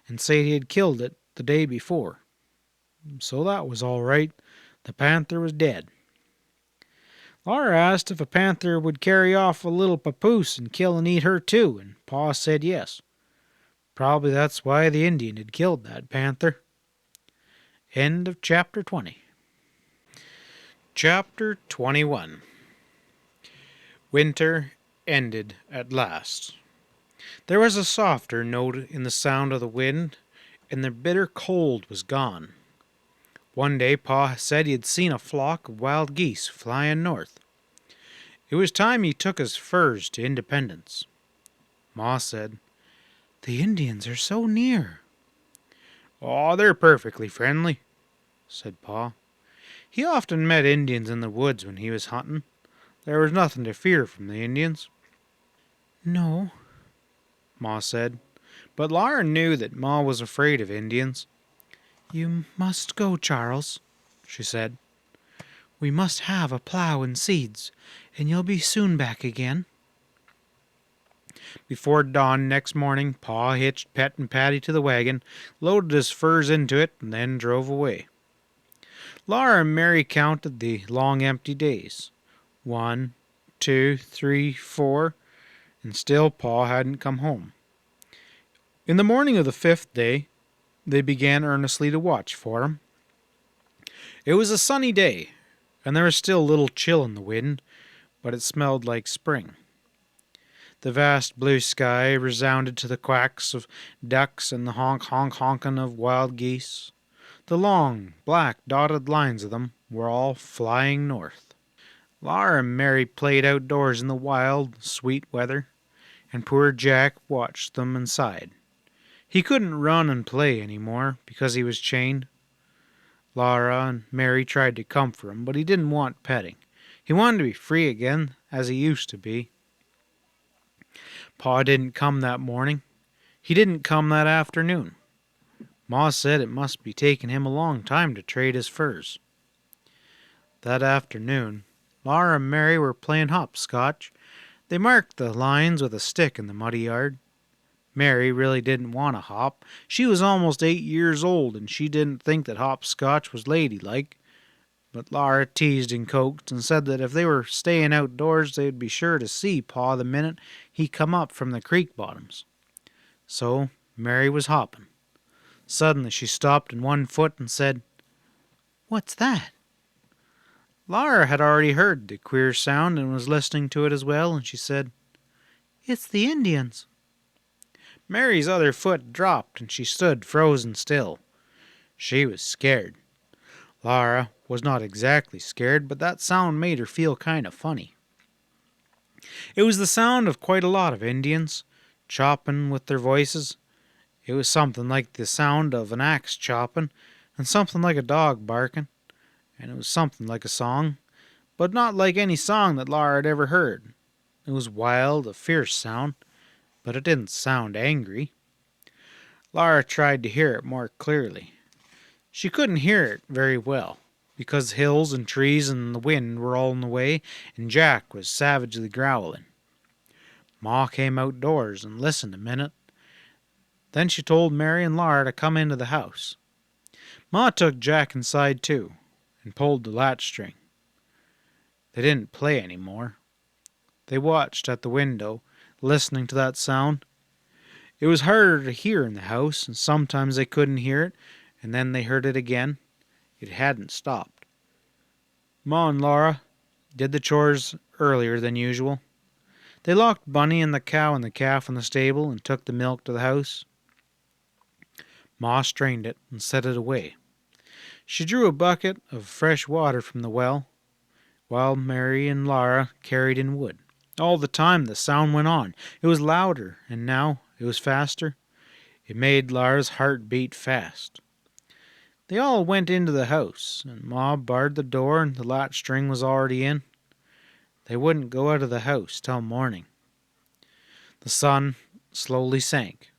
and said he had killed it the day before. So that was all right. The panther was dead. Laura asked if a panther would carry off a little papoose and kill and eat her too, and Pa said yes. Probably that's why the Indian had killed that panther. End of chapter 20. Chapter 21. Winter ended at last. There was a softer note in the sound of the wind, and the bitter cold was gone. One day Pa said he had seen a flock of wild geese flying north. It was time he took his furs to Independence. Ma said, The Indians are so near. "Oh, they're perfectly friendly," said Pa. He often met Indians in the woods when he was hunting. There was nothing to fear from the Indians. No, Ma said, but Laura knew that Ma was afraid of Indians. you must go, Charles, She said, We must have a plow and seeds, and you'll be soon back again. Before dawn next morning, Pa hitched Pet and Patty to the wagon, loaded his furs into it, and then drove away. Laura and Mary counted the long empty days. 1, 2, 3, 4, and still Pa hadn't come home. In the morning of the 5th day, they began earnestly to watch for him. It was a sunny day, and there was still a little chill in the wind, but it smelled like spring. The vast blue sky resounded to the quacks of ducks and the honking of wild geese. The long, black, dotted lines of them were all flying north. Laura and Mary played outdoors in the wild, sweet weather, and poor Jack watched them and sighed. He couldn't run and play any more because he was chained. Laura and Mary tried to comfort him, but he didn't want petting. He wanted to be free again, as he used to be. Pa didn't come that morning. He didn't come that afternoon. Ma said it must be taking him a long time to trade his furs. That afternoon, Laura and Mary were playing hopscotch. They marked the lines with a stick in the muddy yard. Mary really didn't want to hop. She was almost 8 years old, and she didn't think that hopscotch was ladylike. But Laura teased and coaxed and said that if they were staying outdoors, they would be sure to see Pa the minute he come up from the creek bottoms. So Mary was hopping. Suddenly she stopped on one foot and said, What's that? Laura had already heard the queer sound and was listening to it as well, and she said, It's the Indians. Mary's other foot dropped, and she stood frozen still. She was scared. Laura was not exactly scared, but that sound made her feel kind of funny. It was the sound of quite a lot of Indians, chopping with their voices. It was something like the sound of an axe chopping, and something like a dog barking, and it was something like a song, but not like any song that Laura had ever heard. It was wild, a fierce sound, but it didn't sound angry. Laura tried to hear it more clearly. She couldn't hear it very well. because hills and trees and the wind were all in the way, and Jack was savagely growling. Ma came outdoors and listened a minute. Then she told Mary and Laura to come into the house. Ma took Jack inside too, and pulled the latch string. They didn't play any more. They watched at the window, listening to that sound. It was harder to hear in the house, and sometimes they couldn't hear it, and then they heard it again. It hadn't stopped. Ma and Laura did the chores earlier than usual. They locked Bunny and the cow and the calf in the stable and took the milk to the house. Ma strained it and set it away. She drew a bucket of fresh water from the well, while Mary and Laura carried in wood. All the time the sound went on. It was louder, and now it was faster. It made Laura's heart beat fast. They all went into the house, and Ma barred the door, and the latch string was already in. They wouldn't go out of the house till morning. The sun slowly sank.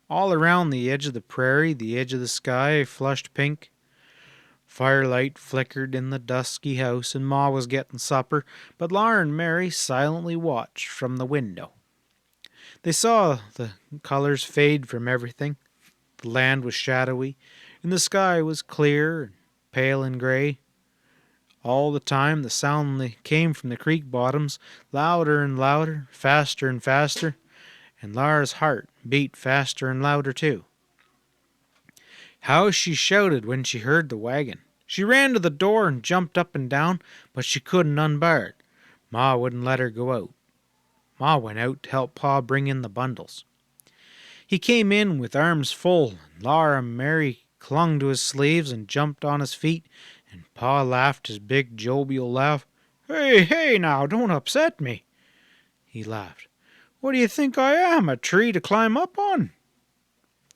All around the edge of the prairie, the edge of the sky flushed pink. Firelight flickered in the dusky house, and Ma was getting supper, but Laura and Mary silently watched from the window. They saw the colors fade from everything. The land was shadowy, and the sky was clear and pale and gray. All the time the sound came from the creek bottoms, louder and louder, faster and faster, and Laura's heart beat faster and louder too. How she shouted when she heard the wagon. She ran to the door and jumped up and down, but she couldn't unbar it. Ma wouldn't let her go out. Ma went out to help Pa bring in the bundles. He came in with arms full, and Laura and Mary clung to his sleeves and jumped on his feet, and Pa laughed his big jovial laugh. "Hey, hey, now, don't upset me," he laughed. "What do you think I am, a tree to climb up on?"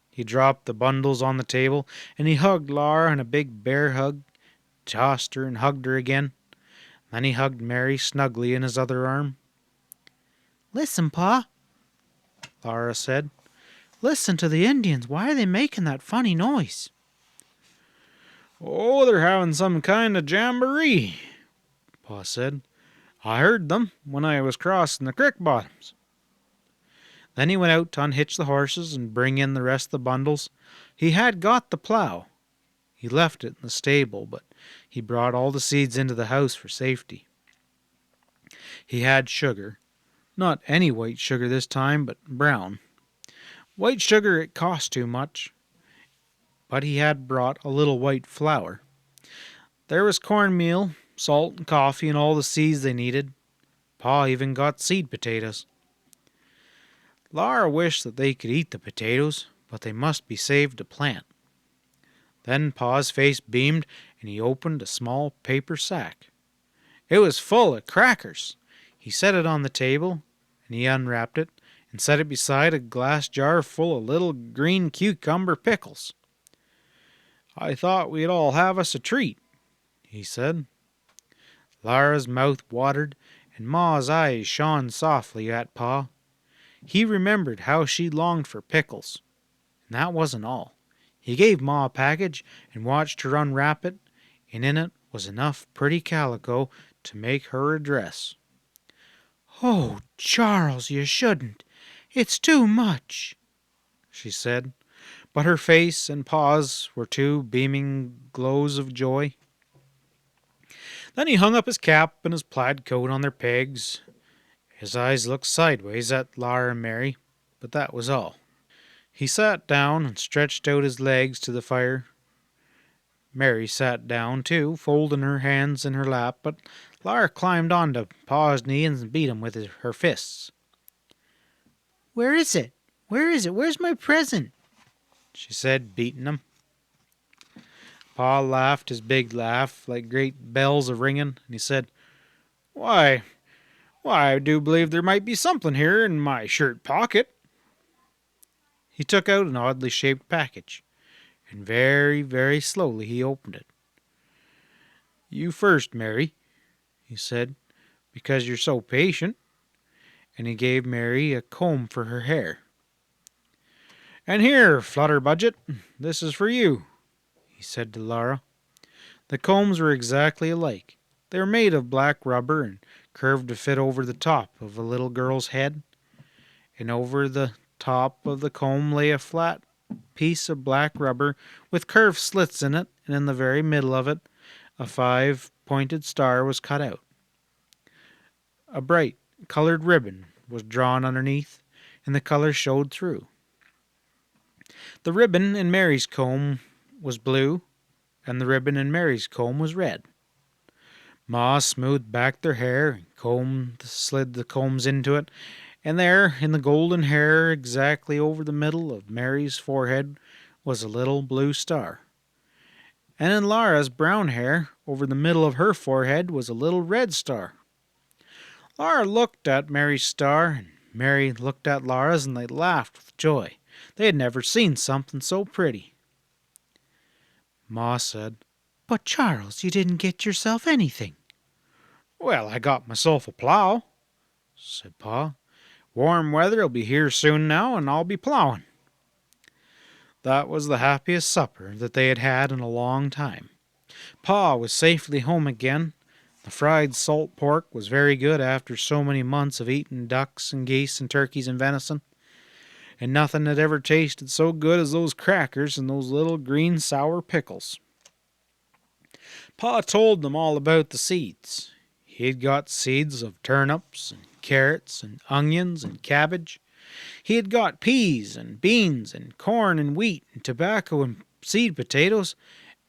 He dropped the bundles on the table, and he hugged Laura in a big bear hug, tossed her and hugged her again. Then he hugged Mary snugly in his other arm. "Listen, Pa," Laura said. "listen to the Indians. Why are they making that funny noise?" "Oh, they're having some kind of jamboree," Pa said. "I heard them when I was crossing the creek bottoms." Then he went out to unhitch the horses and bring in the rest of the bundles. He had got the plow. He left it in the stable, but he brought all the seeds into the house for safety. He had sugar. Not any white sugar this time, but brown. White sugar, it cost too much. But he had brought a little white flour. There was cornmeal, salt, and coffee, and all the seeds they needed. Pa even got seed potatoes. Laura wished that they could eat the potatoes, but they must be saved to plant. Then Pa's face beamed, and he opened a small paper sack. It was full of crackers. He set it on the table, and he unwrapped it, and set it beside a glass jar full of little green cucumber pickles. "I thought we'd all have us a treat," he said. Laura's mouth watered, and Ma's eyes shone softly at Pa. He remembered how she longed for pickles. And that wasn't all. He gave Ma a package and watched her unwrap it, and in it was enough pretty calico to make her a dress. "Oh, Charles, you shouldn't. It's too much," she said, but her face and Pa's were two beaming glows of joy. Then he hung up his cap and his plaid coat on their pegs. His eyes looked sideways at Laura and Mary, but that was all. He sat down and stretched out his legs to the fire. Mary sat down, too, folding her hands in her lap, but Laura climbed onto Pa's knee and beat him with her fists. "Where is it? Where is it? Where's my present?" she said, beating him. Pa laughed his big laugh, like great bells a-ringing, and he said, Why, I do believe there might be something here in my shirt pocket." He took out an oddly shaped package, and very, very slowly he opened it. "You first, Mary," he said, "because you're so patient," and he gave Mary a comb for her hair. "And here, Flutterbudget, this is for you," he said to Laura. The combs were exactly alike. They were made of black rubber and curved to fit over the top of a little girl's head, and over the top of the comb lay a flat piece of black rubber with curved slits in it, and in the very middle of it a 5-pointed star was cut out. A bright colored ribbon was drawn underneath, and the color showed through. The ribbon in Mary's comb was blue, and the ribbon in Mary's comb was red. Ma smoothed back their hair, and slid the combs into it, and there, in the golden hair, exactly over the middle of Mary's forehead, was a little blue star. And in Laura's brown hair, over the middle of her forehead, was a little red star. Laura looked at Mary's star, and Mary looked at Laura's, and they laughed with joy. They had never seen something so pretty. Ma said, "But, Charles, you didn't get yourself anything." "Well, I got myself a plow," said Pa. "Warm weather'll be here soon now, and I'll be plowing." That was the happiest supper that they had had in a long time. Pa was safely home again. The fried salt pork was very good after so many months of eating ducks and geese and turkeys and venison, and nothing had ever tasted so good as those crackers and those little green sour pickles. Pa told them all about the seeds. He had got seeds of turnips and carrots and onions and cabbage. He had got peas and beans and corn and wheat and tobacco and seed potatoes,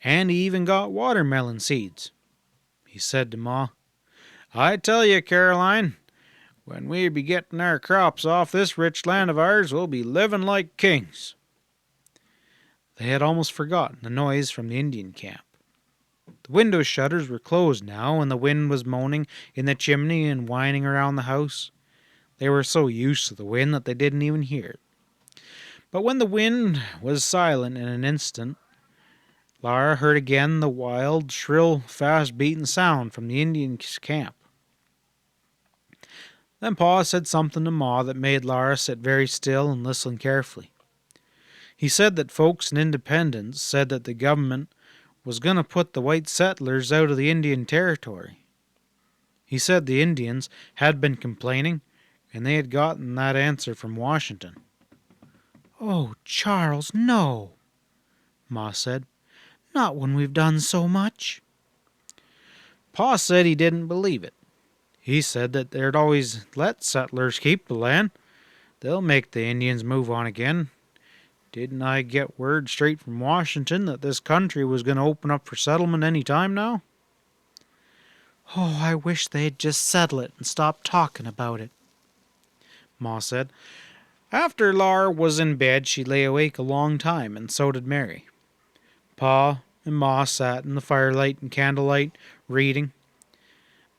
and he even got watermelon seeds. He said to Ma, "I tell you, Caroline, when we be getting our crops off this rich land of ours, we'll be living like kings." They had almost forgotten the noise from the Indian camp. The window shutters were closed now, and the wind was moaning in the chimney and whining around the house. They were so used to the wind that they didn't even hear it. But when the wind was silent in an instant, Laura heard again the wild, shrill, fast-beating sound from the Indians' camp. Then Pa said something to Ma that made Laura sit very still and listen carefully. He said that folks in Independence said that the government was going to put the white settlers out of the Indian Territory. He said the Indians had been complaining, and they had gotten that answer from Washington. "Oh, Charles, no," Ma said. "Not when we've done so much." Pa said he didn't believe it. He said that they'd always let settlers keep the land. They'll make the Indians move on again. Didn't I get word straight from Washington that this country was going to open up for settlement any time now? "Oh, I wish they'd just settle it and stop talking about it," Ma said. After Laura was in bed, she lay awake a long time, and so did Mary. Pa and Ma sat in the firelight and candlelight, reading.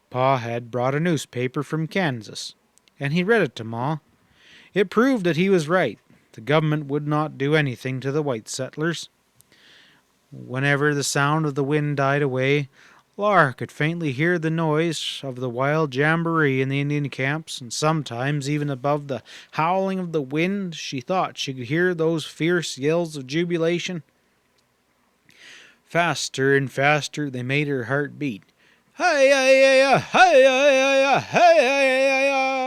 Pa had brought a newspaper from Kansas, and he read it to Ma. It proved that he was right. The government would not do anything to the white settlers. Whenever the sound of the wind died away, Laura could faintly hear the noise of the wild jamboree in the Indian camps, and sometimes, even above the howling of the wind, she thought she could hear those fierce yells of jubilation. Faster and faster they made her heart beat. Hi-ya-ya-ya, hi-ya-ya-ya, hi-ya-ya-ya.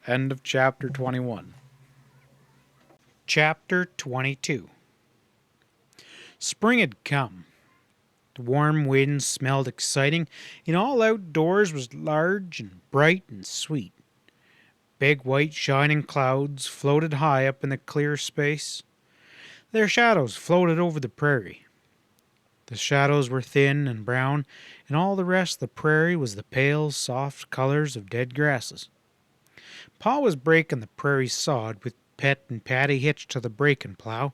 End of chapter 21. Chapter 22. Spring had come. The warm wind smelled exciting, and all outdoors was large and bright and sweet. Big white shining clouds floated high up in the clear space. Their shadows floated over the prairie. The shadows were thin and brown, and all the rest of the prairie was the pale, soft colors of dead grasses. Pa was breaking the prairie sod with Pet and Patty hitched to the breaking plow.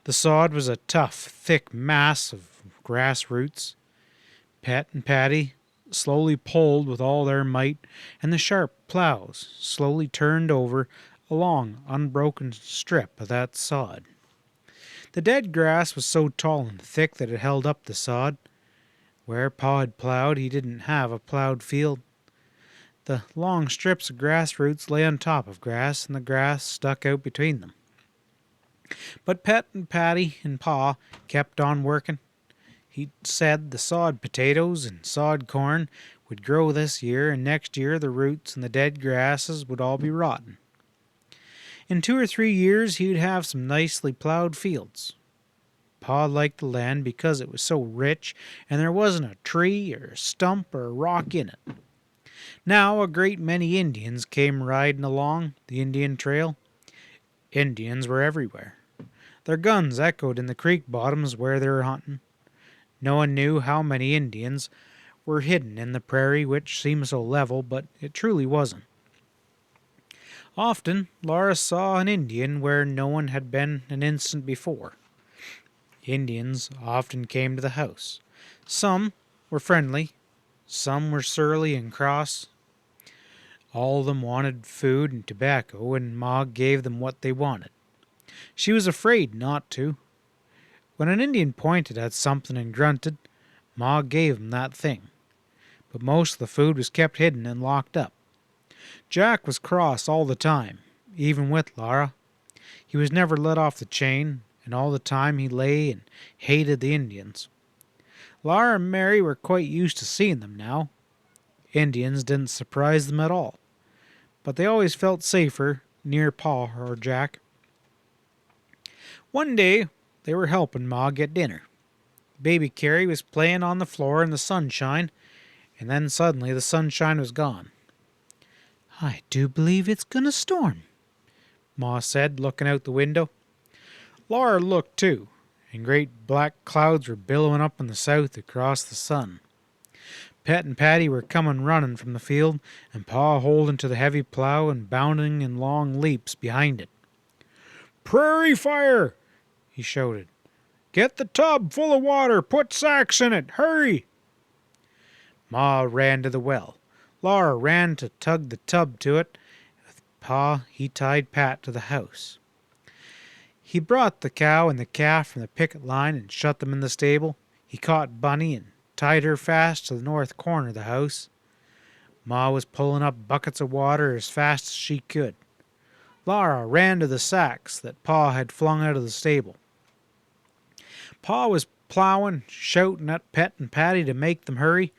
The sod was a tough, thick mass of grass roots. Pet and Patty slowly pulled with all their might, and the sharp plows slowly turned over a long, unbroken strip of that sod. The dead grass was so tall and thick that it held up the sod. Where Pa had plowed, he didn't have a plowed field. The long strips of grass roots lay on top of grass, and the grass stuck out between them. But Pet and Patty and Pa kept on working. He said the sod potatoes and sod corn would grow this year, and next year the roots and the dead grasses would all be rotten. In 2 or 3 years he would have some nicely plowed fields. Pa liked the land because it was so rich and there wasn't a tree or a stump or a rock in it. Now a great many Indians came riding along the Indian Trail. Indians were everywhere. Their guns echoed in the creek bottoms where they were hunting. No one knew how many Indians were hidden in the prairie, which seemed so level, but it truly wasn't. Often Laura saw an Indian where no one had been an instant before. Indians often came to the house. Some were friendly, some were surly and cross. All of them wanted food and tobacco, and Ma gave them what they wanted. She was afraid not to. When an Indian pointed at something and grunted, Ma gave him that thing. But most of the food was kept hidden and locked up. Jack was cross all the time, even with Laura. He was never let off the chain, and all the time he lay and hated the Indians. Laura and Mary were quite used to seeing them now. Indians didn't surprise them at all, but they always felt safer near Pa or Jack. One day they were helping Ma get dinner. Baby Carrie was playing on the floor in the sunshine, and then suddenly the sunshine was gone. I do believe it's going to storm, Ma said, looking out the window. Laura looked too, and great black clouds were billowing up in the south across the sun. Pet and Patty were coming running from the field, and Pa holding to the heavy plow and bounding in long leaps behind it. "Prairie fire!" he shouted. "Get the tub full of water! Put sacks in it! Hurry!" Ma ran to the well. Laura ran to tug the tub to it. With Pa, he tied Pat to the house. He brought the cow and the calf from the picket line and shut them in the stable. He caught Bunny and tied her fast to the north corner of the house. Ma was pulling up buckets of water as fast as she could. Laura ran to the sacks that Pa had flung out of the stable. Pa was plowing, shouting at Pet and Patty to make them hurry.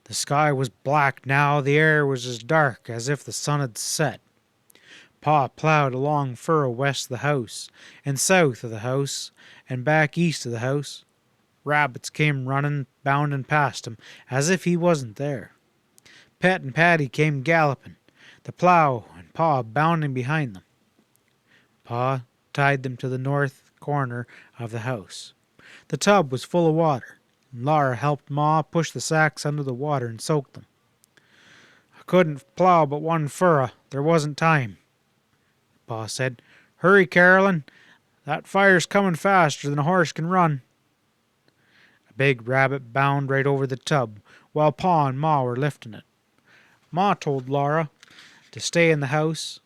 The sky was black now, the air was as dark as if the sun had set. Pa plowed a long furrow west of the house, and south of the house, and back east of the house. Rabbits came running, bounding past him, as if he wasn't there. Pet and Patty came galloping, the plow and Pa bounding behind them. Pa tied them to the north corner of the house. The tub was full of water, and Laura helped Ma push the sacks under the water and soak them. "I couldn't plow but one furrow. There wasn't time," Pa said. "Hurry, Carolyn. That fire's coming faster than a horse can run." A big rabbit bounded right over the tub, while Pa and Ma were lifting it. Ma told Laura to stay in the house,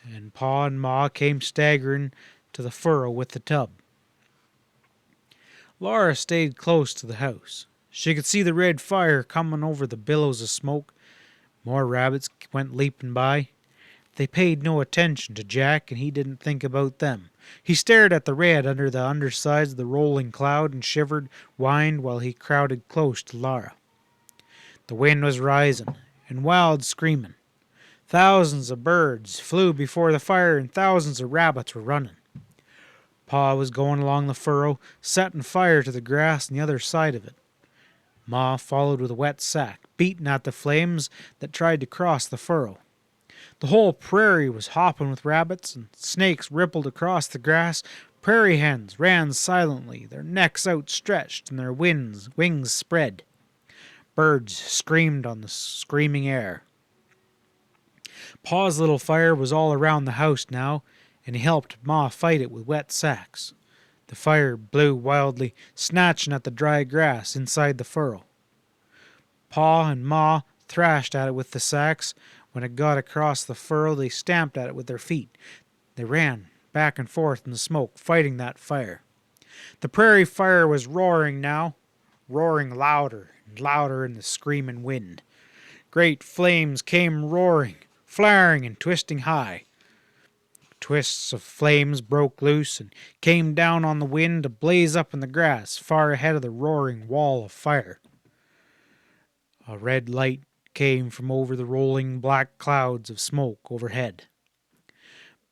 and Pa and Ma came staggering to the furrow with the tub. Laura stayed close to the house. She could see the red fire coming over the billows of smoke. More rabbits went leaping by. They paid no attention to Jack, and he didn't think about them. He stared at the red under the undersides of the rolling cloud and shivered, whined while he crowded close to Laura. The wind was rising, and wild screaming. Thousands of birds flew before the fire, and thousands of rabbits were running. Pa was going along the furrow, setting fire to the grass on the other side of it. Ma followed with a wet sack, beating at the flames that tried to cross the furrow. The whole prairie was hopping with rabbits, and snakes rippled across the grass. Prairie hens ran silently, their necks outstretched and their wings spread. Birds screamed on the screaming air. Pa's little fire was all around the house now, and he helped Ma fight it with wet sacks. The fire blew wildly, snatching at the dry grass inside the furrow. Pa and Ma thrashed at it with the sacks. When it got across the furrow, they stamped at it with their feet. They ran back and forth in the smoke, fighting that fire. The prairie fire was roaring now, roaring louder and louder in the screaming wind. Great flames came roaring, flaring and twisting high. Twists of flames broke loose and came down on the wind to blaze up in the grass far ahead of the roaring wall of fire. A red light came from over the rolling black clouds of smoke overhead.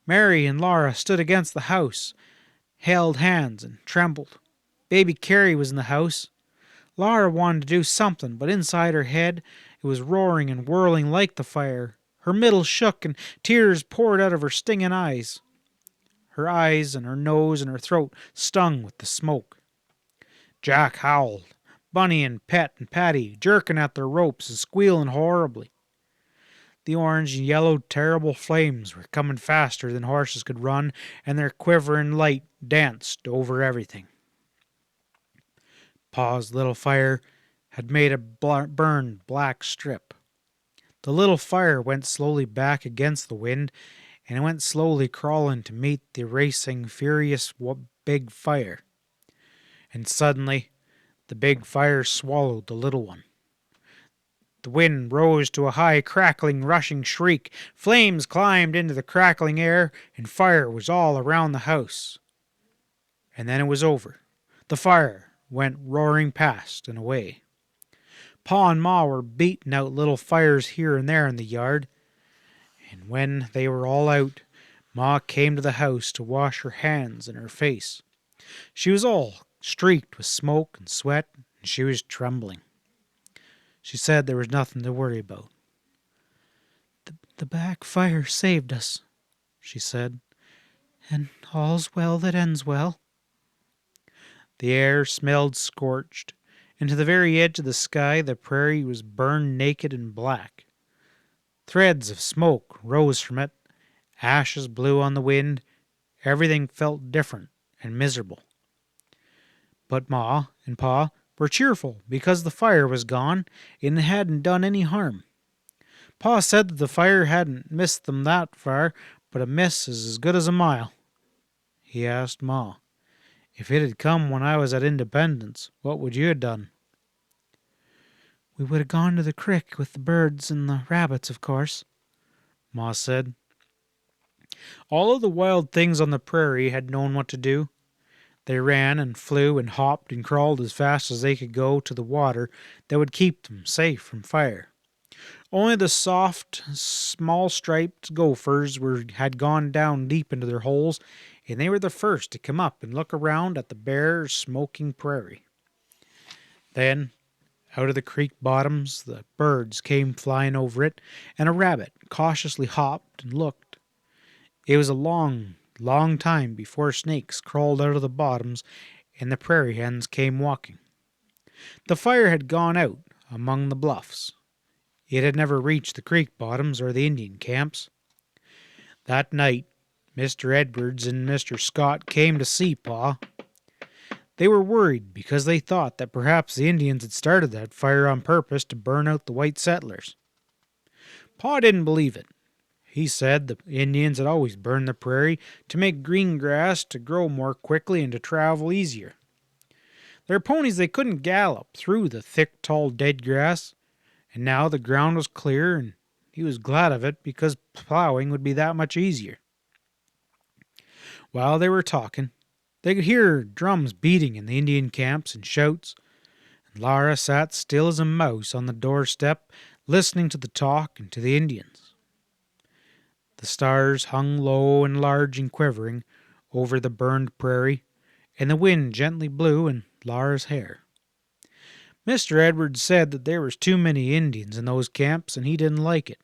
Mary and Laura stood against the house, held hands, and trembled. Baby Carrie was in the house. Laura wanted to do something, but inside her head it was roaring and whirling like the fire. Her middle shook and tears poured out of her stinging eyes. Her eyes and her nose and her throat stung with the smoke. Jack howled, Bunny and Pet and Patty jerking at their ropes and squealing horribly. The orange and yellow terrible flames were coming faster than horses could run, and their quivering light danced over everything. Pa's little fire had made a burned black strip. The little fire went slowly back against the wind, and it went slowly crawling to meet the racing, furious big fire. And suddenly, the big fire swallowed the little one. The wind rose to a high, crackling, rushing shriek. Flames climbed into the crackling air, and fire was all around the house. And then it was over. The fire went roaring past and away. Pa and Ma were beating out little fires here and there in the yard, and when they were all out, Ma came to the house to wash her hands and her face. She was all streaked with smoke and sweat, and she was trembling. She said there was nothing to worry about. The back fire saved us, she said, and all's well that ends well. The air smelled scorched, and to the very edge of the sky the prairie was burned naked and black. Threads of smoke rose from it, ashes blew on the wind, everything felt different and miserable. But Ma and Pa were cheerful because the fire was gone and it hadn't done any harm. Pa said that the fire hadn't missed them that far, but a miss is as good as a mile. He asked Ma, "If it had come when I was at Independence, what would you have done?" "We would have gone to the crick with the birds and the rabbits, of course," Ma said. All of the wild things on the prairie had known what to do. They ran and flew and hopped and crawled as fast as they could go to the water that would keep them safe from fire. Only the soft, small-striped gophers had gone down deep into their holes, and they were the first to come up and look around at the bare, smoking prairie. Then, out of the creek bottoms, the birds came flying over it, and a rabbit cautiously hopped and looked. It was a long, long time before snakes crawled out of the bottoms and the prairie hens came walking. The fire had gone out among the bluffs. It had never reached the creek bottoms or the Indian camps. That night, Mr. Edwards and Mr. Scott came to see Pa. They were worried because they thought that perhaps the Indians had started that fire on purpose to burn out the white settlers. Pa didn't believe it. He said the Indians had always burned the prairie to make green grass to grow more quickly and to travel easier. Their ponies, they couldn't gallop through the thick, tall, dead grass, and now the ground was clear, and he was glad of it because plowing would be that much easier. While they were talking, they could hear drums beating in the Indian camps and shouts, and Laura sat still as a mouse on the doorstep, listening to the talk and to the Indians. The stars hung low and large and quivering over the burned prairie, and the wind gently blew in Laura's hair. Mr. Edwards said that there was too many Indians in those camps, and he didn't like it.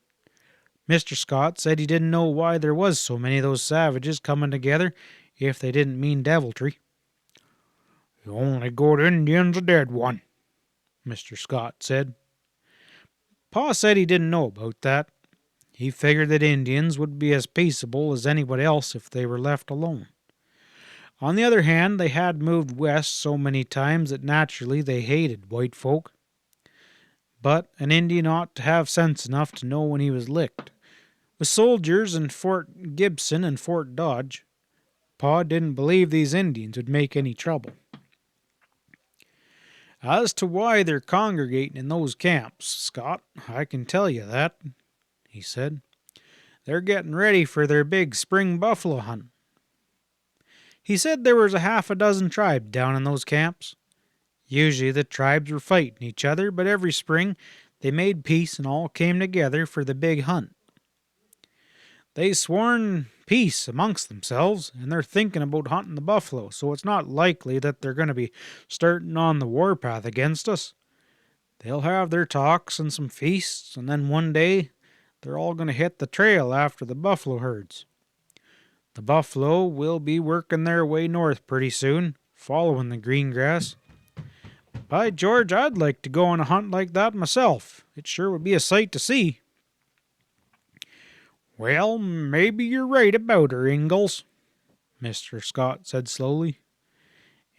Mr. Scott said he didn't know why there was so many of those savages coming together if they didn't mean deviltry. "The only good Indian's a dead one," Mr. Scott said. Pa said he didn't know about that. He figured that Indians would be as peaceable as anybody else if they were left alone. On the other hand, they had moved west so many times that naturally they hated white folk. But an Indian ought to have sense enough to know when he was licked. With soldiers in Fort Gibson and Fort Dodge, Pa didn't believe these Indians would make any trouble. "As to why they're congregating in those camps, Scott, I can tell you that," he said. They're getting ready for their big spring buffalo hunt. He said there was a half a dozen tribes down in those camps. Usually the tribes were fighting each other, but every spring they made peace and all came together for the big hunt. They sworn peace amongst themselves, and they're thinking about hunting the buffalo, so it's not likely that they're going to be starting on the warpath against us. They'll have their talks and some feasts, and then one day they're all going to hit the trail after the buffalo herds. The buffalo will be working their way north pretty soon, following the green grass. By George, I'd like to go on a hunt like that myself. It sure would be a sight to see. Well, maybe you're right about her, Ingalls, Mr. Scott said slowly.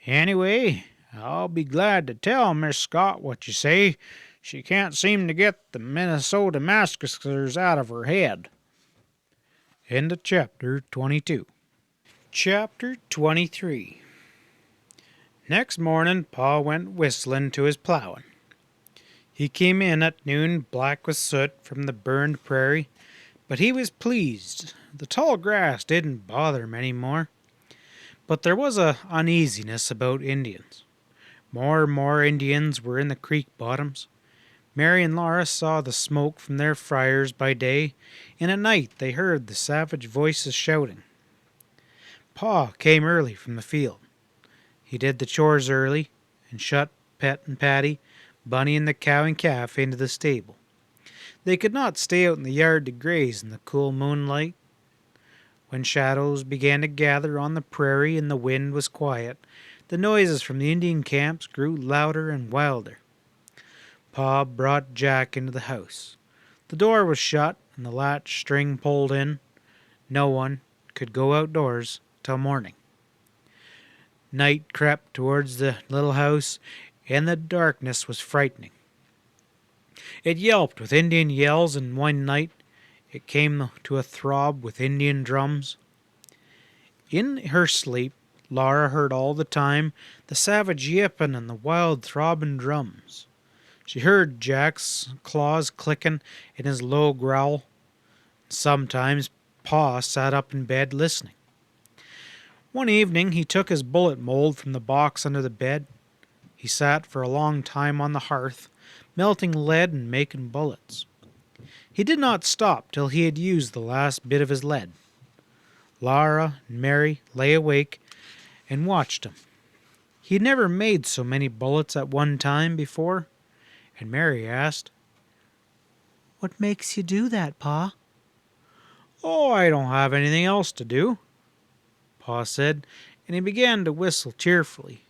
Anyway, I'll be glad to tell Miss Scott what you say. She can't seem to get the Minnesota massacres out of her head. End of chapter 22. Chapter 23. Next morning, Pa went whistling to his plowing. He came in at noon black with soot from the burned prairie, but he was pleased. The tall grass didn't bother him any more. But there was a uneasiness about Indians. More and more Indians were in the creek bottoms. Mary and Laura saw the smoke from their fires by day, and at night they heard the savage voices shouting. Pa came early from the field. He did the chores early, and shut Pet and Patty, Bunny and the cow and calf into the stable. They could not stay out in the yard to graze in the cool moonlight. When shadows began to gather on the prairie and the wind was quiet, the noises from the Indian camps grew louder and wilder. Pa brought Jack into the house. The door was shut and the latch string pulled in. No one could go outdoors till morning. Night crept towards the little house, and the darkness was frightening. It yelped with Indian yells, and one night it came to a throb with Indian drums. In her sleep, Laura heard all the time the savage yipping and the wild throbbing drums. She heard Jack's claws clicking in his low growl. Sometimes Pa sat up in bed listening. One evening he took his bullet mold from the box under the bed. He sat for a long time on the hearth, melting lead and making bullets. He did not stop till he had used the last bit of his lead. Laura and Mary lay awake and watched him. He had never made so many bullets at one time before, and Mary asked, What makes you do that, Pa? "Oh, I don't have anything else to do," Pa said, and he began to whistle cheerfully.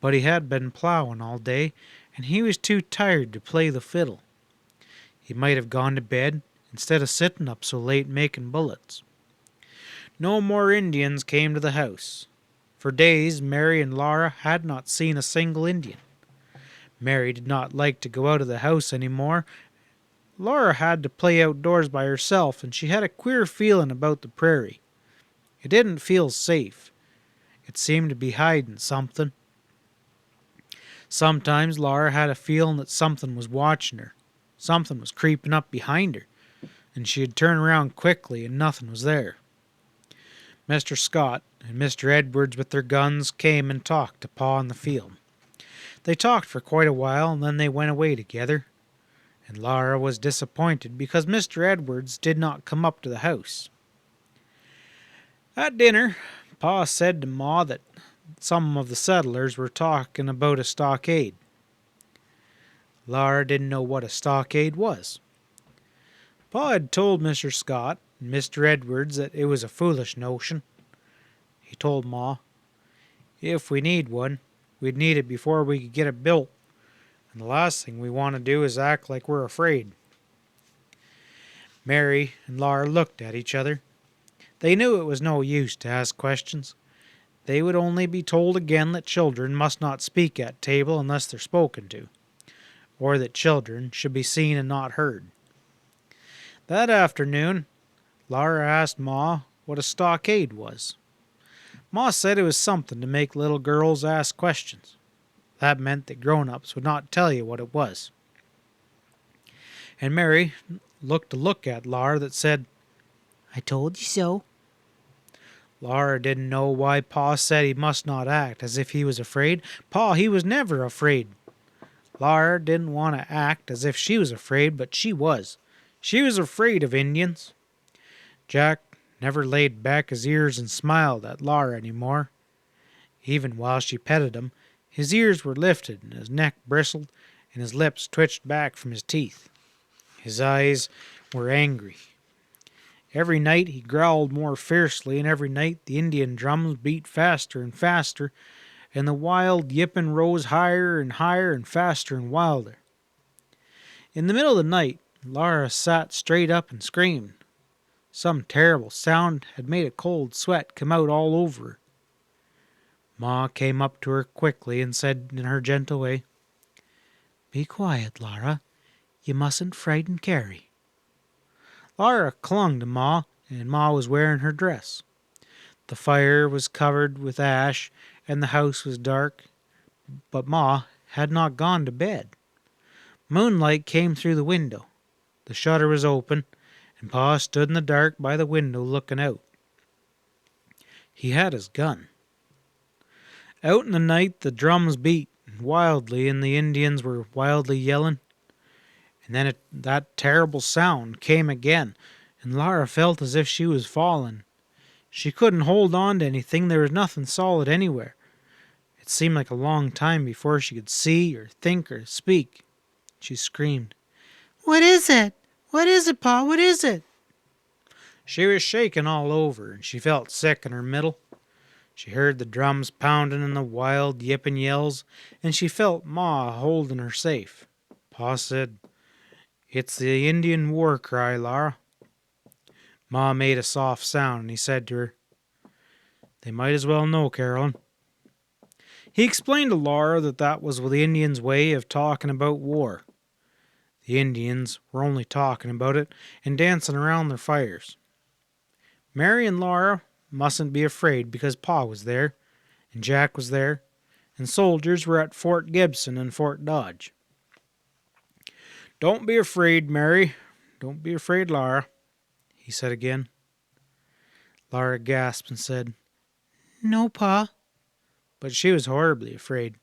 But he had been plowing all day, and he was too tired to play the fiddle. He might have gone to bed instead of sitting up so late making bullets. No more Indians came to the house. For days Mary and Laura had not seen a single Indian. Mary did not like to go out of the house any more. Laura had to play outdoors by herself, and she had a queer feeling about the prairie. It didn't feel safe. It seemed to be hiding something. Sometimes Laura had a feeling that something was watching her. Something was creeping up behind her, and she'd turn around quickly and nothing was there. Mr. Scott and Mr. Edwards with their guns came and talked to Pa in the field. They talked for quite a while, and then they went away together, and Laura was disappointed because Mr. Edwards did not come up to the house. At dinner, Pa said to Ma that some of the settlers were talking about a stockade. Laura didn't know what a stockade was. Pa had told Mr. Scott and Mr. Edwards that it was a foolish notion. He told Ma, "If we need one, we'd need it before we could get it built, and the last thing we want to do is act like we're afraid." Mary and Laura looked at each other. They knew it was no use to ask questions. They would only be told again that children must not speak at table unless they're spoken to, or that children should be seen and not heard. That afternoon, Laura asked Ma what a stockade was. Ma said it was something to make little girls ask questions. That meant that grown-ups would not tell you what it was. And Mary looked a look at Laura that said, I told you so. Laura didn't know why Pa said he must not act as if he was afraid. Pa, he was never afraid. Laura didn't want to act as if she was afraid, but she was. She was afraid of Indians. Jack never laid back his ears and smiled at Laura any more. Even while she petted him, his ears were lifted and his neck bristled and his lips twitched back from his teeth. His eyes were angry. Every night he growled more fiercely, and every night the Indian drums beat faster and faster, and the wild yipping rose higher and higher and faster and wilder. In the middle of the night, Laura sat straight up and screamed. Some terrible sound had made a cold sweat come out all over her. Ma came up to her quickly and said in her gentle way, "Be quiet, Laura. You mustn't frighten Carrie." Laura clung to Ma, and Ma was wearing her dress. The fire was covered with ash, and the house was dark, but Ma had not gone to bed. Moonlight came through the window. The shutter was open, and Pa stood in the dark by the window looking out. He had his gun. Out in the night the drums beat wildly, and the Indians were wildly yelling. And then that terrible sound came again, and Laura felt as if she was falling. She couldn't hold on to anything. There was nothing solid anywhere. It seemed like a long time before she could see or think or speak. She screamed, What is it? What is it, Pa? What is it? She was shaking all over, and she felt sick in her middle. She heard the drums pounding and the wild yipping yells, and she felt Ma holding her safe. Pa said, "It's the Indian war cry, Laura." Ma made a soft sound, and he said to her, "They might as well know, Carolyn." He explained to Laura that was the Indians' way of talking about war. The Indians were only talking about it and dancing around their fires. Mary and Laura mustn't be afraid because Pa was there, and Jack was there, and soldiers were at Fort Gibson and Fort Dodge. "Don't be afraid, Mary. Don't be afraid, Laura," he said again. Laura gasped and said, No, Pa. but she was horribly afraid.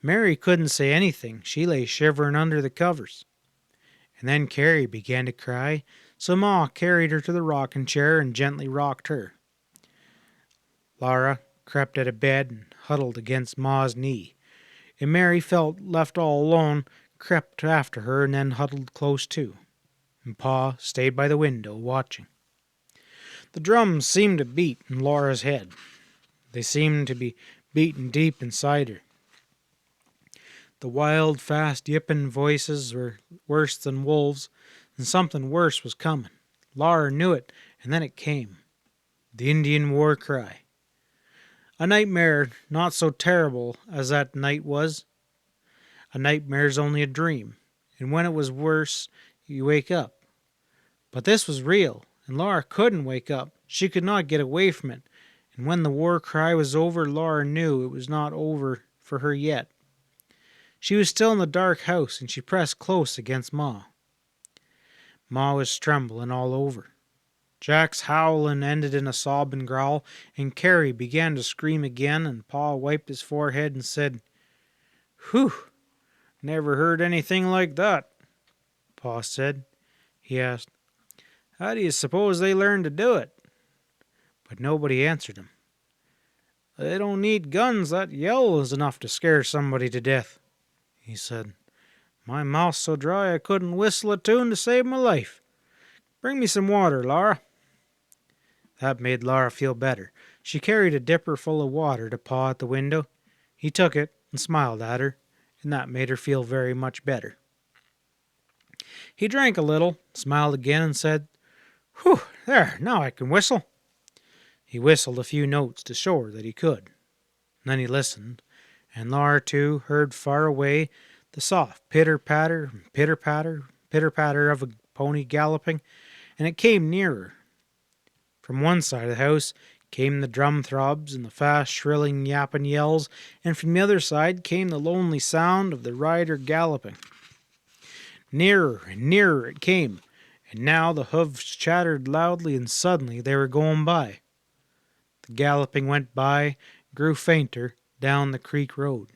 Mary couldn't say anything. She lay shivering under the covers. And then Carrie began to cry, so Ma carried her to the rocking chair and gently rocked her. Laura crept out of bed and huddled against Ma's knee, and Mary felt left all alone, crept after her and then huddled close too, and Pa stayed by the window watching. The drums seemed to beat in Laura's head. They seemed to be beating deep inside her. The wild, fast, yipping voices were worse than wolves, and something worse was coming. Laura knew it, and then it came. The Indian war cry. A nightmare not so terrible as that night was. A nightmare's only a dream, and when it was worse, you wake up. But this was real, and Laura couldn't wake up. She could not get away from it, and when the war cry was over, Laura knew it was not over for her yet. She was still in the dark house, and she pressed close against Ma. Ma was trembling all over. Jack's howling ended in a sob and growl, and Carrie began to scream again, and Pa wiped his forehead and said, "Whew, never heard anything like that." Pa said. He asked, "How do you suppose they learned to do it?" But nobody answered him. "They don't need guns. That yell is enough to scare somebody to death," he said. "My mouth's so dry I couldn't whistle a tune to save my life. Bring me some water, Laura." That made Laura feel better. She carried a dipper full of water to Pa at the window. He took it and smiled at her, and that made her feel very much better. He drank a little, smiled again, and said, "Whew, there, now I can whistle." He whistled a few notes to show her that he could. Then he listened, and Laura, too, heard far away the soft pitter-patter, pitter-patter, pitter-patter of a pony galloping, and it came nearer. From one side of the house came the drum throbs and the fast shrilling yapping yells, and from the other side came the lonely sound of the rider galloping. Nearer and nearer it came, and now the hoofs chattered loudly, and suddenly they were going by. The galloping went by, grew fainter, down the creek road.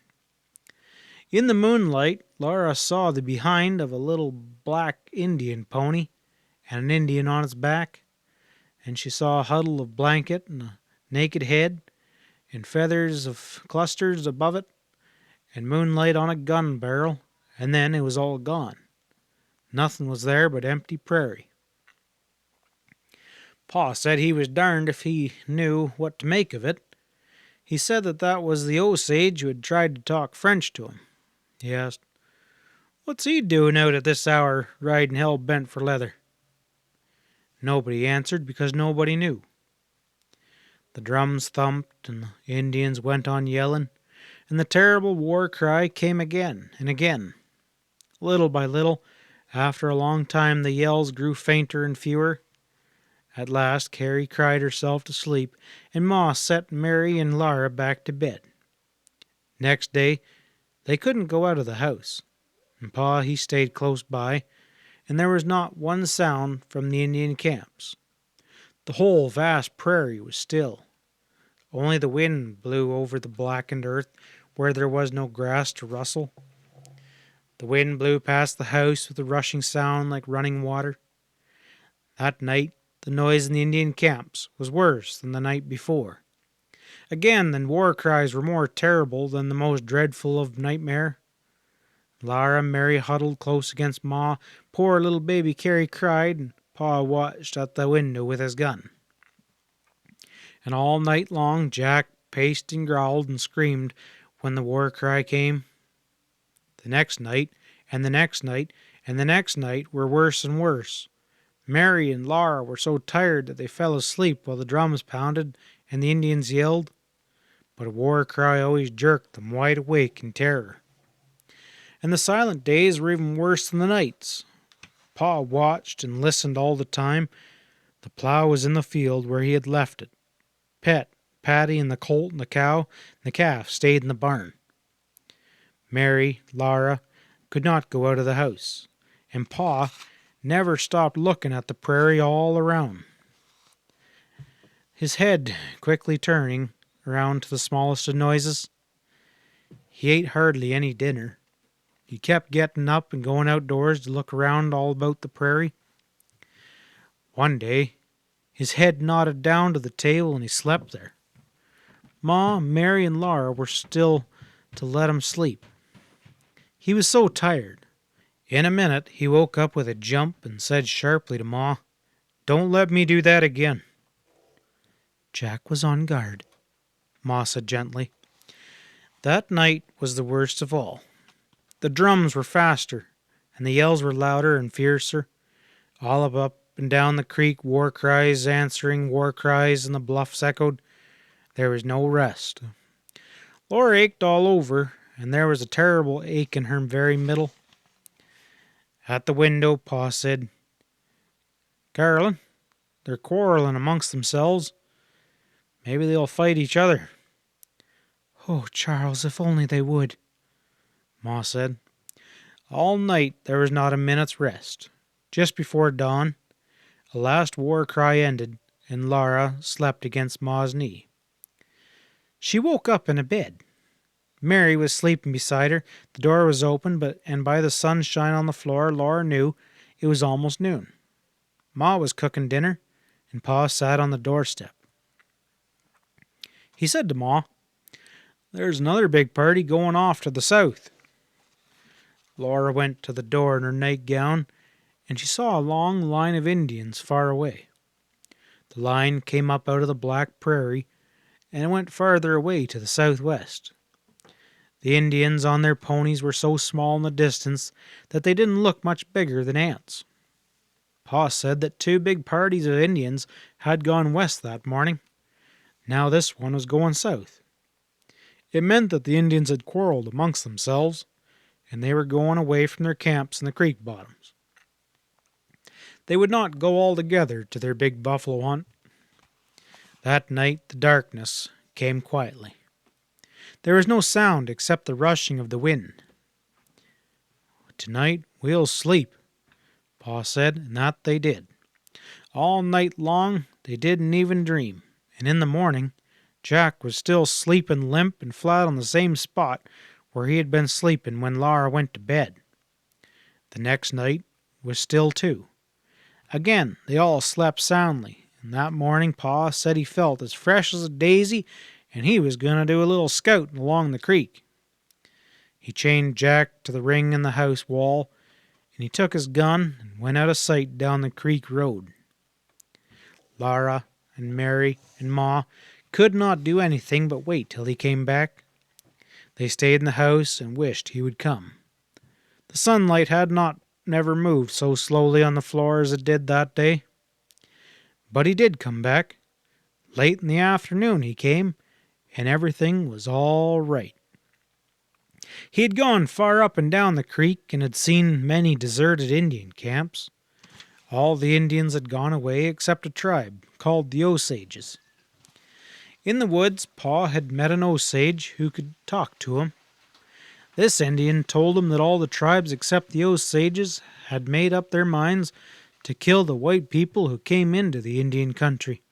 In the moonlight, Laura saw the behind of a little black Indian pony and an Indian on its back, and she saw a huddle of blanket and a naked head, and feathers of clusters above it, and moonlight on a gun barrel, and then it was all gone. Nothing was there but empty prairie. Pa said he was darned if he knew what to make of it. He said that was the Osage who had tried to talk French to him. He asked, "What's he doing out at this hour, riding hell bent for leather?" Nobody answered because nobody knew. The drums thumped and the Indians went on yelling, and the terrible war cry came again and again. Little by little, after a long time, the yells grew fainter and fewer. At last Carrie cried herself to sleep, and Ma set Mary and Laura back to bed. Next day they couldn't go out of the house, and Pa he stayed close by, and there was not one sound from the Indian camps. The whole vast prairie was still. Only the wind blew over the blackened earth where there was no grass to rustle. The wind blew past the house with a rushing sound like running water. That night the noise in the Indian camps was worse than the night before. Again the war cries were more terrible than the most dreadful of nightmare. Laura and Mary huddled close against Ma. Poor little baby Carrie cried, and Pa watched at the window with his gun. And all night long Jack paced and growled and screamed when the war cry came. The next night, and the next night, and the next night were worse and worse. Mary and Laura were so tired that they fell asleep while the drums pounded and the Indians yelled, but a war cry always jerked them wide awake in terror. And the silent days were even worse than the nights. Pa watched and listened all the time. The plow was in the field where he had left it. Pet, Patty, and the colt and the cow and the calf stayed in the barn. Mary, Laura, could not go out of the house, and Pa never stopped looking at the prairie all around, his head quickly turning around to the smallest of noises. He ate hardly any dinner. He kept getting up and going outdoors to look around all about the prairie. One day, his head nodded down to the table and he slept there. Ma, Mary, and Laura were still to let him sleep. He was so tired. In a minute, he woke up with a jump and said sharply to Ma, "Don't let me do that again." Jack was on guard, Ma said gently. That night was the worst of all. The drums were faster, and the yells were louder and fiercer. All up and down the creek, war cries answering war cries, and the bluffs echoed. There was no rest. Laura ached all over, and there was a terrible ache in her very middle. At the window, Pa said, "Carolyn, they're quarreling amongst themselves. Maybe they'll fight each other." "Oh, Charles, if only they would," Ma said. All night there was not a minute's rest. Just before dawn, a last war cry ended, and Laura slept against Ma's knee. She woke up in a bed. Mary was sleeping beside her. The door was open, and by the sunshine on the floor, Laura knew it was almost noon. Ma was cooking dinner, and Pa sat on the doorstep. He said to Ma, "There's another big party going off to the south." Laura went to the door in her nightgown, and she saw a long line of Indians far away. The line came up out of the black prairie, and it went farther away to the southwest. The Indians on their ponies were so small in the distance that they didn't look much bigger than ants. Pa said that 2 big parties of Indians had gone west that morning. Now this one was going south. It meant that the Indians had quarreled amongst themselves, and they were going away from their camps in the creek bottoms. They would not go all together to their big buffalo hunt. That night the darkness came quietly. There was no sound except the rushing of the wind. "Tonight we'll sleep," Pa said, and that they did. All night long they didn't even dream, and in the morning Jack was still sleeping limp and flat on the same spot where he had been sleeping when Laura went to bed. The next night was still too. Again they all slept soundly, and that morning Pa said he felt as fresh as a daisy and he was going to do a little scouting along the creek. He chained Jack to the ring in the house wall, and he took his gun and went out of sight down the creek road. Laura and Mary and Ma could not do anything but wait till he came back. They stayed in the house and wished he would come. The sunlight had not never moved so slowly on the floor as it did that day. But he did come back. Late in the afternoon he came, and everything was all right. He had gone far up and down the creek and had seen many deserted Indian camps. All the Indians had gone away except a tribe called the Osages. In the woods, Pa had met an Osage who could talk to him. This Indian told him that all the tribes except the Osages had made up their minds to kill the white people who came into the Indian country,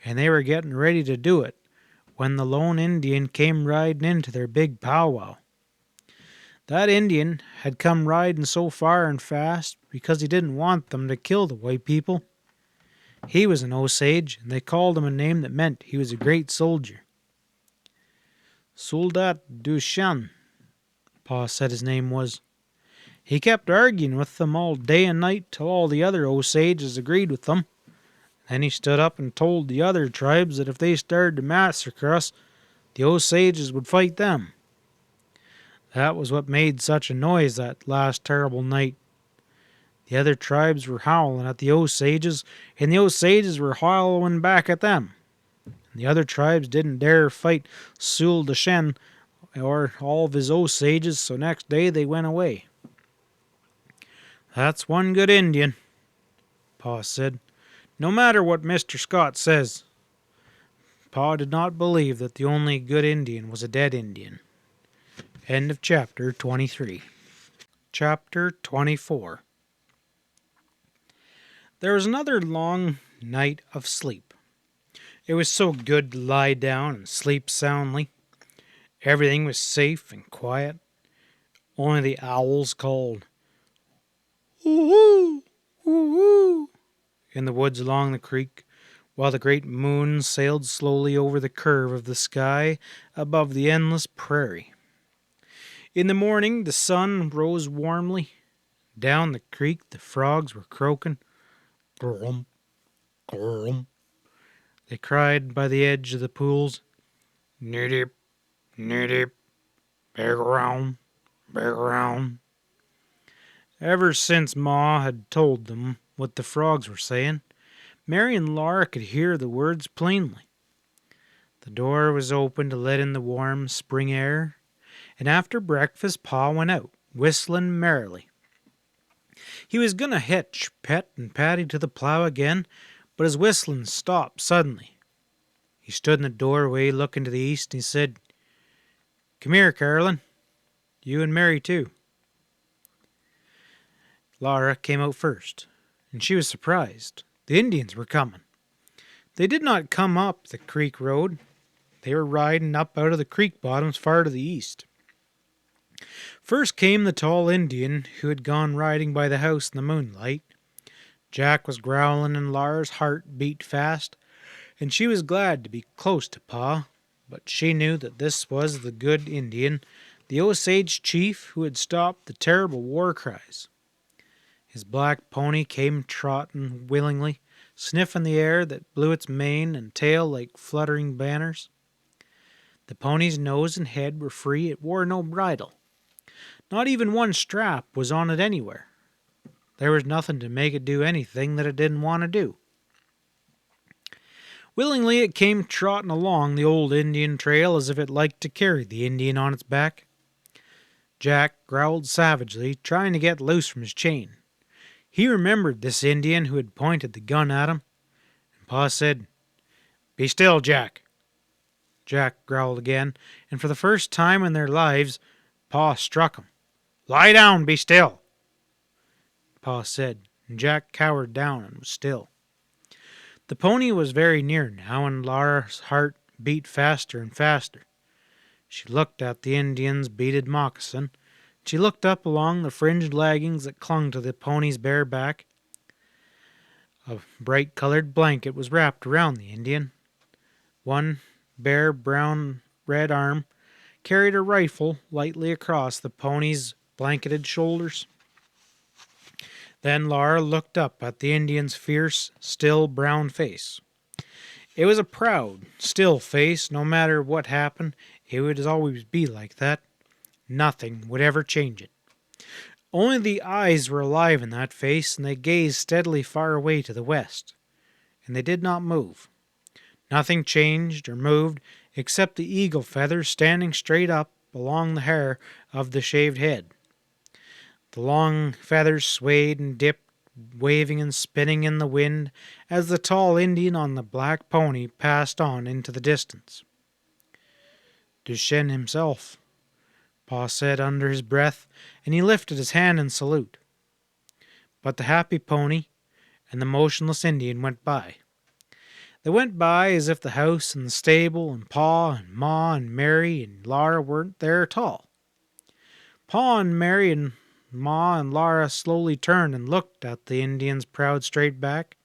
and they were getting ready to do it when the lone Indian came riding into their big powwow. That Indian had come riding so far and fast because he didn't want them to kill the white people. He was an Osage, and they called him a name that meant he was a great soldier. Soldat du Chien, Pa said his name was. He kept arguing with them all day and night till all the other Osages agreed with them. Then he stood up and told the other tribes that if they started to massacre us, the Osages would fight them. That was what made such a noise that last terrible night. The other tribes were howling at the Osages, and the Osages were howling back at them. And the other tribes didn't dare fight Sul de Shen or all of his Osages, so next day they went away. That's one good Indian, Pa said, no matter what Mr. Scott says. Pa did not believe that the only good Indian was a dead Indian. End of chapter 23. Chapter 24. There was another long night of sleep. It was so good to lie down and sleep soundly. Everything was safe and quiet. Only the owls called, "Woo-hoo! Woo-hoo!" in the woods along the creek, while the great moon sailed slowly over the curve of the sky above the endless prairie. In the morning the sun rose warmly. Down the creek the frogs were croaking. Grum, grum. They cried by the edge of the pools. Nidip, nidip, background, background. Ever since Ma had told them what the frogs were saying, Mary and Laura could hear the words plainly. The door was open to let in the warm spring air, and after breakfast Pa went out, whistling merrily. He was going to hitch Pet and Patty to the plow again, but his whistling stopped suddenly. He stood in the doorway looking to the east, and he said, "Come here, Carolyn. You and Mary, too." Laura came out first, and she was surprised. The Indians were coming. They did not come up the creek road. They were riding up out of the creek bottoms far to the east. First came the tall Indian who had gone riding by the house in the moonlight. Jack was growling and Laura's heart beat fast, and she was glad to be close to Pa, but she knew that this was the good Indian, the Osage chief who had stopped the terrible war cries. His black pony came trotting willingly, sniffing the air that blew its mane and tail like fluttering banners. The pony's nose and head were free. It wore no bridle. Not even one strap was on it anywhere. There was nothing to make it do anything that it didn't want to do. Willingly it came trotting along the old Indian trail as if it liked to carry the Indian on its back. Jack growled savagely, trying to get loose from his chain. He remembered this Indian who had pointed the gun at him, and Pa said, "Be still, Jack." Jack growled again, and for the first time in their lives, Pa struck him. "Lie down, be still." Pa said, and Jack cowered down and was still. The pony was very near now, and Laura's heart beat faster and faster. She looked at the Indian's beaded moccasin. She looked up along the fringed leggings that clung to the pony's bare back. A bright-colored blanket was wrapped around the Indian. One bare brown-red arm carried a rifle lightly across the pony's blanketed shoulders. Then Laura looked up at the Indian's fierce, still brown face. It was a proud, still face. No matter what happened, it would always be like that. Nothing would ever change it. Only the eyes were alive in that face, and they gazed steadily far away to the west. And they did not move. Nothing changed or moved except the eagle feathers standing straight up along the hair of the shaved head. The long feathers swayed and dipped, waving and spinning in the wind as the tall Indian on the black pony passed on into the distance. Duchesne himself, Pa said under his breath, and he lifted his hand in salute. But the happy pony and the motionless Indian went by. They went by as if the house and the stable and Pa and Ma and Mary and Laura weren't there at all. Pa and Mary and Ma and Laura slowly turned and looked at the Indian's proud straight back,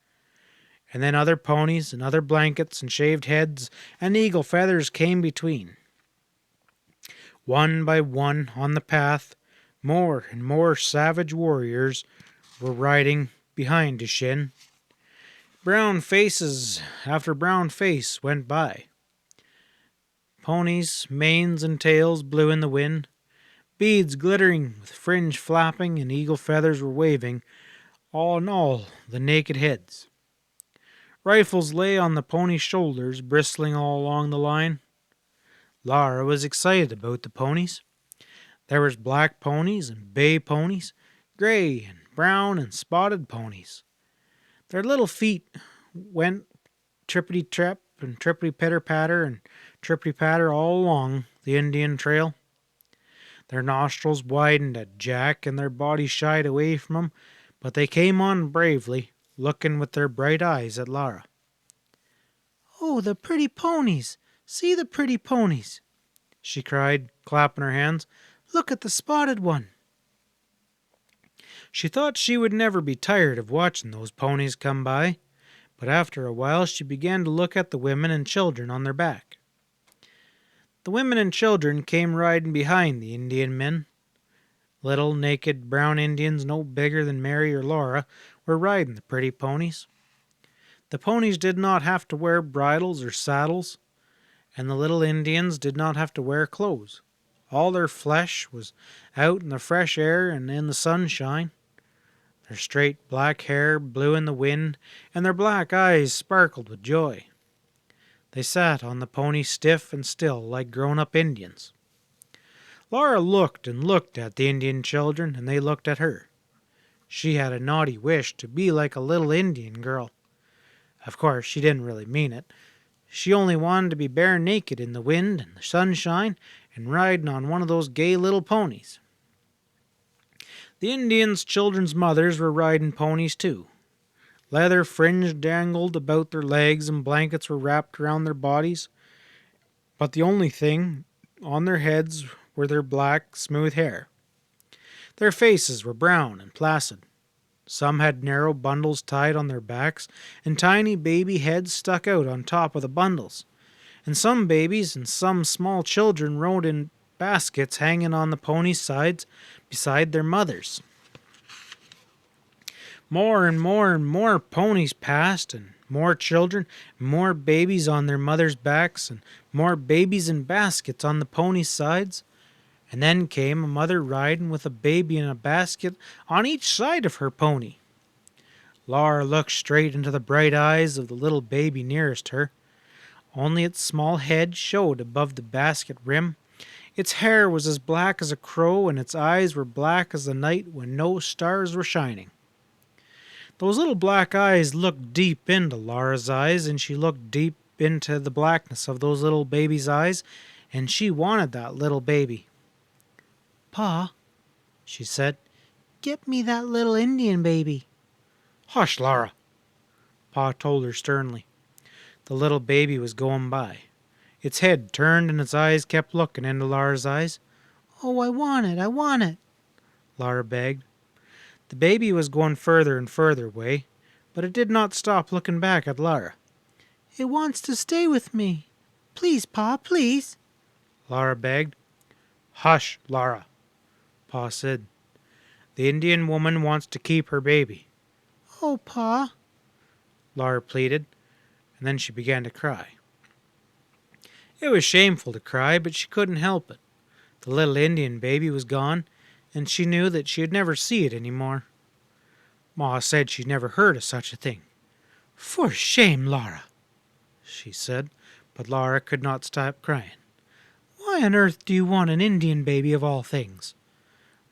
and then other ponies and other blankets and shaved heads and eagle feathers came between. One by one on the path, more and more savage warriors were riding behind Duchesne. Brown faces after brown face went by. Ponies' manes and tails blew in the wind. Beads glittering with fringe flapping and eagle feathers were waving, all in all the naked heads. Rifles lay on the ponies' shoulders, bristling all along the line. Laura was excited about the ponies. There was black ponies and bay ponies, gray and brown and spotted ponies. Their little feet went trippity-trap and trippity-pitter-patter and trippity-patter all along the Indian trail. Their nostrils widened at Jack, and their bodies shied away from him, but they came on bravely, looking with their bright eyes at Laura. "Oh, the pretty ponies! See the pretty ponies!" she cried, clapping her hands. "Look at the spotted one!" She thought she would never be tired of watching those ponies come by, but after a while she began to look at the women and children on their back. The women and children came riding behind the Indian men. Little, naked, brown Indians no bigger than Mary or Laura were riding the pretty ponies. The ponies did not have to wear bridles or saddles, and the little Indians did not have to wear clothes. All their flesh was out in the fresh air and in the sunshine. Their straight black hair blew in the wind, and their black eyes sparkled with joy. They sat on the pony stiff and still like grown-up Indians. Laura looked and looked at the Indian children, and they looked at her. She had a naughty wish to be like a little Indian girl. Of course, she didn't really mean it. She only wanted to be bare naked in the wind and the sunshine and riding on one of those gay little ponies. The Indians' children's mothers were riding ponies too. Leather fringe dangled about their legs and blankets were wrapped around their bodies, but the only thing on their heads were their black, smooth hair. Their faces were brown and placid. Some had narrow bundles tied on their backs, and tiny baby heads stuck out on top of the bundles. And some babies and some small children rode in baskets hanging on the ponies' sides beside their mothers. More and more and more ponies passed, and more children, and more babies on their mothers' backs, and more babies in baskets on the ponies' sides. And then came a mother riding with a baby in a basket on each side of her pony. Laura looked straight into the bright eyes of the little baby nearest her. Only its small head showed above the basket rim. Its hair was as black as a crow, and its eyes were black as the night when no stars were shining. Those little black eyes looked deep into Laura's eyes, and she looked deep into the blackness of those little baby's eyes, and she wanted that little baby. "Pa," she said, Get me that little Indian baby. Hush, Laura, Pa told her sternly. The little baby was going by. Its head turned and its eyes kept looking into Laura's eyes. Oh, I want it, I want it, Laura begged. The baby was going further and further away, but it did not stop looking back at Laura. It wants to stay with me. Please, Pa, please. Laura begged. Hush, Laura, Pa said. The Indian woman wants to keep her baby, Oh, Pa. Laura pleaded, and then she began to cry. It was shameful to cry, but she couldn't help it. The little Indian baby was gone, and she knew that she would never see it any more. Ma said she'd never heard of such a thing. For shame, Laura, she said, but Laura could not stop crying. Why on earth do you want an Indian baby of all things?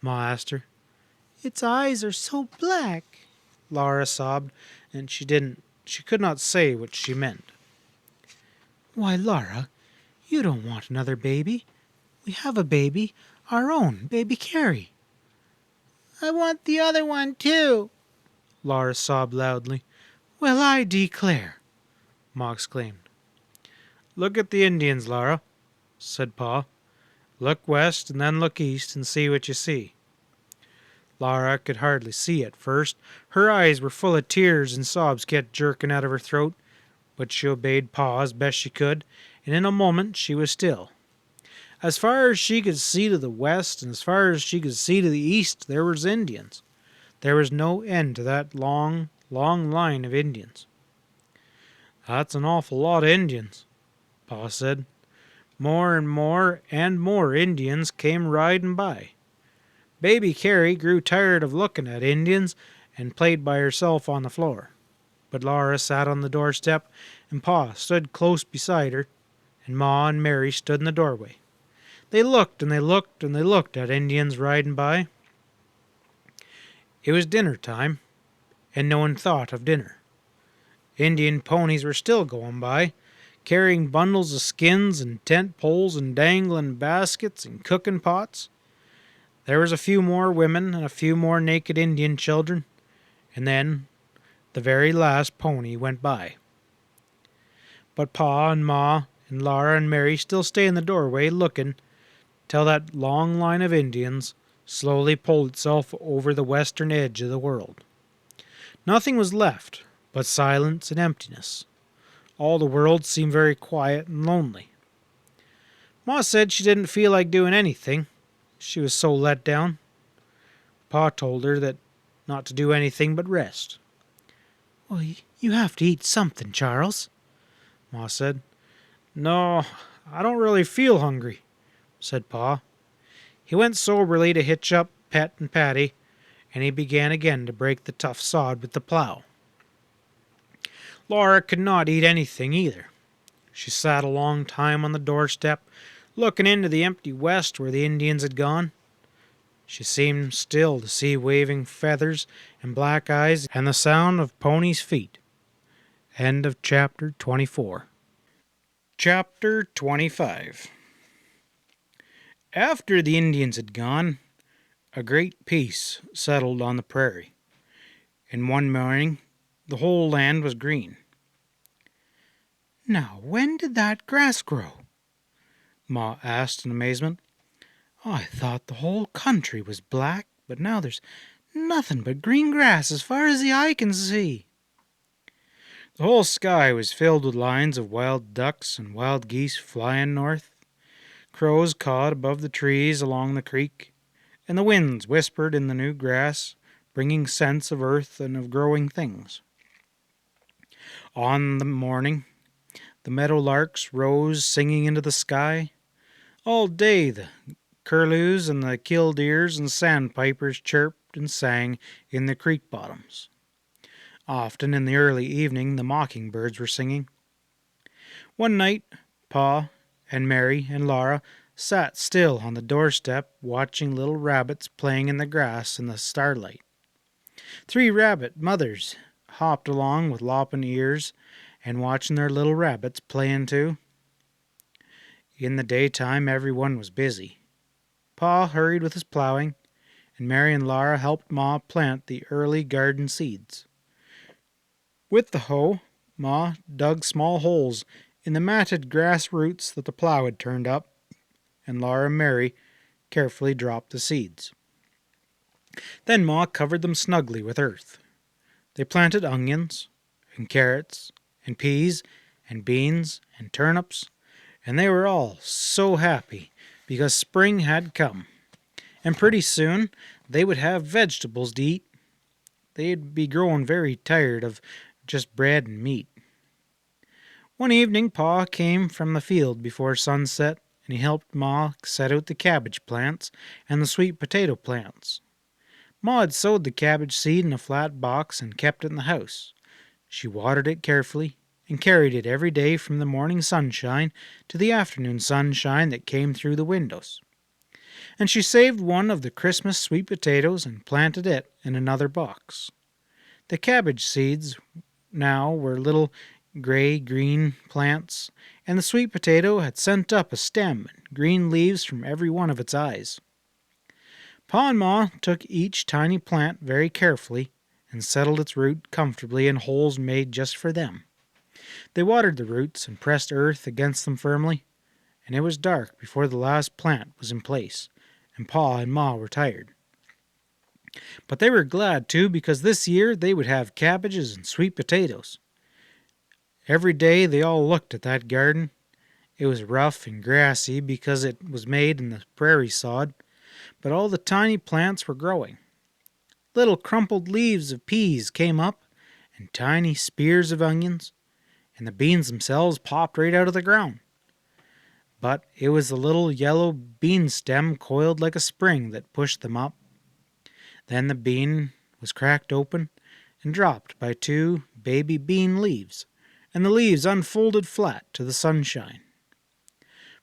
Ma asked her. Its eyes are so black, Laura sobbed, and she could not say what she meant. Why, Laura, you don't want another baby. We have a baby, our own, baby Carrie. I want the other one, too, Laura sobbed loudly. Well, I declare, Ma exclaimed. Look at the Indians, Laura, said Pa. Look west and then look east and see what you see. Laura could hardly see at first. Her eyes were full of tears and sobs kept jerking out of her throat, but she obeyed Pa as best she could, and in a moment she was still. As far as she could see to the west and as far as she could see to the east, there was Indians. There was no end to that long, long line of Indians. That's an awful lot of Indians, Pa said. More and more Indians came riding by. Baby Carrie grew tired of looking at Indians and played by herself on the floor. But Laura sat on the doorstep, and Pa stood close beside her, and Ma and Mary stood in the doorway. They looked and they looked and they looked at Indians riding by. It was dinner time, and no one thought of dinner. Indian ponies were still going by, carrying bundles of skins and tent poles and dangling baskets and cooking pots. There was a few more women and a few more naked Indian children, and then the very last pony went by. But Pa and Ma and Laura and Mary still stayed in the doorway looking till that long line of Indians slowly pulled itself over the western edge of the world. Nothing was left but silence and emptiness. All the world seemed very quiet and lonely. Ma said she didn't feel like doing anything. She was so let down. Pa told her that not to do anything but rest. Well, you have to eat something, Charles, Ma said. No, I don't really feel hungry, said Pa. He went soberly to hitch up Pet and Patty, and he began again to break the tough sod with the plow. Laura could not eat anything either. She sat a long time on the doorstep, looking into the empty west where the Indians had gone. She seemed still to see waving feathers and black eyes and the sound of ponies' feet. End of chapter 24. Chapter 25. After the Indians had gone, a great peace settled on the prairie. And one morning, the whole land was green. Now, when did that grass grow? Ma asked in amazement. I thought the whole country was black, but now there's nothing but green grass as far as the eye can see. The whole sky was filled with lines of wild ducks and wild geese flying north. Crows cawed above the trees along the creek, and the winds whispered in the new grass, bringing scents of earth and of growing things. On the morning, the meadowlarks rose singing into the sky. All day the curlews and the killdeers and sandpipers chirped and sang in the creek bottoms. Often in the early evening the mockingbirds were singing. One night Pa and Mary and Laura sat still on the doorstep watching little rabbits playing in the grass in the starlight. 3 rabbit mothers hopped along with lopping ears and watching their little rabbits playing too. In the daytime everyone was busy. Pa hurried with his plowing, and Mary and Laura helped Ma plant the early garden seeds. With the hoe, Ma dug small holes in the matted grass roots that the plow had turned up, and Laura and Mary carefully dropped the seeds. Then Ma covered them snugly with earth. They planted onions, and carrots, and peas, and beans, and turnips, and they were all so happy because spring had come, and pretty soon they would have vegetables to eat. They'd be growing very tired of just bread and meat. One evening Pa came from the field before sunset, and he helped Ma set out the cabbage plants and the sweet potato plants. Ma had sowed the cabbage seed in a flat box and kept it in the house. She watered it carefully and carried it every day from the morning sunshine to the afternoon sunshine that came through the windows. And she saved one of the Christmas sweet potatoes and planted it in another box. The cabbage seeds now were little gray-green plants, and the sweet potato had sent up a stem and green leaves from every one of its eyes. Pa and Ma took each tiny plant very carefully and settled its root comfortably in holes made just for them. They watered the roots and pressed earth against them firmly, and it was dark before the last plant was in place, and Pa and Ma were tired. But they were glad, too, because this year they would have cabbages and sweet potatoes. Every day they all looked at that garden. It was rough and grassy because it was made in the prairie sod, but all the tiny plants were growing. Little crumpled leaves of peas came up, and tiny spears of onions, and the beans themselves popped right out of the ground. But it was the little yellow bean stem coiled like a spring that pushed them up. Then the bean was cracked open and dropped by 2 baby bean leaves, and the leaves unfolded flat to the sunshine.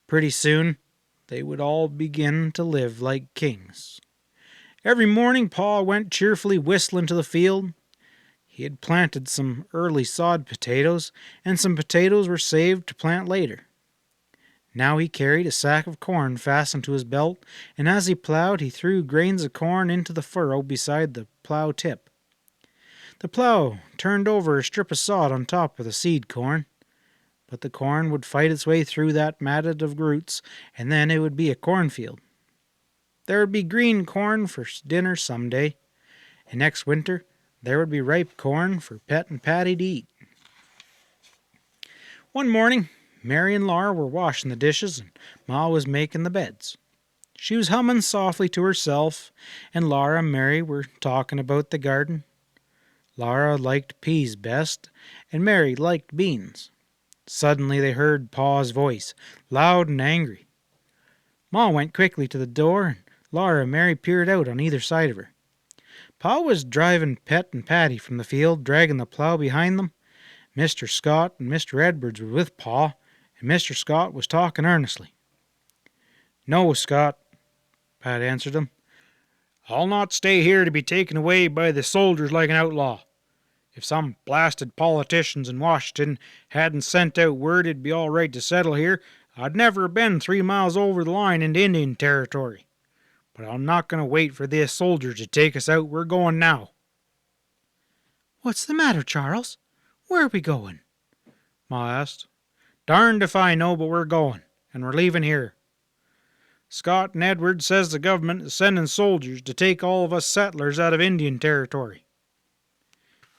Pretty soon they would all begin to live like kings. Every morning Pa went cheerfully whistling to the field. He had planted some early sod potatoes, and some potatoes were saved to plant later. Now he carried a sack of corn fastened to his belt, and as he plowed he threw grains of corn into the furrow beside the plow tip. The plow turned over a strip of sod on top of the seed corn, but the corn would fight its way through that matted of roots, and then it would be a cornfield. There would be green corn for dinner some day, and next winter there would be ripe corn for Pet and Patty to eat. One morning, Mary and Laura were washing the dishes, and Ma was making the beds. She was humming softly to herself, and Laura and Mary were talking about the garden. Laura liked peas best, and Mary liked beans. Suddenly they heard Pa's voice, loud and angry. Ma went quickly to the door, and Laura and Mary peered out on either side of her. Pa was driving Pet and Patty from the field, dragging the plow behind them. Mr. Scott and Mr. Edwards were with Pa, and Mr. Scott was talking earnestly. "No, Scott," Pat answered him. "I'll not stay here to be taken away by the soldiers like an outlaw. If some blasted politicians in Washington hadn't sent out word it'd be all right to settle here, I'd never have been 3 miles over the line into Indian territory. But I'm not going to wait for the soldiers to take us out. We're going now." "What's the matter, Charles? Where are we going?" Ma asked. "Darned if I know, but we're going, and we're leaving here. Scott and Edwards says the government is sending soldiers to take all of us settlers out of Indian territory."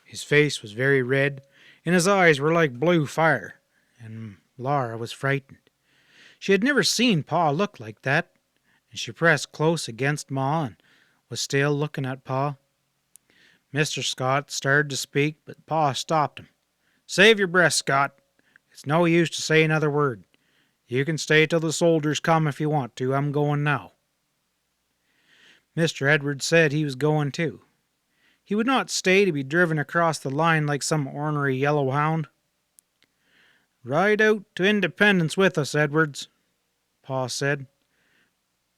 His face was very red, and his eyes were like blue fire, and Laura was frightened. She had never seen Pa look like that, and she pressed close against Ma and was still looking at Pa. Mr. Scott started to speak, but Pa stopped him. "Save your breath, Scott. It's no use to say another word. You can stay till the soldiers come if you want to. I'm going now." Mr. Edwards said he was going too. He would not stay to be driven across the line like some ornery yellow hound. "Ride out to Independence with us, Edwards," Pa said.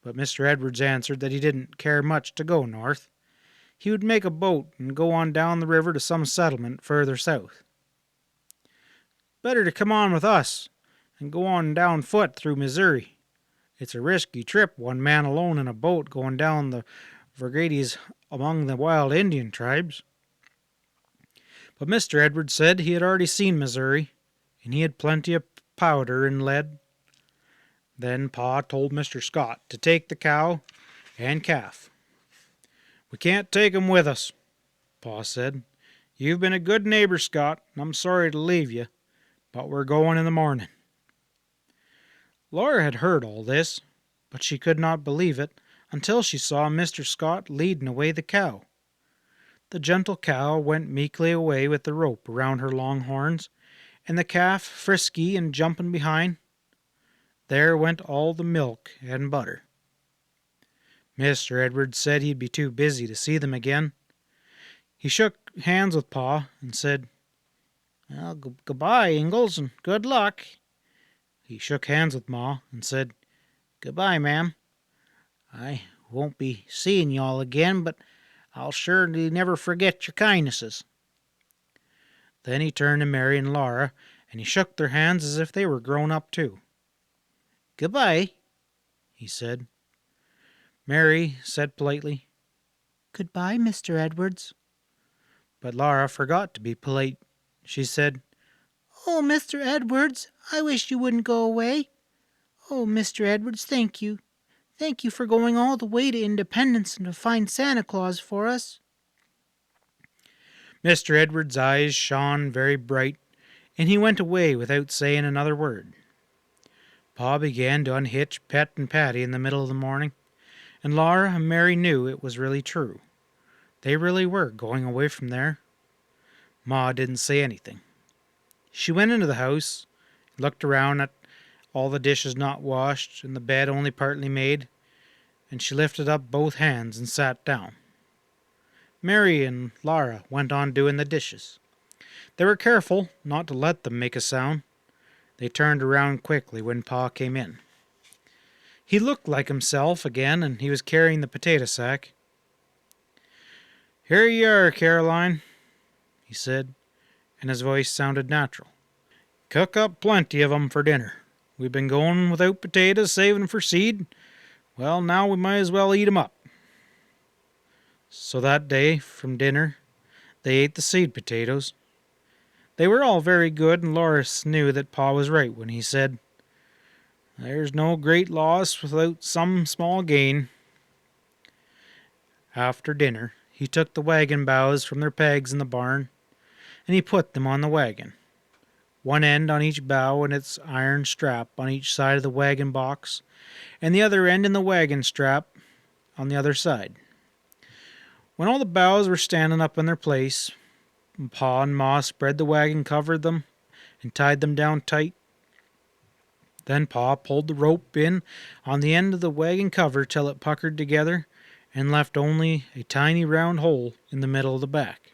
But Mr. Edwards answered that he didn't care much to go north. He would make a boat and go on down the river to some settlement further south. "Better to come on with us and go on down foot through Missouri. It's a risky trip, one man alone in a boat going down the for Grady's among the wild Indian tribes. But Mr. Edwards said he had already seen Missouri, and he had plenty of powder and lead. Then Pa told Mr. Scott to take the cow and calf. "We can't take 'em with us," Pa said. "You've been a good neighbor, Scott, and I'm sorry to leave you, but we're going in the morning." Laura had heard all this, but she could not believe it until she saw Mr. Scott leading away the cow. The gentle cow went meekly away with the rope around her long horns, and the calf frisky and jumping behind. There went all the milk and butter. Mr. Edwards said he'd be too busy to see them again. He shook hands with Pa and said, "Well, goodbye, Ingalls, and good luck." He shook hands with Ma and said, "Goodbye, ma'am. I won't be seeing you all again, but I'll surely never forget your kindnesses." Then he turned to Mary and Laura, and he shook their hands as if they were grown up too. "Goodbye," he said. Mary said politely, "Goodbye, Mr. Edwards." but Laura forgot to be polite. She said, "Oh, Mr. Edwards, I wish you wouldn't go away. Oh, Mr. Edwards, thank you. Thank you for going all the way to Independence and to find Santa Claus for us." Mr. Edwards' eyes shone very bright, and he went away without saying another word. Pa began to unhitch Pet and Patty in the middle of the morning, and Laura and Mary knew it was really true. They really were going away from there. Ma didn't say anything. She went into the house, looked around at all the dishes not washed and the bed only partly made, and she lifted up both hands and sat down. Mary and Laura went on doing the dishes. They were careful not to let them make a sound. They turned around quickly when Pa came in. He looked like himself again, and he was carrying the potato sack. "Here you are, Caroline," he said, and his voice sounded natural. "Cook up plenty of 'em for dinner. We've been going without potatoes, saving for seed. Well, now we might as well eat 'em up." So that day, from dinner, they ate the seed potatoes. They were all very good, and Loris knew that Pa was right when he said, "There's no great loss without some small gain." After dinner, he took the wagon bows from their pegs in the barn, and he put them on the wagon, one end on each bow and its iron strap on each side of the wagon box, and the other end in the wagon strap on the other side. When all the boughs were standing up in their place, Pa and Ma spread the wagon, covered them, and tied them down tight. Then Pa pulled the rope in on the end of the wagon cover till it puckered together and left only a tiny round hole in the middle of the back.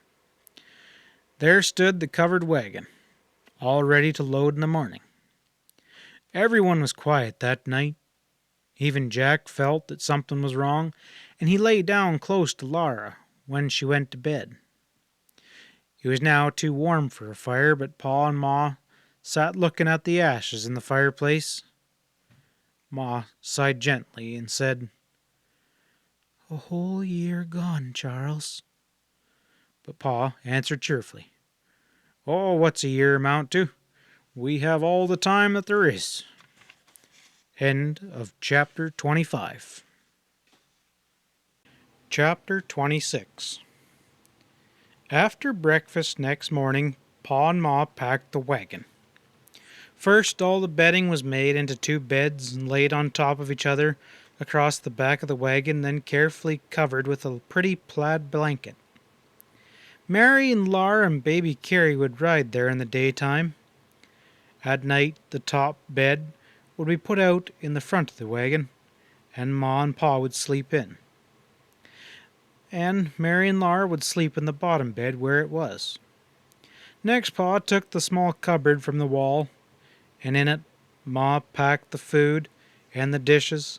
There stood the covered wagon, all ready to load in the morning. Everyone was quiet that night. Even Jack felt that something was wrong, and he lay down close to Laura when she went to bed. It was now too warm for a fire, but Pa and Ma sat looking at the ashes in the fireplace. Ma sighed gently and said, "A whole year gone, Charles." But Pa answered cheerfully, "Oh, what's a year amount to? We have all the time that there is." End of chapter 25. Chapter 26. After breakfast next morning, Pa and Ma packed the wagon. First, all the bedding was made into two beds and laid on top of each other across the back of the wagon, then carefully covered with a pretty plaid blanket. Mary and Laura and baby Carrie would ride there in the daytime. At night, the top bed would be put out in the front of the wagon, and Ma and Pa would sleep in. And Mary and Laura would sleep in the bottom bed where it was. Next, Pa took the small cupboard from the wall, and in it Ma packed the food and the dishes.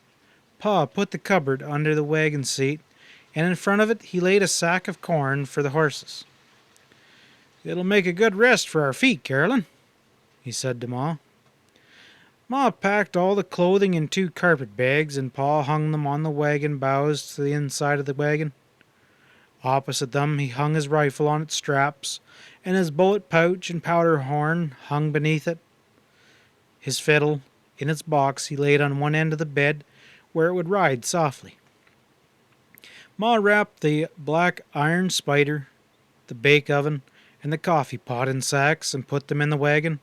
Pa put the cupboard under the wagon seat, and in front of it he laid a sack of corn for the horses. "It'll make a good rest for our feet, Caroline," he said to Ma. Ma packed all the clothing in 2 carpet bags, and Pa hung them on the wagon bows to the inside of the wagon. Opposite them, he hung his rifle on its straps, and his bullet pouch and powder horn hung beneath it. His fiddle, in its box, he laid on one end of the bed, where it would ride softly. Ma wrapped the black iron spider, the bake oven, and the coffee pot in sacks and put them in the wagon,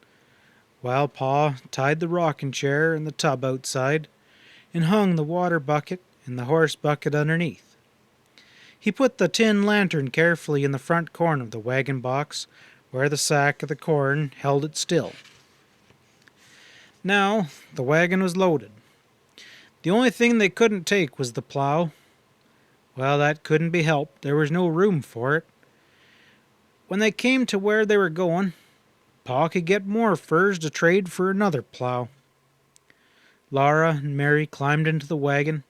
while Pa tied the rocking chair and the tub outside, and hung the water bucket and the horse bucket underneath. He put the tin lantern carefully in the front corner of the wagon box, where the sack of the corn held it still. Now the wagon was loaded. The only thing they couldn't take was the plow. Well, that couldn't be helped. There was no room for it. When they came to where they were going, Pa could get more furs to trade for another plow. Laura and Mary climbed into the wagon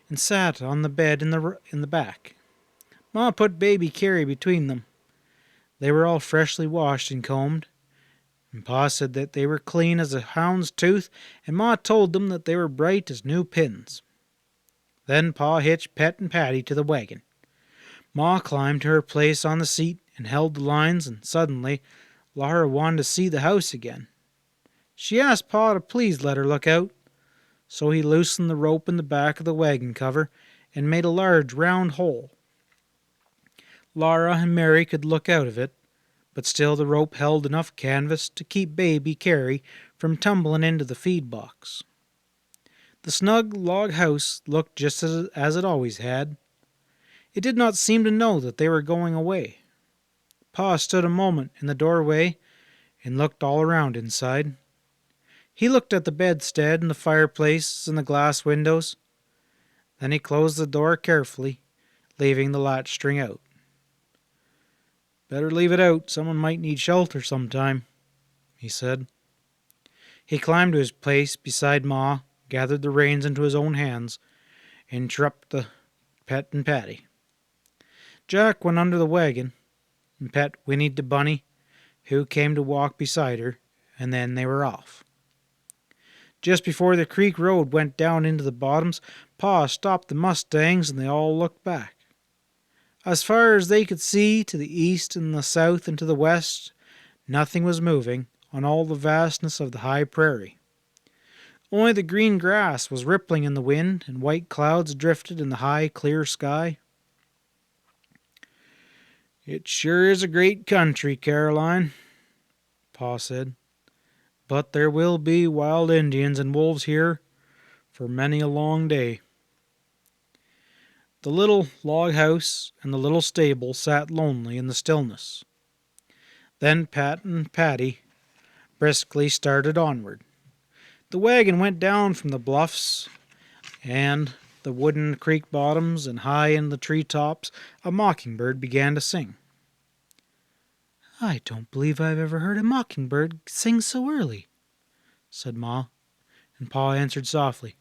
and sat on the bed in the back. Ma put baby Carrie between them. They were all freshly washed and combed, and Pa said that they were clean as a hound's tooth, and Ma told them that they were bright as new pins. Then Pa hitched Pet and Patty to the wagon. Ma climbed to her place on the seat and held the lines, and suddenly Laura wanted to see the house again. She asked Pa to please let her look out, so he loosened the rope in the back of the wagon cover and made a large round hole. Laura and Mary could look out of it, but still the rope held enough canvas to keep baby Carrie from tumbling into the feed box. The snug log house looked just as it always had. It did not seem to know that they were going away. Pa stood a moment in the doorway and looked all around inside. He looked at the bedstead and the fireplace and the glass windows. Then he closed the door carefully, leaving the latch string out. "Better leave it out. Someone might need shelter sometime," he said. He climbed to his place beside Ma, gathered the reins into his own hands, and dropped the Pet and Patty. Jack went under the wagon, and Pet whinnied to Bunny, who came to walk beside her, and then they were off. Just before the creek road went down into the bottoms, Pa stopped the mustangs, and they all looked back. As far as they could see, to the east and the south and to the west, nothing was moving on all the vastness of the high prairie. Only the green grass was rippling in the wind, and white clouds drifted in the high, clear sky. "It sure is a great country, Caroline," Pa said. "But there will be wild Indians and wolves here for many a long day." The little log house and the little stable sat lonely in the stillness. Then Pat and Patty briskly started onward. The wagon went down from the bluffs and the wooden creek bottoms, and high in the tree tops a mockingbird began to sing. "I don't believe I've ever heard a mockingbird sing so early," said Ma, and Pa answered softly,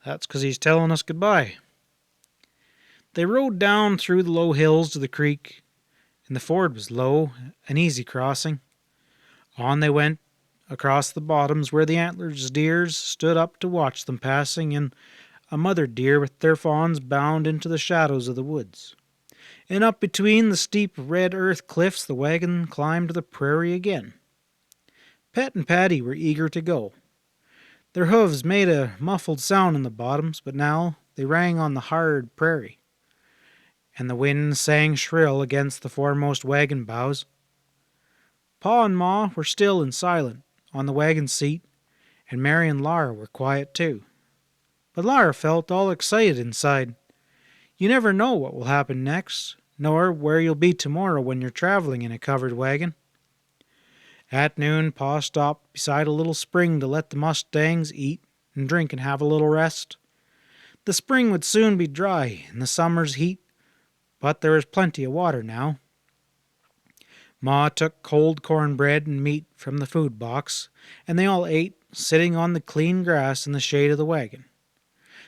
"That's 'cause he's telling us goodbye." They rode down through the low hills to the creek, and the ford was low, an easy crossing. On they went across the bottoms where the antler's deers stood up to watch them passing, and a mother deer with their fawns bound into the shadows of the woods. And up between the steep red earth cliffs the wagon climbed the prairie again. Pet and Patty were eager to go. Their hoofs made a muffled sound in the bottoms, but now they rang on the hard prairie, and the wind sang shrill against the foremost wagon bows. Pa and Ma were still and silent on the wagon seat, and Mary and Laura were quiet too. But Laura felt all excited inside. You never know what will happen next, nor where you'll be tomorrow when you're traveling in a covered wagon. At noon, Pa stopped beside a little spring to let the mustangs eat and drink and have a little rest. The spring would soon be dry in the summer's heat, but there was plenty of water now. Ma took cold cornbread and meat from the food box, and they all ate, sitting on the clean grass in the shade of the wagon.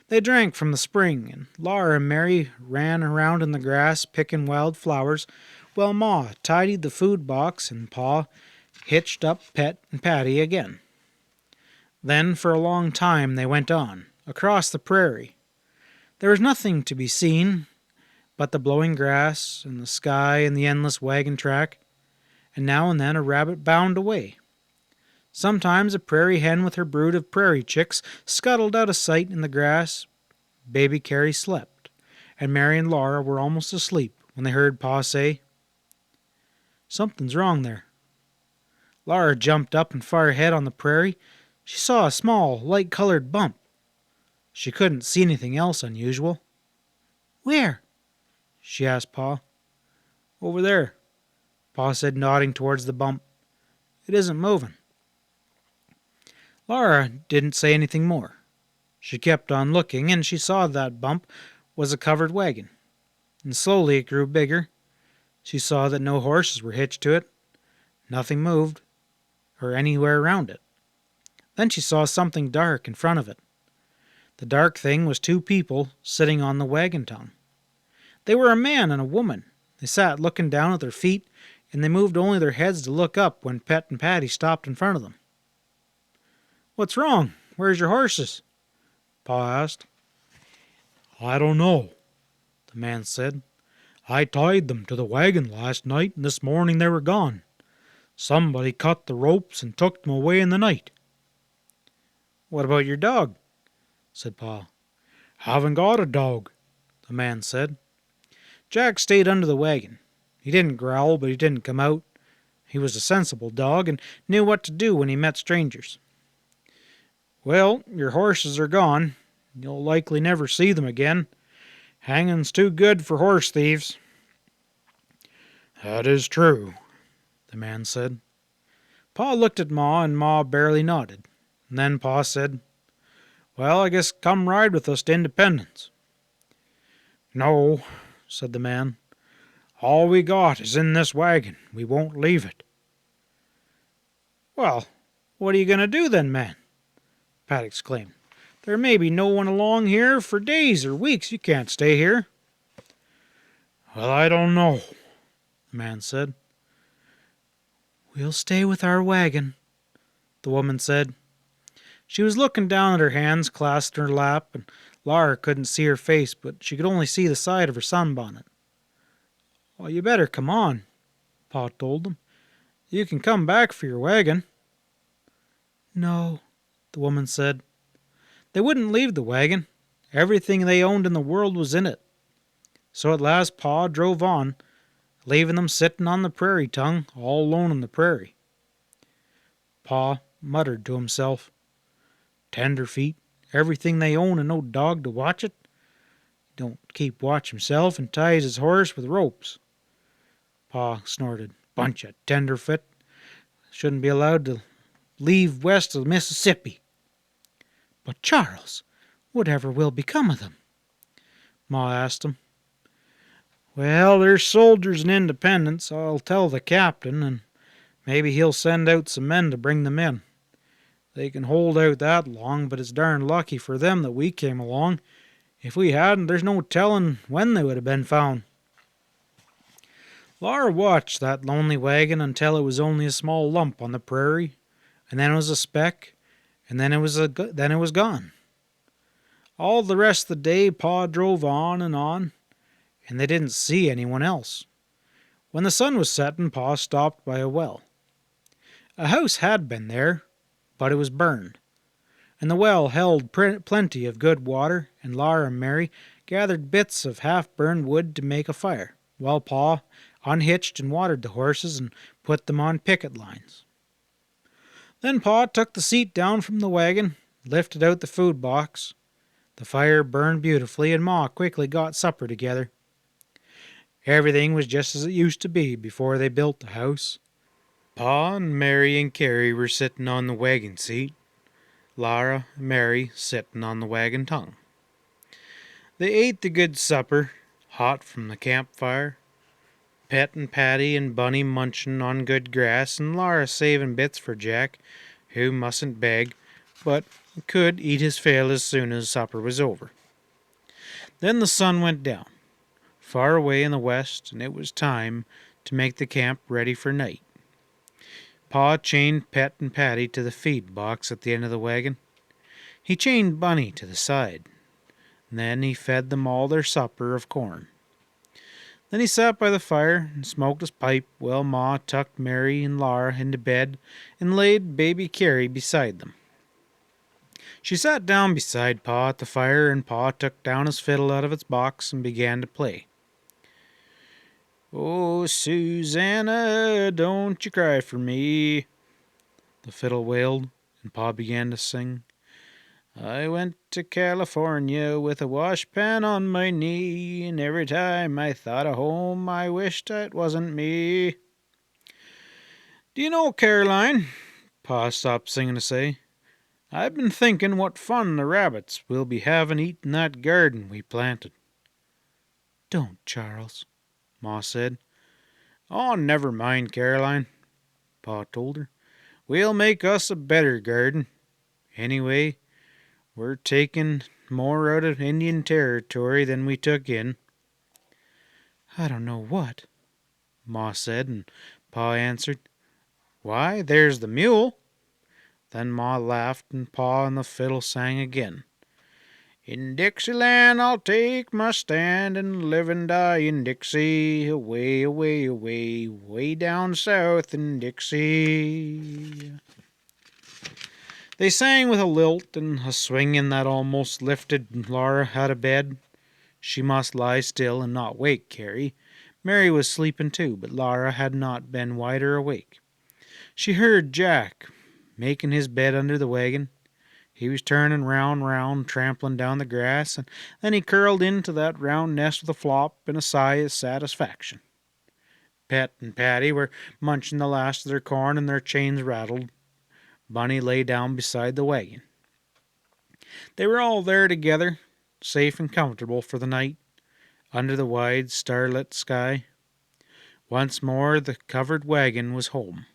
They drank from the spring, and Laura and Mary ran around in the grass picking wild flowers, while Ma tidied the food box and Pa hitched up Pet and Patty again. Then for a long time they went on, across the prairie. There was nothing to be seen but the blowing grass and the sky and the endless wagon track, and now and then a rabbit bounded away. Sometimes a prairie hen with her brood of prairie chicks scuttled out of sight in the grass. Baby Carrie slept, and Mary and Laura were almost asleep when they heard Pa say, "Something's wrong there." Laura jumped up and far ahead on the prairie. She saw a small, light-colored bump. She couldn't see anything else unusual. "Where?" she asked Pa. "Over there," Pa said, nodding towards the bump. "It isn't moving." Laura didn't say anything more. She kept on looking, and she saw that bump was a covered wagon. And slowly it grew bigger. She saw that no horses were hitched to it. Nothing moved, or anywhere around it. Then she saw something dark in front of it. The dark thing was two people sitting on the wagon tongue. They were a man and a woman. They sat looking down at their feet, and they moved only their heads to look up when Pet and Patty stopped in front of them. "What's wrong? Where's your horses?" Pa asked. "I don't know," the man said. "I tied them to the wagon last night, and this morning they were gone. Somebody cut the ropes and took them away in the night." "What about your dog?" said Pa. "Haven't got a dog," the man said. Jack stayed under the wagon. He didn't growl, but he didn't come out. He was a sensible dog and knew what to do when he met strangers. "Well, your horses are gone. You'll likely never see them again. Hanging's too good for horse thieves." "That is true," the man said. Pa looked at Ma, and Ma barely nodded. And then Pa said, "Well, I guess come ride with us to Independence." "No," said the man. "All we got is in this wagon. We won't leave it." "Well, what are you going to do then, man?" Pat exclaimed. "There may be no one along here for days or weeks. You can't stay here." "Well, I don't know," the man said. "We'll stay with our wagon," the woman said. She was looking down at her hands clasped in her lap, and Laura couldn't see her face, but she could only see the side of her sunbonnet. "Well, you better come on," Pa told them. "You can come back for your wagon." "No," the woman said. They wouldn't leave the wagon. Everything they owned in the world was in it. So at last Pa drove on, leaving them sitting on the prairie tongue, all alone on the prairie. Pa muttered to himself, "Tenderfeet, everything they own and no dog to watch it. Don't keep watch himself and ties his horse with ropes." Pa snorted, "Bunch of tenderfoot. Shouldn't be allowed to leave west of the Mississippi." "But Charles, whatever will become of them?" Ma asked him. "Well, there's soldiers in Independence. I'll tell the captain, and maybe he'll send out some men to bring them in. They can hold out that long, but it's darn lucky for them that we came along. If we hadn't, there's no telling when they would have been found." Laura watched that lonely wagon until it was only a small lump on the prairie, and then it was a speck, and then it was gone. All the rest of the day Pa drove on, and they didn't see anyone else. When the sun was setting, Pa stopped by a well. A house had been there, but it was burned, and the well held plenty of good water, and Laura and Mary gathered bits of half-burned wood to make a fire, while Pa unhitched and watered the horses and put them on picket lines. Then Pa took the seat down from the wagon, lifted out the food box. The fire burned beautifully, and Ma quickly got supper together. Everything was just as it used to be before they built the house. Pa and Mary and Carrie were sitting on the wagon seat, Laura and Mary sitting on the wagon tongue. They ate the good supper, hot from the campfire, Pet and Patty and Bunny munching on good grass, and Laura saving bits for Jack, who mustn't beg, but could eat his fill as soon as supper was over. Then the sun went down, far away in the west, and it was time to make the camp ready for night. Pa chained Pet and Patty to the feed box at the end of the wagon. He chained Bunny to the side. Then he fed them all their supper of corn. Then he sat by the fire and smoked his pipe while Ma tucked Mary and Laura into bed and laid baby Carrie beside them. She sat down beside Pa at the fire, and Pa took down his fiddle out of its box and began to play. "Oh, Susanna, don't you cry for me," the fiddle wailed, and Pa began to sing. "I went to California with a washpan on my knee, and every time I thought of home I wished it wasn't me." "Do you know, Caroline," Pa stopped singing to say, "I've been thinking what fun the rabbits will be having eating that garden we planted." "Don't, Charles," Ma said. "Oh, never mind, Caroline," Pa told her. "We'll make us a better garden. Anyway, we're taking more out of Indian Territory than we took in." "I don't know what," Ma said, and Pa answered, "Why, there's the mule." Then Ma laughed, and Pa and the fiddle sang again. "In Dixieland I'll take my stand and live and die in Dixie, away, away, away, way down south in Dixie." They sang with a lilt and a swinging that almost lifted Laura out of bed. She must lie still and not wake Carrie. Mary was sleeping too, but Laura had not been wider awake. She heard Jack making his bed under the wagon. He was turning round, trampling down the grass, and then he curled into that round nest with a flop and a sigh of satisfaction. Pet and Patty were munching the last of their corn, and their chains rattled. Bunny lay down beside the wagon. They were all there together, safe and comfortable for the night, under the wide starlit sky. Once more the covered wagon was home.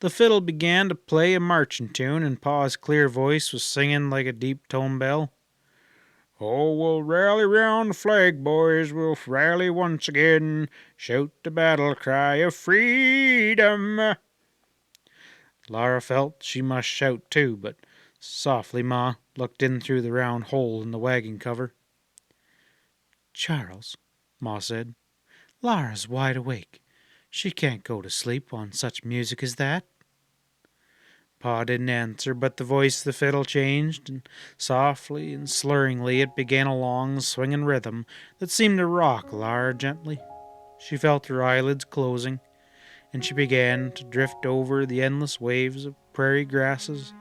The fiddle began to play a marching tune, and Pa's clear voice was singing like a deep-toned bell. "Oh, we'll rally round the flag, boys, we'll rally once again, shout the battle cry of freedom." Laura felt she must shout too, but softly Ma looked in through the round hole in the wagon cover. "Charles," Ma said, "Laura's wide awake. She can't go to sleep on such music as that." Pa didn't answer, but the voice of the fiddle changed, and softly and slurringly it began a long, swinging rhythm that seemed to rock Laura gently. She felt her eyelids closing, and she began to drift over the endless waves of prairie grasses,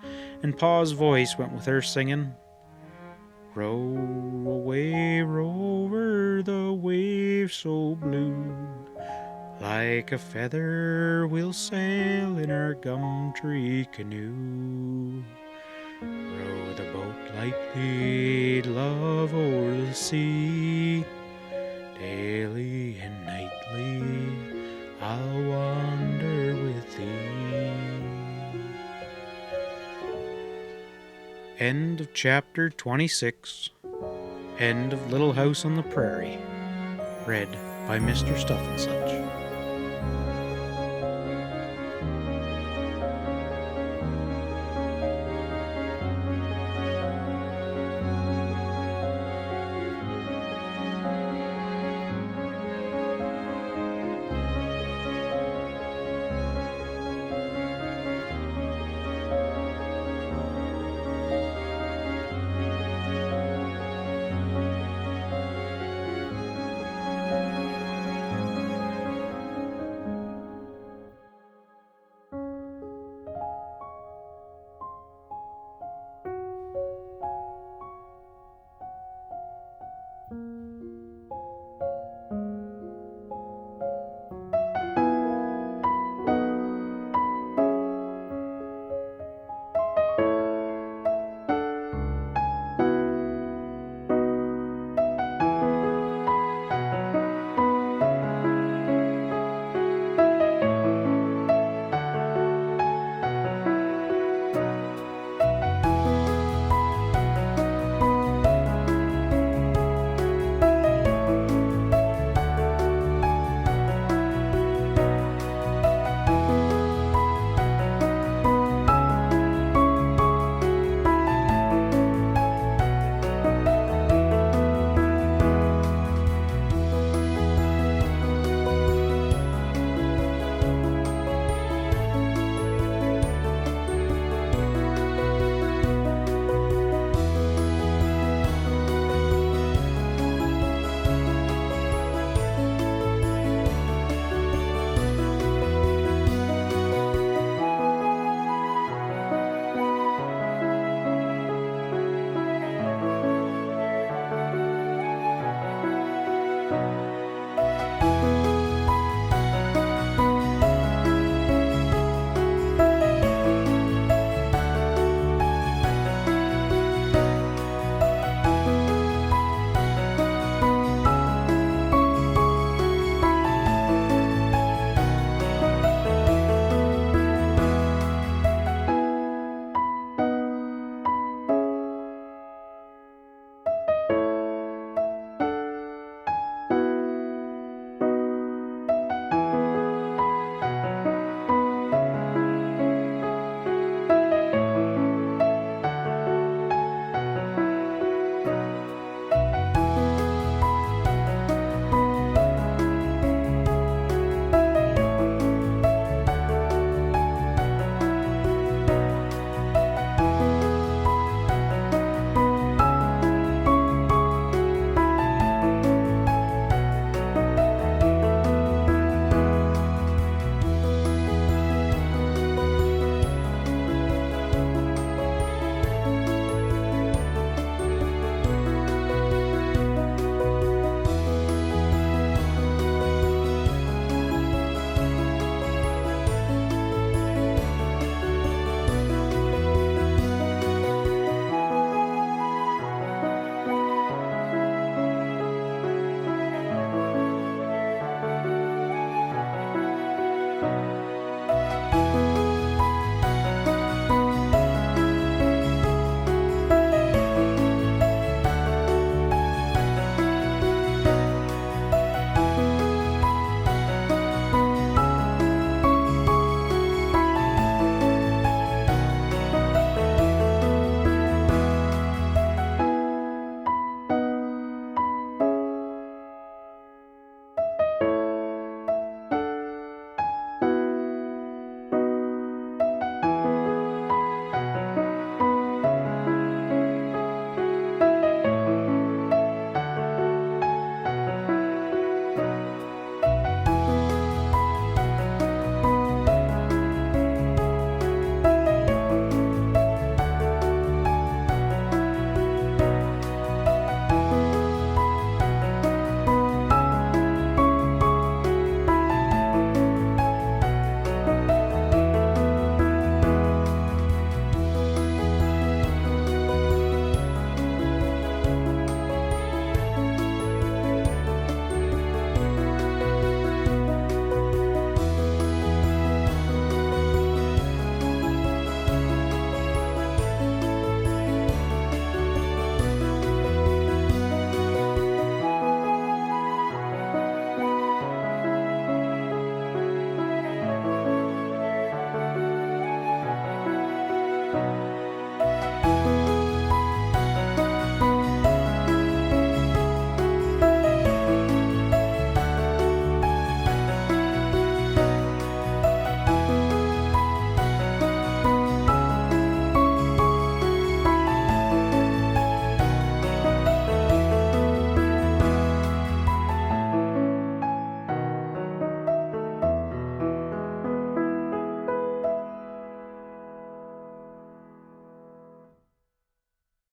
and Pa's voice went with her singing, "Row away, row over the waves so blue, like a feather we'll sail in our gum tree canoe. Row the boat lightly, love, o'er the sea. Daily and nightly I'll wander with thee." End of chapter 26. End of Little House on the Prairie. Read by Mr. Stuff and Such.